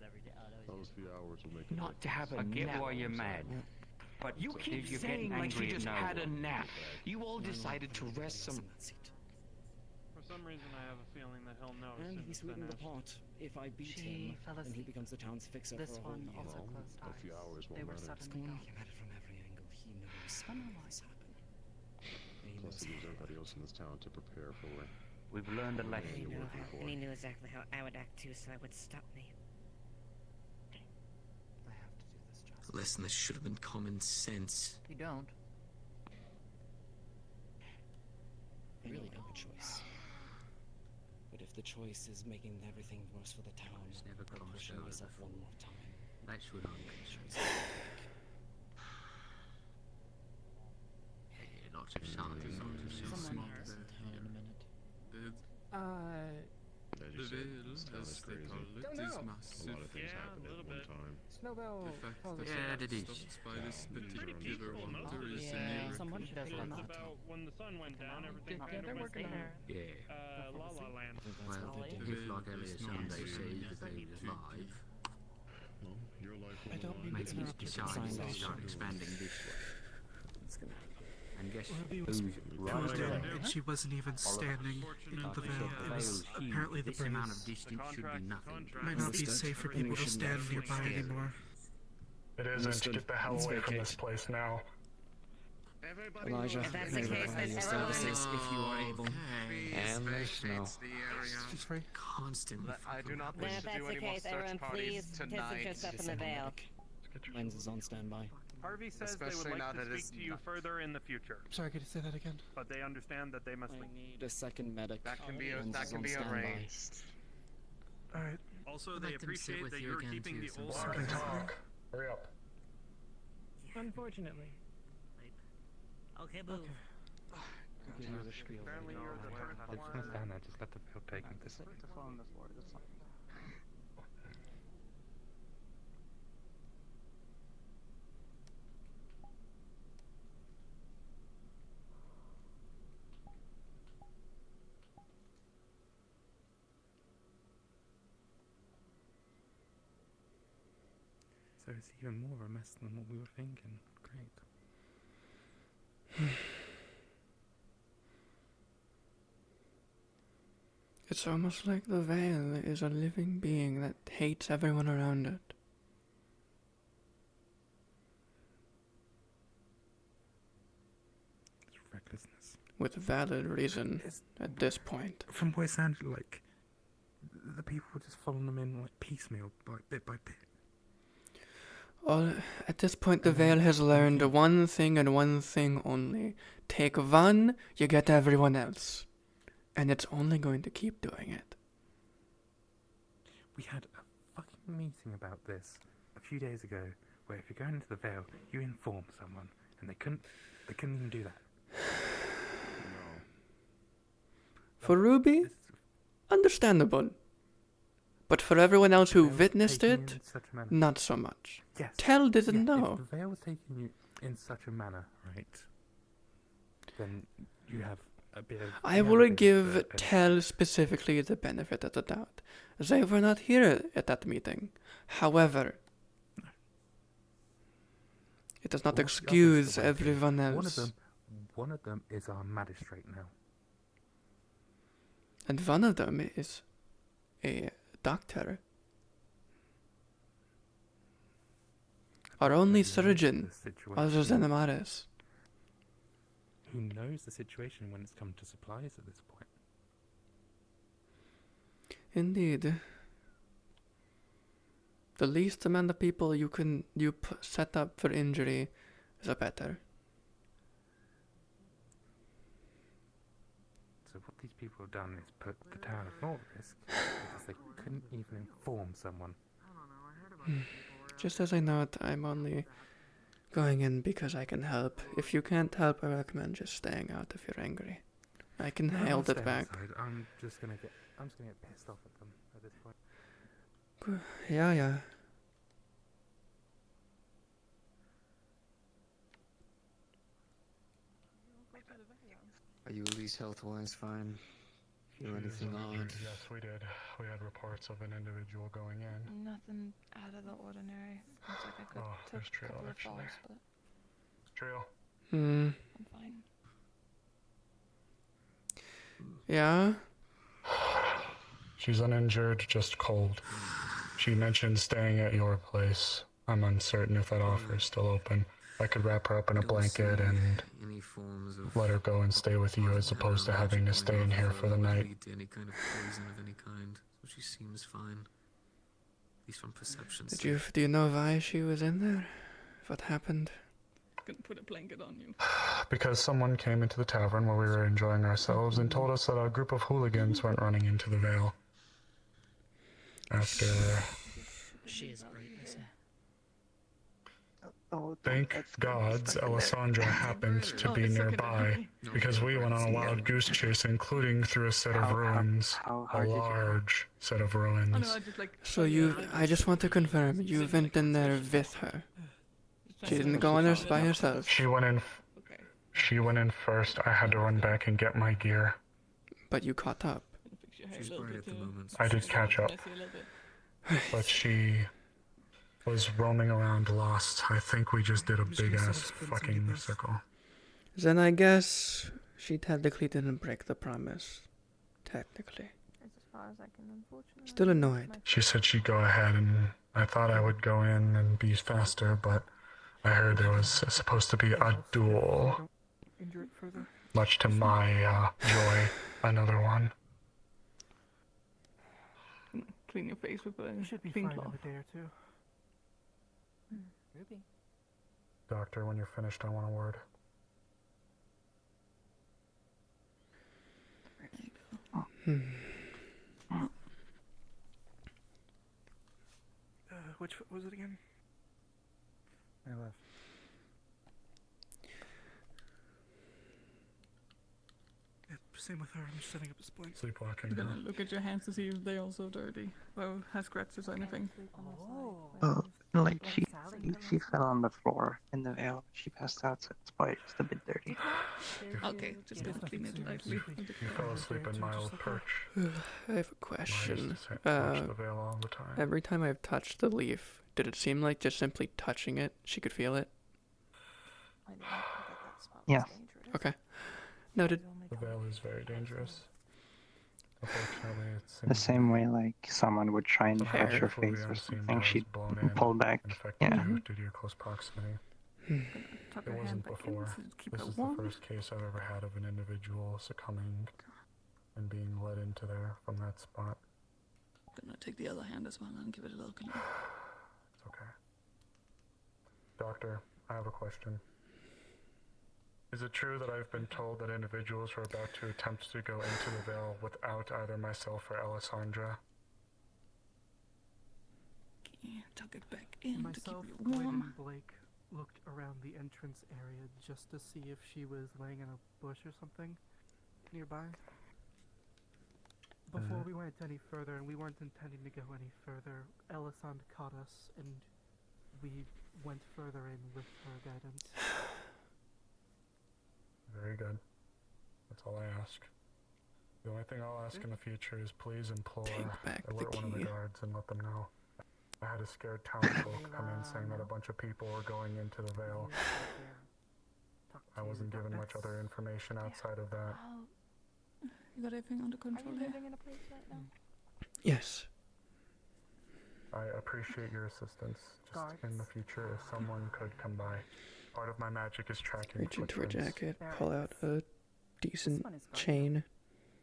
That was the hours will make it. Not to have a I get nap. why you're mad. But You keep you're saying getting like she angry at just no had a one. nap. You all decided to rest some. some reason I have a feeling that he'll know as And soon he as sweetened the finished. pot. If I beat She him, fell then he asleep. becomes the town's fixer This for a whole one year. also closed eyes. A few hours They won't were matter. It's suddenly going gone. at it from every angle. He knows But no what's happened. And he Plus, knows he leaves how to everybody act. else in this town to prepare for what We've learned a what lesson. you're working for. And he knew exactly how I would act too, so it would stop me. I have to do this justice. Listen, this should have been common sense. You don't. I really don't have a choice. But if the choice is making everything worse for the town, It's never or crossed pushing over myself before. one more time, That's what I'm concerned. Hey, lots of something, lots of something. As you said, this town is crazy. Don't A know. lot of things happen at one time. Snowbell. Yeah, it is. Yeah, someone should have done It's that. about when the sun went down, everything kind they're of went working on there. Yeah. La La Land. Well, if like Elliot Sunday says the day was live, No, your life I don't mean to maybe interrupt it's your decided to conversation. start expanding this way. it's gonna happen. And guess Ruby who's was right dead, there? and she wasn't even standing in the veil. It was apparently the This amount of breeze. distance should be nothing. Might not be Understood. safe for Then we people to shouldn't stand have nearby scary. anymore. It isn't. Understood. Get the hell Let's away from vacate. this place now. Everybody Elijah, If that's may the case, require then your everyone- services if you are able. And there's snow. She's free. Constantly. I do not Then wish if to that's do the any more case, search everyone parties please distance tonight. yourself from the veil. Lens is on standby. Harvey says they Especially would now like to that it's speak to you not- further in the future, Sorry, could you say that again? but they understand that they must I leave. need a second medic. That can be Lens that is can on be standby. arranged. Alright. Also, I'd they like them to sit appreciate with that you you're again keeping too, the some old Walk and talk. Hurry up. Unfortunately. Okay, boo. Apparently, you're the first It's one. gonna stand there, just let the veil take him this way. So it's even more of a mess than what we were thinking. Great. It's almost like the veil is a living being that hates everyone around it. It's recklessness. With valid reason at this point. From what it sounded like, the people were just following them in like piecemeal, like bit by bit. All, at this point, the veil has learned one thing and one thing only. Take one, you get everyone else. And it's only going to keep doing it. We had a fucking meeting about this a few days ago, where if you're going into the veil, you inform someone, and they couldn't even do that. For Ruby, understandable. But for everyone else who witnessed taking you it, in such a manner. not so much. Yes. Tell didn't know. If the veil was taking you in such a manner, right, then you have a bit of... I you have a will bit of give a- Tell specifically the benefit of the doubt. They were not here at that meeting. However, it does not Well, what's the excuse others to work in? everyone else. One of them is our magistrate now. And one of them is a doctor. Our only surgeon, other than Amaris. Who knows the situation when it's come to supplies at this point? Indeed. The least amount of people you set up for injury, the better. So what these people have done is put the town at more risk because they couldn't even inform someone. Just as I note, I'm only going in because I can help. If you can't help, I recommend just staying out if you're angry. I can No, I'll hold it stay back. outside. I'm just gonna get pissed off at them at this point. Yeah. Are you at least health-wise fine? Feel anything odd? Yes, we did. We had reports of an individual going in. Nothing out of the ordinary. Looks like I could there's took a Trail, couple of actually. falls, but Trail. I'm fine. Yeah, She's uninjured, just cold. She mentioned staying at your place. I'm uncertain if that offer is still open. I could wrap her up in a blanket and Any forms of let her go and stay with you as opposed to having to stay in here for the night. lead to any kind of poison of any kind. So she seems fine. At least from perception. Do you know why she was in there? What happened? Gonna put a blanket on you. Because someone came into the tavern while we were enjoying ourselves and told us that a group of hooligans went running into the Vale. After... She is bright, I say. Thank gods Alessandra happened to be nearby, because we went on a wild goose chase, including through a set of ruins. A large set of ruins. So I just want to confirm, you went in there with her. She didn't go in there by herself. She went in first. I had to run back and get my gear. But you caught up. She's bright at the moment. I did catch up. But she was roaming around lost. I think we just did a big ass fucking circle. Then I guess she technically didn't break the promise. Technically. As far as I can, unfortunately. Still annoyed. She said she'd go ahead, and I thought I would go in and be faster, but I heard there was supposed to be a duel. Much to my joy, another one. Clean your face with a should be clean fine in cloth. a day or two. Ruby. Doctor, when you're finished, I want a word. Which was it again? I left. Yeah, same with her. I'm just setting up a splint. Sleepwalking. I'm gonna look at your hands to see if they're also dirty. Well, has scratches or anything. Oh, like she fell on the floor in the Vale. She passed out, so it's probably just a bit dirty. Okay, just gonna clean it lightly. You fell asleep in my old perch. I have a question. Touch the Vale all the time. Every time I've touched the leaf, did it seem like just simply touching it, she could feel it? Yeah. Okay. Noted. The Vale is very dangerous. Unfortunately, it's The same way, like someone would try and touch her face or something, she'd pull back. Yeah. due to your close proximity. It wasn't before. This is the first case I've ever had of an individual succumbing and being led into there from that spot. Gonna take the other hand as well and give it a look. It's okay. Doctor, I have a question. Is it true that I've been told that individuals are about to attempt to go into the Vale without either myself or Alessandra? Yeah, tuck it back in Myself, to keep you Lloyd, warm. and Blake looked around the entrance area just to see if she was laying in a bush or something nearby. Before we went any further, and we weren't intending to go any further, Elisand caught us, and we went further in with her guidance. Very good. That's all I ask. The only thing I'll ask in the future is please implore alert one of the guards and let them know. I had a scared townsfolk come in saying that a bunch of people were going into the Vale. I wasn't given much other information outside of that. You got everything under control here? living in a place right now? Yes. I appreciate your assistance. Just in the future, if someone could come by. Part of my magic is tracking Reach into her footprints. jacket, pull out a decent chain.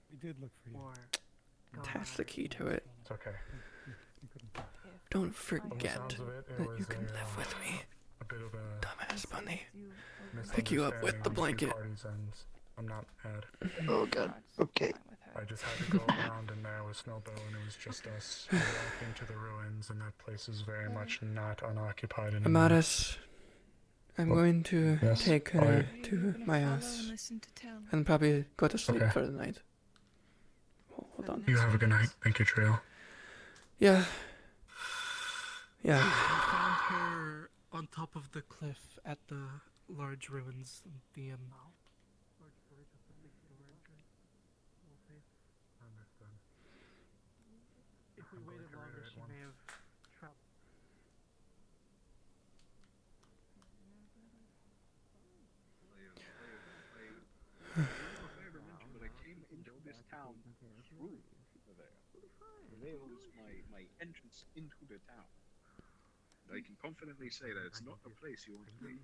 We did look for you. Attach the key to it. It's okay. Don't From the forget sounds of it, that you can live with me. A bit of a Dumbass bunny. Pick you up with the blanket. I'm not mad. Oh god. Okay. I just had to go around in there with Snowbow and it was just us. We walked into the ruins and that place is very much not unoccupied anymore. Amaris, I'm going to take her to my house and probably go to sleep for the night. Oh, hold on. You have a good night. Thank you, Trail. Yeah. Yeah. I found her on top of the cliff at the large ruins. The large bridge at the big If we waited longer, she may have traveled. But I came into this town through the Vale. The Vale is my entrance into the town. I can confidently say that it's not a place you want to be.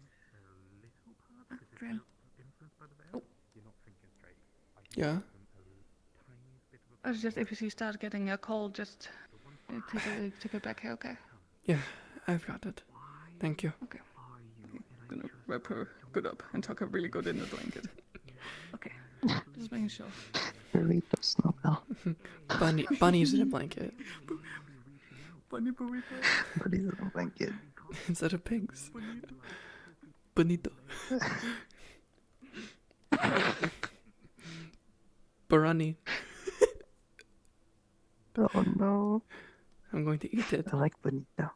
Yeah. I was just, if you start getting a cold, just take it back here, okay? Yeah, I've got it. Thank you. Okay. I'm gonna wrap her good up and tuck her really good in the blanket. Okay. Just making sure. Burrito Snowbell. Bunny's in a blanket. Bunny burrito. Bunny's in a blanket. Instead of pigs. Bonito. Barani. Oh no. I'm going to eat it. I like bonito.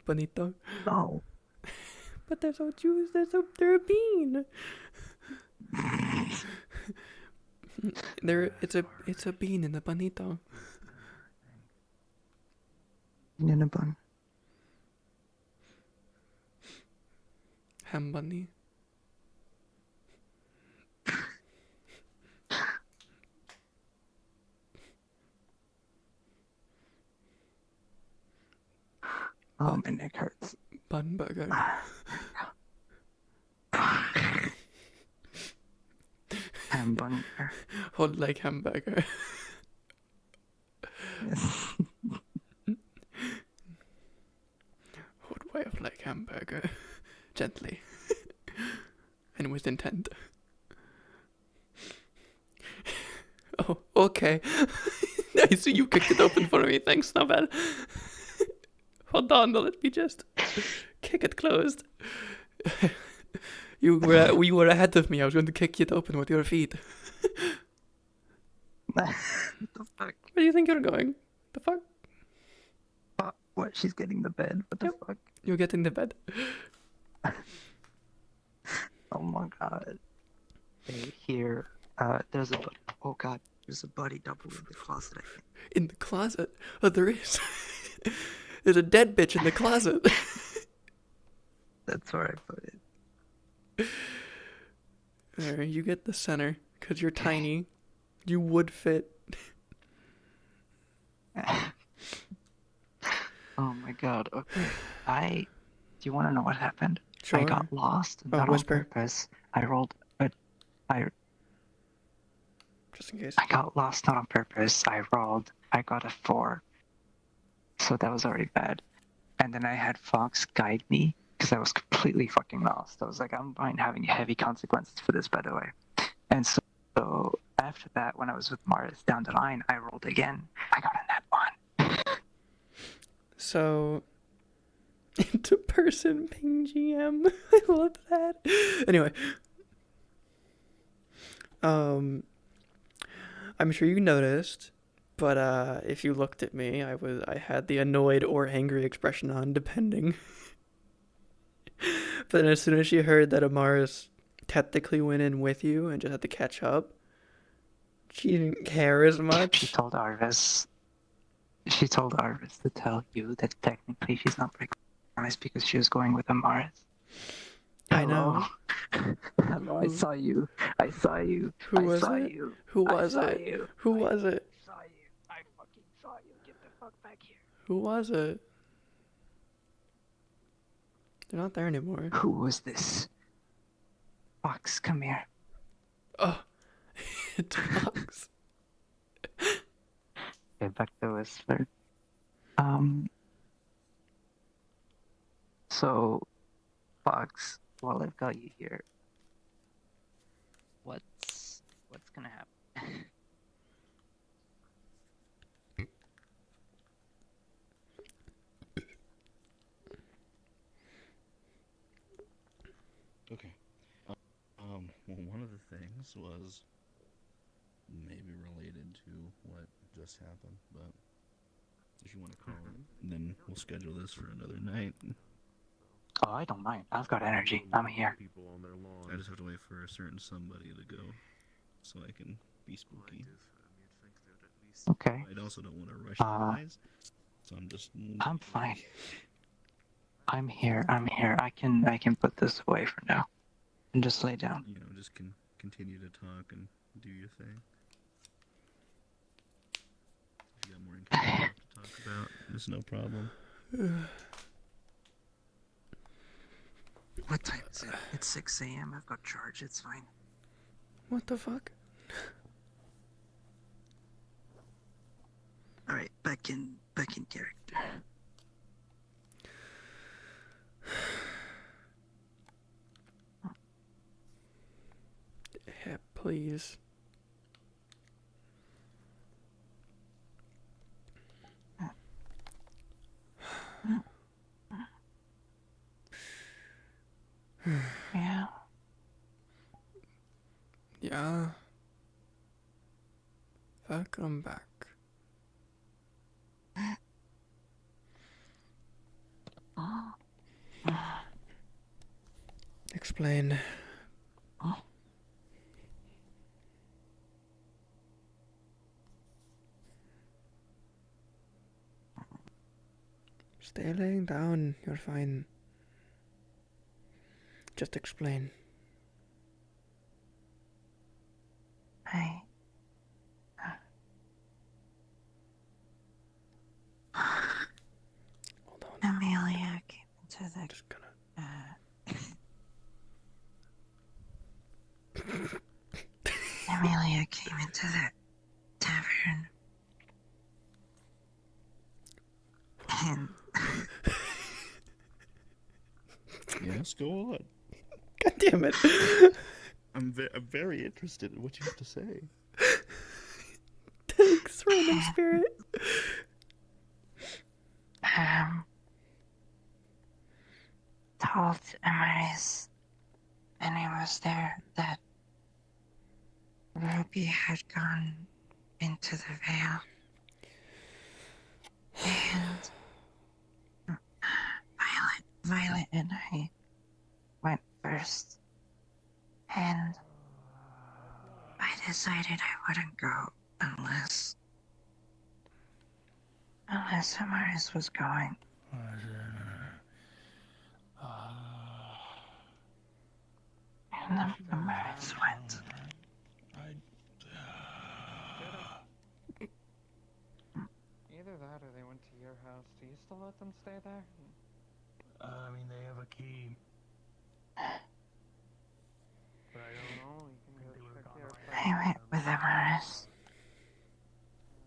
Bonito. No. But they're so juicy. They're a bean. It's a bean in a bonito. In a bun. Ham bunny. Oh, my neck hurts. Bun burger. Hamburger. Hold like hamburger. Yes. Hold way of like hamburger. Gently. And with intent. Oh, okay. I see you kicked it open for me. Thanks, not bad. Hold on, let me just kick it closed. You were ahead of me. I was going to kick it open with your feet. What the fuck? Where do you think you're going? The fuck? What? She's getting the bed? What the fuck? You're getting the bed. Oh my god. Hey, here. There's a buddy. Oh god. There's a buddy double in the closet, I think. In the closet? Oh, there is. There's a dead bitch in the closet. That's where I put it. There, you get the center, because you're tiny. You would fit. Oh my god. Okay. Do you want to know what happened? Sure. I got lost. Not on purpose. I rolled, but just in case. I got lost not on purpose. I rolled. I got a 4. So that was already bad. And then I had Fox guide me because I was completely fucking lost. I was like, I'm fine having heavy consequences for this, by the way. And so after that, when I was with Mars down the line, I rolled again. I got a nat 1. So, into person ping GM. I love that. Anyway. I'm sure you noticed, but if you looked at me, I had the annoyed or angry expression on, depending. But then as soon as she heard that Amaris technically went in with you and just had to catch up, she didn't care as much. She told Arvis to tell you that technically she's not breaking promise because she was going with Amaris. I know. Hello, I saw you. I saw you. Who was saw it? You. Who I was saw it? You. Who was it? I saw you. I fucking saw you. Get the fuck back here. Who was it? They're not there anymore. Who was this? Fox, come here. Oh, it's Fox. Okay, back to Whistler. So, Fox, while I've got you here, what's gonna happen? Okay. Well, one of the things was maybe related to what just happened, but if you want to call in, then we'll schedule this for another night. Oh, I don't mind. I've got energy. I'm here. I just have to wait for a certain somebody to go, so I can be spooky. Okay. I also don't want to rush you guys, so I'm fine. I'm here. I can put this away for now, and just lay down. You know, just continue to talk and do your thing. If you got more income stuff to talk about, it's no problem. What time is it? It's 6 a.m. I've got charge. It's fine. What the fuck? All right, back in character. Yeah, please. Yeah. Yeah. Welcome back. Explain. Stay laying down, you're fine. Just explain. Hey. Hold on. Amelia came into the... Just gonna... Amelia came into the tavern. And... Yes, go on. God damn it. I'm very interested in what you have to say. Thanks, random spirit. Told Amaris, and I was there, that Ruby had gone into the veil. And Violet and I went first. And I decided I wouldn't go unless Amaris was going. And then Amaris went. Either that or they went to your house. Do you still let them stay there? I mean, they have a key. But I don't know. You can go check their I went with Amaris.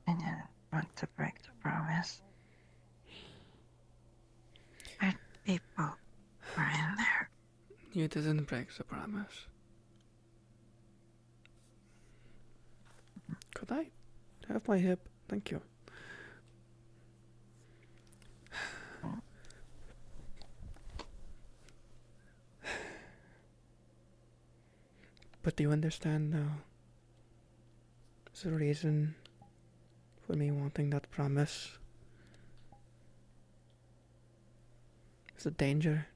I didn't want to break the promise. But people were in there. You didn't break the promise. Could I have my hip? Thank you. But do you understand now? The reason for me wanting that promise is the danger.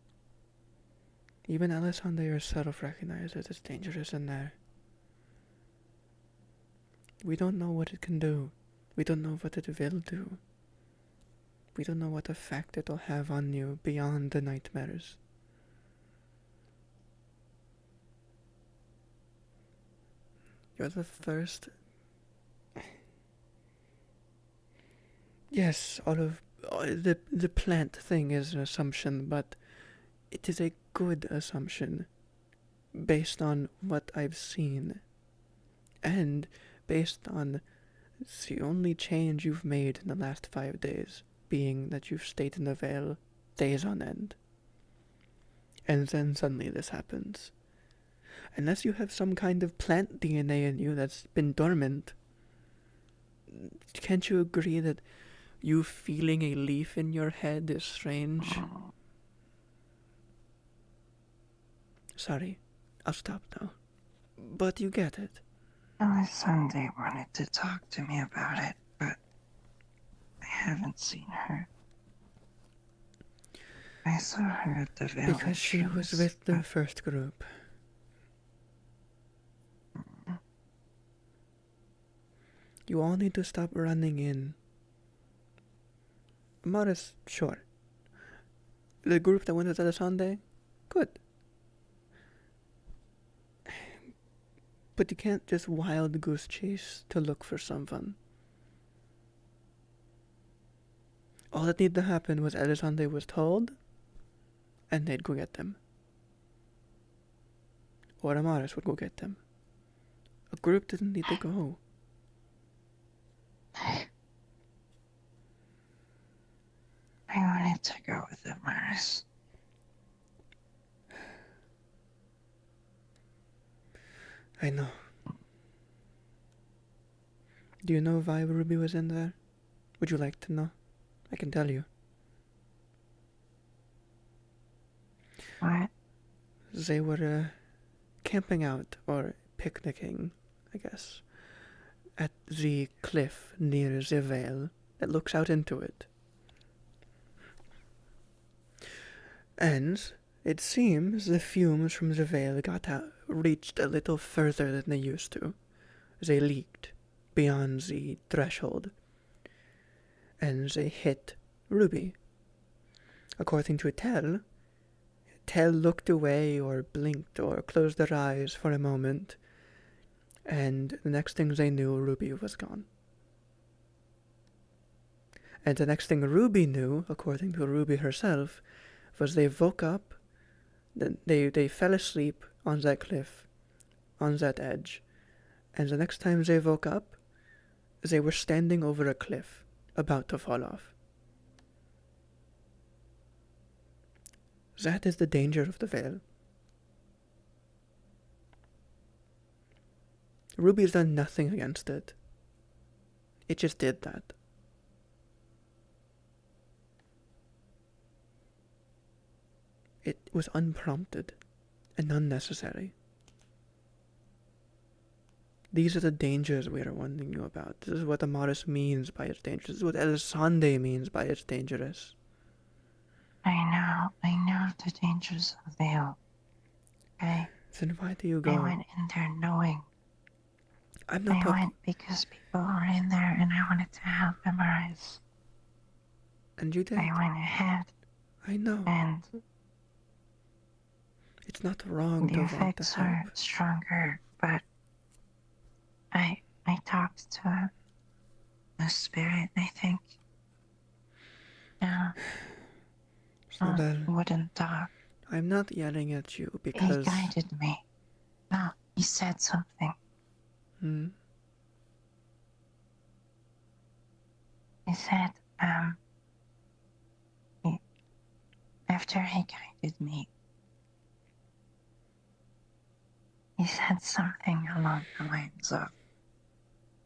Even Alessandra yourself recognizes it's dangerous in there. We don't know what it can do. We don't know what it will do. We don't know what effect it'll have on you beyond the nightmares. You're the first. Yes, the plant thing is an assumption, but it is a good assumption based on what I've seen and based on the only change you've made in the last 5 days being that you've stayed in the veil days on end. And then suddenly this happens. Unless you have some kind of plant DNA in you that's been dormant, can't you agree that you feeling a leaf in your head is strange? Sorry, I'll stop now. But you get it. Sunday wanted to talk to me about it, but I haven't seen her. I saw her at the veil. Because she was with the first group. You all need to stop running in. Morris, sure. The group that went to the Sunday? Good. But you can't just wild goose chase to look for someone. All that needed to happen was Elisande was told, and they'd go get them. Or Amaris would go get them. A group didn't need to go. I wanted to go with Amaris. I know. Do you know why Ruby was in there? Would you like to know? I can tell you. What? They were camping out, or picnicking, I guess, at the cliff near the vale that looks out into it. And it seems the fumes from the vale reached a little further than they used to. They leaked beyond the threshold, and they hit Ruby. According to Tell looked away or blinked or closed their eyes for a moment, and the next thing they knew, Ruby was gone. And the next thing Ruby knew, according to Ruby herself, was they woke up, they fell asleep on that cliff, on that edge, and the next time they woke up, they were standing over a cliff, about to fall off. That is the danger of the veil. Ruby's done nothing against it. It just did that. It was unprompted and unnecessary. These are the dangers we are warning you about. This is what Amaris means by it's dangerous. This is what Elisande means by it's dangerous. I know the dangers of the veil. Okay? Then why do you go? I went in there knowing. I'm not I went because people were in there and I wanted to help Amaris. And you did? I went ahead. I know. And it's not wrong the to want to effects help. are stronger, but I talked to a spirit, I think. Yeah. So then, wouldn't talk. I'm not yelling at you because... He guided me. No, he said something. He said, after he guided me, he said something along the lines of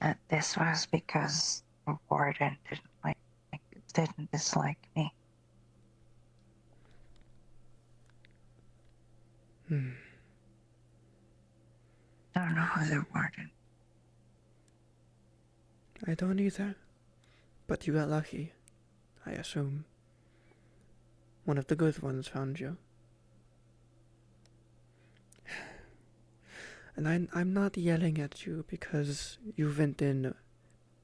that this was because the Warden didn't dislike me. I don't know who the Warden. I don't either. But you got lucky, I assume. One of the good ones found you. And I'm not yelling at you because you went in,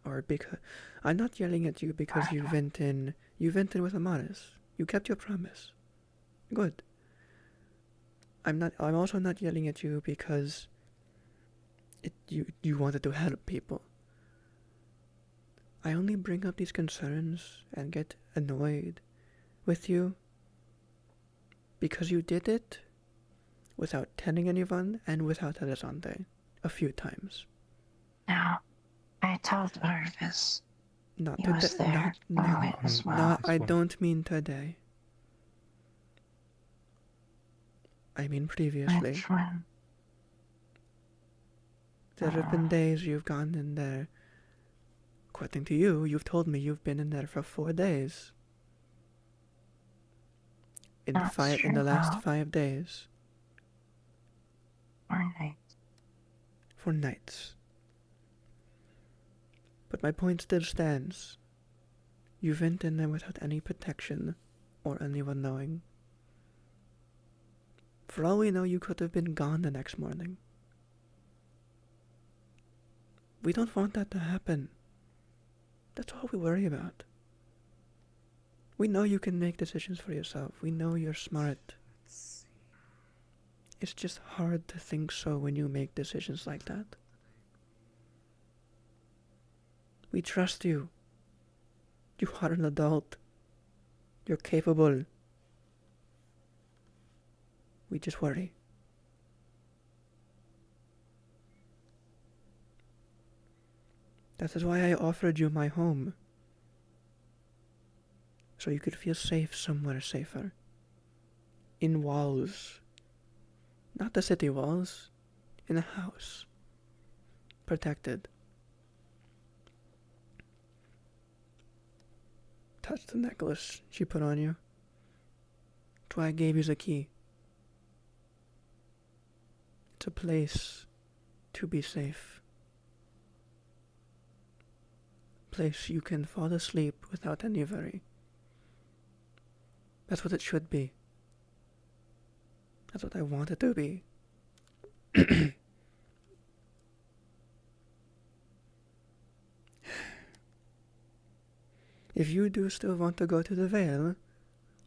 or because... I'm not yelling at you because you went in with Amaris. You kept your promise. Good. I'm also not yelling at you because you wanted to help people. I only bring up these concerns and get annoyed with you because you did it without telling anyone and without Elisande a few times. No, I told Orvis. Not he was there. No, as well. I don't mean today. I mean previously. Which one? There have been days you've gone in there. According to you, you've told me you've been in there for 4 days. In the last 5 days. 4 nights. 4 nights. But my point still stands. You went in there without any protection or anyone knowing. For all we know, you could have been gone the next morning. We don't want that to happen. That's all we worry about. We know you can make decisions for yourself. We know you're smart. It's just hard to think so when you make decisions like that. We trust you. You are an adult. You're capable. We just worry. That is why I offered you my home. So you could feel safe somewhere safer. In walls. Not the city walls. In a house. Protected. Touch the necklace she put on you. That's why I gave you the key. It's a place to be safe. Place you can fall asleep without any worry. That's what it should be. That's what I want it to be. If you do still want to go to the Vale,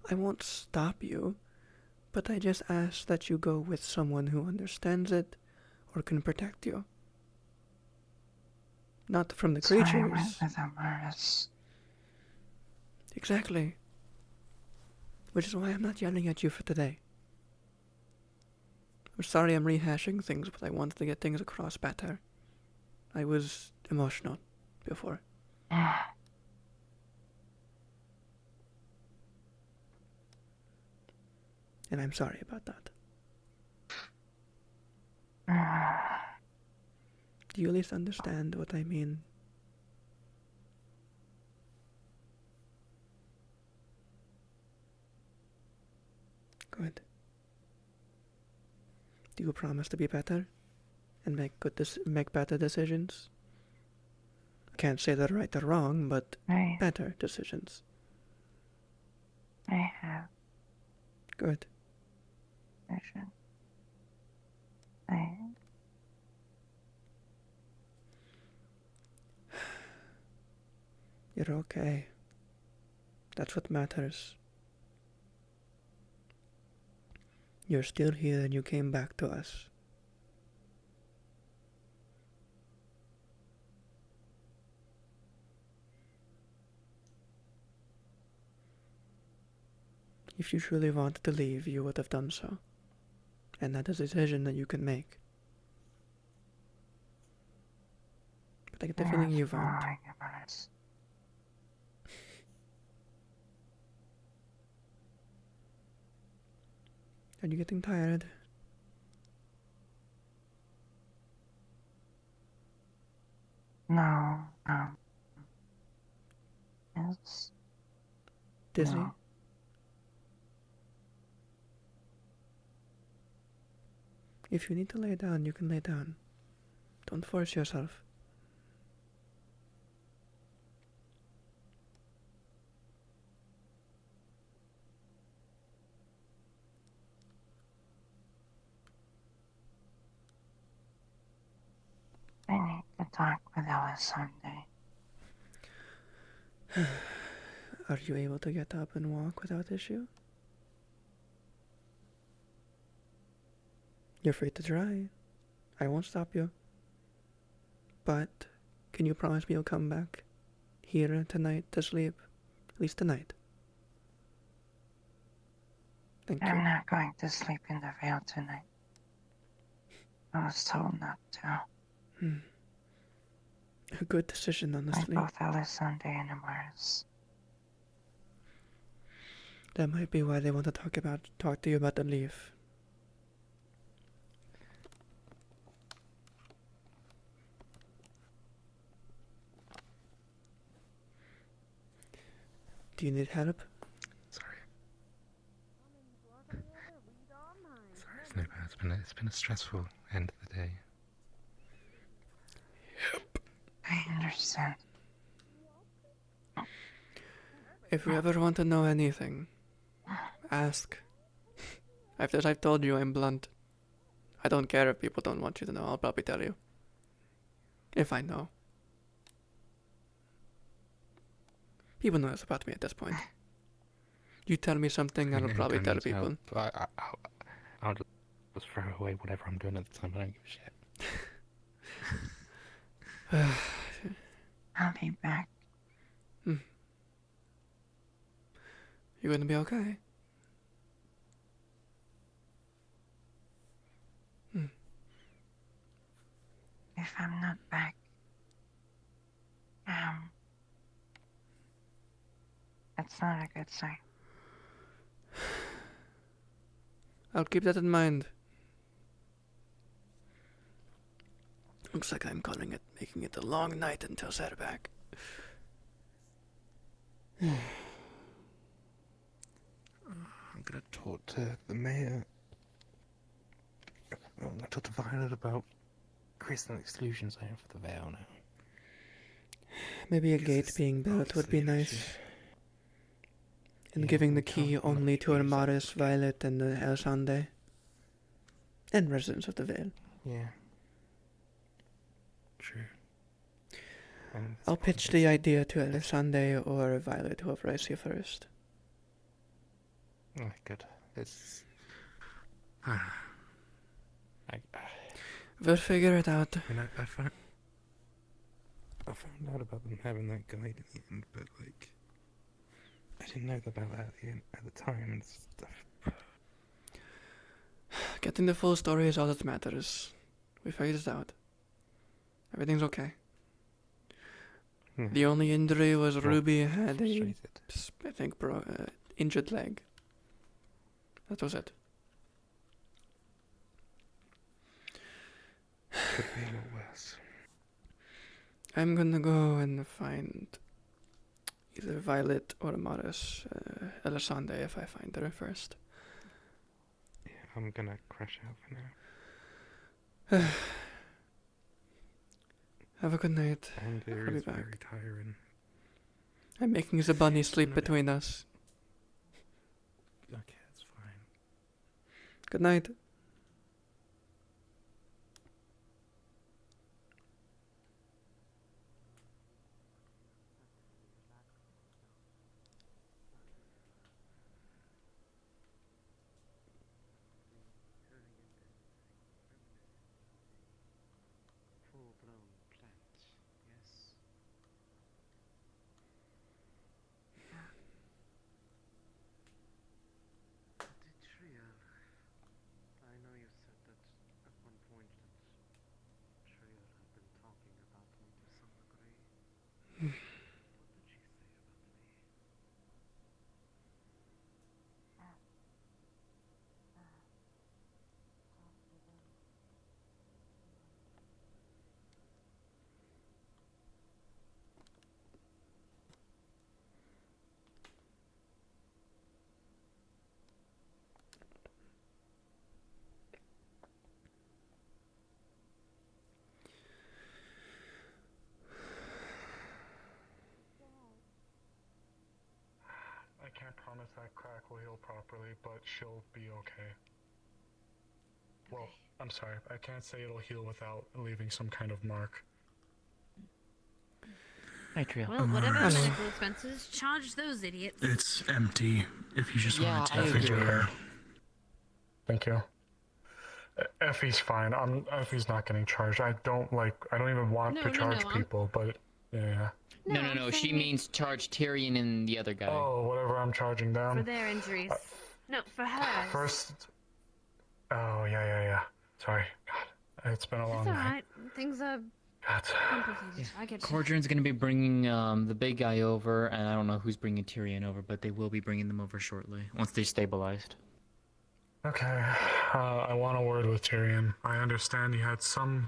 I won't stop you, but I just ask that you go with someone who understands it or can protect you. Not from the creatures. I went with Amaris. Exactly. Which is why I'm not yelling at you for today. I'm sorry I'm rehashing things, but I wanted to get things across better. I was emotional before. And I'm sorry about that. Do you at least understand what I mean? Good. Do you promise to be better? And make better decisions? I can't say they're right or wrong, but better decisions. I have. Good. Vision. You're okay. That's what matters. You're still here and you came back to us. If you truly wanted to leave, you would have done so. And that is a decision that you can make. But I get the feeling you won't. Are you getting tired? No. Yes. Dizzy? No. If you need to lay down, you can lay down. Don't force yourself. I need to talk with Alice someday. Are you able to get up and walk without issue? You're free to try. I won't stop you. But can you promise me you'll come back here tonight to sleep? At least tonight. Thank you. I'm not going to sleep in the Vale tonight. I was told not to. A good decision, honestly. Like both Alessandre and Amaris. That might be why they want to talk to you about the leave. Do you need help? Sorry, it's no bad. It's been a stressful end of the day. Yep. I understand. If you ever want to know anything, ask. As I've told you, I'm blunt. I don't care if people don't want you to know. I'll probably tell you. If I know. People know this about me at this point. You tell me something, I'll probably tell people. I'll just throw away whatever I'm doing at the time. I don't give a shit. I'll be back. You gonna be okay? If I'm not back, that's not a good sign. I'll keep that in mind. Looks like I'm calling it, making it a long night until they're back. I'm gonna talk to the mayor. I'm gonna talk to Violet about creating an exclusion zone for the Vale now. Maybe a gate being built would be nice. And giving the key only to Armaris, Violet, and Elsande. And residents of the Vale. Yeah. True. I'll pitch the idea to Elsande or Violet, whoever I see first. Oh, good. It's... We'll figure it out. I mean, I found out about them having that guide in the end, but like, I didn't know about that at the time and stuff. Getting the full story is all that matters. We figured it out. Everything's okay. The only injury was Ruby had a, I think, injured leg. That was it. Could be a lot worse. I'm gonna go and find either Violet or Amaris, Elisande if I find her first. Yeah, I'm gonna crash out for now. Have a good night. And I'll it be is back. very tiring. I'm making the bunny sleep between us. Okay, that's fine. Good night. Full-blown plants, yes. The trio. I know you said that at one point that trio had been talking about me to some degree. What did she say about me? I can't promise that crack will heal properly, but she'll be okay. Well, I'm sorry, I can't say it'll heal without leaving some kind of mark. Hey, Trio. Well, whatever medical expenses, charge those idiots. It's empty, if you just Yeah, want to I take picture of agree. her. Thank you. Effie's fine. Effie's not getting charged. I don't even want to charge people, but yeah. No, She means charge Tyrion and the other guy. Oh, whatever I'm charging them. For their injuries. No, for hers. First. Oh, yeah. Sorry. God, it's been a long It's night. alright. Things are complicated. I get it. Cordron's gonna be bringing the big guy over, and I don't know who's bringing Tyrion over, but they will be bringing them over shortly once they're stabilized. Okay. I want a word with Tyrion. I understand he had some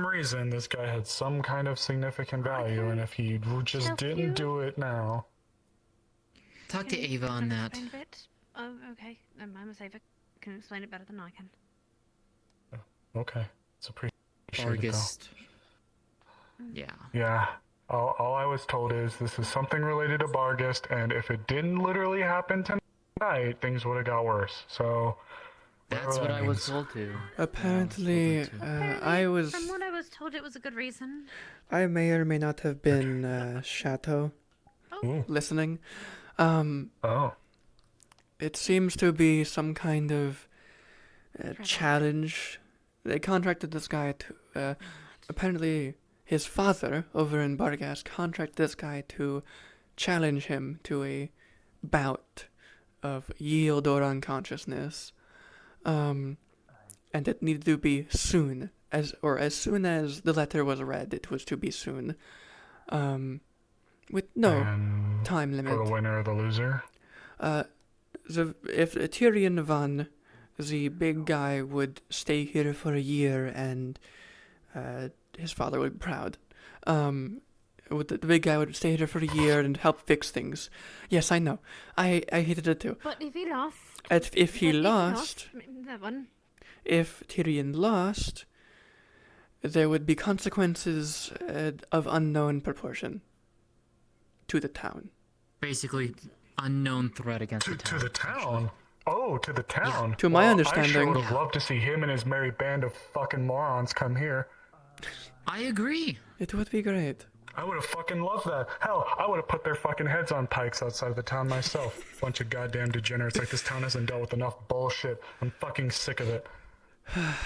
reason this guy had some kind of significant value, and if he just didn't do it now. Talk to Ava on that. Explain a bit? Oh, okay. I'm a saver. Can explain it better than I can. Okay. It's appreciated. August. Yeah. Yeah. All I was told is this is something related to Bargist, and if it didn't literally happen tonight, things would have got worse. So. That's what I was told to. Apparently, I was. From what I was told, it was a good reason. I may or may not have been Chateau listening. It seems to be some kind of challenge. They contracted this guy to. Apparently, his father over in Bargas contracted this guy to challenge him to a bout of yield or unconsciousness, and it needed to be soon, as soon as the letter was read, it was to be soon, with no time limit. For the winner or the loser? If Tyrion won, the big guy would stay here for a year, and his father would be proud. The big guy would stay here for a year and help fix things. Yes, I know. I hated it too. But if he lost... If he lost... That one. If Tyrion lost, there would be consequences of unknown proportion to the town. Basically, unknown threat against the town. To the town? Oh, to the town. Yeah. To my understanding, I sure would have loved to see him and his merry band of fucking morons come here. I agree. It would be great. I would have fucking loved that. Hell, I would have put their fucking heads on pikes outside of the town myself. Bunch of goddamn degenerates. Like, this town hasn't dealt with enough bullshit. I'm fucking sick of it.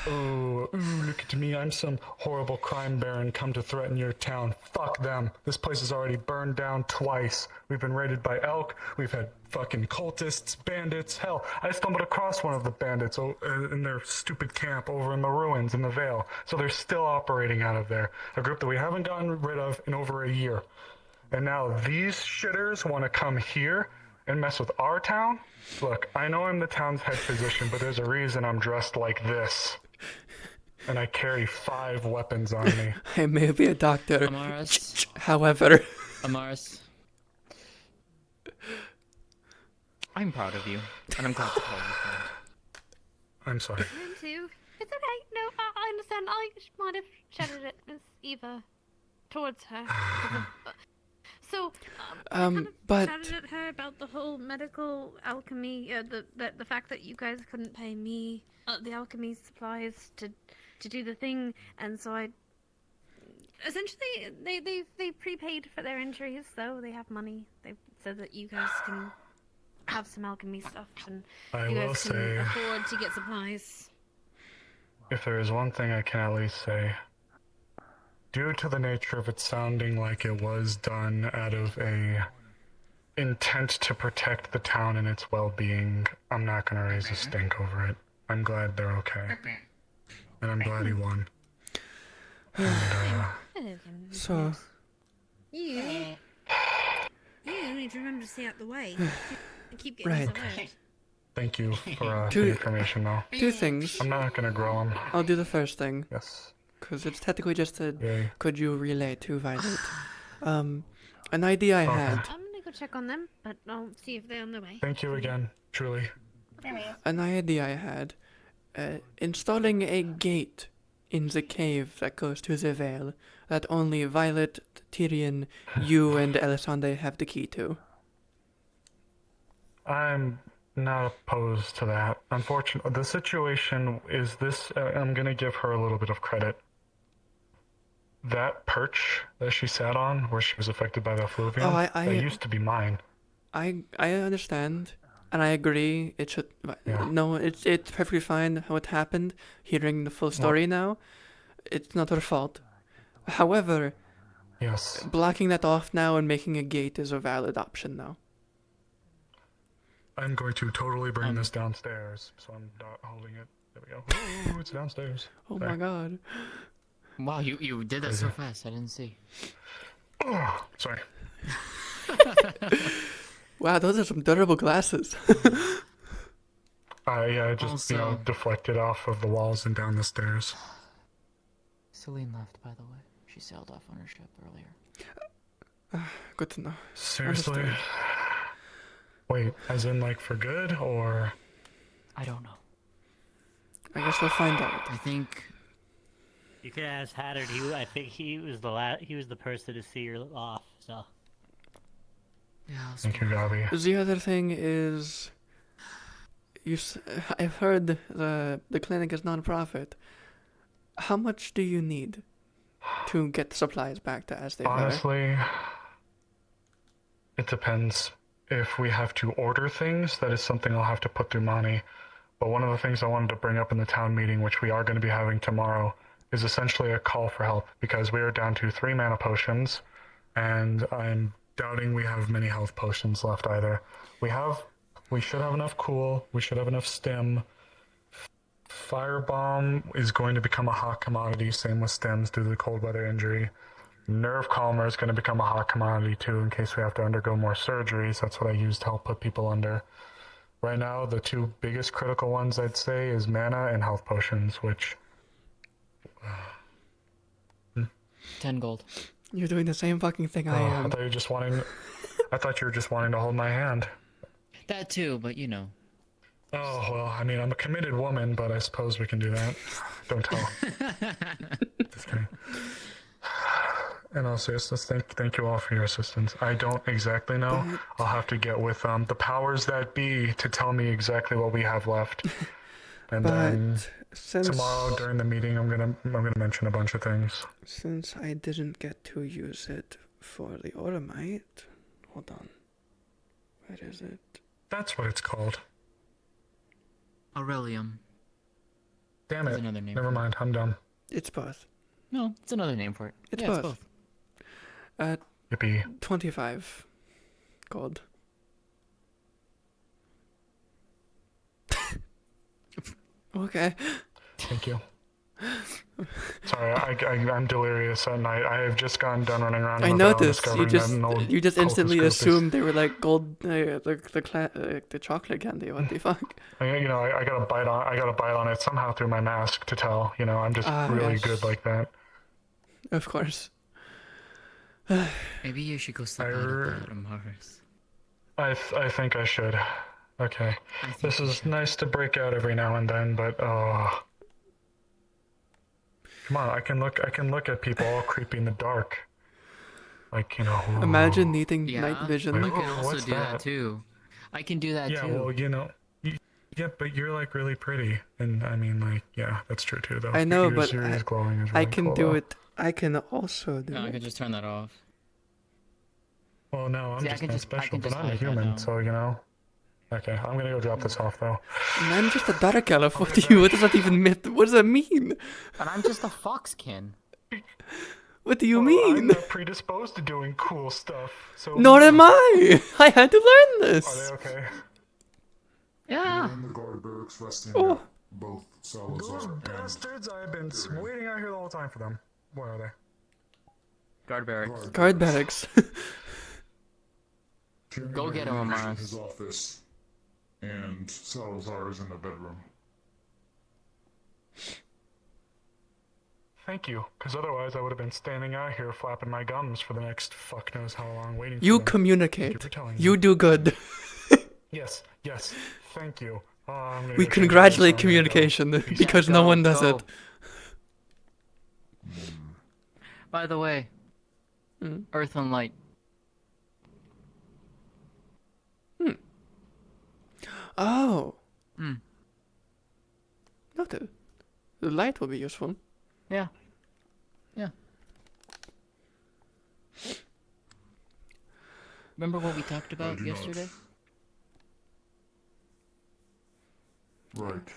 Oh, look at me. I'm some horrible crime baron come to threaten your town. Fuck them. This place is already burned down twice. We've been raided by elk. We've had fucking cultists, bandits. Hell, I stumbled across one of the bandits in their stupid camp over in the ruins in the Vale. So they're still operating out of there. A group that we haven't gotten rid of in over a year. And now these shitters want to come here and mess with our town? Look, I know I'm the town's head physician, but there's a reason I'm dressed like this. And I carry 5 weapons on me. I may be a doctor. Amaris. However. Amaris. I'm proud of you, and I'm glad to call you friend. I'm sorry. Me too. It's okay. No, I understand. I might have shouted it as Eva towards her. So, but shouted at her about the whole medical alchemy, the fact that you guys couldn't pay me the alchemy supplies to do the thing, and so I essentially they prepaid for their injuries, so they have money. They said that you guys can have some alchemy stuff, and you guys can afford to get supplies. If there is one thing I can at least say, due to the nature of it sounding like it was done out of a intent to protect the town and its well-being, I'm not gonna raise a stink over it. I'm glad they're okay. And I'm glad he won. And, so... You need to remember to stay out the way. And keep getting Right. hurt. thank you for the information, though. 2 things. I'm not gonna grow them. I'll do the first thing. Yes. Because it's technically just a, Yay. could you relay to Violet? An idea I had. I'm gonna go check on them, but I'll see if they're on their way. Thank you again, truly. An idea I had. Installing a gate in the cave that goes to the Vale that only Violet, Tyrion, you, and Elisande have the key to. I'm not opposed to that. Unfortunately, the situation is this. I'm gonna give her a little bit of credit. That perch that she sat on, where she was affected by the effluvium, that used to be mine. I understand, and I agree. It should. Yeah. No, it's perfectly fine how it happened. Hearing the full story now, it's not her fault. However, yes, blocking that off now and making a gate is a valid option now. I'm going to totally bring this downstairs, so I'm not holding it. There we go. Ooh, it's downstairs. Oh Sorry. my god. Wow, you did that so fast. I didn't see. Oh, sorry. Wow, those are some durable glasses. I just deflected off of the walls and down the stairs. Celine left, by the way. She sailed off on her ship earlier. Good to know. Seriously? Understood. Wait, as in like for good, or? I don't know. I guess we'll find out. I think you could ask Hattard. I think he was the person to see her off. So. Yeah. Thank you, Gabi. The other thing is, I've heard the clinic is non-profit. How much do you need to get supplies back to as they were? Honestly, it depends. If we have to order things, that is something I'll have to put through money. But one of the things I wanted to bring up in the town meeting, which we are going to be having tomorrow, is essentially a call for help, because we are down to 3 mana potions, and I'm doubting we have many health potions left either. We should have enough cool. We should have enough stim. Firebomb is going to become a hot commodity, same with stims due to the cold weather injury. Nerve calmer is going to become a hot commodity too in case we have to undergo more surgeries. That's what I use to help put people under. Right now, the two biggest critical ones I'd say is mana and health potions, which... 10 gold. You're doing the same fucking thing I am. I thought you were just wanting... I thought you were just wanting to hold my hand. That too, but you know. Oh, well, I mean, I'm a committed woman, but I suppose we can do that. Don't tell. Just kidding. In all seriousness, thank you all for your assistance. I don't exactly know. I'll have to get with the powers that be to tell me exactly what we have left. And then tomorrow during the meeting, I'm gonna mention a bunch of things. Since I didn't get to use it for the automite, hold on. Where is it? That's what it's called. Aurelium. Damn it. Another name Never mind. I'm dumb. It's both. No, it's another name for it. It's yeah, both. It's both. Yippee. 25 gold. Okay. Thank you. Sorry, I'm delirious at night. I have just gotten done running around. I noticed. You just instantly assumed they were like gold, the chocolate candy. What the fuck? I got a bite on it somehow through my mask to tell. I'm just really good like that. Of course. Maybe you should go sleep a little bit, Mars. I think I should. Okay. This is nice to break out every now and then, but come on, I can look at people all creepy in the dark. Like, Imagine needing night vision. I can also do that too. I can do that too. Yeah, well, yeah, but you're like really pretty, and I mean, like, yeah, that's true too, though. I know, but glowing is I really can cool, do though. it. I can also do No, it. I can just turn that off. Well, no, I'm See, just I not can special, just but I'm a hide that human, now. so Okay, I'm gonna go drop this off though. And I'm just a dark elf. What do you? What does that even mean? What does that mean? And I'm just a foxkin. What do you mean? I'm not predisposed to doing cool stuff, so... Nor am I! I had to learn this! Are they okay? Yeah. We're in the guard barracks resting Oh. at both Salazar Those and... bastards, I've been waiting out here the whole time for them. Where are they? Guard barracks. Guard barracks. Go get him, in Amaris. his office, and Salazar is in the bedroom. Thank you, because otherwise I would have been standing out here flapping my gums for the next fuck knows how long waiting for You them. communicate. Thank you for telling You me. do good. Yes, thank you. I'm gonna We go change congratulate this. communication because no one does it. By the way, Earth and Light. Oh. Noted. The light will be useful. Yeah. Yeah. Remember what we talked about do not. yesterday? Right.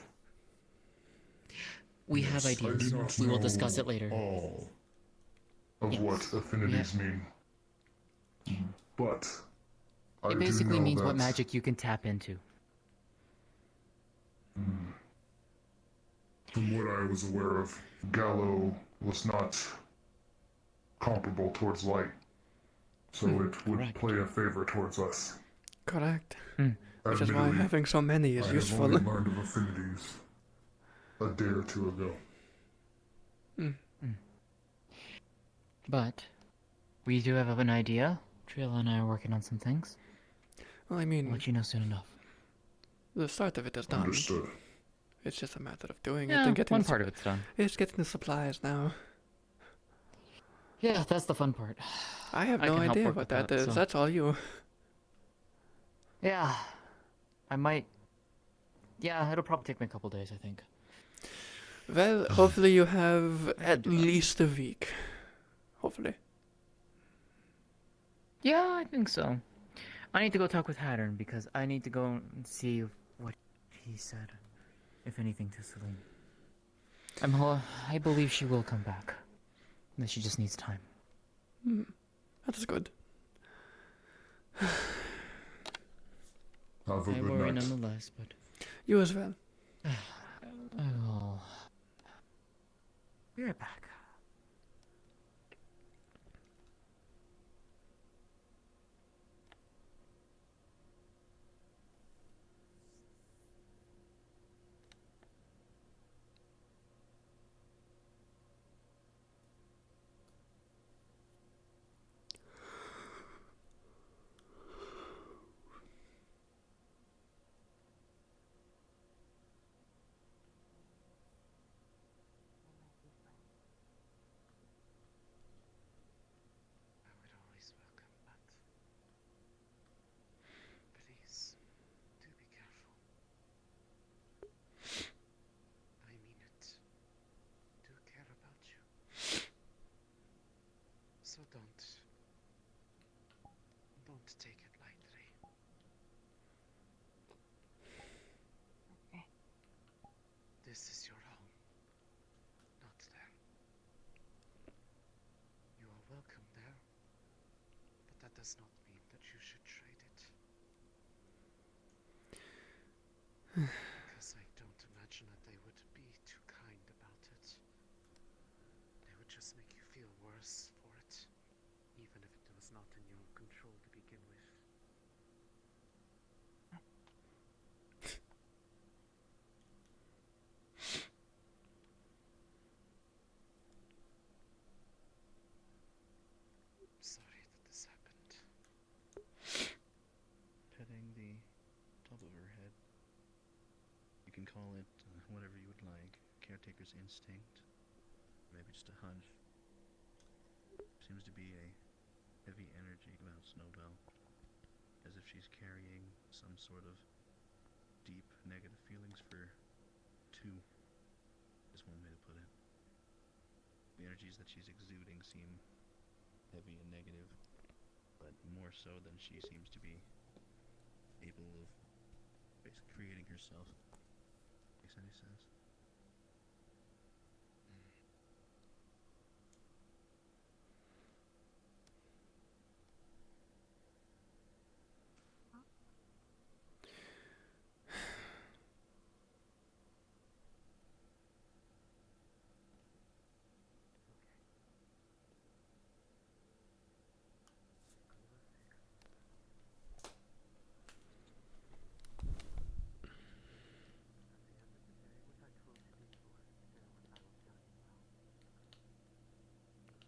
We have Yes, I ideas. do not We will know discuss it later. all of Yes. what affinities mean. But I It do basically know means what that- magic you can tap into. From what I was aware of, Gallo was not comparable towards light, so it would correct. play a favor towards us. Correct. Which is why Admittedly, having so many is I useful. have only learned of affinities a day or two ago. But we do have an idea. Trilla and I are working on some things. Well, I I'll mean, let you know soon enough. the start of it is done. Understood. It's just a matter of doing Yeah, it and getting one the part of it's done. It's getting the supplies now. Yeah, that's the fun part. I have I no can help idea work what with that is. so- That's all you. Yeah. I might... Yeah, it'll probably take me a couple days, I think. Well, hopefully you have at least a week. Hopefully. Yeah, I think so. I need to go talk with Hattern because I need to go and see what he said, if anything, to Celine. I believe she will come back. That she just needs time. That is good. Have a I good worry night. nonetheless, but You as well. Oh. Be right back. I would always welcome, but please do be careful. I mean it. Do care about you. So don't take it lightly. Okay. This is your home, not there. You are welcome there, but that does not mean that you should trade it. Because I don't imagine that they would be too kind about it. They would just make you feel worse for it, even if it was not in your control to begin with. Sorry that this happened. Petting the top of her head. You can call it whatever you would like. Caretaker's instinct. Maybe just a hunch. Seems to be a heavy energy about Snowbell. As if she's carrying some sort of deep negative feelings for two, is one way to put it. The energies that she's exuding seem heavy and negative, but more so than she seems to be able of basically creating herself. Makes any sense?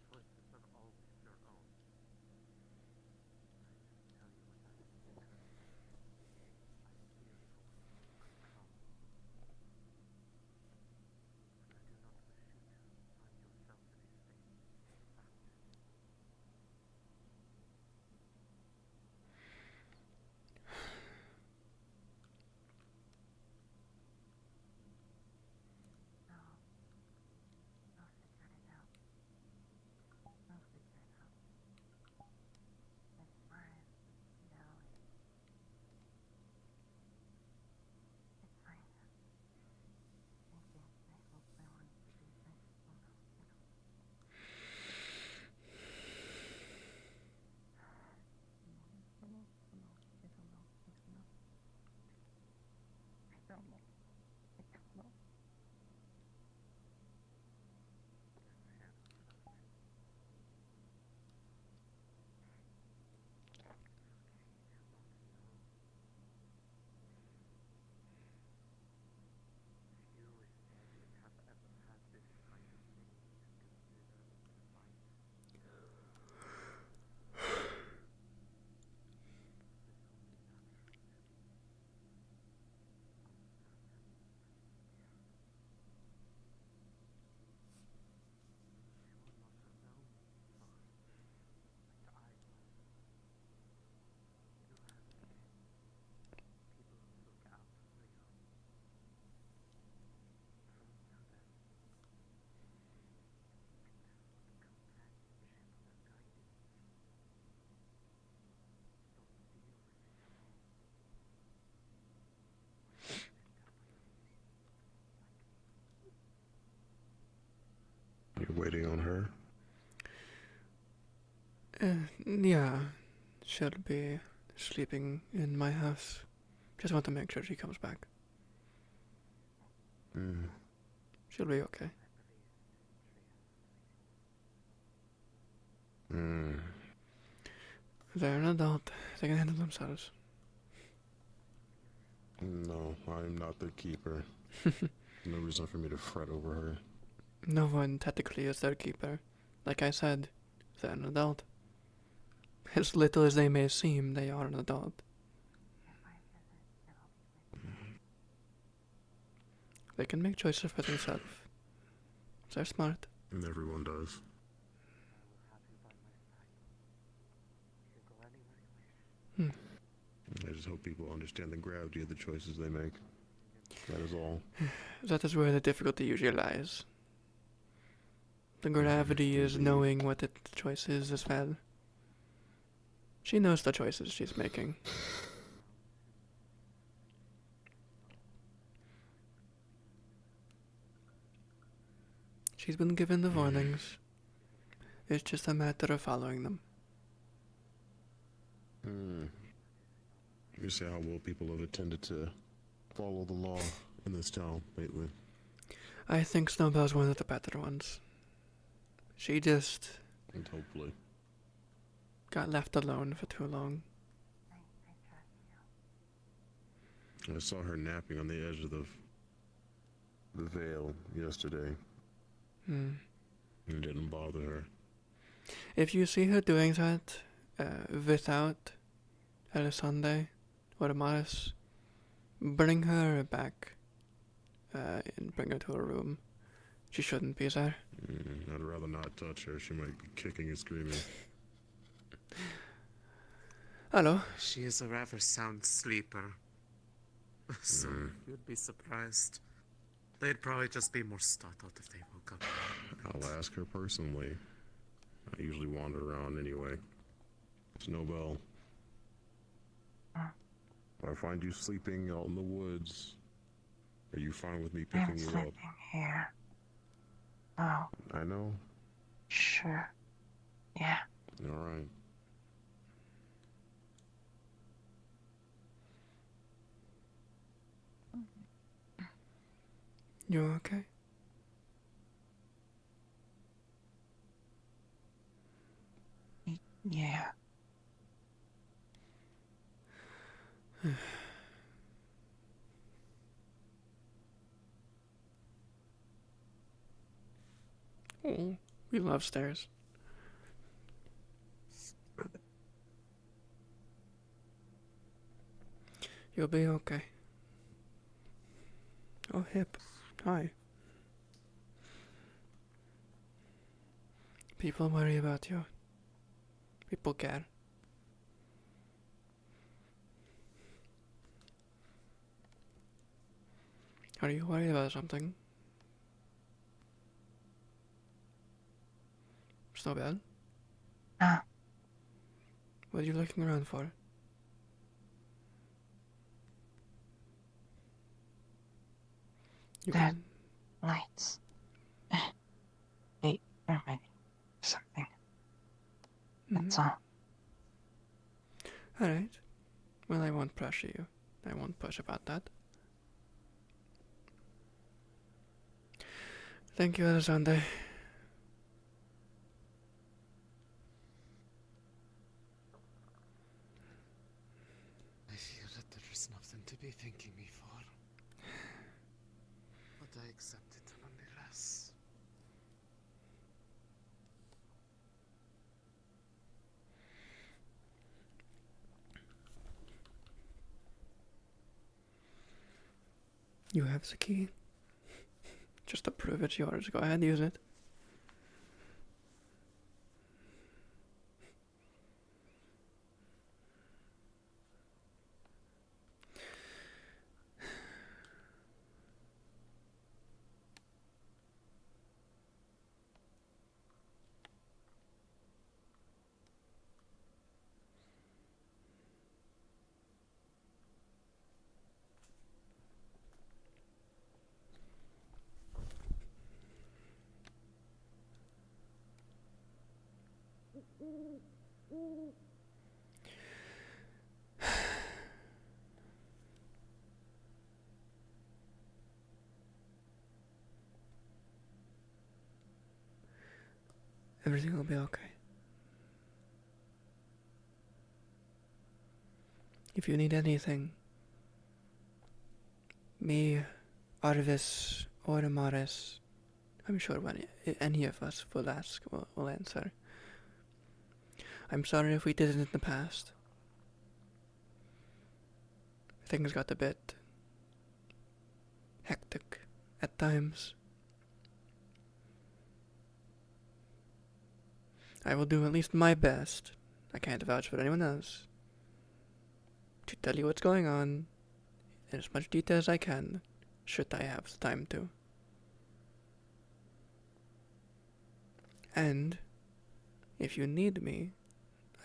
Choices are always your own. I tell you what I am there. I am here for when you could come. And I do not wish you to find yourself in a state without it. No. I'll figure it out. I'll figure it out. It's fine. No. It's fine. Thank you. I hope my one to be nice. Oh no, you know. I don't know. If you especially have ever had this kind of thing to consider in life, this only naturally to be uncertain and scared. You are not alone, son, like I was. You have people who look out for you. Turn to them. With companionship or guidance. Don't deal with it alone. Or you will end up like me. You're waiting on her? Yeah, should be sleeping in my house. Just want to make sure she comes back. She'll be okay. They're an adult. They can handle themselves. No, I'm not the keeper. No reason for me to fret over her. No one technically is their keeper. Like I said, they're an adult. As little as they may seem, they are an adult. They can make choices for themselves. They're smart. And everyone does. I just hope people understand the gravity of the choices they make. That is all. That is where the difficulty usually lies. The gravity is knowing what the choice is as well. She knows the choices she's making. She's been given the warnings. It's just a matter of following them. You see how well people have attended to follow the law in this town lately. I think Snowbell's one of the better ones. She just... And hopefully. Got left alone for too long. I saw her napping on the edge of the veil yesterday. It didn't bother her. If you see her doing that without Elisande or Amaris, bring her back and bring her to her room. She shouldn't be there. I'd rather not touch her. She might be kicking and screaming. Hello. She is a rather sound sleeper. So you'd be surprised. They'd probably just be more startled if they woke up. I'll ask her personally. I usually wander around anyway. Snowbell. If I find you sleeping out in the woods, are you fine with me picking you up? I'm sleeping here. Oh. I know. Sure. Yeah. All right. You okay? Yeah. Oh, we love stairs. You'll be okay. Oh, Hip. Hi. People worry about you. People care. Are you worried about something? Snowbell? No. What are you looking around for? You That can... lights. Wait, reminding something. That's all. Alright. Well, I won't pressure you. I won't push about that. Thank you, Alessandra. I feel that there is nothing to be thanking me for. But I accept it nonetheless. You have the key. Just to prove it's yours, go ahead and use it. Everything will be okay. If you need anything, me, Arvis, or Amaris, I'm sure when any of us will ask, will answer. I'm sorry if we did it in the past. Things got a bit hectic at times. I will do at least my best. I can't vouch for anyone else. To tell you what's going on in as much detail as I can, should I have the time to. And if you need me,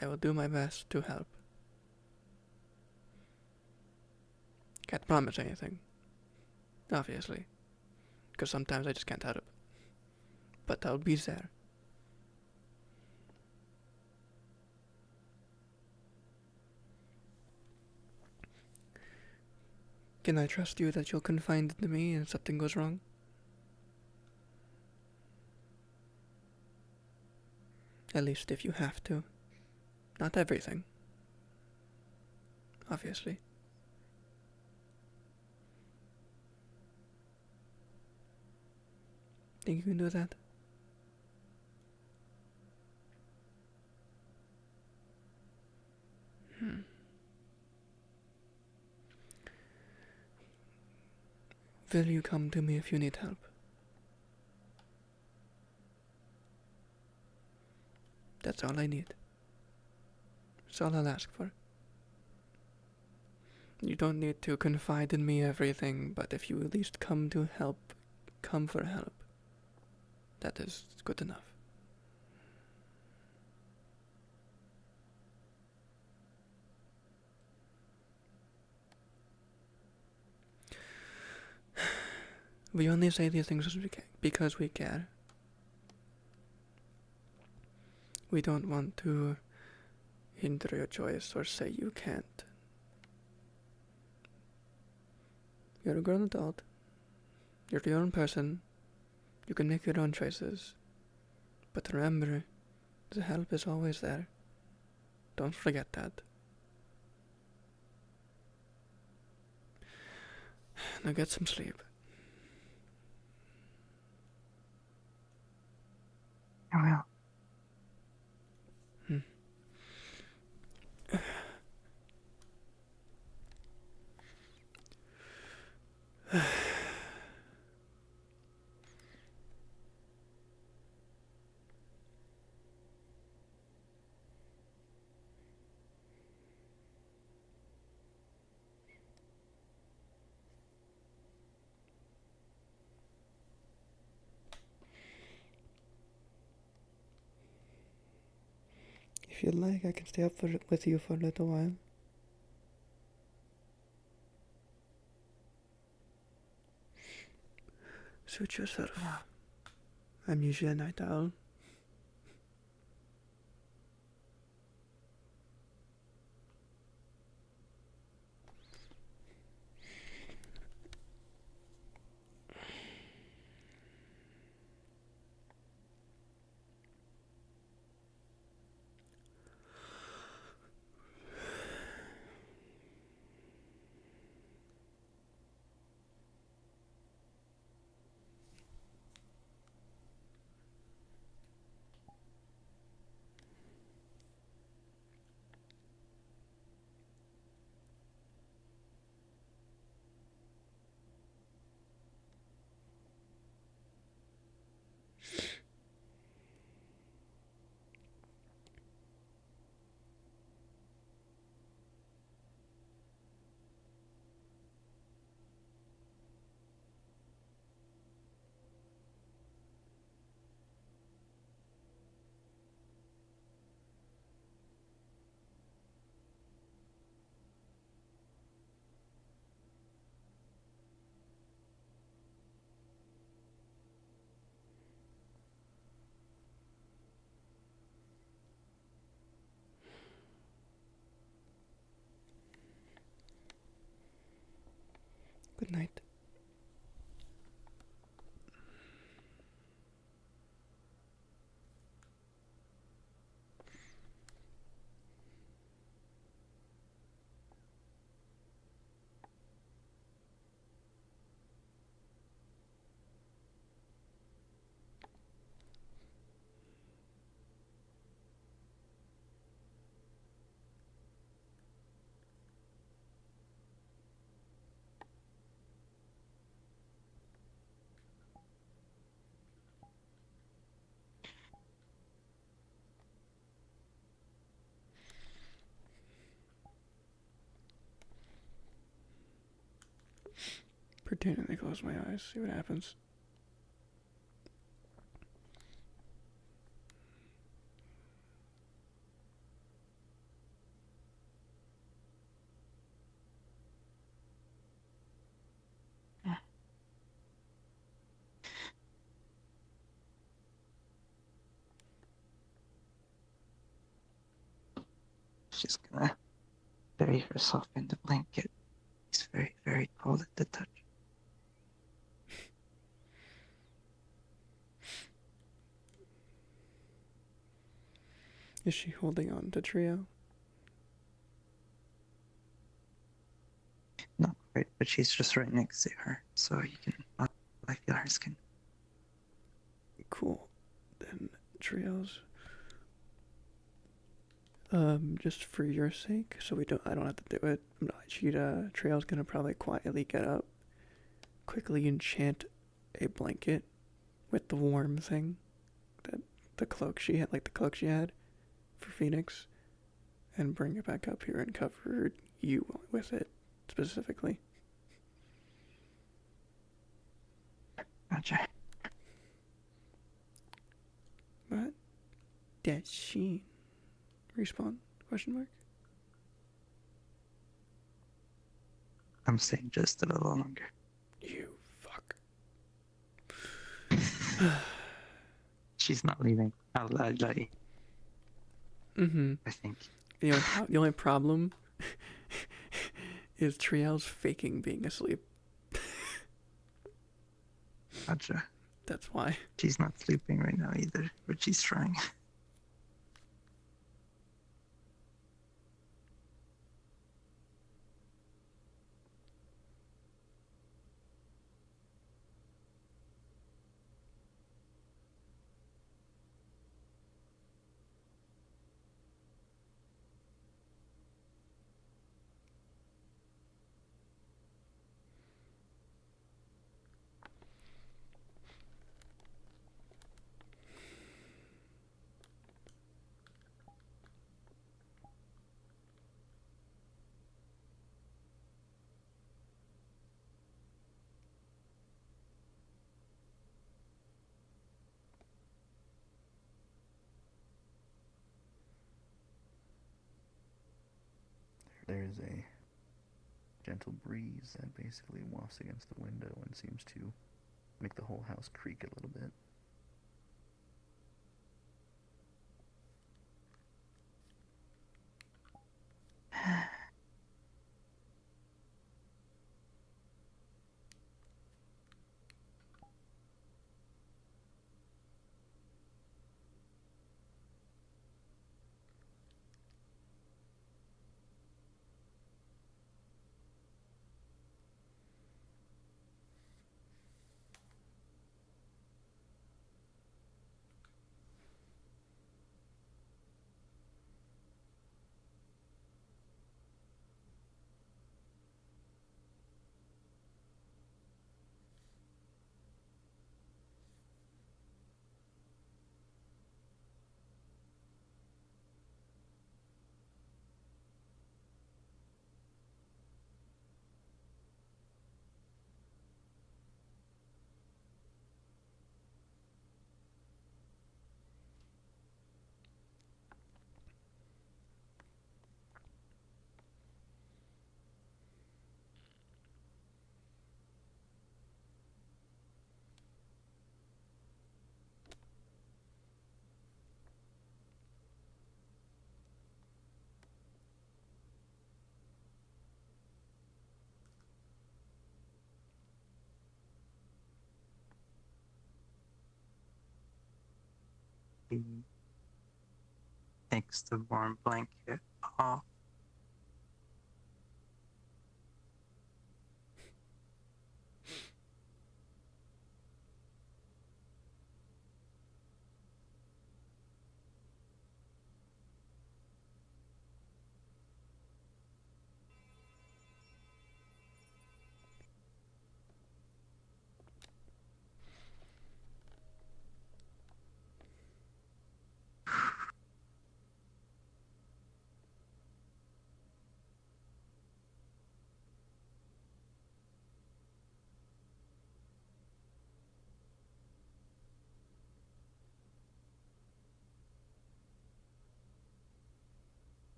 I will do my best to help. Can't promise anything, obviously, because sometimes I just can't help. But I'll be there. Can I trust you that you'll confide in me if something goes wrong? At least if you have to. Not everything. Obviously. Think you can do that? Will you come to me if you need help? That's all I need. That's all I'll ask for. You don't need to confide in me everything, but if you at least come to help, come for help, that is good enough. We only say these things because we care. We don't want to hinder your choice or say you can't. You're a grown adult. You're your own person. You can make your own choices. But remember, the help is always there. Don't forget that. Now get some sleep. I will. If you'd like, I can stay up with you for a little while. Suit yourself. I'm usually a night owl. Good night. Pretending to close my eyes, see what happens. She's gonna bury herself in the blanket. It's very, very cold at the touch. Is she holding on to Trio? Not quite, but she's just right next to her, so you can I feel her skin. Cool. Then Trio's. Just for your sake, so I don't have to do it. Trio's gonna probably quietly get up, quickly enchant a blanket with the warm thing, the cloak she had for Phoenix, and bring it back up here and cover you with it specifically. Gotcha. What? That's she. Respawn? Question mark? I'm staying just a little longer. You fuck. She's not leaving. I'll let you. I think. The only problem is Triel's faking being asleep. Gotcha. That's why. She's not sleeping right now either, but she's trying. There's a gentle breeze that basically wafts against the window and seems to make the whole house creak a little bit. He takes the warm blanket off.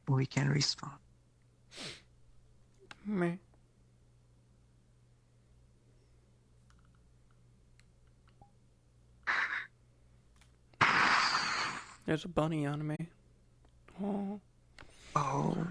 we can respawn. Me. There's a bunny on me. Oh. Oh.